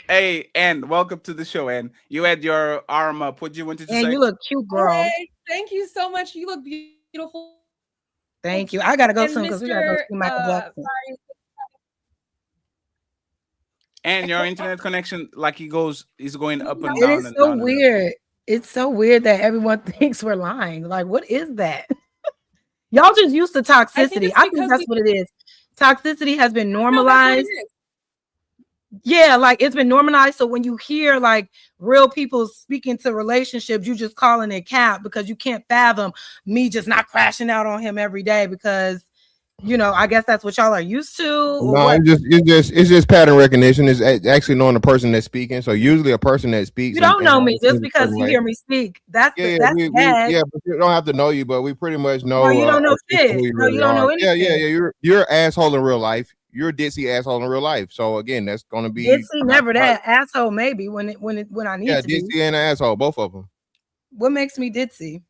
Hey, Ann, welcome to the show, Ann. You had your arm up. What do you want to say? And you look cute, girl. Hey, thank you so much. You look beautiful. Thank you. I gotta go soon because we gotta go see Michael Jackson. And your internet connection, like is going up and It down. is so weird. It's so weird that everyone thinks we're lying. Like, what is that? Y'all just used to toxicity. I think that's what it is. Toxicity has been normalized. Yeah, like it's been normalized. So when you hear like real people speaking to relationships, you just calling it cap because you can't fathom me just not crashing out on him every day because I guess that's what y'all are used to. No, it's just pattern recognition. It's actually knowing the person that's speaking. So usually a person that speaks. You don't know me just because you hear me speak. That's bad. But you don't have to know you, but we pretty much know. No, you don't know shit. No, you don't know anything. Yeah. You're an asshole in real life. You're a ditzy asshole in real life. So again, that's gonna be ditzy. Never that asshole. Maybe when I need to. Yeah, ditzy and an asshole, both of them. What makes me ditzy?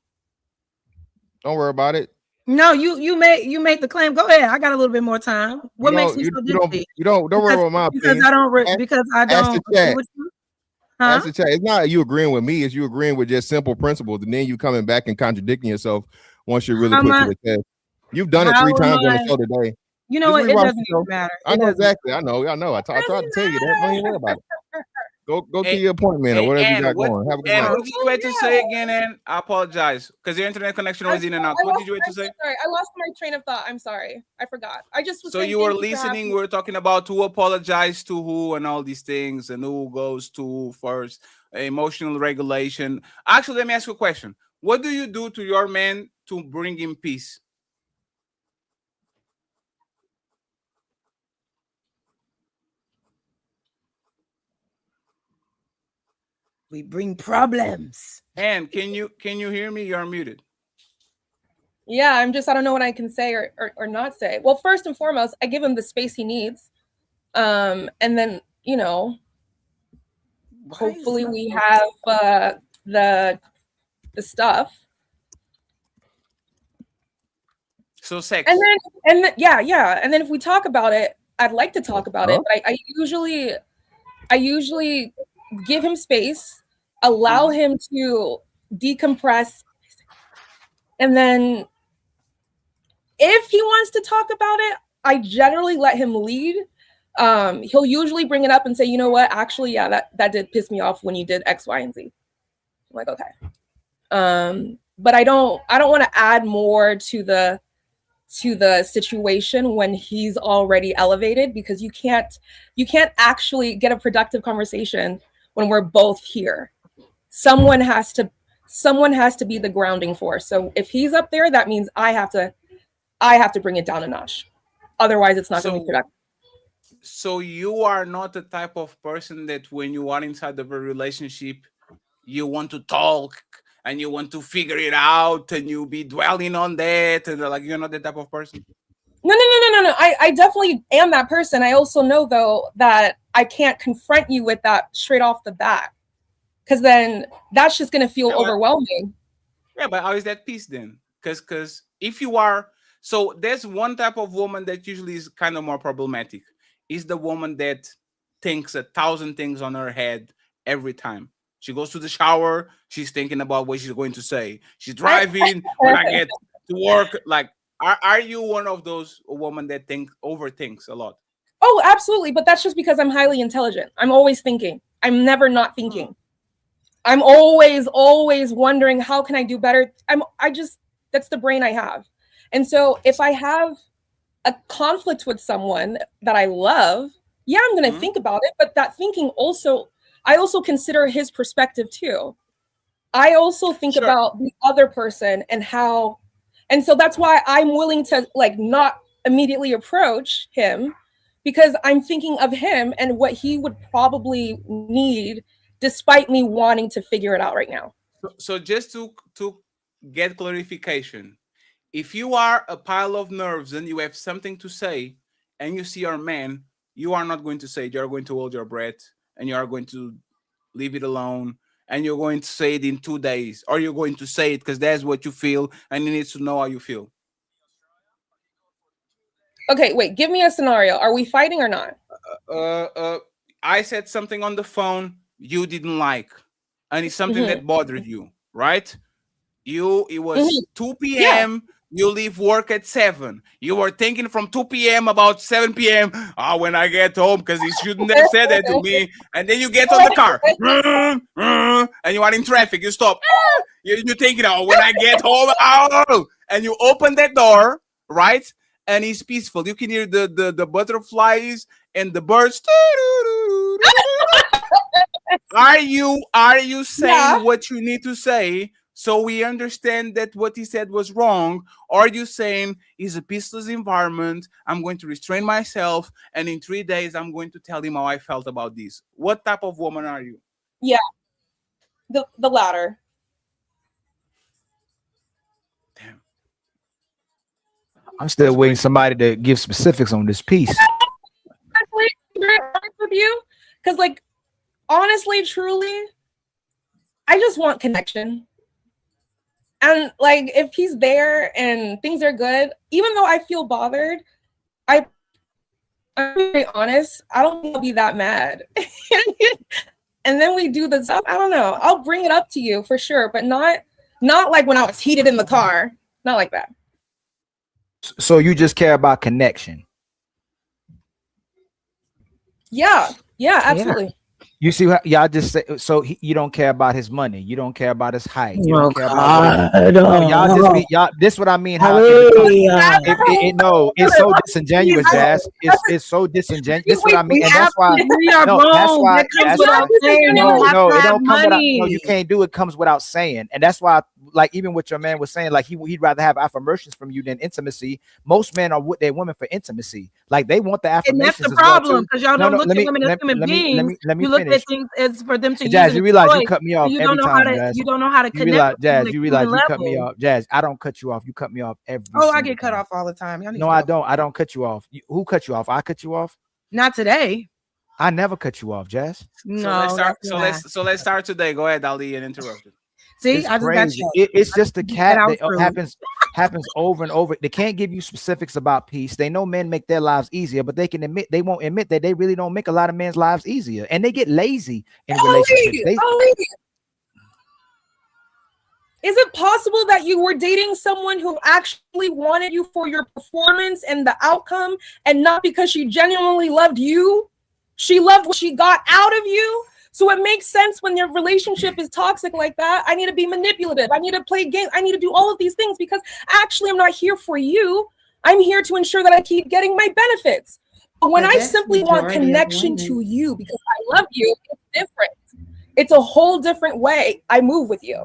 Don't worry about it. No, you made the claim. Go ahead. I got a little bit more time. What makes me so ditzy? You don't worry about my opinion. Because I don't. That's the chat. It's not you agreeing with me. It's you agreeing with just simple principles, and then you coming back and contradicting yourself once you're really put to the test. You've done it 3 times on the show today. You know what? It doesn't even matter. I know exactly. I know. I tried to tell you that. Don't even worry about it. Go to your appointment or whatever you got going. Have a good night. What did you wait to say again, Ann? I apologize because your internet connection was in and out. What did you wait to say? Sorry, I lost my train of thought. I'm sorry. I forgot. I just was. So you were listening. We were talking about who apologize to who and all these things and who goes to who first. Emotional regulation. Actually, let me ask you a question. What do you do to your man to bring him peace? We bring problems. And can you hear me? You're muted. Yeah, I don't know what I can say or not say. Well, first and foremost, I give him the space he needs. And then, hopefully we have the stuff. So sex. And then yeah. And then if we talk about it, I'd like to talk about it, but I usually give him space, allow him to decompress, and then if he wants to talk about it, I generally let him lead. He'll usually bring it up and say, you know what, actually, yeah, that did piss me off when you did X, Y, and Z. I'm like, okay. But I don't want to add more to the situation when he's already elevated, because you can't actually get a productive conversation when we're both here. Someone has to be the grounding force. So if he's up there, that means I have to bring it down a notch. Otherwise, it's not going to be productive. So you are not the type of person that when you are inside of a relationship, you want to talk and you want to figure it out and you be dwelling on that, and like you're not the type of person. No. I definitely am that person. I also know though that I can't confront you with that straight off the bat, because then that's just going to feel overwhelming. Yeah, but how is that peace then? Because if you are, so there's one type of woman that usually is kind of more problematic. Is the woman that thinks 1,000 things on her head every time. She goes to the shower, she's thinking about what she's going to say. She's driving when I get to work. Like, are you one of those women that overthinks a lot? Oh, absolutely. But that's just because I'm highly intelligent. I'm always thinking. I'm never not thinking. I'm always wondering, how can I do better? That's the brain I have. And so if I have a conflict with someone that I love, yeah, I'm going to think about it. But that thinking I also consider his perspective too. I also think about the other person and how, and so that's why I'm willing to not immediately approach him, because I'm thinking of him and what he would probably need, despite me wanting to figure it out right now. So just to get clarification, if you are a pile of nerves and you have something to say and you see your man, you are not going to say it. You're going to hold your breath and you are going to leave it alone, and you're going to say it in 2 days, or you're going to say it because that's what you feel and he needs to know how you feel. Okay, wait, give me a scenario. Are we fighting or not? I said something on the phone you didn't like, and it's something that bothered you, right? It was 2 p.m. Yeah. You leave work at 7. You were thinking from 2 p.m. about 7 p.m. When I get home, because he shouldn't have said that to me. And then you get on the car, and you are in traffic. You stop. You're thinking, when I get home, and you open that door, right? And it's peaceful. You can hear the butterflies and the birds. Are you saying what you need to say? So we understand that what he said was wrong. Or are you saying it's a peaceless environment, I'm going to restrain myself, and in 3 days I'm going to tell him how I felt about this? What type of woman are you? Yeah, the latter. Damn. I'm still waiting somebody to give specifics on this piece. With you, because honestly, truly, I just want connection. And if he's there and things are good, even though I feel bothered, I'm very honest, I don't think I'll be that mad. And then we do the stuff. I don't know. I'll bring it up to you for sure, but not like when I was heated in the car. Not like that. So you just care about connection? Yeah, absolutely. You see how y'all just say, so you don't care about his money, you don't care about his height, you don't care about y'all just be y'all. This what I mean. How it's so disingenuous, Jazz. It's so disingenuous. This what I mean, and that's why. No, it don't come without. No, you can't do it. Comes without saying, and that's why. Even what your man was saying, he'd rather have affirmations from you than intimacy. Most men are with their women for intimacy. They want the affirmations. And that's the problem, because y'all don't look at women as human beings. You look at things as for them to use. Jazz, you realize you cut me off every time, Jazz. You don't know how to connect. You realize you cut me off. Jazz, I don't cut you off. You cut me off every. Oh, I get cut off all the time. No, I don't. I don't cut you off. Who cut you off? I cut you off. Not today. I never cut you off, Jazz. No. So let's start today. Go ahead, Ali, and interrupt it. See, it's just the cat that happens over and over. They can't give you specifics about peace. They know men make their lives easier, but they won't admit that they really don't make a lot of men's lives easier, and they get lazy in relationships. Is it possible that you were dating someone who actually wanted you for your performance and the outcome, and not because she genuinely loved you? She loved what she got out of you. So it makes sense when your relationship is toxic like that. I need to be manipulative. I need to play games. I need to do all of these things because actually I'm not here for you. I'm here to ensure that I keep getting my benefits. But when I simply want connection to you because I love you, it's different. It's a whole different way I move with you.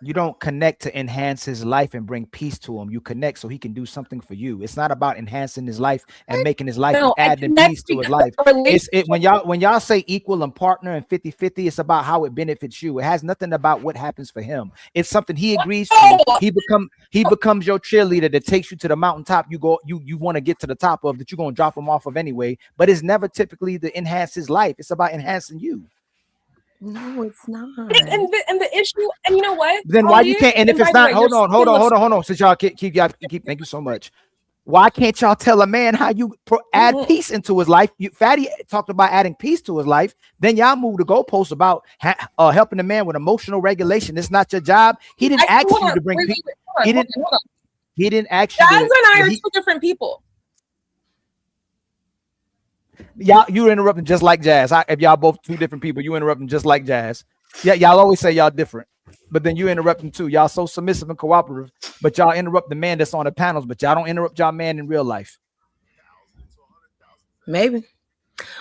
You don't connect to enhance his life and bring peace to him. You connect so he can do something for you. It's not about enhancing his life and making his life adding peace to his life. It's when y'all say equal and partner and 50-50, it's about how it benefits you. It has nothing about what happens for him. It's something he agrees to. He becomes your cheerleader that takes you to the mountaintop you want to get to the top of, that you're going to drop him off of anyway. But it's never typically to enhance his life. It's about enhancing you. No, it's not. And the issue, and you know what? Then why you can't? And if it's not, hold on. Since y'all keep, thank you so much. Why can't y'all tell a man how you add peace into his life? Fatty talked about adding peace to his life. Then y'all move the goalposts about helping the man with emotional regulation. It's not your job. He didn't ask you to bring peace. He didn't ask you. Jazz and I are two different people. You interrupting just like Jazz. If y'all both two different people, you interrupting just like Jazz. Yeah, y'all always say y'all different, but then you interrupt them too. Y'all so submissive and cooperative, but y'all interrupt the man that's on the panels, but y'all don't interrupt y'all man in real life. Maybe.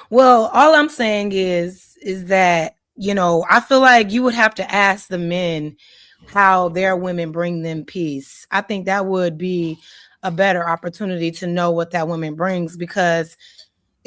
Well, all I'm saying is that, I feel like you would have to ask the men how their women bring them peace. I think that would be a better opportunity to know what that woman brings, because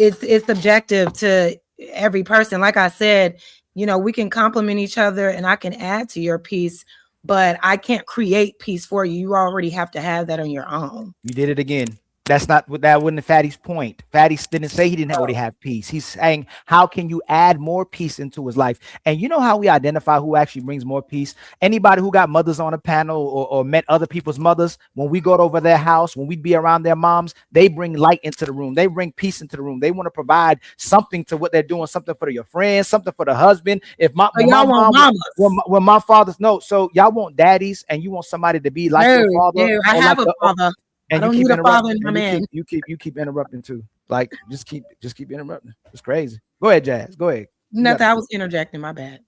it's subjective to every person. Like I said, we can complement each other and I can add to your peace, but I can't create peace for you. You already have to have that on your own. You did it again. That's not what that wasn't Fatty's point. Fatty didn't say he didn't already have peace. He's saying, how can you add more peace into his life? And you know how we identify who actually brings more peace? Anybody who got mothers on a panel or met other people's mothers, when we go over their house, when we be around their moms, they bring light into the room. They bring peace into the room. They want to provide something to what they're doing, something for your friends, something for the husband. If my when my father's so y'all want daddies and you want somebody to be like your father. I have a father. And I don't need a father in my man. You keep interrupting too. Like just keep interrupting. It's crazy. Go ahead, Jazz. Go ahead. Nothing. I was interjecting. My bad.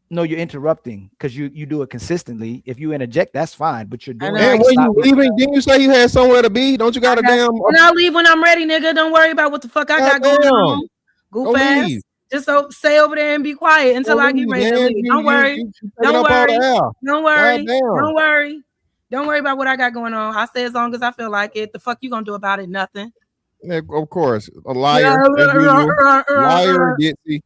No, you're interrupting because you do it consistently. If you interject, that's fine. But you're doing. And when you leaving, didn't you say you had somewhere to be? Don't you got a damn? When I leave when I'm ready, nigga. Don't worry about what the fuck I got going on. Go fast. Just stay over there and be quiet until I get ready to leave. Don't worry. Don't worry. Don't worry. Don't worry. Don't worry about what I got going on. I stay as long as I feel like it. The fuck you gonna do about it? Nothing. Yeah, of course. A liar. Liar, Ditsy.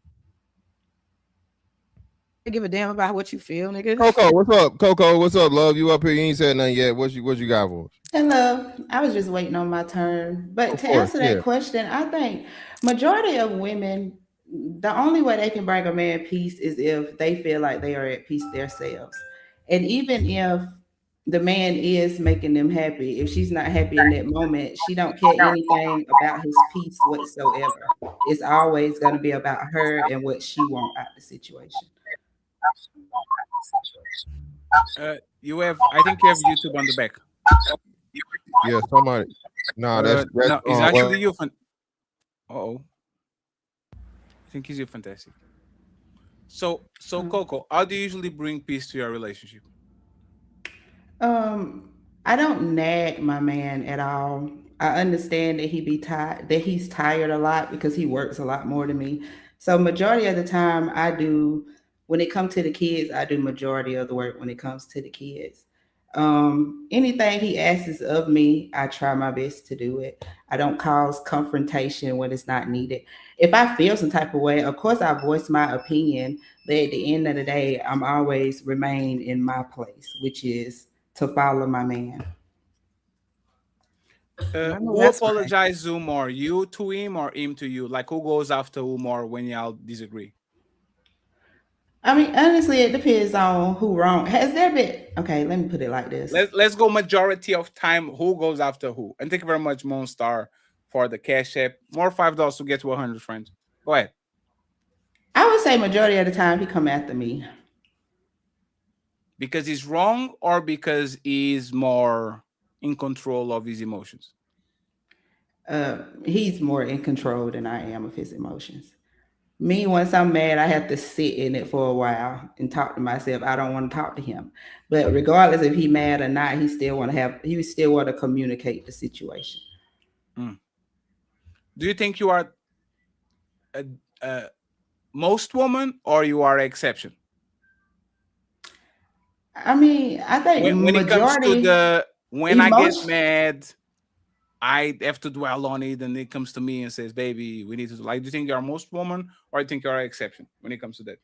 I give a damn about what you feel, nigga. Coco, what's up? Coco, what's up, love? You up here? You ain't said nothing yet. What you got for us? Hello. I was just waiting on my turn. But to answer that question, I think majority of women, the only way they can bring a man peace is if they feel like they are at peace themselves. And even if the man is making them happy, if she's not happy in that moment, she don't care anything about his peace whatsoever. It's always going to be about her and what she wants out the situation. I think you have YouTube on the back. Yeah, somebody. No, that's it's actually you. Uh-oh. I think he's you fantastic. So Coco, how do you usually bring peace to your relationship? I don't nag my man at all. I understand that he's tired a lot because he works a lot more than me. So majority of the time when it comes to the kids, I do majority of the work when it comes to the kids. Anything he asks of me, I try my best to do it. I don't cause confrontation when it's not needed. If I feel some type of way, of course I voice my opinion, but at the end of the day, I'm always remain in my place, which is to follow my man. Who apologizes more, you to him or him to you? Like who goes after who more when y'all disagree? I mean, honestly, it depends on who wrong. Has there been? Okay, let me put it like this. Let's go majority of time. Who goes after who? And thank you very much, Moonstar, for the cash app. More $5 to get to 100 friends. Go ahead. I would say majority of the time he come after me. Because he's wrong or because he's more in control of his emotions? He's more in control than I am of his emotions. Me, once I'm mad, I have to sit in it for a while and talk to myself. I don't want to talk to him. But regardless if he mad or not, he still want to communicate the situation. Do you think you are most woman or you are exception? I mean, I think when it comes to the I get emotion- mad, I have to dwell on it, and it comes to me and says, "Baby, we need to like." Do you think you are most woman, or do you think you are an exception when it comes to that?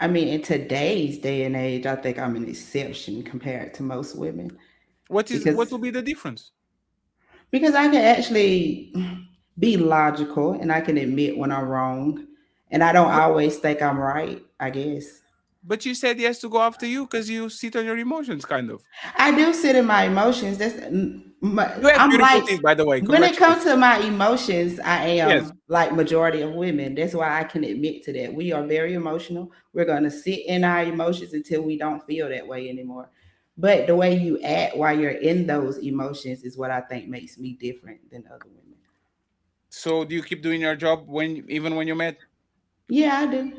I mean, in today's day and age, I think I'm an exception compared to most women. What will be the difference? Because I can actually be logical and I can admit when I'm wrong, and I don't always think I'm right, I guess. But you said he has to go after you because you sit on your emotions, kind of. I do sit in my emotions. You have I'm beautiful like, teeth, by the way. when it comes to my emotions, I am Yes. like majority of women. That's why I can admit to that. We are very emotional. We're going to sit in our emotions until we don't feel that way anymore. But the way you act while you're in those emotions is what I think makes me different than other women. So do you keep doing your job even when you're mad? Yeah, I do.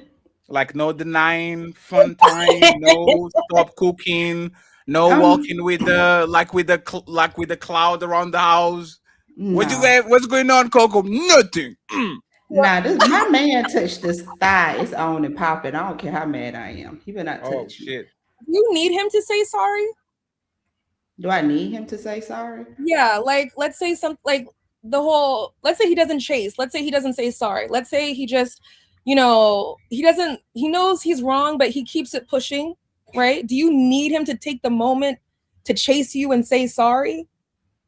Like no denying fun time, no stop cooking, no walking with the cloud around the house. What you No. got? What's going on, Coco? Nothing. Nah, my man touched this thigh. It's on and popping. I don't care how mad I am. He better not touch me. Shit. You need him to say sorry? Do I need him to say sorry? Yeah, like let's say let's say he doesn't chase. Let's say he doesn't say sorry. Let's say he just, he knows he's wrong, but he keeps it pushing, right? Do you need him to take the moment to chase you and say sorry?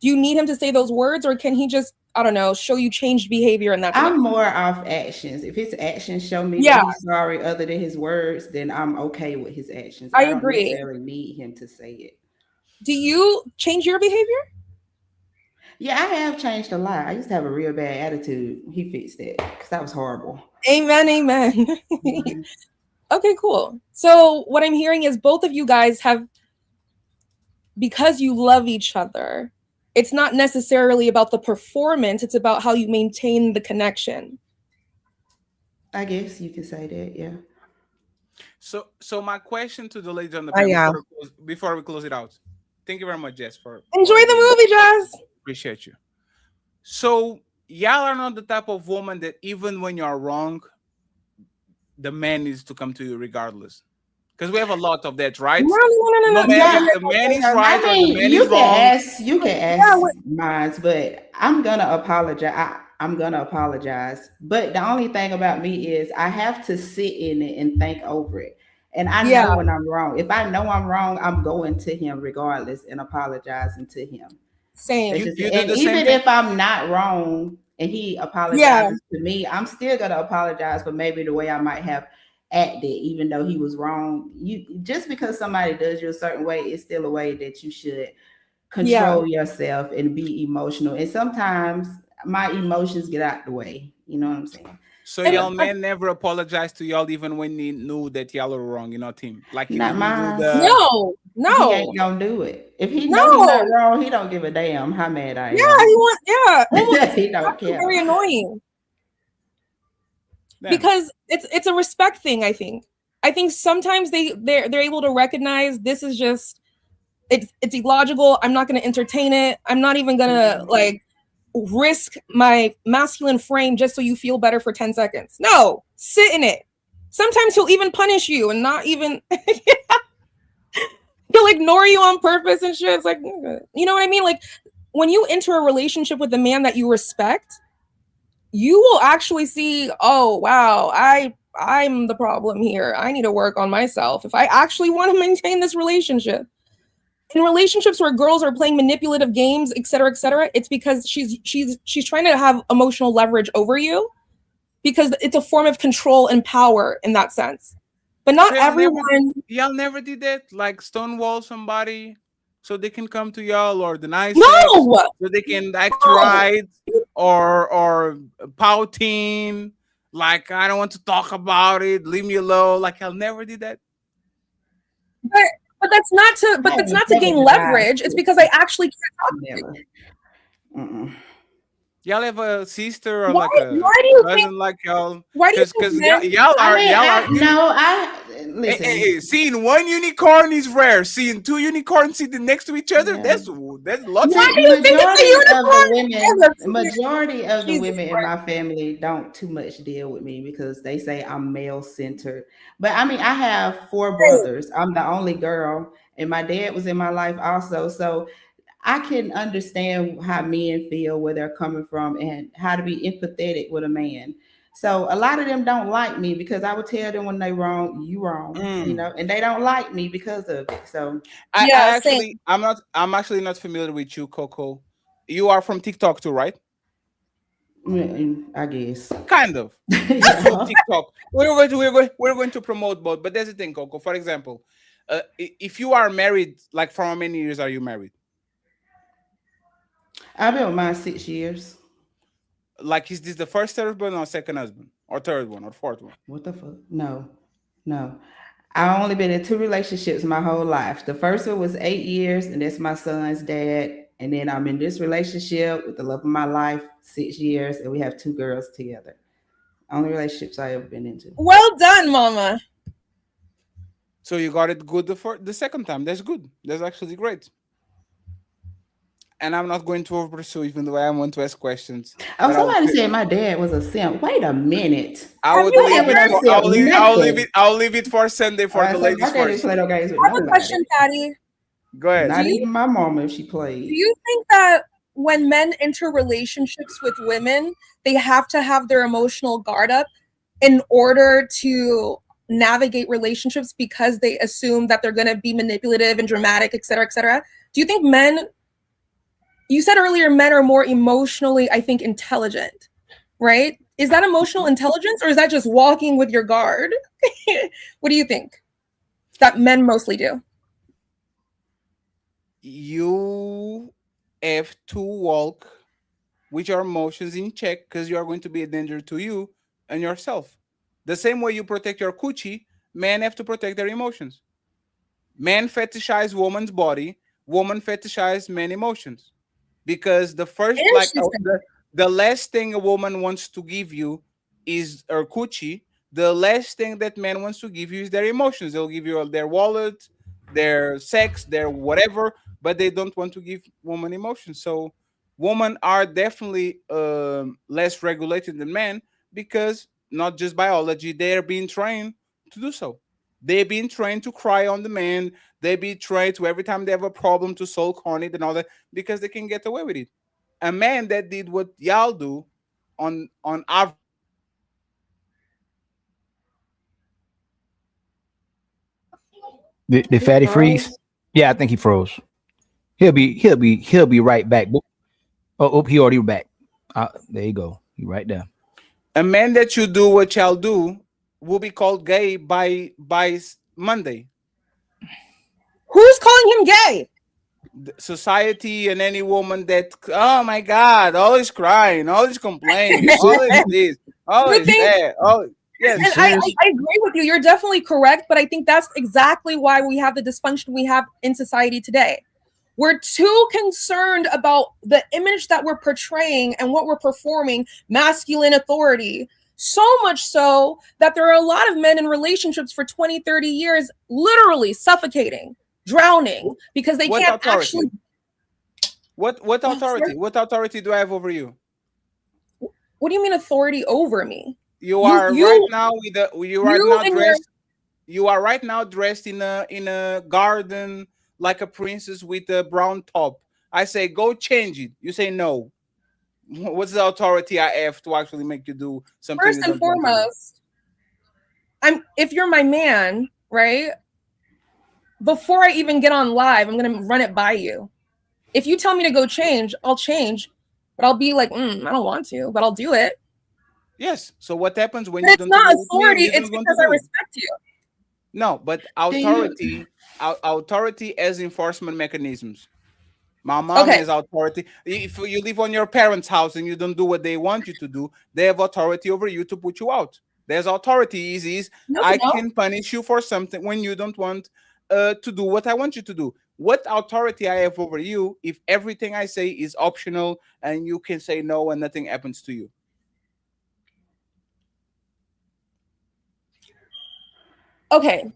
Do you need him to say those words, or can he just, I don't know, show you changed behavior and that's enough? I'm more off actions. If his actions show me that he's sorry other than his words, then I'm okay with his actions. I don't agree. necessarily need him to say it. Do you change your behavior? Yeah, I have changed a lot. I used to have a real bad attitude. He fixed that because that was horrible. Amen, amen. Okay, cool. So what I'm hearing is both of you guys have, because you love each other, it's not necessarily about the performance, it's about how you maintain the connection. I guess you could say that, yeah. So my question to the ladies on the panel before we close it out. Thank you very much, Jess, for enjoy the movie, Jess. Appreciate you. So y'all are not the type of woman that even when you're wrong, the man needs to come to you regardless. Because we have a lot of that, right? No matter if the man is right or the man is wrong. You can ask mine, but I'm gonna apologize. I'm gonna apologize. But the only thing about me is I have to sit in it and think over it. And I know when I'm wrong. If I know I'm wrong, I'm going to him regardless and apologizing to him. Same. And even if I'm not wrong and he apologizes to me, I'm still gonna apologize for maybe the way I might have acted, even though he was wrong. You just because somebody does you a certain way, it's still a way that you should control yourself and be emotional. And sometimes my emotions get out the way. You know what I'm saying? So y'all man never apologized to y'all even when he knew that y'all were wrong in our team. Like not mine. No. He ain't gonna do it. If he knows he's not wrong, he don't give a damn how mad I am. He don't care. Very annoying. Because it's a respect thing, I think. I think sometimes they're able to recognize this is just it's illogical. I'm not gonna entertain it. I'm not even gonna risk my masculine frame just so you feel better for 10 seconds. No, sit in it. Sometimes he'll even punish you and not even he'll ignore you on purpose and shit. It's like, you know what I mean? Like when you enter a relationship with a man that you respect, you will actually see, oh wow, I'm the problem here. I need to work on myself if I actually want to maintain this relationship. In relationships where girls are playing manipulative games, et cetera, it's because she's trying to have emotional leverage over you because it's a form of control and power in that sense. But not So everyone. Y'all never did that? Like stonewall somebody so they can come to y'all, or deny sex No. so they can act No. right, or pouting, like I don't want to talk about it, leave me alone. Like y'all never did that. But that's not to. But that's not to gain leverage. It's because I actually can't talk to you. Y'all have a sister or Why? like a Why do you cousin think? like y'all? Why do you Because think men? y'all I are mean, y'all are listen. seeing one unicorn is rare. Seeing two unicorns sitting next to each other, that's lots of. Why do you think it's a Majority of the Jesus women in my family don't too much deal with me because they say I'm male centered. But I mean, I have 4 brothers. I'm the only girl, and my dad was in my life also. So I can understand how men feel, where they're coming from, and how to be empathetic with a man. So a lot of them don't like me because I would tell them when they wrong, you wrong, and they don't like me because of it. So I'm actually not familiar with you, Coco. You are from TikTok too, right? I guess. Kind of. YouTube, TikTok. We're going to promote both. But there's the thing, Coco. For example, if you are married, like for how many years are you married? I've been with mine 6 years. Like, is this the first husband or second husband? Or third one or fourth one? What the fuck? No. I've only been in 2 relationships my whole life. The first one was 8 years, and that's my son's dad. And then I'm in this relationship with the love of my life, 6 years, and we have 2 girls together. Only relationships I ever been into. Well done, Mama. So you got it good the second time. That's good. That's actually great. And I'm not going to over pursue, even though I want to ask questions. Oh, somebody said my dad was a simp. Wait a minute. I'll leave it for Sunday for the ladies my dad didn't first. play no games with I have a nobody. question, Patty. Go ahead. Not even my mama if she played. Do you think that when men enter relationships with women, they have to have their emotional guard up in order to navigate relationships because they assume that they're going to be manipulative and dramatic, et cetera, et cetera? Do you think men, you said earlier, men are more emotionally, I think, intelligent, right? Is that emotional intelligence or is that just walking with your guard? What do you think that men mostly do? You have to walk with your emotions in check because you are going to be a danger to you and yourself. The same way you protect your coochie, men have to protect their emotions. Men fetishize woman's body, woman fetishize men emotions. Because the first, the last thing a woman wants to give you is her coochie. The last thing that man wants to give you is their emotions. They'll give you their wallet, their sex, their whatever, but they don't want to give woman emotions. So women are definitely less regulated than men because not just biology, they're being trained to do so. They've been trained to cry on demand. They be trained to every time they have a problem to sulk on it and all that because they can get away with it. A man that did what y'all do on average. The fatty freeze? Yeah, I think he froze. He'll be right back. Oh, he already back. There you go. He right there. A man that you do what y'all do will be called gay by Monday. Who's calling him gay? Society and any woman that, oh my God, always crying, always complaining, always this, always that. Oh, yes. And I agree with you. You're definitely correct, but I think that's exactly why we have the dysfunction we have in society today. We're too concerned about the image that we're portraying and what we're performing, masculine authority. So much so that there are a lot of men in relationships for 20, 30 years, literally suffocating, drowning, because they can't actually. What authority? What authority do I have over you? What do you mean authority over me? You are right now dressed in a garden like a princess with a brown top. I say go change it. You say no. What's the authority I have to actually make you do something? First and foremost, if you're my man, right? Before I even get on live, I'm gonna run it by you. If you tell me to go change, I'll change, but I'll be like, I don't want to, but I'll do it. Yes. So what happens when but you it's don't? Not authority. It's because I respect you. No, but authority has enforcement mechanisms. My mom Okay. has authority. If you live on your parents' house and you don't do what they want you to do, they have authority over you to put you out. There's authority. Is No, I they don't. can punish you for something when you don't want to do what I want you to do. What authority I have over you if everything I say is optional and you can say no and nothing happens to you? Okay.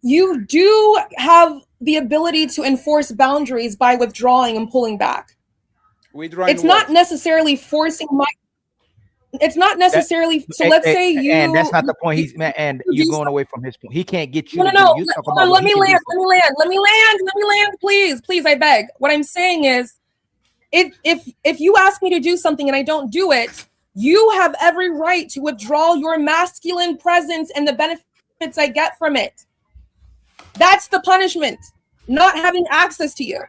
You do have the ability to enforce boundaries by withdrawing and pulling back. Withdrawing It's not what? necessarily forcing my. It's not necessarily. So let's say you. And that's not the point. you- He's and you you're do going away from his point. He can't get you No, no, to do. no. You talk Hold about on. what Let he me can do. land. Let me land. Let me land. Let me land. Please, please. I beg. What I'm saying is, if you ask me to do something and I don't do it, you have every right to withdraw your masculine presence and the benefits I get from it. That's the punishment. Not having access to you.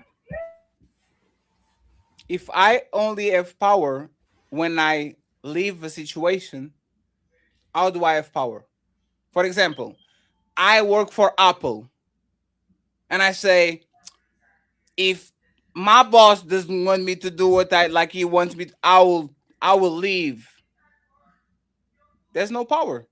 If I only have power when I leave a situation, how do I have power? For example, I work for Apple and I say, if my boss doesn't want me to do what I like he wants me to, I will leave. There's no power.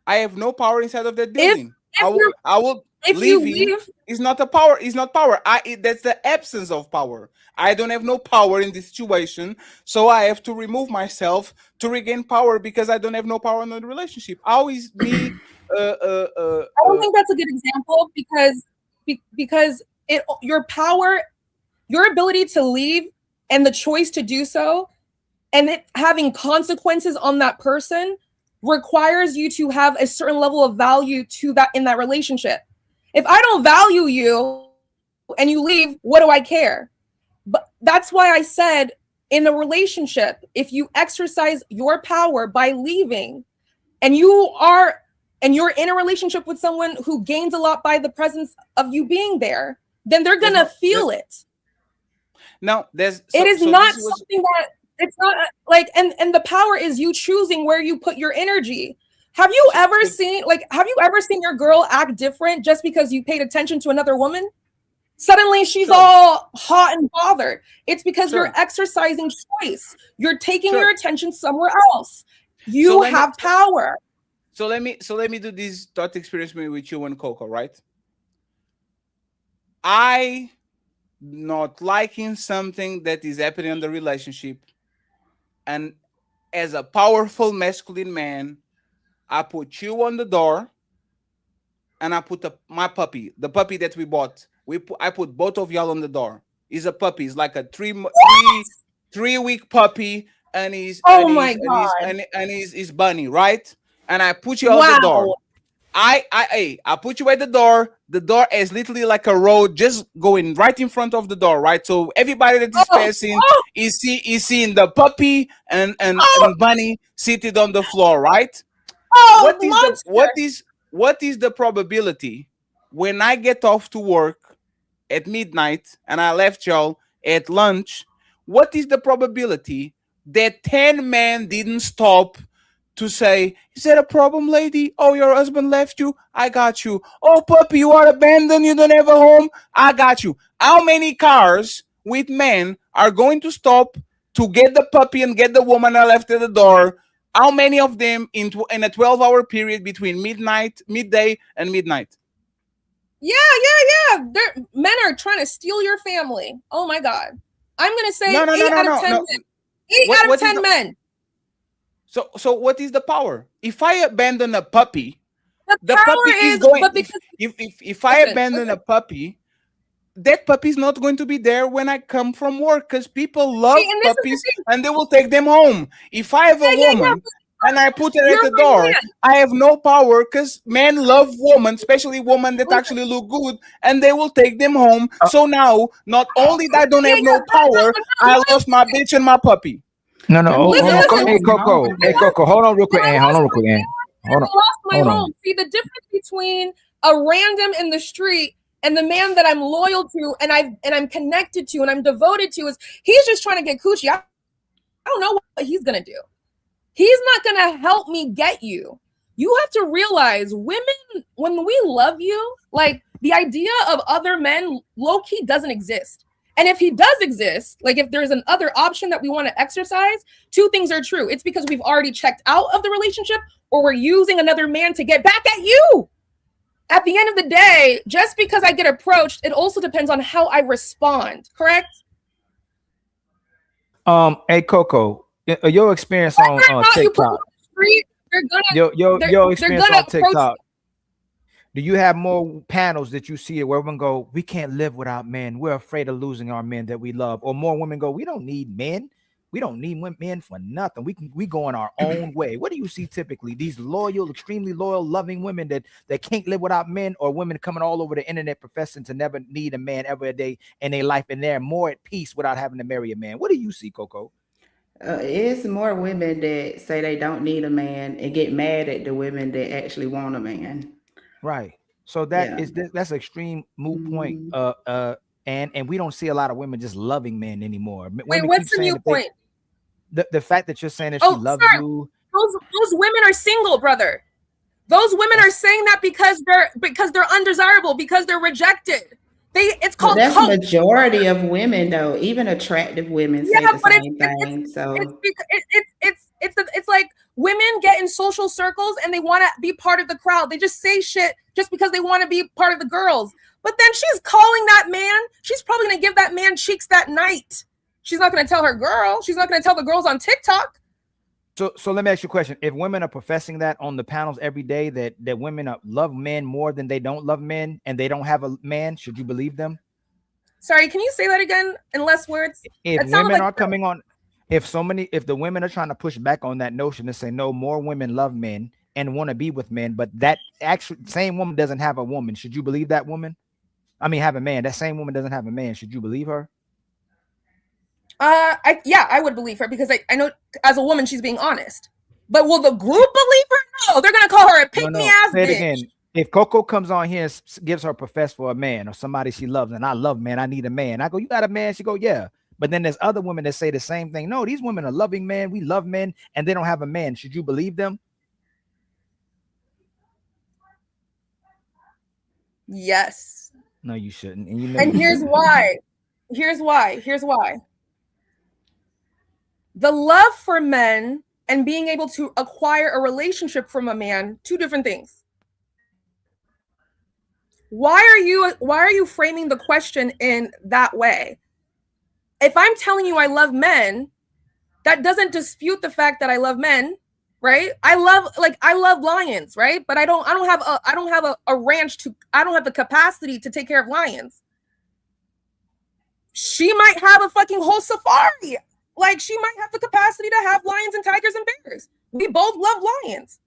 I have no power inside of that building. I will if you leaving leave, is not a power. It's not power. That's the absence of power. I don't have no power in this situation, so I have to remove myself to regain power because I don't have no power in the relationship. How is me? I don't think that's a good example because your power, your ability to leave, and the choice to do so, and it having consequences on that person requires you to have a certain level of value to that in that relationship. If I don't value you and you leave, what do I care? But that's why I said in a relationship, if you exercise your power by leaving and you're in a relationship with someone who gains a lot by the presence of you being there, then they're gonna feel it. No, there's It is not something that it's not like and the power is you choosing where you put your energy. Have you ever seen your girl act different just because you paid attention to another woman? Suddenly she's all hot and bothered. It's because you're exercising choice. You're taking your attention somewhere else. You have power. So let me do this thought experiment with you and Coco, right? I not liking something that is happening in the relationship, and as a powerful masculine man, I put you on the door, and I put my puppy, the puppy that we bought. I put both of y'all on the door. He's a puppy. He's like a 3-week puppy, and he's bunny, right? And I put you on the door. I put you at the door. The door is literally like a road just going right in front of the door, right? So everybody that is passing is seeing the puppy and bunny seated on the floor, right? What is the probability when I get off to work at midnight and I left y'all at lunch? What is the probability that 10 men didn't stop to say, is that a problem, lady? Oh, your husband left you? I got you. Oh, puppy, you are abandoned. You don't have a home? I got you. How many cars with men are going to stop to get the puppy and get the woman I left at the door? How many of them in a 12-hour period between midday, and midnight? Yeah. Men are trying to steal your family. Oh my God. I'm going to say 8 out of 10 men. 8 out of 10 men. So what is the power? If I abandon a puppy, the power puppy is is going. but because, if I abandon a puppy, that puppy is not going to be there when I come from work because people love puppies and they will take them home. If I have a woman and I put her at the door, I have no power because men love women, especially women that actually look good, and they will take them home. So now, not only that I don't have no power, I lost my bitch and my puppy. No. Hey, Coco. Hold on real quick, Ann. Hold on real quick, Ann. Hold on. lost my home. See, the difference between a random in the street and the man that I'm loyal to and I'm connected to and I'm devoted to is he's just trying to get coochie. I don't know what he's gonna do. He's not gonna help me get you. You have to realize, women, when we love you, like the idea of other men low-key doesn't exist. And if he does exist, like if there's an other option that we want to exercise, two things are true. It's because we've already checked out of the relationship, or we're using another man to get back at you. At the end of the day, just because I get approached, it also depends on how I respond, correct? Hey Coco, your experience on TikTok. Your experience on TikTok. Do you have more panels that you see where women go, we can't live without men, we're afraid of losing our men that we love, or more women go, we don't need men, we don't need men for nothing, we go on our own way? What do you see typically? These loyal, extremely loyal, loving women that can't live without men, or women coming all over the internet professing to never need a man ever a day in their life, and they're more at peace without having to marry a man? What do you see, Coco? It's more women that say they don't need a man and get mad at the women that actually want a man. Right. So that's an extreme moot point. And we don't see a lot of women just loving men anymore. Wait, what's the new point? The fact that you're saying that she loves you. Those women are single, brother. Those women are saying that because they're undesirable, because they're rejected. It's called that's the majority of women, though. Even attractive women say the same thing. So it's like women get in social circles and they want to be part of the crowd. They just say shit just because they want to be part of the girls. But then she's calling that man. She's probably going to give that man cheeks that night. She's not going to tell her girl. She's not going to tell the girls on TikTok. So let me ask you a question. If women are professing that on the panels every day, that women love men more than they don't love men, and they don't have a man, should you believe them? Sorry, can you say that again in less words? If women are coming on, if the women are trying to push back on that notion and say, no, more women love men and want to be with men, but that actual same woman doesn't have a woman, should you believe that woman? I mean, have a man. That same woman doesn't have a man. Should you believe her? I would believe her, because I know as a woman she's being honest. But will the group believe her? No, they're gonna call her a pick-me-ass bitch. Again, if Coco comes on here and gives her profess for a man or somebody she loves, and I love man, I need a man. I go, you got a man? She go, yeah. But then there's other women that say the same thing. No, these women are loving men. We love men, and they don't have a man. Should you believe them? Yes. No, you shouldn't. And here's why. Here's why. The love for men and being able to acquire a relationship from a man, two different things. Why are you framing the question in that way? If I'm telling you I love men, that doesn't dispute the fact that I love men, right? I love lions, right? But I don't have a ranch I don't have the capacity to take care of lions. She might have a fucking whole safari. Like, she might have the capacity to have lions and tigers and bears. We both love lions.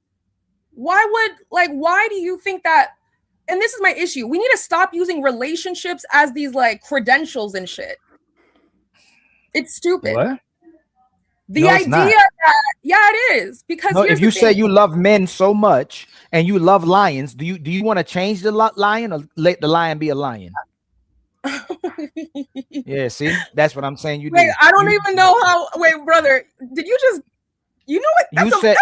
Why do you think that? And this is my issue. We need to stop using relationships as these like credentials and shit. It's stupid. What? The idea that, it is. Because if you say you love men so much and you love lions, do you want to change the lion or let the lion be a lion? Yeah, see, that's what I'm saying. Wait, I don't even know how. Wait, brother, did you just? You know what?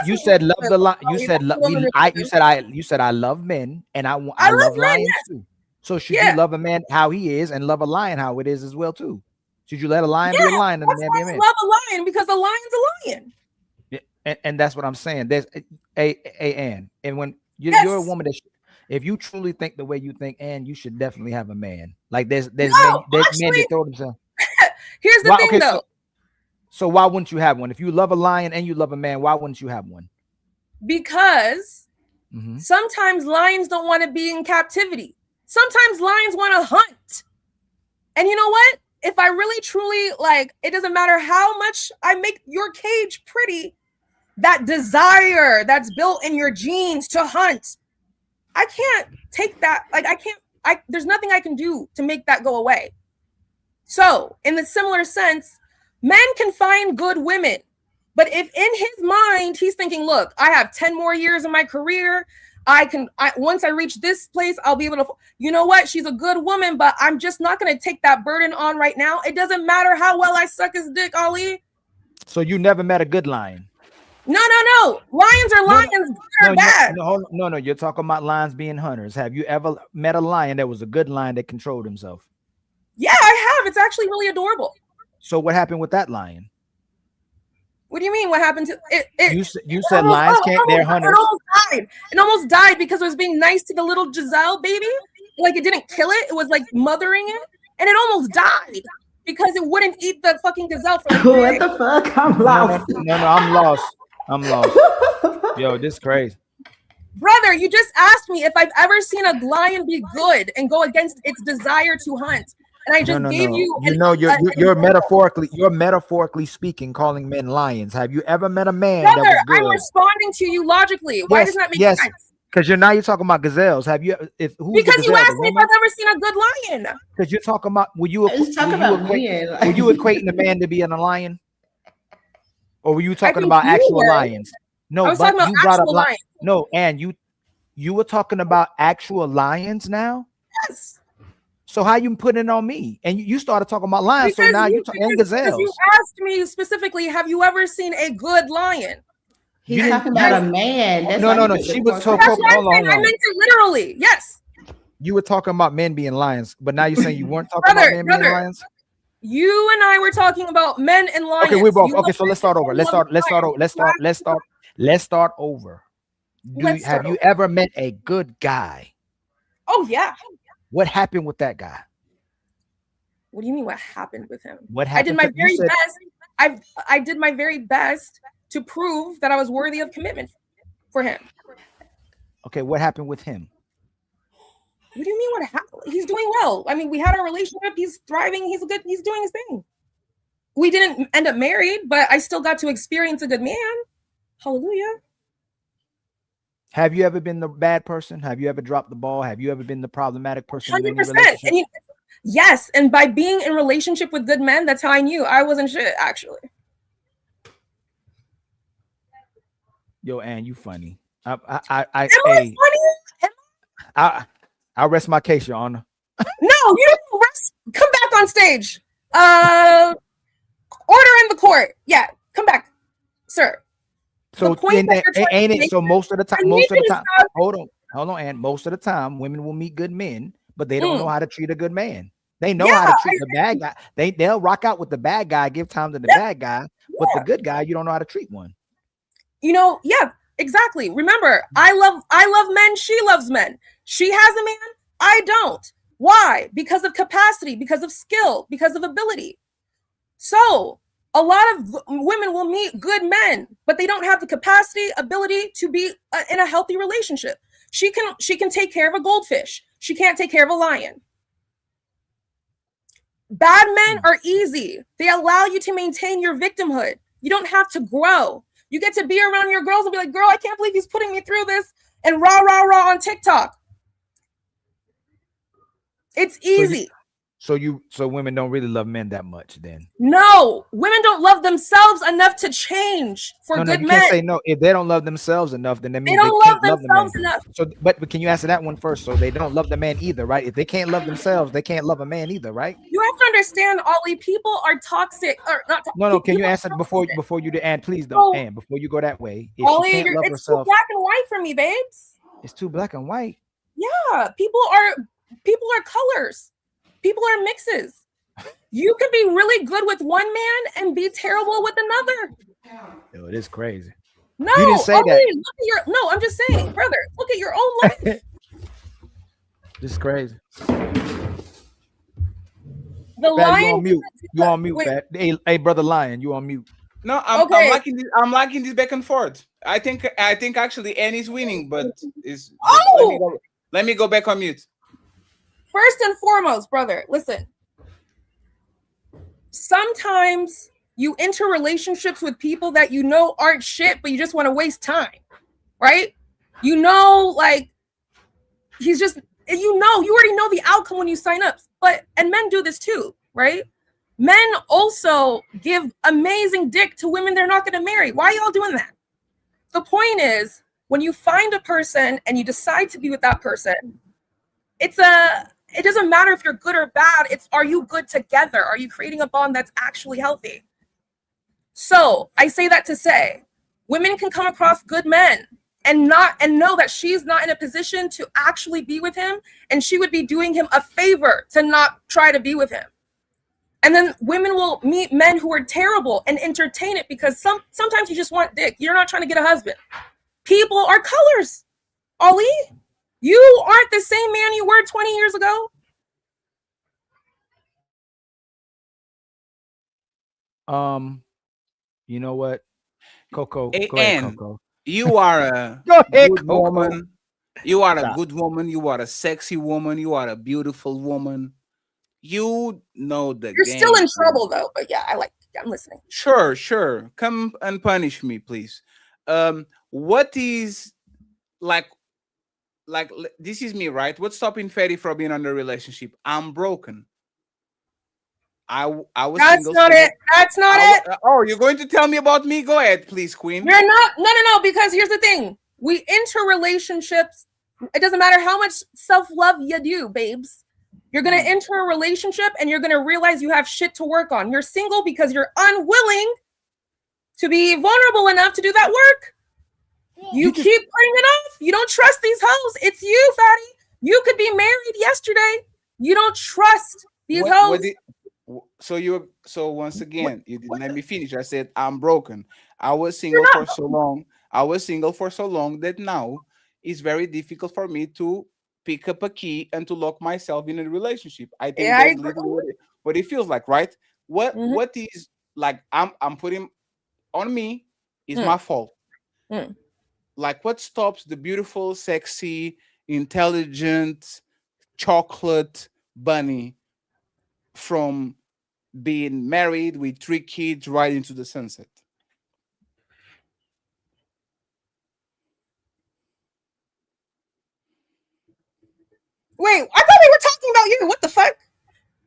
You said love the lion. You said I love men and I love lions too. So should you love a man how he is and love a lion how it is as well too? Should you let a lion be a lion and a man be a man? Love a lion because a lion's a lion. Yeah, and that's what I'm saying. There's and when you're a woman that. If you truly think the way you think, and you should definitely have a man. Like there's men that throw themselves. Here's the thing, though. So why wouldn't you have one? If you love a lion and you love a man, why wouldn't you have one? Because sometimes lions don't want to be in captivity. Sometimes lions want to hunt. And you know what? If I really truly it doesn't matter how much I make your cage pretty, that desire that's built in your genes to hunt, I can't take that. There's nothing I can do to make that go away. So in the similar sense, men can find good women, but if in his mind, he's thinking, look, I have 10 more years in my career. Once I reach this place, I'll be able to, you know what? She's a good woman, but I'm just not going to take that burden on right now. It doesn't matter how well I suck his dick, Ali. So you never met a good lion? No. Lions are lions. Good or bad. No. You're talking about lions being hunters. Have you ever met a lion that was a good lion that controlled himself? Yeah, I have. It's actually really adorable. So what happened with that lion? What do you mean? What happened to it? You said lions can't. They're hunters. It almost died because it was being nice to the little Giselle baby. Like it didn't kill it. It was like mothering it, and it almost died because it wouldn't eat the fucking gazelle. What the fuck? I'm lost. No, I'm lost. Yo, this is crazy. Brother, you just asked me if I've ever seen a lion be good and go against its desire to hunt. And I just gave you. You're metaphorically speaking, calling men lions. Have you ever met a man Brother, that was good? I'm responding to you logically. Why doesn't that make sense? Because you're talking about gazelles. Have you? Because you asked me if I've ever seen a good lion. Because you're talking about. Were you equating a man to be a lion, or were you talking about actual lions? No, I was talking about actual lions. No, and you were talking about actual lions now. Yes. So how you putting it on me? And you started talking about lions, so now you're talking gazelles. You asked me specifically, have you ever seen a good lion? He's talking about a man. That's no. She was talking. I meant it literally. Yes. You were talking about men being lions, but now you're saying you weren't talking about men being lions. You and I were talking about men and lions. Okay, we both. Okay, so let's start over. Let's start over. Have you ever met a good guy? Oh yeah. What happened with that guy? What do you mean? What happened with him? What happened? I did my very best. I did my very best to prove that I was worthy of commitment for him. Okay, what happened with him? What do you mean? What happened? He's doing well. I mean, we had our relationship. He's thriving. He's doing his thing. We didn't end up married, but I still got to experience a good man. Hallelujah. Have you ever been the bad person? Have you ever dropped the ball? Have you ever been the problematic person? 100%. Yes, and by being in relationship with good men, that's how I knew I wasn't shit. Actually. Yo, Ann, you funny. Am I funny? I'll rest my case, Your Honor. No, you don't rest. Come back on stage. Order in the court. Yeah, come back, sir. So ain't it? So most of the time, hold on, and most of the time, women will meet good men, but they don't know how to treat a good man. They know how to treat the bad guy. They'll rock out with the bad guy, give time to the bad guy, but the good guy, you don't know how to treat one. Yeah, exactly. Remember, I love men. She loves men. She has a man. I don't. Why? Because of capacity, because of skill, because of ability. So a lot of women will meet good men, but they don't have the capacity, ability to be in a healthy relationship. She can take care of a goldfish. She can't take care of a lion. Bad men are easy. They allow you to maintain your victimhood. You don't have to grow. You get to be around your girls and be like, girl, I can't believe he's putting me through this, and rah, rah, rah on TikTok. It's easy. So women don't really love men that much then? No, women don't love themselves enough to change for good you men. Can't say no. If they don't love themselves enough, then that means they don't love themselves enough. So, but can you answer that one first? So they don't love the man either, right? If they can't love themselves, they can't love a man either, right? You have to understand, Ollie, people are toxic or not. No. Can you answer before you do? And please don't. And before you go that way, if Ollie, she can't love it's herself, too black and white for me, babes. It's too black and white. Yeah, people are colors. People are mixes. You could be really good with one man and be terrible with another. Yo, it is crazy. No, you didn't say that. No, I'm just saying, brother, look at your own life. This is crazy. The lion. You on mute, Fat. Hey, brother Lion, you on mute. No, I'm liking this back and forth. I think actually Annie's winning, but let me go back on mute. First and foremost, brother, listen. Sometimes you enter relationships with people that you know aren't shit, but you just want to waste time, right? Like he's just, you already know the outcome when you sign up. And men do this too, right? Men also give amazing dick to women they're not going to marry. Why are y'all doing that? The point is, when you find a person and you decide to be with that person, it doesn't matter if you're good or bad. Are you good together? Are you creating a bond that's actually healthy? So I say that to say, Women can come across good men and know that she's not in a position to actually be with him, and she would be doing him a favor to not try to be with him. And then women will meet men who are terrible and entertain it because sometimes you just want dick. You're not trying to get a husband. People are colors. Ali, you aren't the same man you were 20 years ago. You know what? Coco, Hey, go ahead, and Coco. you are a Go ahead, good Coco. woman. You are a Stop. good woman. You are a sexy woman. You are a beautiful woman. You know the You're still game. in trouble though, but yeah, I'm listening. Sure. Come and punish me, please. What is like this is me, right? What's stopping Fetty from being in a relationship? I'm broken. I was That's single. not it. That's not it. Oh, you're going to tell me about me? Go ahead, please, Queen. You're not. No. Because here's the thing: we enter relationships. It doesn't matter how much self-love you do, babes. You're gonna enter a relationship and you're gonna realize you have shit to work on. You're single because you're unwilling to be vulnerable enough to do that work. You keep putting it off. You don't trust these hoes. It's you, fatty. You could be married yesterday. You don't trust these hoes. So once again, you didn't let me finish. I said I'm broken. I was single for so long. I was single for so long that now it's very difficult for me to pick up a key and to lock myself in a relationship. I think that's literally what it feels like, right? What is like I'm putting on me is my fault. Like what stops the beautiful, sexy, intelligent, chocolate bunny from being married with 3 kids right into the sunset? Wait, I thought we were talking about you. What the fuck?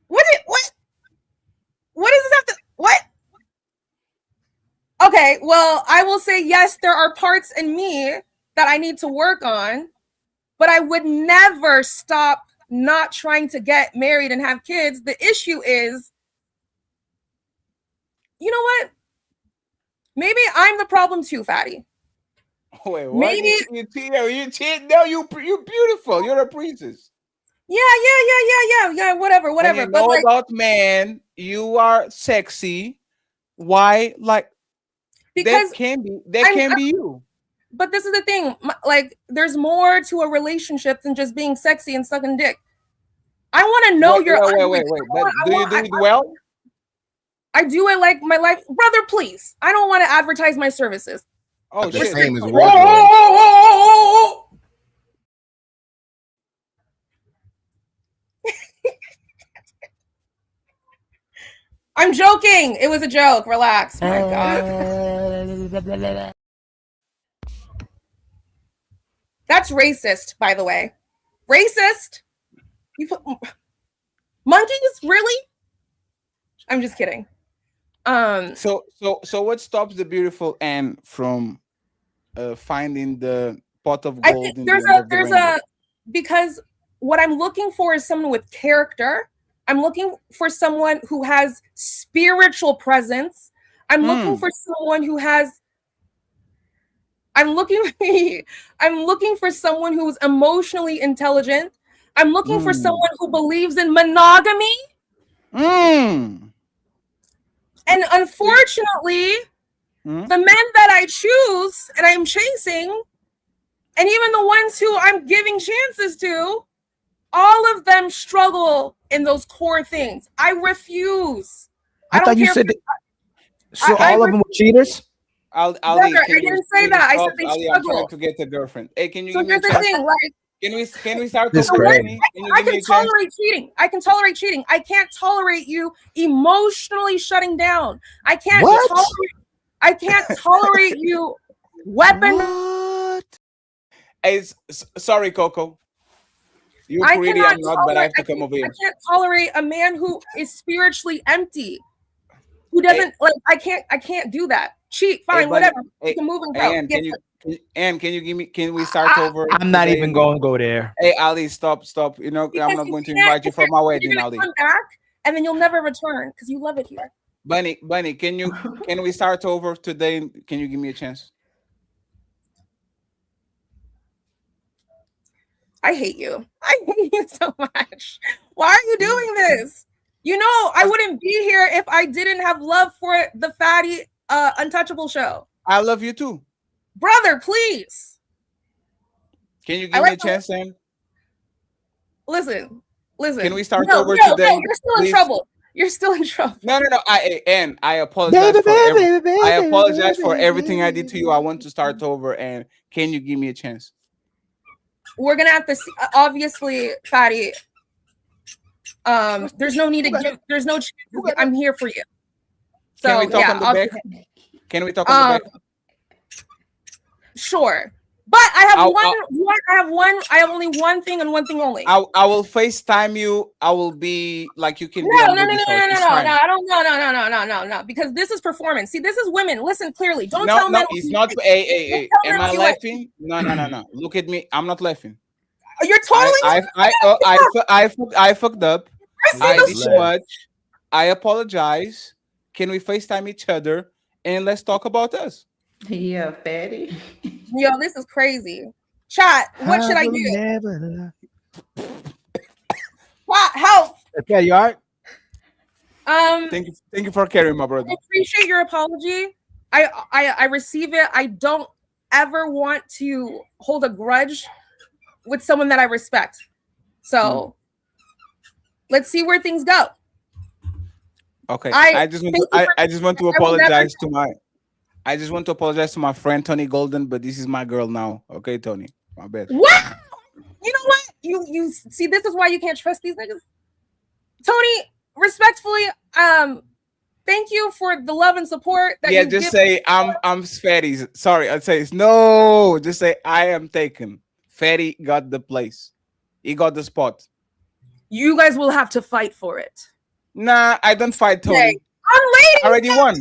What does this have to what? Okay, well, I will say yes, there are parts in me that I need to work on, but I would never stop not trying to get married and have kids. The issue is, you know what? Maybe I'm the problem too, fatty. Wait, what? Maybe You cheat? No, you're beautiful. You're a princess. Yeah. Whatever. When you But know like, about man, you are sexy. Why? Like because that can be you. But this is the thing. Like, there's more to a relationship than just being sexy and sucking dick. I want to know you're. Wait. But do you do it well? I do it like my life, brother. Please, I don't want to advertise my services. Oh the shit! Same as wardrobe. I'm joking. It was a joke. Relax. My God. That's racist, by the way. Racist. You put monkeys? Really? I'm just kidding. So what stops the beautiful Anne from finding the pot of gold? I think there's because what I'm looking for is someone with character. I'm looking for someone who has spiritual presence. I'm looking for someone who has. I'm looking for someone who's emotionally intelligent. I'm looking for someone who believes in monogamy. And unfortunately, the men that I choose and I'm chasing, and even the ones who I'm giving chances to, all of them struggle in those core things. I refuse. I thought you said that. So all of them were cheaters? Ali, I didn't say that. I said they Ali, struggle. I'm trying to get a girlfriend. Hey, can you So give me a here's the chance? thing, like, Can we start This over? crazy. I can tolerate cheating. I can tolerate cheating. I can't tolerate you emotionally shutting down. I can't tolerate you weapon. Hey, sorry, Coco. You're pretty, I'm not, but I have to come over here. I can't tolerate a man who is spiritually empty. Who doesn't like? I can't do that. Cheat, fine, whatever. You can move and go. Anne, can you give me? Can we start over? I'm not even going to go there. Hey, Ali, stop. You know, Because I'm not going to invite you for my wedding, Ali. Come back, and then you'll never return because you love it here. Bunny, can we start over today? Can you give me a chance? I hate you. I hate you so much. Why are you doing this? You know, I wouldn't be here if I didn't have love for the Fatty Untouchable show. I love you too. Brother, please. Can you give me a chance, Sam? Listen. Can we start no, over no, today? No, you're still please? in trouble. You're still in trouble. No. I apologize I apologize for everything I did to you. I want to start over. And can you give me a chance? We're gonna have to see. Obviously, Fatty. There's no need to give. There's no. I'm here for you. So Can we talk on the back? Can we talk on the back? Sure. But I have only one thing and one thing only. I will FaceTime you. I will be like you can be No, on no, the no, show. no, I don't no, because this is performance. See, this is women. Listen clearly. Don't tell men. No, it's not. Hey. Am I laughing? No. Look at me. I'm not laughing. You're totally. I fucked up. I did too much. I apologize. Can we FaceTime each other and let's talk about us? Yeah, Fatty. Yo, this is crazy. Chat, what should I do? What help? Okay, you all right? Thank you for carrying my brother. I appreciate your apology. I receive it. I don't ever want to hold a grudge with someone that I respect. So let's see where things go. Okay. I just want to apologize to my I just want to apologize to my friend Tony Golden, but this is my girl now. Okay, Tony. My bad. What? You know what? You see, this is why you can't trust these niggas. Tony, respectfully, thank you for the love and support that you just give. Say I'm Fatty. Sorry, I'd say no. Just say I am taken. Fatty got the place. He got the spot. You guys will have to fight for it. Nah, I don't fight Tony. Okay. I'm waiting. I already won.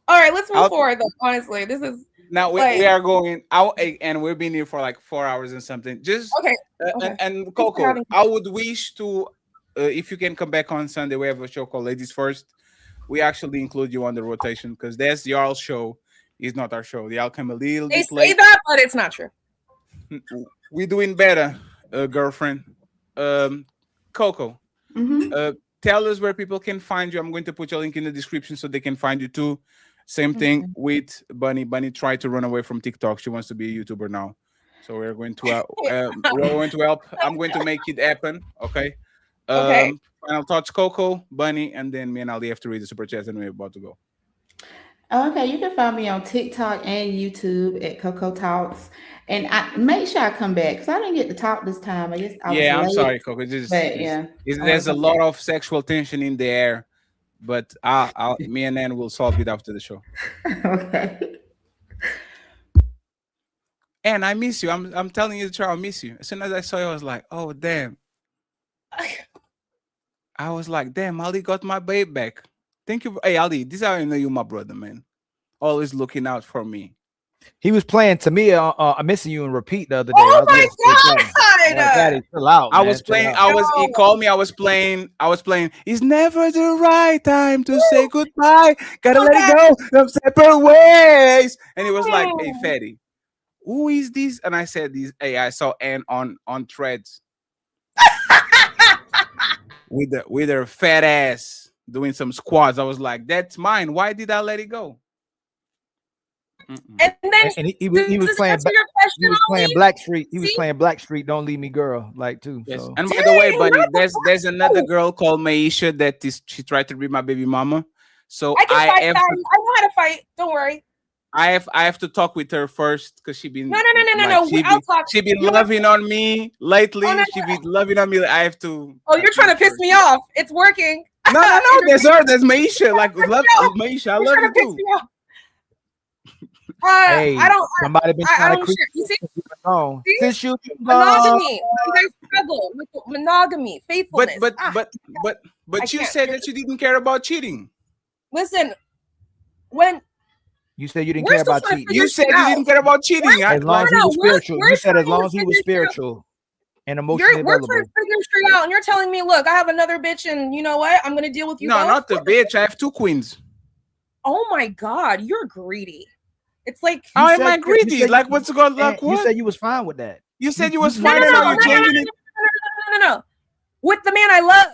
All right, let's move forward though. Honestly, this is now we are going out and we've been here for like 4 hours and something. Just okay. And Coco, I would wish to if you can come back on Sunday. We have a show called Ladies First. We actually include you on the rotation because that's y'all's show. It's not our show. Y'all come a little they bit late. say that, but it's not true. We're doing better, girlfriend. Coco, tell us where people can find you. I'm going to put your link in the description so they can find you too. Same thing with Bunny. Bunny tried to run away from TikTok. She wants to be a YouTuber now. So we're going to help. I'm going to make it happen. Okay. Final thoughts, Coco, Bunny, and then me and Ali have to read the super chats and we're about to go. Okay, you can find me on TikTok and YouTube at Coco Talks. And I make sure I come back because I didn't get to talk this time. I guess I'm sorry, Coco. There's a lot of sexual tension in the air. But me and Nan will solve it after the show. Okay. And I miss you. I'm telling you the truth. I miss you. As soon as I saw you, I was like, oh damn. I was like, damn, Ali got my babe back. Thank you. Hey Ali, this is how I know you my brother, man. Always looking out for me. He was playing Tamia, I'm missing you and repeat the other day. Oh my God! Chill out, I was playing. He called me. I was playing. It's never the right time to say goodbye. Gotta let it go. Of separate ways. And he was like, "Hey, Fatty, who is this?" And I said, "This." Hey, I saw Ann on Threads with her fat ass doing some squats. I was like, "That's mine. Why did I let it go?" And then he was playing. He was playing Blackstreet. He was playing Blackstreet. Don't leave me, girl. Like too. Yes. So. And by the way, buddy, there's another girl called Maisha that she tried to be my baby mama. So I can fight. I know how to fight. Don't worry. I have to talk with her first because she been no. I'll talk. She been loving on me lately. She been loving on me. I have to. Oh, you're trying to piss me off. It's working. No. There's her. There's Maisha. Like love Maisha. I love you too. Hey, I don't. Somebody been trying to creep. You see? Since you monogamy. You guys struggle with monogamy, faithfulness. But you said that you didn't care about cheating. Listen, when you said you didn't care about cheating, you said you didn't care about cheating. As long as he was spiritual, you said as long as he was spiritual and emotionally available. We're trying to figure straight out, and you're telling me, look, I have another bitch, and you know what? I'm gonna deal with you. No, both. not the bitch. I have two queens. Oh my God, you're greedy. It's like how am I greedy? Like what's going? Like You what? said you was fine with that. You said you was no, fine, and now you're changing it. no. With the man I love,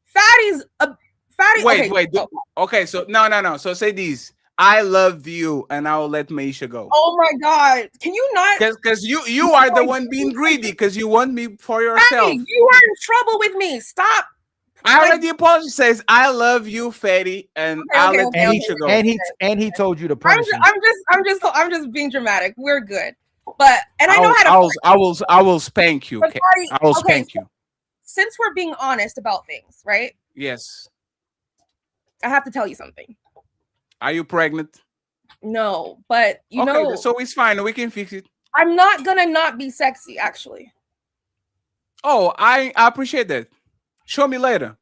Fatty's a Fatty. Wait, okay, okay. So no. So say these. I love you, and I will let Maisha go. Oh my God! Can you not? Because you are the one being greedy because you want me for yourself. Fatty, you are in trouble with me. Stop. I already apologized. Says I love you, Fatty, and I'll let Maisha go. And he told you to punish him. I'm just being dramatic. We're good, but and I know how to. I will spank you. But Fatty, I will spank you. Since we're being honest about things, right? Yes. I have to tell you something. Are you pregnant? No, but you know. So it's fine. We can fix it. I'm not gonna not be sexy, actually. Oh, I appreciate that. Show me later.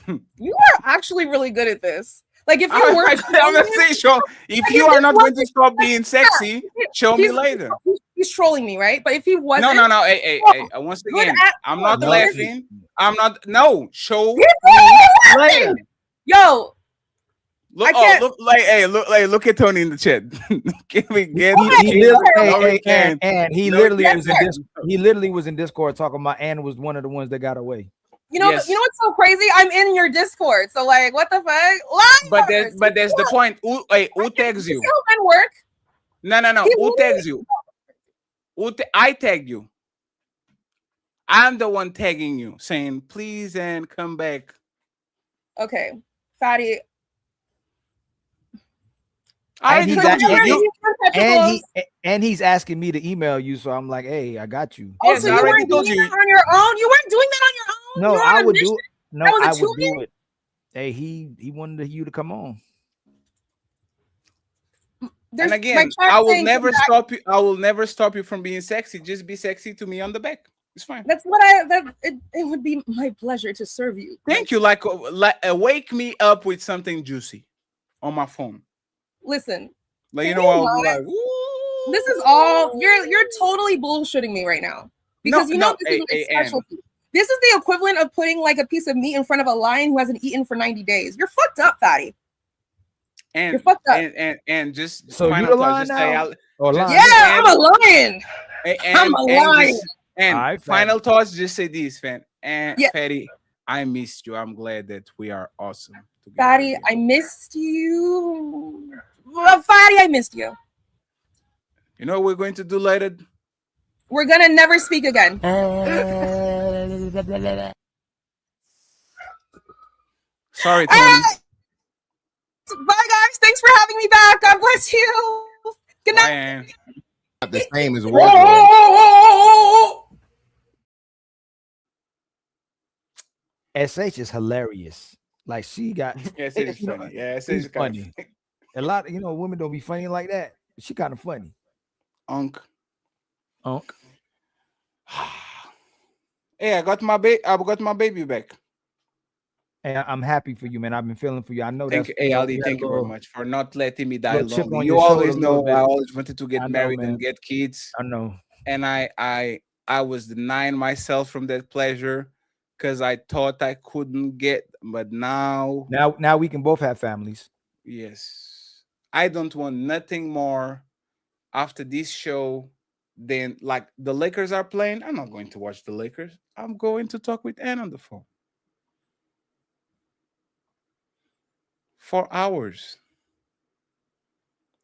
You are actually really good at this. Like if you were, I'm not saying show. If you are not going to stop being sexy, show me later. He's trolling me, right? But if he wasn't, no. Hey. Once again, I'm not laughing. I'm not. No, show me later. Yo. Look at Tony in the chat. Can we get he literally was in Discord talking about and was one of the ones that got away. You know what's so crazy? I'm in your Discord, so like, what the fuck? But that's the point. Who tags you? Men work. No. Who tags you? I tagged you. I'm the one tagging you, saying please and come back. Okay, Fatty. And he's asking me to email you, so I'm like, hey, I got you. Oh, so you weren't doing that on your own? You weren't doing that on your own? No, I would do it. No, I would do it. Hey, he wanted you to come on. And again, I will never stop you. I will never stop you from being sexy. Just be sexy to me on the back. It's fine. That's what it would be my pleasure to serve you. Thank you. Like wake me up with something juicy on my phone. Listen, like you know what? Like, this is all you're totally bullshitting me right now because this is my specialty. This is the equivalent of putting like a piece of meat in front of a lion who hasn't eaten for 90 days. You're fucked up, Fatty. And you're fucked up. And just so you're a lion now? I'm a lion. I'm a lion. And final thoughts, just say this, fan. And Fatty, I missed you. I'm glad that we are awesome. Fatty, I missed you. Fatty, I missed you. You know what we're going to do later? We're gonna never speak again. Sorry, Tony. Bye, guys. Thanks for having me back. God bless you. Good night. Not the same as wardrobe. SH is hilarious. Like she got SH is funny. Yeah, SH is funny. A lot of women don't be funny like that. She kind of funny. Unk. Hey, I got my baby back. Hey, I'm happy for you, man. I've been feeling for you. I know thank that's you. Hey, Ali, thank you very much for not letting me die chip lonely. on You your always shoulder a know little bit. I always wanted to get I know, married man. and get kids. I know. And I was denying myself from that pleasure because I thought I couldn't get, but now we can both have families. Yes. I don't want nothing more after this show than like the Lakers are playing. I'm not going to watch the Lakers. I'm going to talk with Ann on the phone. 4 hours.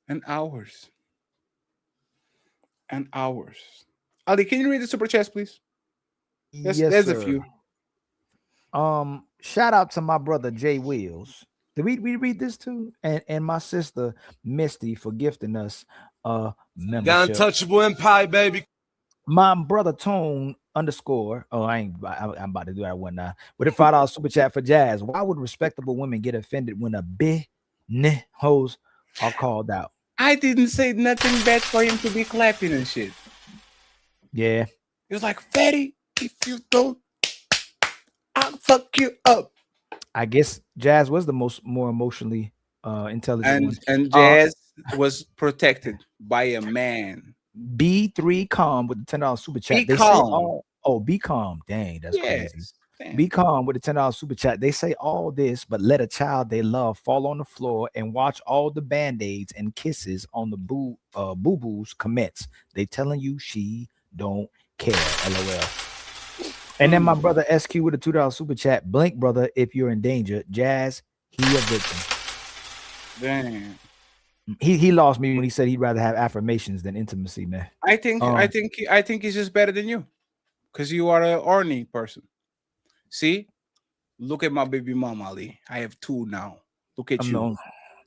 And hours. And hours. Ali, can you read the super chats, please? Yes, there's sir. a few. Shout out to my brother Jay Wills. Did we read this too? And my sister Misty for gifting us membership. The Untouchable Empire, baby. My brother Tone _ I'm about to do that one now. With a $5 super chat for Jazz. Why would respectable women get offended when a hoes are called out? I didn't say nothing bad for him to be clapping and shit. Yeah. He was like, Fatty, if you don't, I'll fuck you up. I guess Jazz was the more emotionally intelligent one. And Jazz was protected by a man. B3 Calm with the $10 super chat. Be calm. Be calm. Dang, that's crazy. Be calm with the $10 super chat. They say all this, but let a child they love fall on the floor and watch all the band-aids and kisses on the boo-boos commence. They telling you she don't care. LOL. And then my brother SQ with a $2 super chat. Blink, brother, if you're in danger. Jazz, he a victim. Damn. He lost me when he said he'd rather have affirmations than intimacy, man. I think he's just better than you, because you are an orny person. See, look at my baby mom, Ali. I have 2 now. Look at you.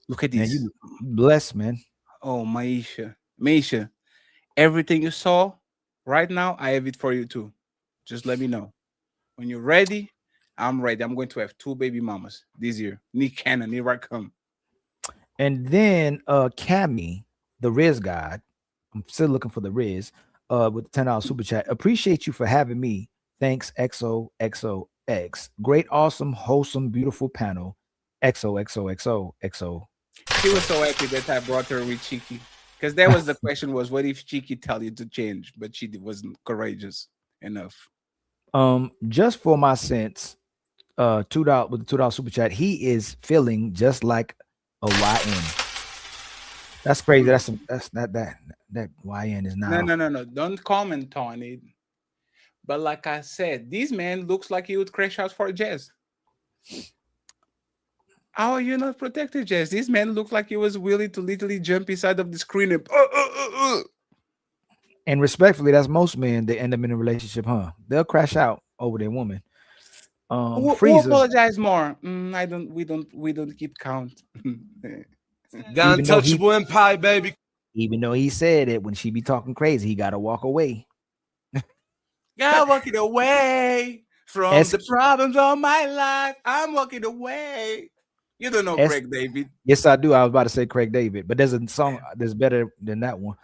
Look at man, this. you blessed, man. Oh, Maisha, everything you saw right now, I have it for you too. Just let me know when you're ready. I'm ready. I'm going to have 2 baby mamas this year. Nick Cannon, here I come. And then Cammy, the Riz God, I'm still looking for the Riz with the $10 super chat. Appreciate you for having me. Thanks, XOXOX. Great, awesome, wholesome, beautiful panel. XOXOXOXO. She was so happy that I brought her with Cheeky, because that was the question: was what if Cheeky tell you to change, but she wasn't courageous enough. Just for my sense, $2 with the $2 super chat. He is feeling just like a YN. That's crazy. That's that YN is now. No. Don't comment on it. But like I said, this man looks like he would crash out for Jazz. How are you not protected, Jazz? This man looked like he was willing to literally jump inside of the screen and And respectfully, that's most men. They end up in a relationship, huh? They'll crash out over their woman. Who apologize more? We don't keep count. The Untouchable Empire, baby. Even though he said it, when she be talking crazy, he gotta walk away. I'm walking away from the problems of my life. I'm walking away. You don't know Craig David. Yes, I do. I was about to say Craig David, but there's a song that's better than that one.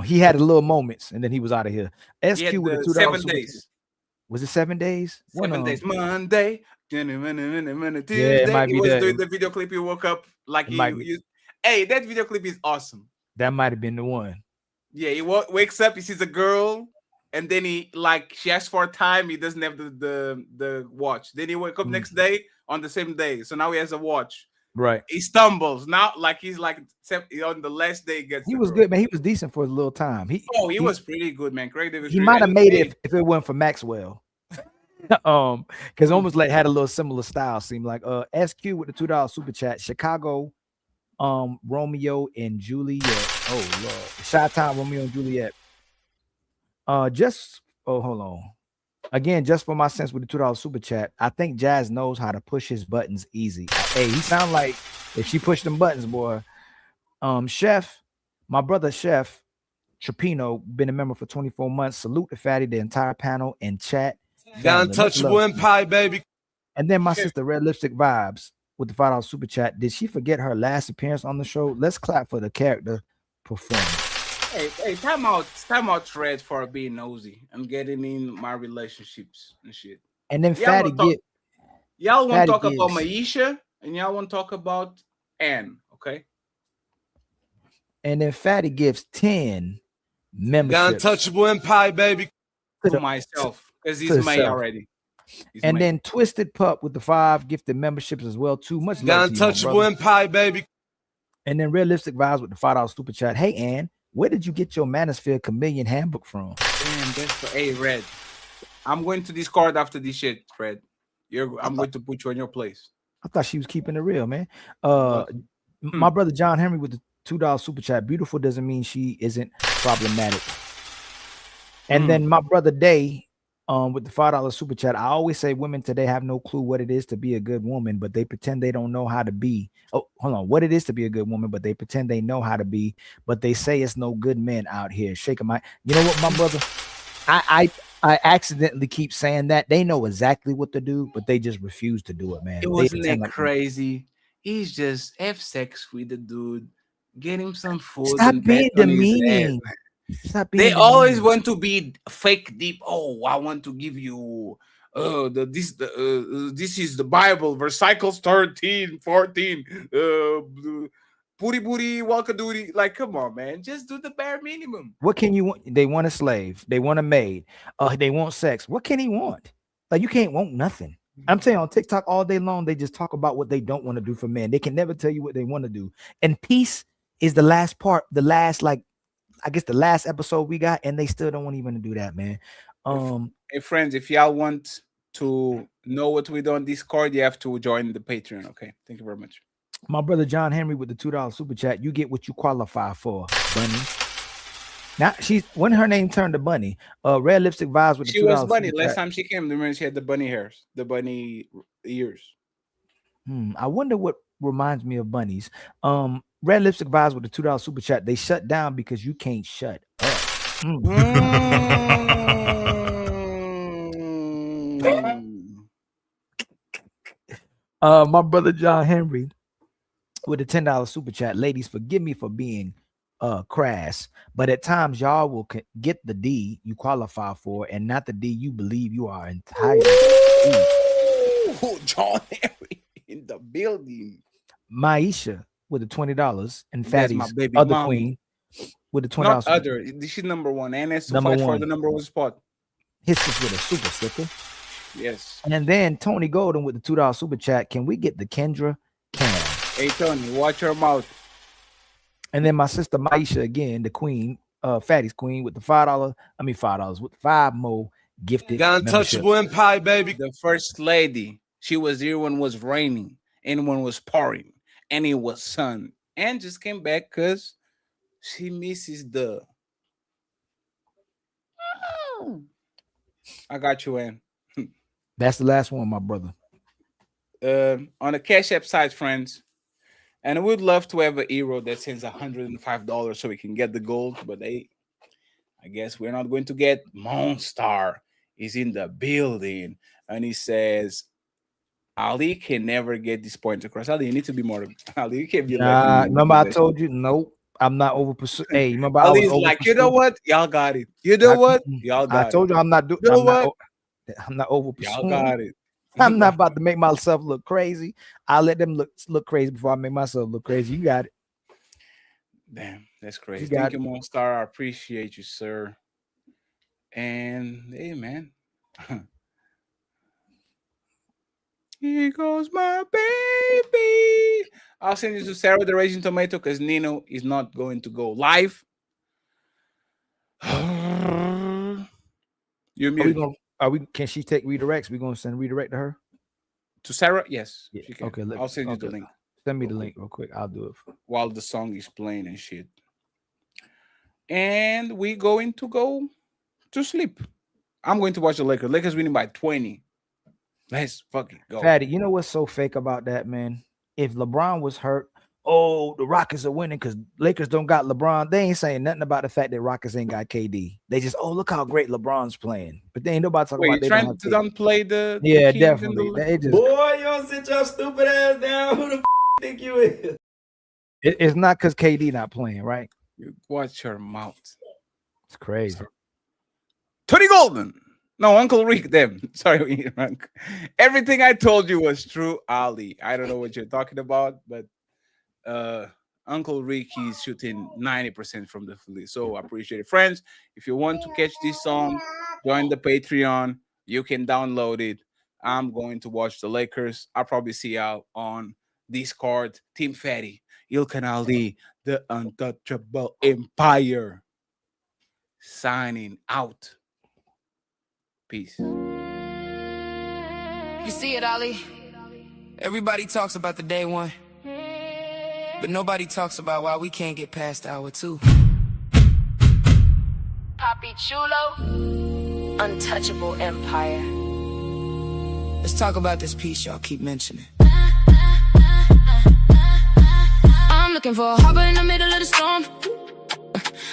He had a little moments, and then he was out of here. SQ with the $2 7 days. Was it 7 days? 7 days. Monday. Tuesday. It might be was that. doing the video clip. He woke up like hey, that video clip is awesome. That might have been the one. Yeah, he wakes up, he sees a girl, and then she asks for time. He doesn't have the watch. Then he wake up next day on the same day. So now he has a watch. Right. He stumbles now, he's on the last day. He was good, man. He was decent for a little time. He was pretty good, man. Craig David. He might have made it if it wasn't for Maxwell. Because almost had a little similar style. Seemed like SQ with the $2 super chat. Chicago, Romeo and Juliet. Oh Lord, Chi-Town, Romeo and Juliet. Hold on. Again, just for my sense with the $2 super chat, I think Jazz knows how to push his buttons easy. Hey, he sound like if she pushed them buttons, boy. Chef, my brother Chef Trapino, been a member for 24 months. Salute the fatty, the entire panel and chat. The Untouchable Empire, baby. And then my sister Red Lipstick Vibes with the $5 super chat. Did she forget her last appearance on the show? Let's clap for the character performance. Hey, time out, Fred, for being nosy and getting in my relationships and shit. And then Fatty y'all want to talk about Maisha and y'all want to talk about Anne, okay? And then Fatty gives 10 memberships. The Untouchable Empire, baby. To myself, because he's May already. And then Twisted Pup with the 5 gifted memberships as well, too. Much The love Untouchable Empire, baby. And then Red Lipstick Vibes with the $5 super chat. Hey, Ann, where did you get your Manosphere Chameleon handbook from? Damn, hey, Red. I'm going to Discord after this shit, Red. I'm going to put you in your place. I thought she was keeping it real, man. My brother John Henry with the $2 super chat. Beautiful doesn't mean she isn't problematic. And then my brother Day with the $5 super chat. I always say women today have no clue what it is to be a good woman, but they pretend they don't know how to be. Oh, hold on. What it is to be a good woman, but they pretend they know how to be, but they say it's no good men out here. Shaking my, you know what, my brother? I accidentally keep saying that. They know exactly what to do, but they just refuse to do it, man. It wasn't that crazy. He's just have sex with the dude, get him some food. Stop being demeaning. They always want to be fake deep. Oh, I want to give you this is the Bible, Versicles 13, 14. Booty walkadooty. Like, come on, man. Just do the bare minimum. What can you want? They want a slave. They want a maid. They want sex. What can he want? Like you can't want nothing. I'm saying on TikTok all day long, they just talk about what they don't want to do for men. They can never tell you what they want to do. And peace is the last part, the last, like, I guess the last episode we got, and they still don't want even to do that, man. Hey friends, if y'all want to know what we do on Discord, you have to join the Patreon. Okay, thank you very much. My brother John Henry with the $2 super chat. You get what you qualify for, Bunny. Now when her name turned to Bunny. Red Lipstick Vibes with the $2 She was Bunny super last chat. time she came. Remember, she had the bunny hairs, the bunny ears. I wonder what reminds me of bunnies. Red Lipstick Vibes with the $2 super chat. They shut down because you can't shut up. My brother John Henry with a $10 super chat. Ladies, forgive me for being crass, but at times y'all will get the D you qualify for and not the D you believe you are entitled to. John Henry in the building. Maisha with the $20 and That's Fatty's my baby other mama. queen with the $20. Not other. She's number one, and it's to Number fight for one. the number one spot. Hits us with a super sticker. Yes. And then Tony Golden with the $2 super chat. Can we get the Kendra Cam? Hey Tony, watch your mouth. And then my sister Maisha again, the queen, Fatty's queen with the $5 with 5 more gifted. Untouchable Empire, baby. The first lady. She was here when it was raining and when it was pouring and it was sun, and just came back because she misses the. I got you, Ann. That's the last one, my brother. On the Cash App side, friends, and I would love to have a hero that sends $105 so we can get the gold, but I guess we're not going to get. Monstar is in the building, and he says, Ali can never get this point across. Ali, you need to be more. Ali, you can't be like. Remember I told you, nope, I'm not over pursuing. Hey, remember Ali's like, you know what? Y'all got it. You know what? Y'all got it. I told you I'm not doing. You know what? I'm not over pursuing. Y'all got it. I'm not about to make myself look crazy. I'll let them look crazy before I make myself look crazy. You got it. Damn, that's crazy. You got Thank you, Monstar. I appreciate you, sir. And hey, man. Here goes my baby. I'll send you to Sarah the Raging Tomato because Nino is not going to go live. You're muted. Can she take redirects? We're gonna send redirect to her. To Sarah? Yes. Yeah. She can. Okay. I'll send you the link. Send me the link real quick. I'll do it. While the song is playing and shit. And we're going to go to sleep. I'm going to watch the Lakers. Lakers winning by 20. Let's fucking go. Fatty, you know what's so fake about that, man? If LeBron was hurt, oh, the Rockets are winning because Lakers don't got LeBron. They ain't saying nothing about the fact that Rockets ain't got KD. They just, oh, look how great LeBron's playing. But they ain't nobody talking about they trying don't to have downplay the yeah, Kings definitely. They just, Boy, you don't sit your stupid ass down. Who the think you is? It's not because KD not playing, right? You watch your mouth. It's crazy. Tony Golden. No, Uncle Rick, them. Sorry, everything I told you was true, Ali. I don't know what you're talking about, but Uncle Rick is shooting 90% from the field. So I appreciate it. Friends, if you want to catch this song, join the Patreon. You can download it. I'm going to watch the Lakers. I'll probably see y'all on Discord. Team Fatty, Ilkan Ali, the Untouchable Empire. Signing out. Peace. You see it, Ali? Everybody talks about the day one, but nobody talks about why we can't get past hour two. Papi Chulo, Untouchable Empire. Let's talk about this piece y'all keep mentioning. I'm looking for a harbor in the middle of the storm,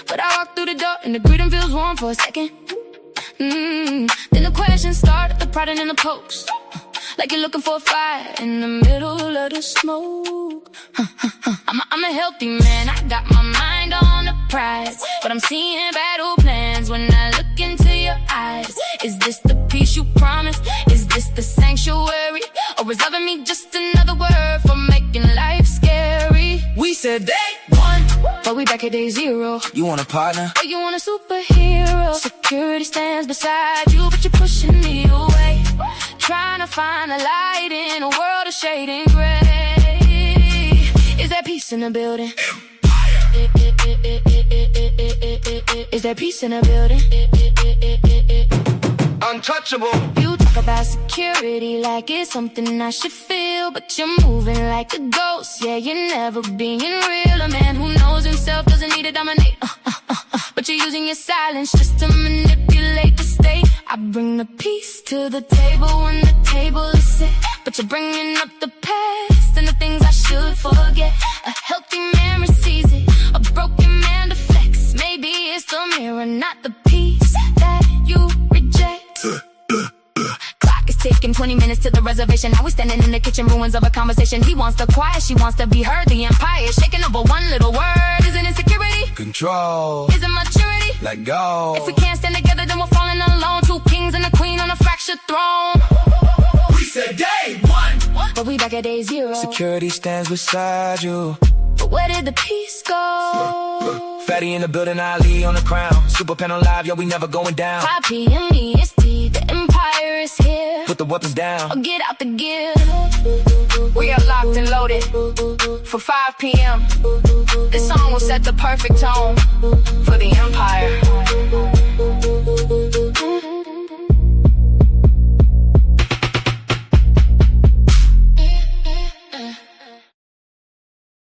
but I walk through the door and the greeting feels warm for a second. Then the questions start, the prodding and the pokes, like you're looking for a fire in the middle of the smoke. I'm a healthy man, I got my mind on the prize, but I'm seeing battle plans when I look into your eyes. Is this the peace you promised? Is this the sanctuary? Or is loving me just another word for making life scary? We said day one, but but we back at day zero. You want a partner? Or you want a superhero? Security stands beside you, but you're pushing me away. Trying to find a light in a world of shade and gray. Is there peace in the building? Is there peace in the building? Untouchable. You talk about security like it's something I should feel, but you're moving like a ghost. Yeah, you're never being real. A man who knows himself doesn't need to dominate. But you're using your silence just to manipulate the state. I bring the peace to the table when the table is set, but you're bringing up the past and the things I should forget. A healthy man receives it, a broken man deflects. Maybe it's the mirror, not the piece that you reject. Clock is ticking, 20 minutes to the reservation. Now we're standing in the kitchen, ruins of a conversation. He wants the quiet, she wants to be heard. The empire is shaking over one little word. Is it insecurity? Control. Is it maturity? Let go. If we can't stand together, then we're falling alone. Two kings and a queen on a fractured throne. We said day one, but we back at day zero. Security stands beside you. But where did the peace go? Fatty in the building, Ali on the crown. Super panel live, yo, we never going down. 5 p.m. EST, the empire is here. Put the weapons down. Or get out the gear. We are locked and loaded for 5 p.m. This song will set the perfect tone for the empire.